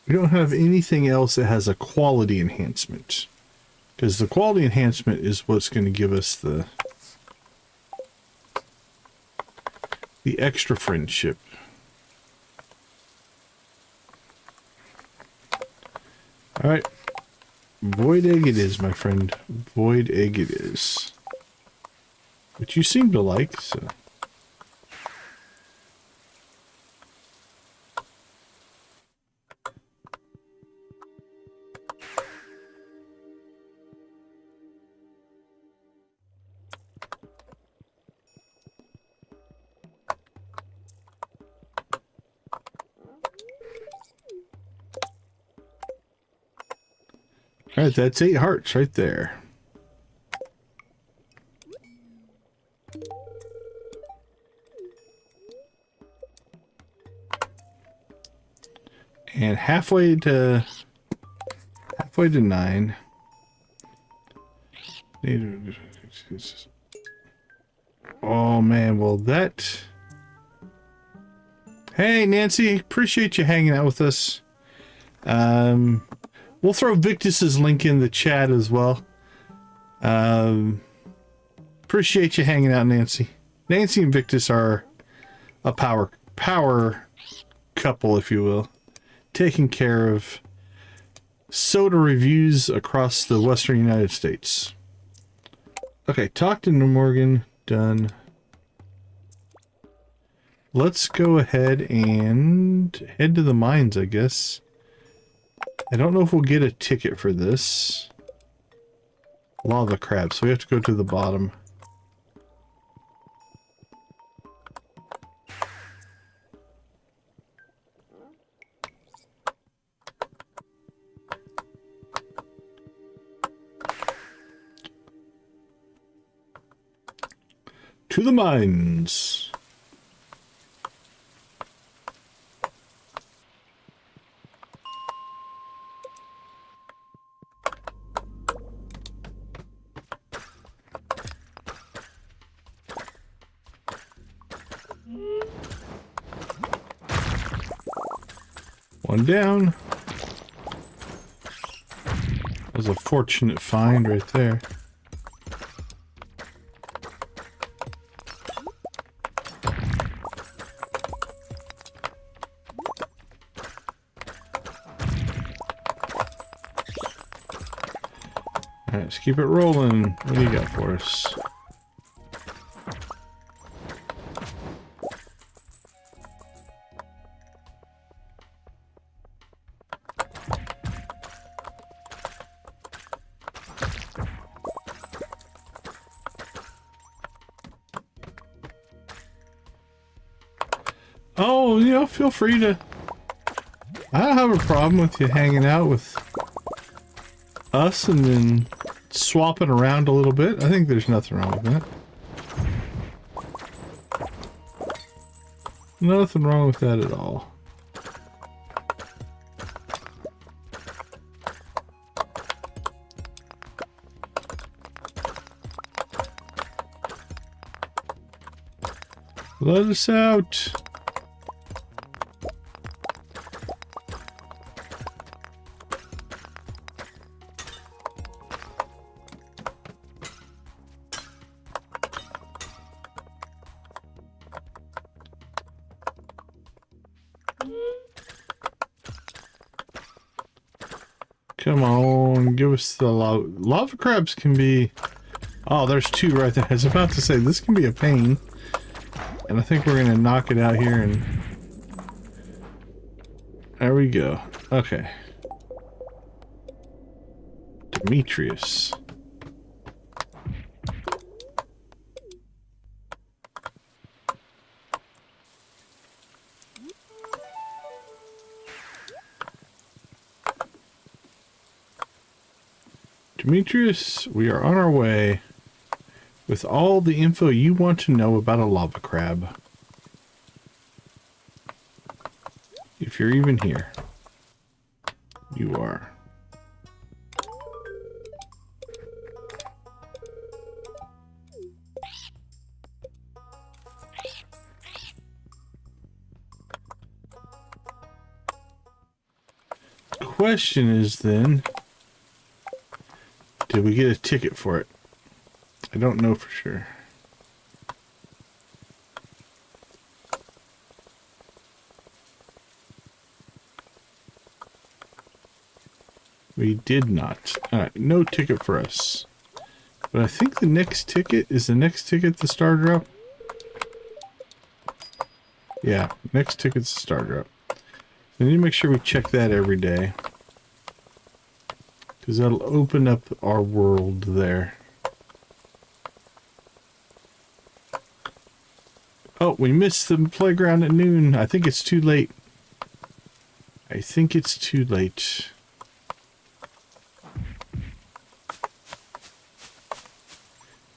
We don't have anything else that has a quality enhancement. Because the quality enhancement is what's going to give us the extra friendship. Alright. Void egg it is, my friend. Void egg it is. Which you seem to like, so... Alright, that's 8 hearts right there. And halfway to 9. Oh man, well that... Hey Nancy, appreciate you hanging out with us. We'll throw Victus's link in the chat as well. Appreciate you hanging out, Nancy. Nancy and Victus are a power couple, if you will, taken care of. Soda reviews across the western United States. Okay, talked to Morgan. Done. Let's go ahead and head to the mines, I guess. I don't know if we'll get a ticket for this. Lava crab, so we have to go to the bottom. To the mines. One down. That was a fortunate find right there. Alright, let's keep it rolling. What do you got for us? Oh, you know, feel free to... I don't have a problem with you hanging out with us and then swapping around a little bit. I think there's nothing wrong with that. Nothing wrong with that at all. Let us out. Come on, give us the lava crabs can be... Oh, there's two right there. I was about to say, this can be a pain. And I think we're going to knock it out here and... There we go. Okay. Demetrius. Demetrius, we are on our way with all the info you want to know about a lava crab. If you're even here. You are. Question is then, did we get a ticket for it? I don't know for sure. We did not. Alright, no ticket for us. But I think the next ticket, is the next ticket the star drop? Yeah, next ticket's the star drop. So we need to make sure we check that every day. Because that'll open up our world there. Oh, we missed the playground at noon. I think it's too late. I think it's too late.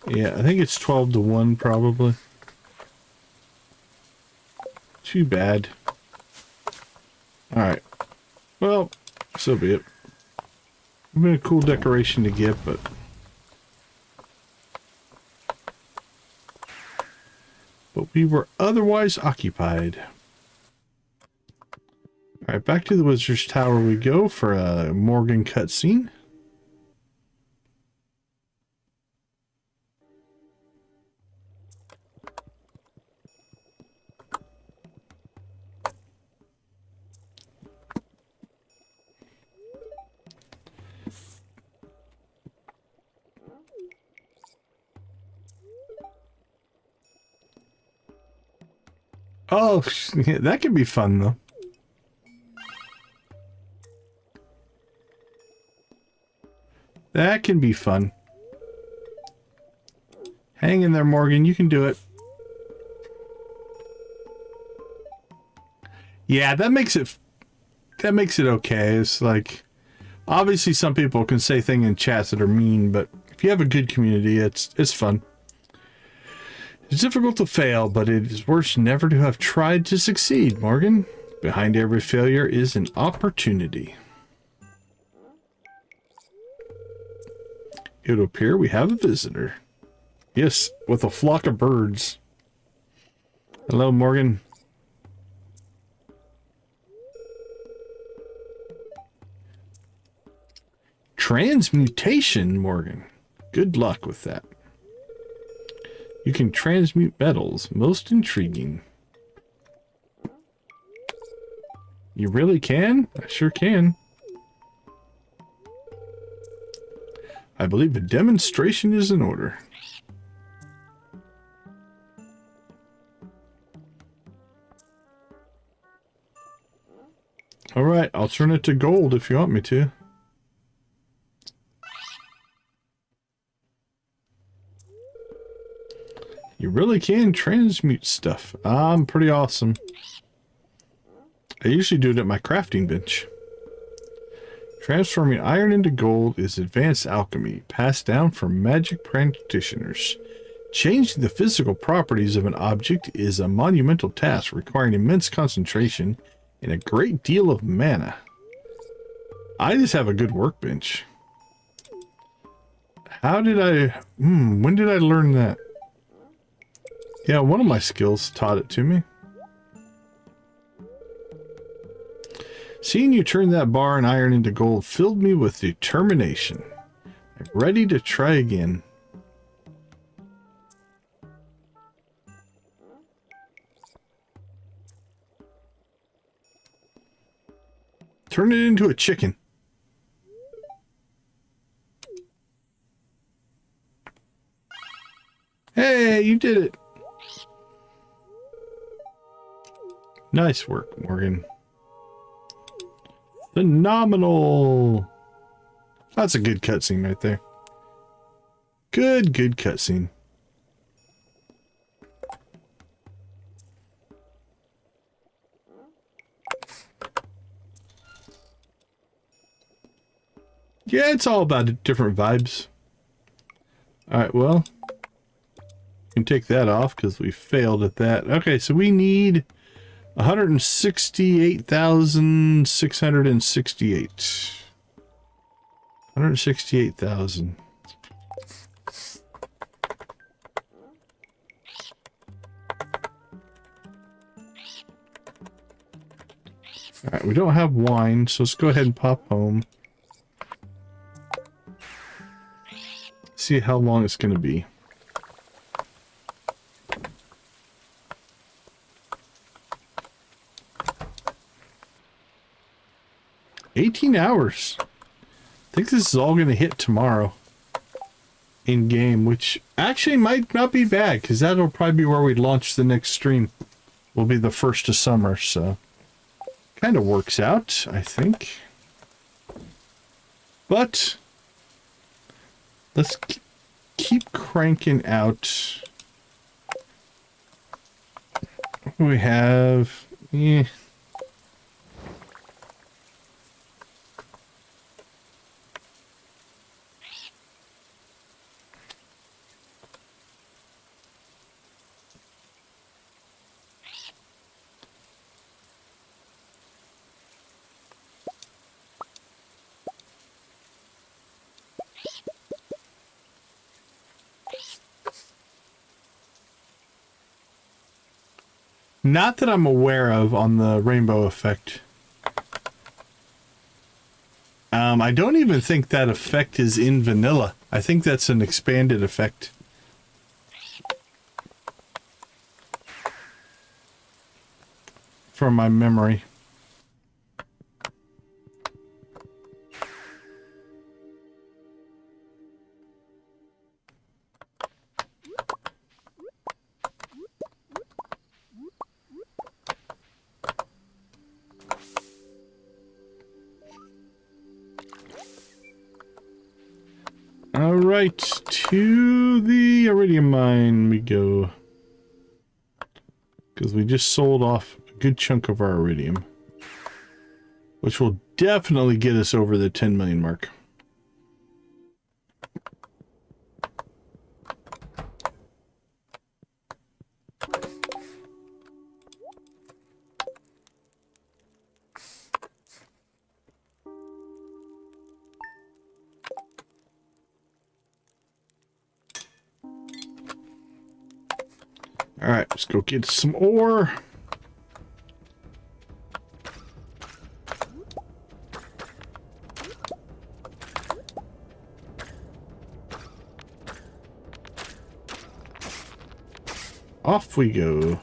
Yeah, I think it's 12 to 1 probably. Too bad. Alright. Well, so be it. It's been a cool decoration to get, but... But we were otherwise occupied. Alright, back to the Wizard's Tower we go for a Morgan cutscene. Oh, yeah, that could be fun though. That can be fun. Hang in there, Morgan. You can do it. Yeah, that makes it okay. It's like, obviously some people can say things in chats that are mean, but if you have a good community, it's fun. It's difficult to fail, but it is worse never to have tried to succeed, Morgan. Behind every failure is an opportunity. It would appear we have a visitor. Yes, with a flock of birds. Hello, Morgan. Transmutation, Morgan. Good luck with that. You can transmute metals. Most intriguing. You really can? I sure can. I believe a demonstration is in order. Alright, I'll turn it to gold if you want me to. You really can transmute stuff. Pretty awesome. I usually do it at my crafting bench. Transforming iron into gold is advanced alchemy, passed down from magic practitioners. Changing the physical properties of an object is a monumental task requiring immense concentration and a great deal of mana. I just have a good workbench. How did I... when did I learn that? Yeah, one of my skills taught it to me. Seeing you turn that bar and iron into gold filled me with determination. I'm ready to try again. Turn it into a chicken. Hey, you did it. Nice work, Morgan. Phenomenal. That's a good cutscene right there. Good cutscene. Yeah, it's all about different vibes. Alright, well. You can take that off because we failed at that. Okay, so we need 168,668. 168,000. Alright, we don't have wine, so let's go ahead and pop home. See how long it's going to be. $18 hours. I think this is all going to hit tomorrow in game, which actually might not be bad because that'll probably be where we launch the next stream. Will be the first of summer, so kind of works out, I think. But let's keep cranking out. We have, not that I'm aware of on the rainbow effect. I don't even think that effect is in vanilla. I think that's an expanded effect. From my memory. right, to the iridium mine we go. Because we just sold off a good chunk of our iridium. Which will definitely get us over the 10 million mark. Alright, let's go get some ore. Off we go.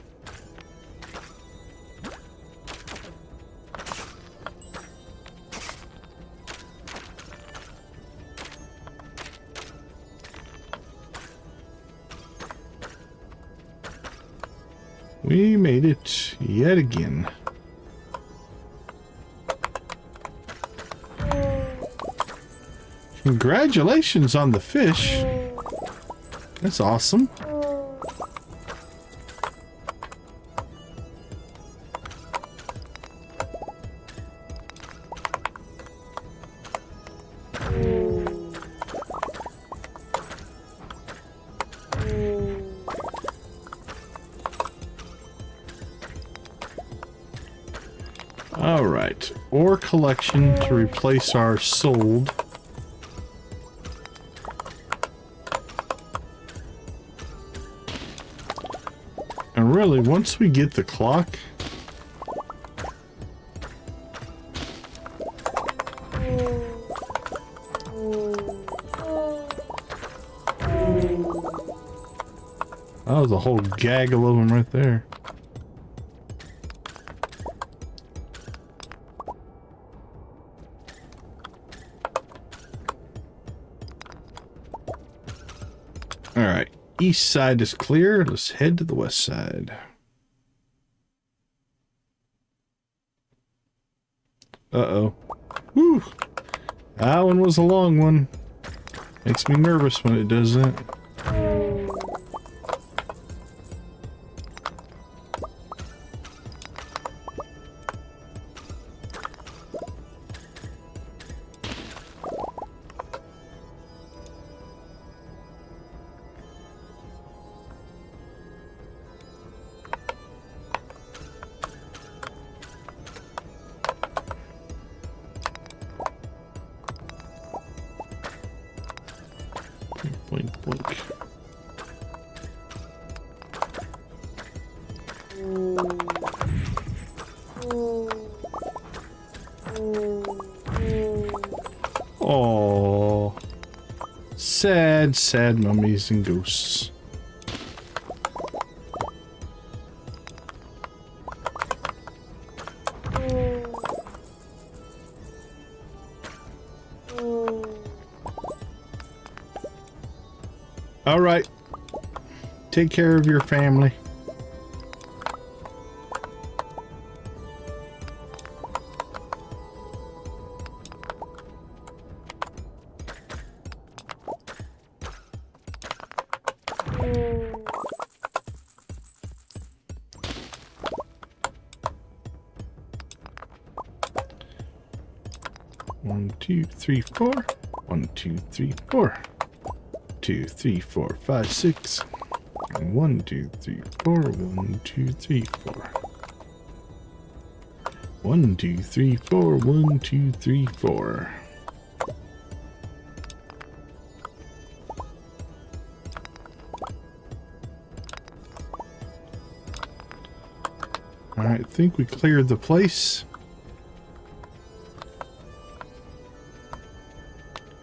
We made it yet again. Congratulations on the fish. That's awesome. Alright, ore collection to replace our sold. And really, once we get the clock, that was a whole gaggle of them right there. Alright, east side is clear. Let's head to the west side. Uh-oh. Whew. That one was a long one. Makes me nervous when it does that. Blink, blink. Oh, sad, sad mummies and ghosts. All right, take care of your family. One, two, three, four. 1, 2, 3, 4. 2, 3, 4, 5, 6. 1, 2, 3, 4. 1, 2, 3, 4. 1, 2, 3, 4. 1, 2, 3, 4. All right, I think we cleared the place.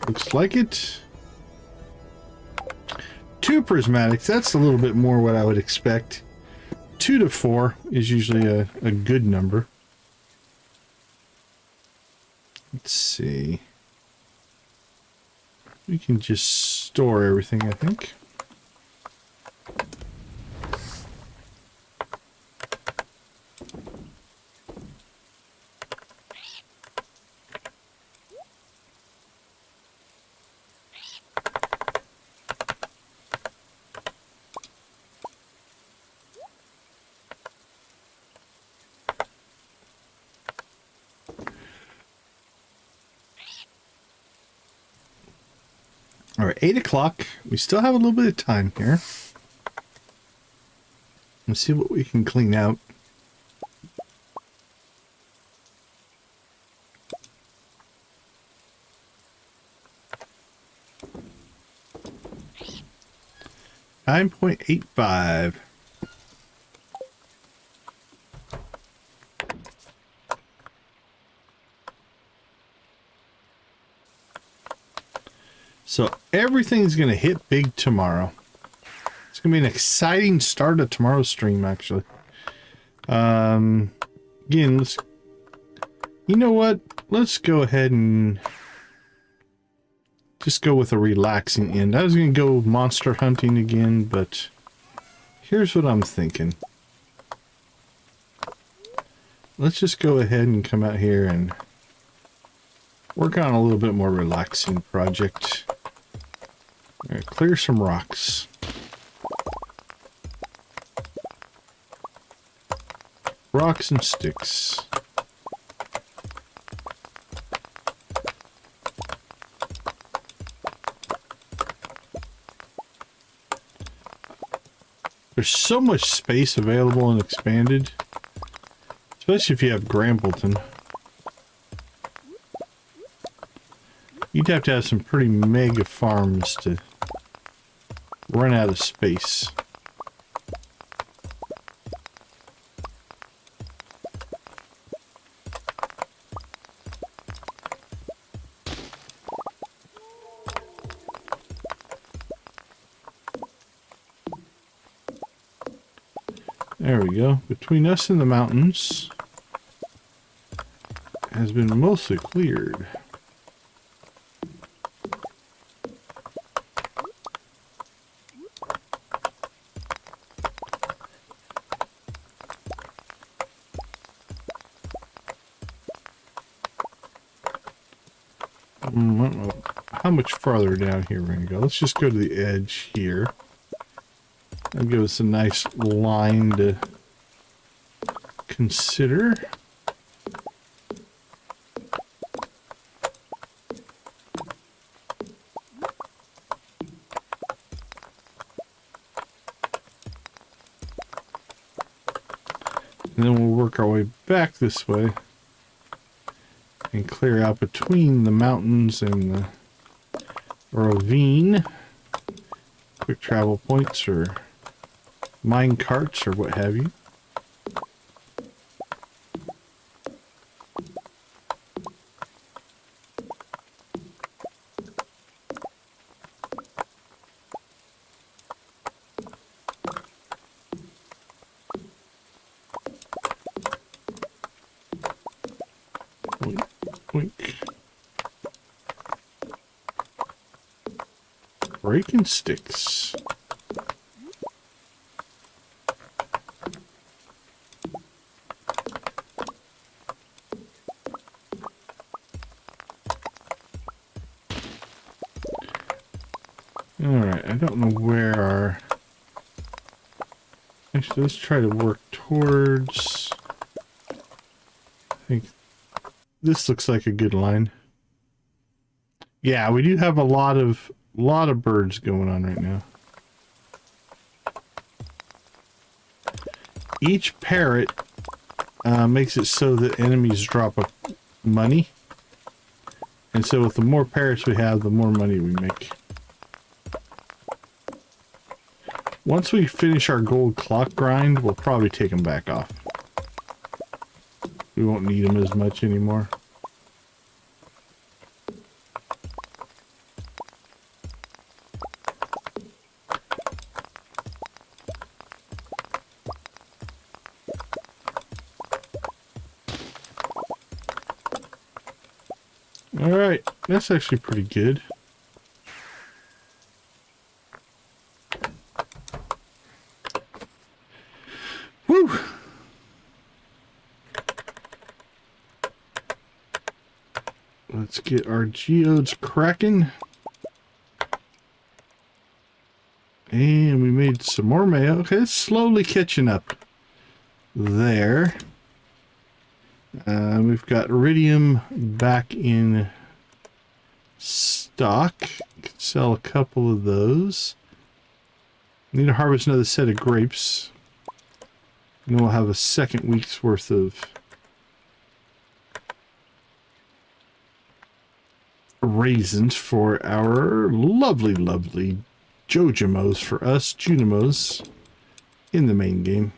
Looks like it. 2 prismatics, that's a little bit more what I would expect. 2 to 4 is usually a good number. Let's see. We can just store everything, I think. All right, 8 o'clock. We still have a little bit of time here. Let's see what we can clean out. $9.85. So everything's going to hit big tomorrow. It's going to be an exciting start of tomorrow's stream, actually. Again, you know what? Let's go ahead and just go with a relaxing end. I was going to go monster hunting again, but here's what I'm thinking. Let's just go ahead and come out here and work on a little bit more relaxing project. All right, clear some rocks. Rocks and sticks. There's so much space available and expanded, especially if you have Grambleton. You'd have to have some pretty mega farms to run out of space. There we go. Between us and the mountains has been mostly cleared. I don't know how much farther down here we're going to go. Let's just go to the edge here. That'll give us a nice line to consider. And then we'll work our way back this way and clear out between the mountains and the ravine. Quick travel points or mine carts or what have you. Boink, boink. Breaking sticks. Alright, I don't know where our... Actually, let's try to work towards... I think this looks like a good line. Yeah, we do have a lot of birds going on right now. Each parrot makes it so that enemies drop money. And so with the more parrots we have, the more money we make. Once we finish our gold clock grind, we'll probably take them back off. We won't need them as much anymore. Alright, that's actually pretty good. Woo! Let's get our geodes cracking. And we made some more mayo. Okay, it's slowly catching up there. We've got iridium back in stock. You can Sell a couple of those. Need to harvest another set of grapes. And then we'll have a second week's worth of raisins for our lovely, lovely Jojamos for us, Junimos, in the main game.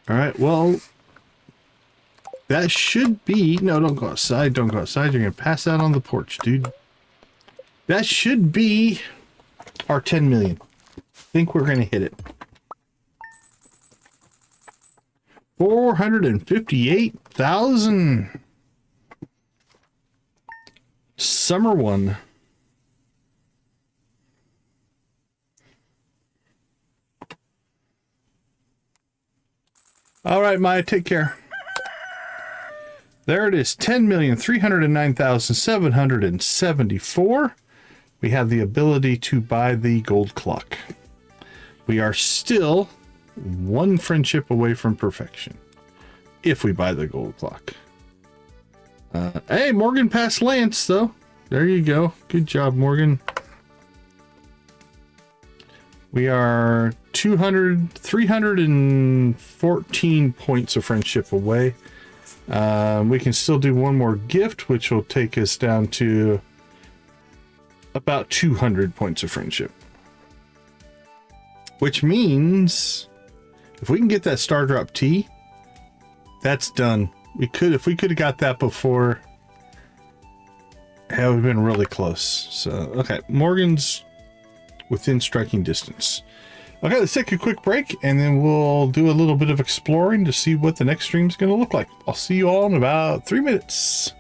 Alright, well, that should be... No, don't go outside, don't go outside. You're going to pass out on the porch, dude. That should be our 10 million. I think we're going to hit it. 458,000. Summer one. All right, Maya, take care. There it is, 10,309,774. We have the ability to buy the gold clock. We are still one friendship away from perfection if we buy the gold clock. Hey, Morgan passed Lance, though. There you go. Good job, Morgan. We are 314 points of friendship away. We can still do one more gift, which will take us down to about 200 points of friendship. Which means if we can get that Star Drop tea, that's done. If we could have got that before, it would have been really close. So, okay, Morgan's within striking distance. Okay, let's take a quick break, and then we'll do a little bit of exploring to see what the next stream is going to look like. I'll see you all in about 3 minutes.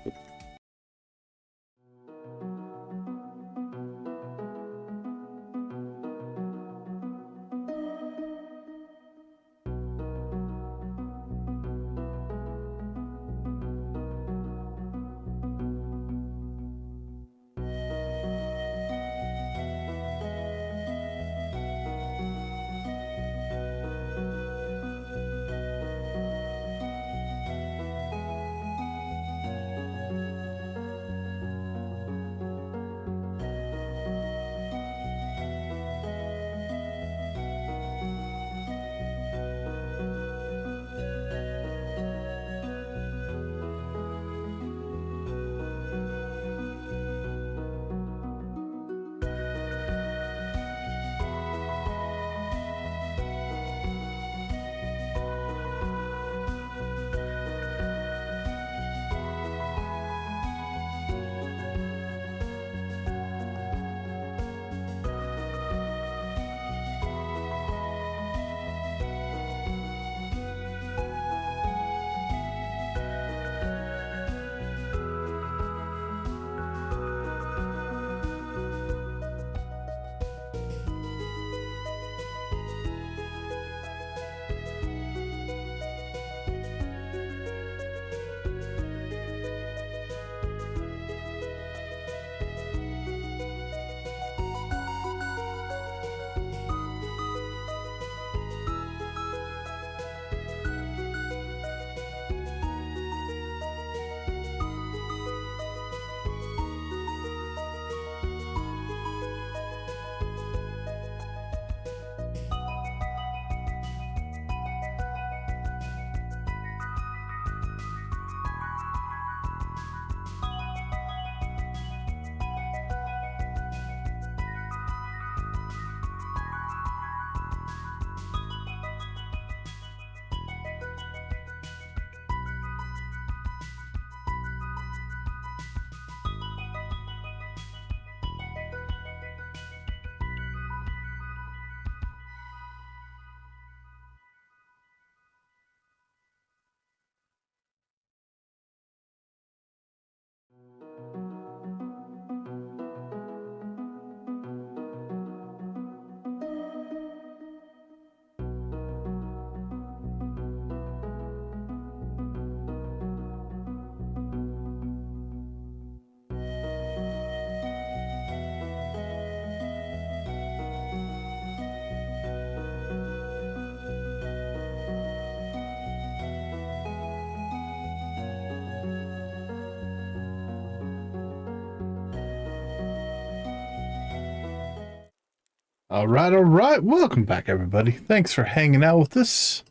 All right. Welcome back, everybody. Thanks for hanging out with us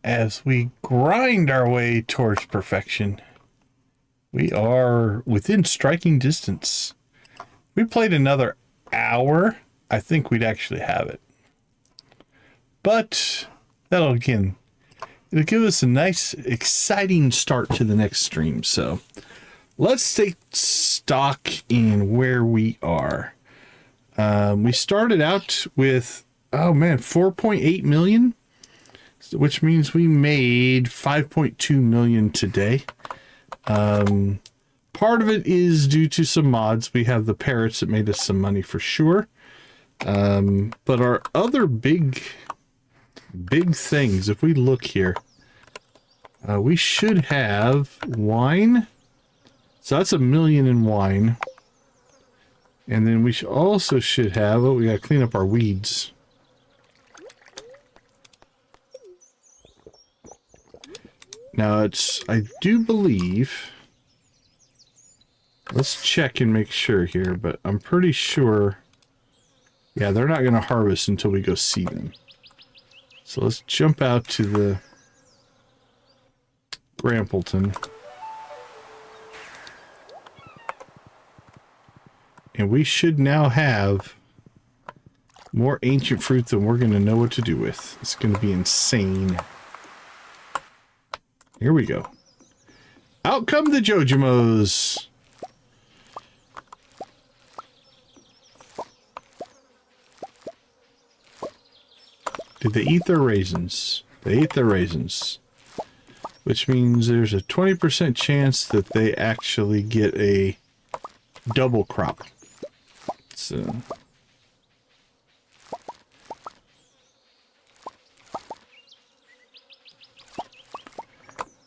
as we grind our way towards perfection. We are within striking distance. We played another hour. I think we'd actually have it. But it'll give us a nice, exciting start to the next stream. So let's take stock in where we are. We started out with, 4.8 million, which means we made 5.2 million today. Part of it is due to some mods. We have the parrots that made us some money for sure. But our other big things, if we look here, we should have wine. So that's 1 million in wine. And then we also should have, we gotta clean up our weeds. Now I do believe, let's check and make sure here, but I'm pretty sure, yeah, they're not gonna harvest until we go see them. So let's jump out to the Grampleton. And we should now have more ancient fruit than we're going to know what to do with. It's going to be insane. Here we go. Out come the Jojamos. Did they eat their raisins? They ate their raisins. Which means there's a 20% chance that they actually get a double crop. So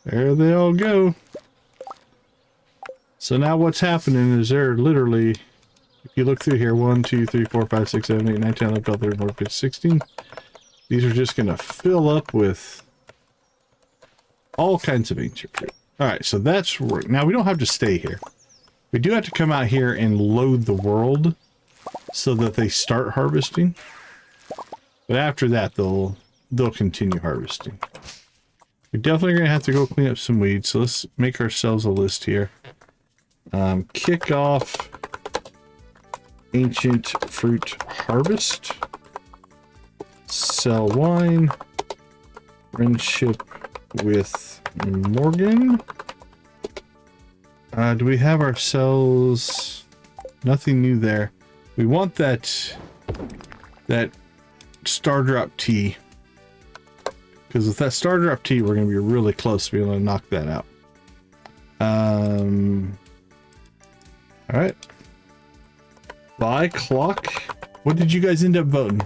there they all go. So now what's happening is they're literally, if you look through here, 1, 2, 3, 4, 5, 6, 7, 8, 9, 10, 11, 12, 13, 14, 15, 16. These are just going to fill up with all kinds of ancient fruit. Alright, so that's right. Now we don't have to stay here. We do have to come out here and load the world so that they start harvesting. But after that, they'll continue harvesting. We're definitely going to have to go clean up some weeds. So let's make ourselves a list here. Kick off ancient fruit harvest. Sell wine. Friendship with Morgan. Do we have ourselves nothing new there? We want that star drop tea, because with that star drop tea, we're going to be really close to being able to knock that out. All right. Buy clock. What did you guys end up voting?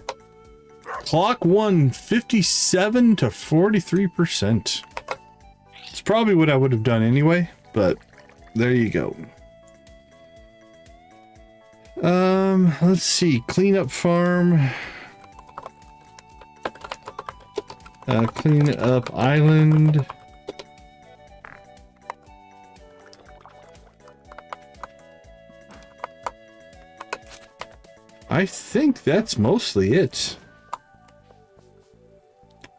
Clock won 57 to 43%. It's probably what I would have done anyway, but there you go. Let's see. Clean up farm. Clean up island. I think that's mostly it.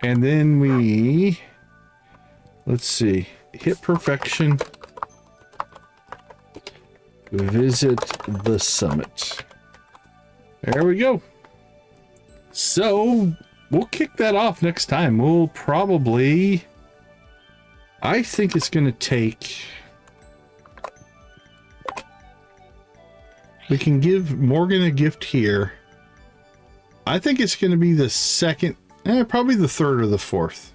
And then we, let's see, hit perfection. Visit the summit. There we go. So we'll kick that off next time. We'll probably, I think it's going to take, we can give Morgan a gift here. I think it's going to be the second, probably the third or the fourth.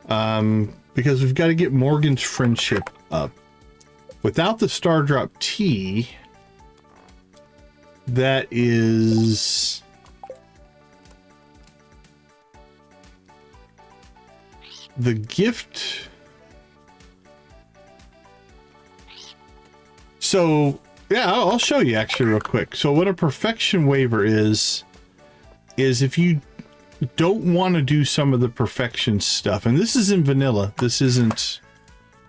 Because we've got to get Morgan's friendship up. Without the star drop tea, that is the gift. So yeah, I'll show you actually real quick. So what a perfection waiver is if you don't want to do some of the perfection stuff, and this is in vanilla, this isn't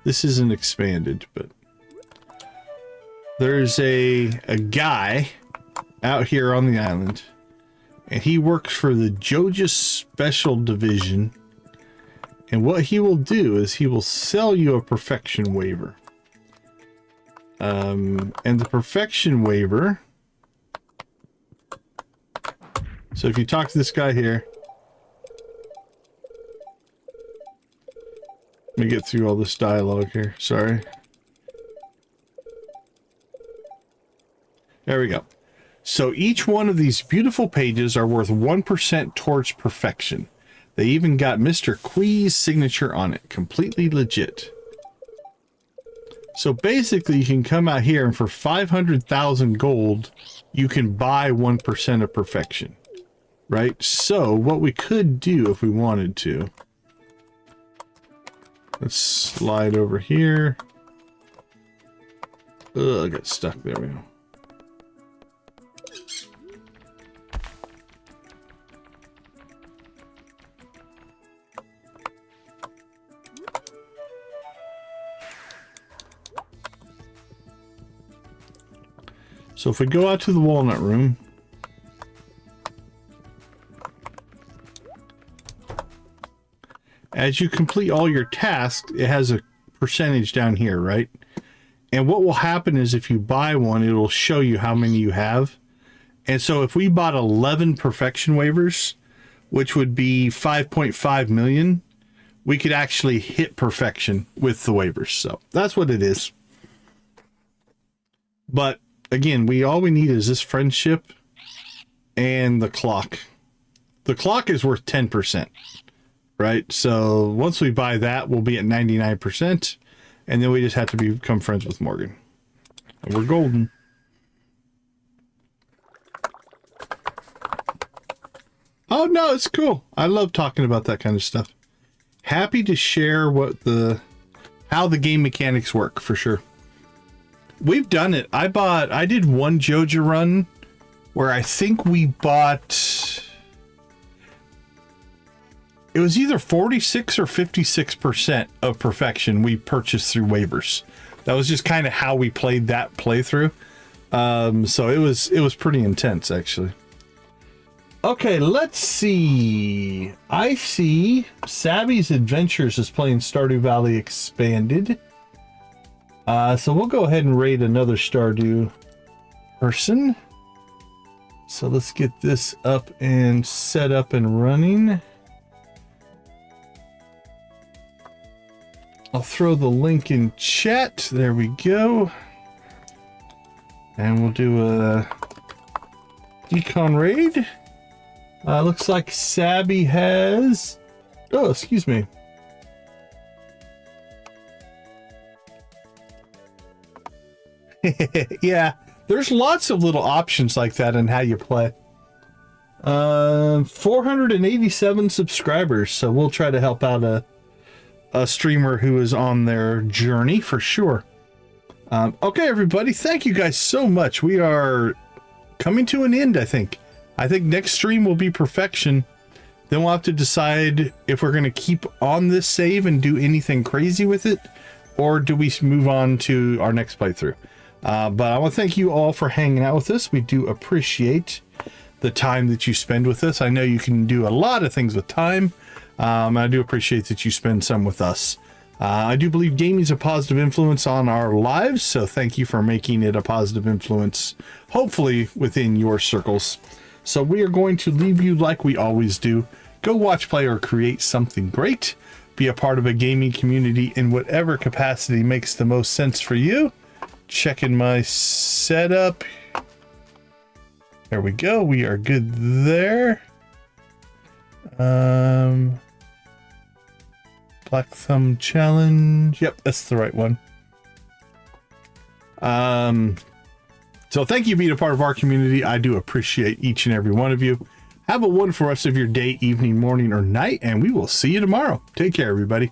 expanded, but there's a guy out here on the island And he works for the Joja Special Division. And what he will do is he will sell you a Perfection Waiver. And the Perfection Waiver... So if you talk to this guy here... Let me get through all this dialogue here. Sorry. There we go. So each one of these beautiful pages are worth 1% towards perfection. They even got Mr. Quee's signature on it. Completely legit. So basically you can come out here and for 500,000 gold, you can buy 1% of perfection. Right? So what we could do if we wanted to. Let's slide over here. Ugh, I got stuck. There we go. So if we go out to the walnut room, as you complete all your tasks, it has a percentage down here, right? And what will happen is if you buy one, it'll show you how many you have. And so if we bought 11 perfection waivers, which would be 5.5 million, we could actually hit perfection with the waivers. So that's what it is. But again, all we need is this friendship and the clock. The clock is worth 10%, right? So once we buy that, we'll be at 99%, and then we just have to become friends with Morgan. And we're golden. Oh no, it's cool. I love talking about that kind of stuff. Happy to share how the game mechanics work, for sure. We've done it. I did one Joja run where I think we bought, it was either 46 or 56% of perfection we purchased through waivers. That was just kind of how we played that playthrough. So it was pretty intense, actually. Okay, let's see. I see Savvy's Adventures is playing Stardew Valley Expanded. So we'll go ahead and raid another Stardew person. So let's get this up and set up and running. I'll throw the link in chat. There we go. And we'll do a decon raid. Looks like Sabby has... Oh, excuse me. Yeah, there's lots of little options like that in how you play. 487 subscribers, so we'll try to help out a streamer who is on their journey for sure. Okay, everybody, thank you guys so much. We are coming to an end, I think. I think next stream will be perfection. Then we'll have to decide if we're going to keep on this save and do anything crazy with it, or do we move on to our next playthrough. But I want to thank you all for hanging out with us. We do appreciate the time that you spend with us. I know you can do a lot of things with time. I do appreciate that you spend some with us. I do believe gaming is a positive influence on our lives, so thank you for making it a positive influence, hopefully within your circles. So we are going to leave you like we always do. Go watch, play, or create something great. Be a part of a gaming community in whatever capacity makes the most sense for you. Checking my setup. There we go. We are good there. Black Thumb Challenge. Yep, that's the right one. So thank you for being a part of our community. I do appreciate each and every one of you. Have a wonderful rest of your day, evening, morning, or night, and we will see you tomorrow. Take care, everybody.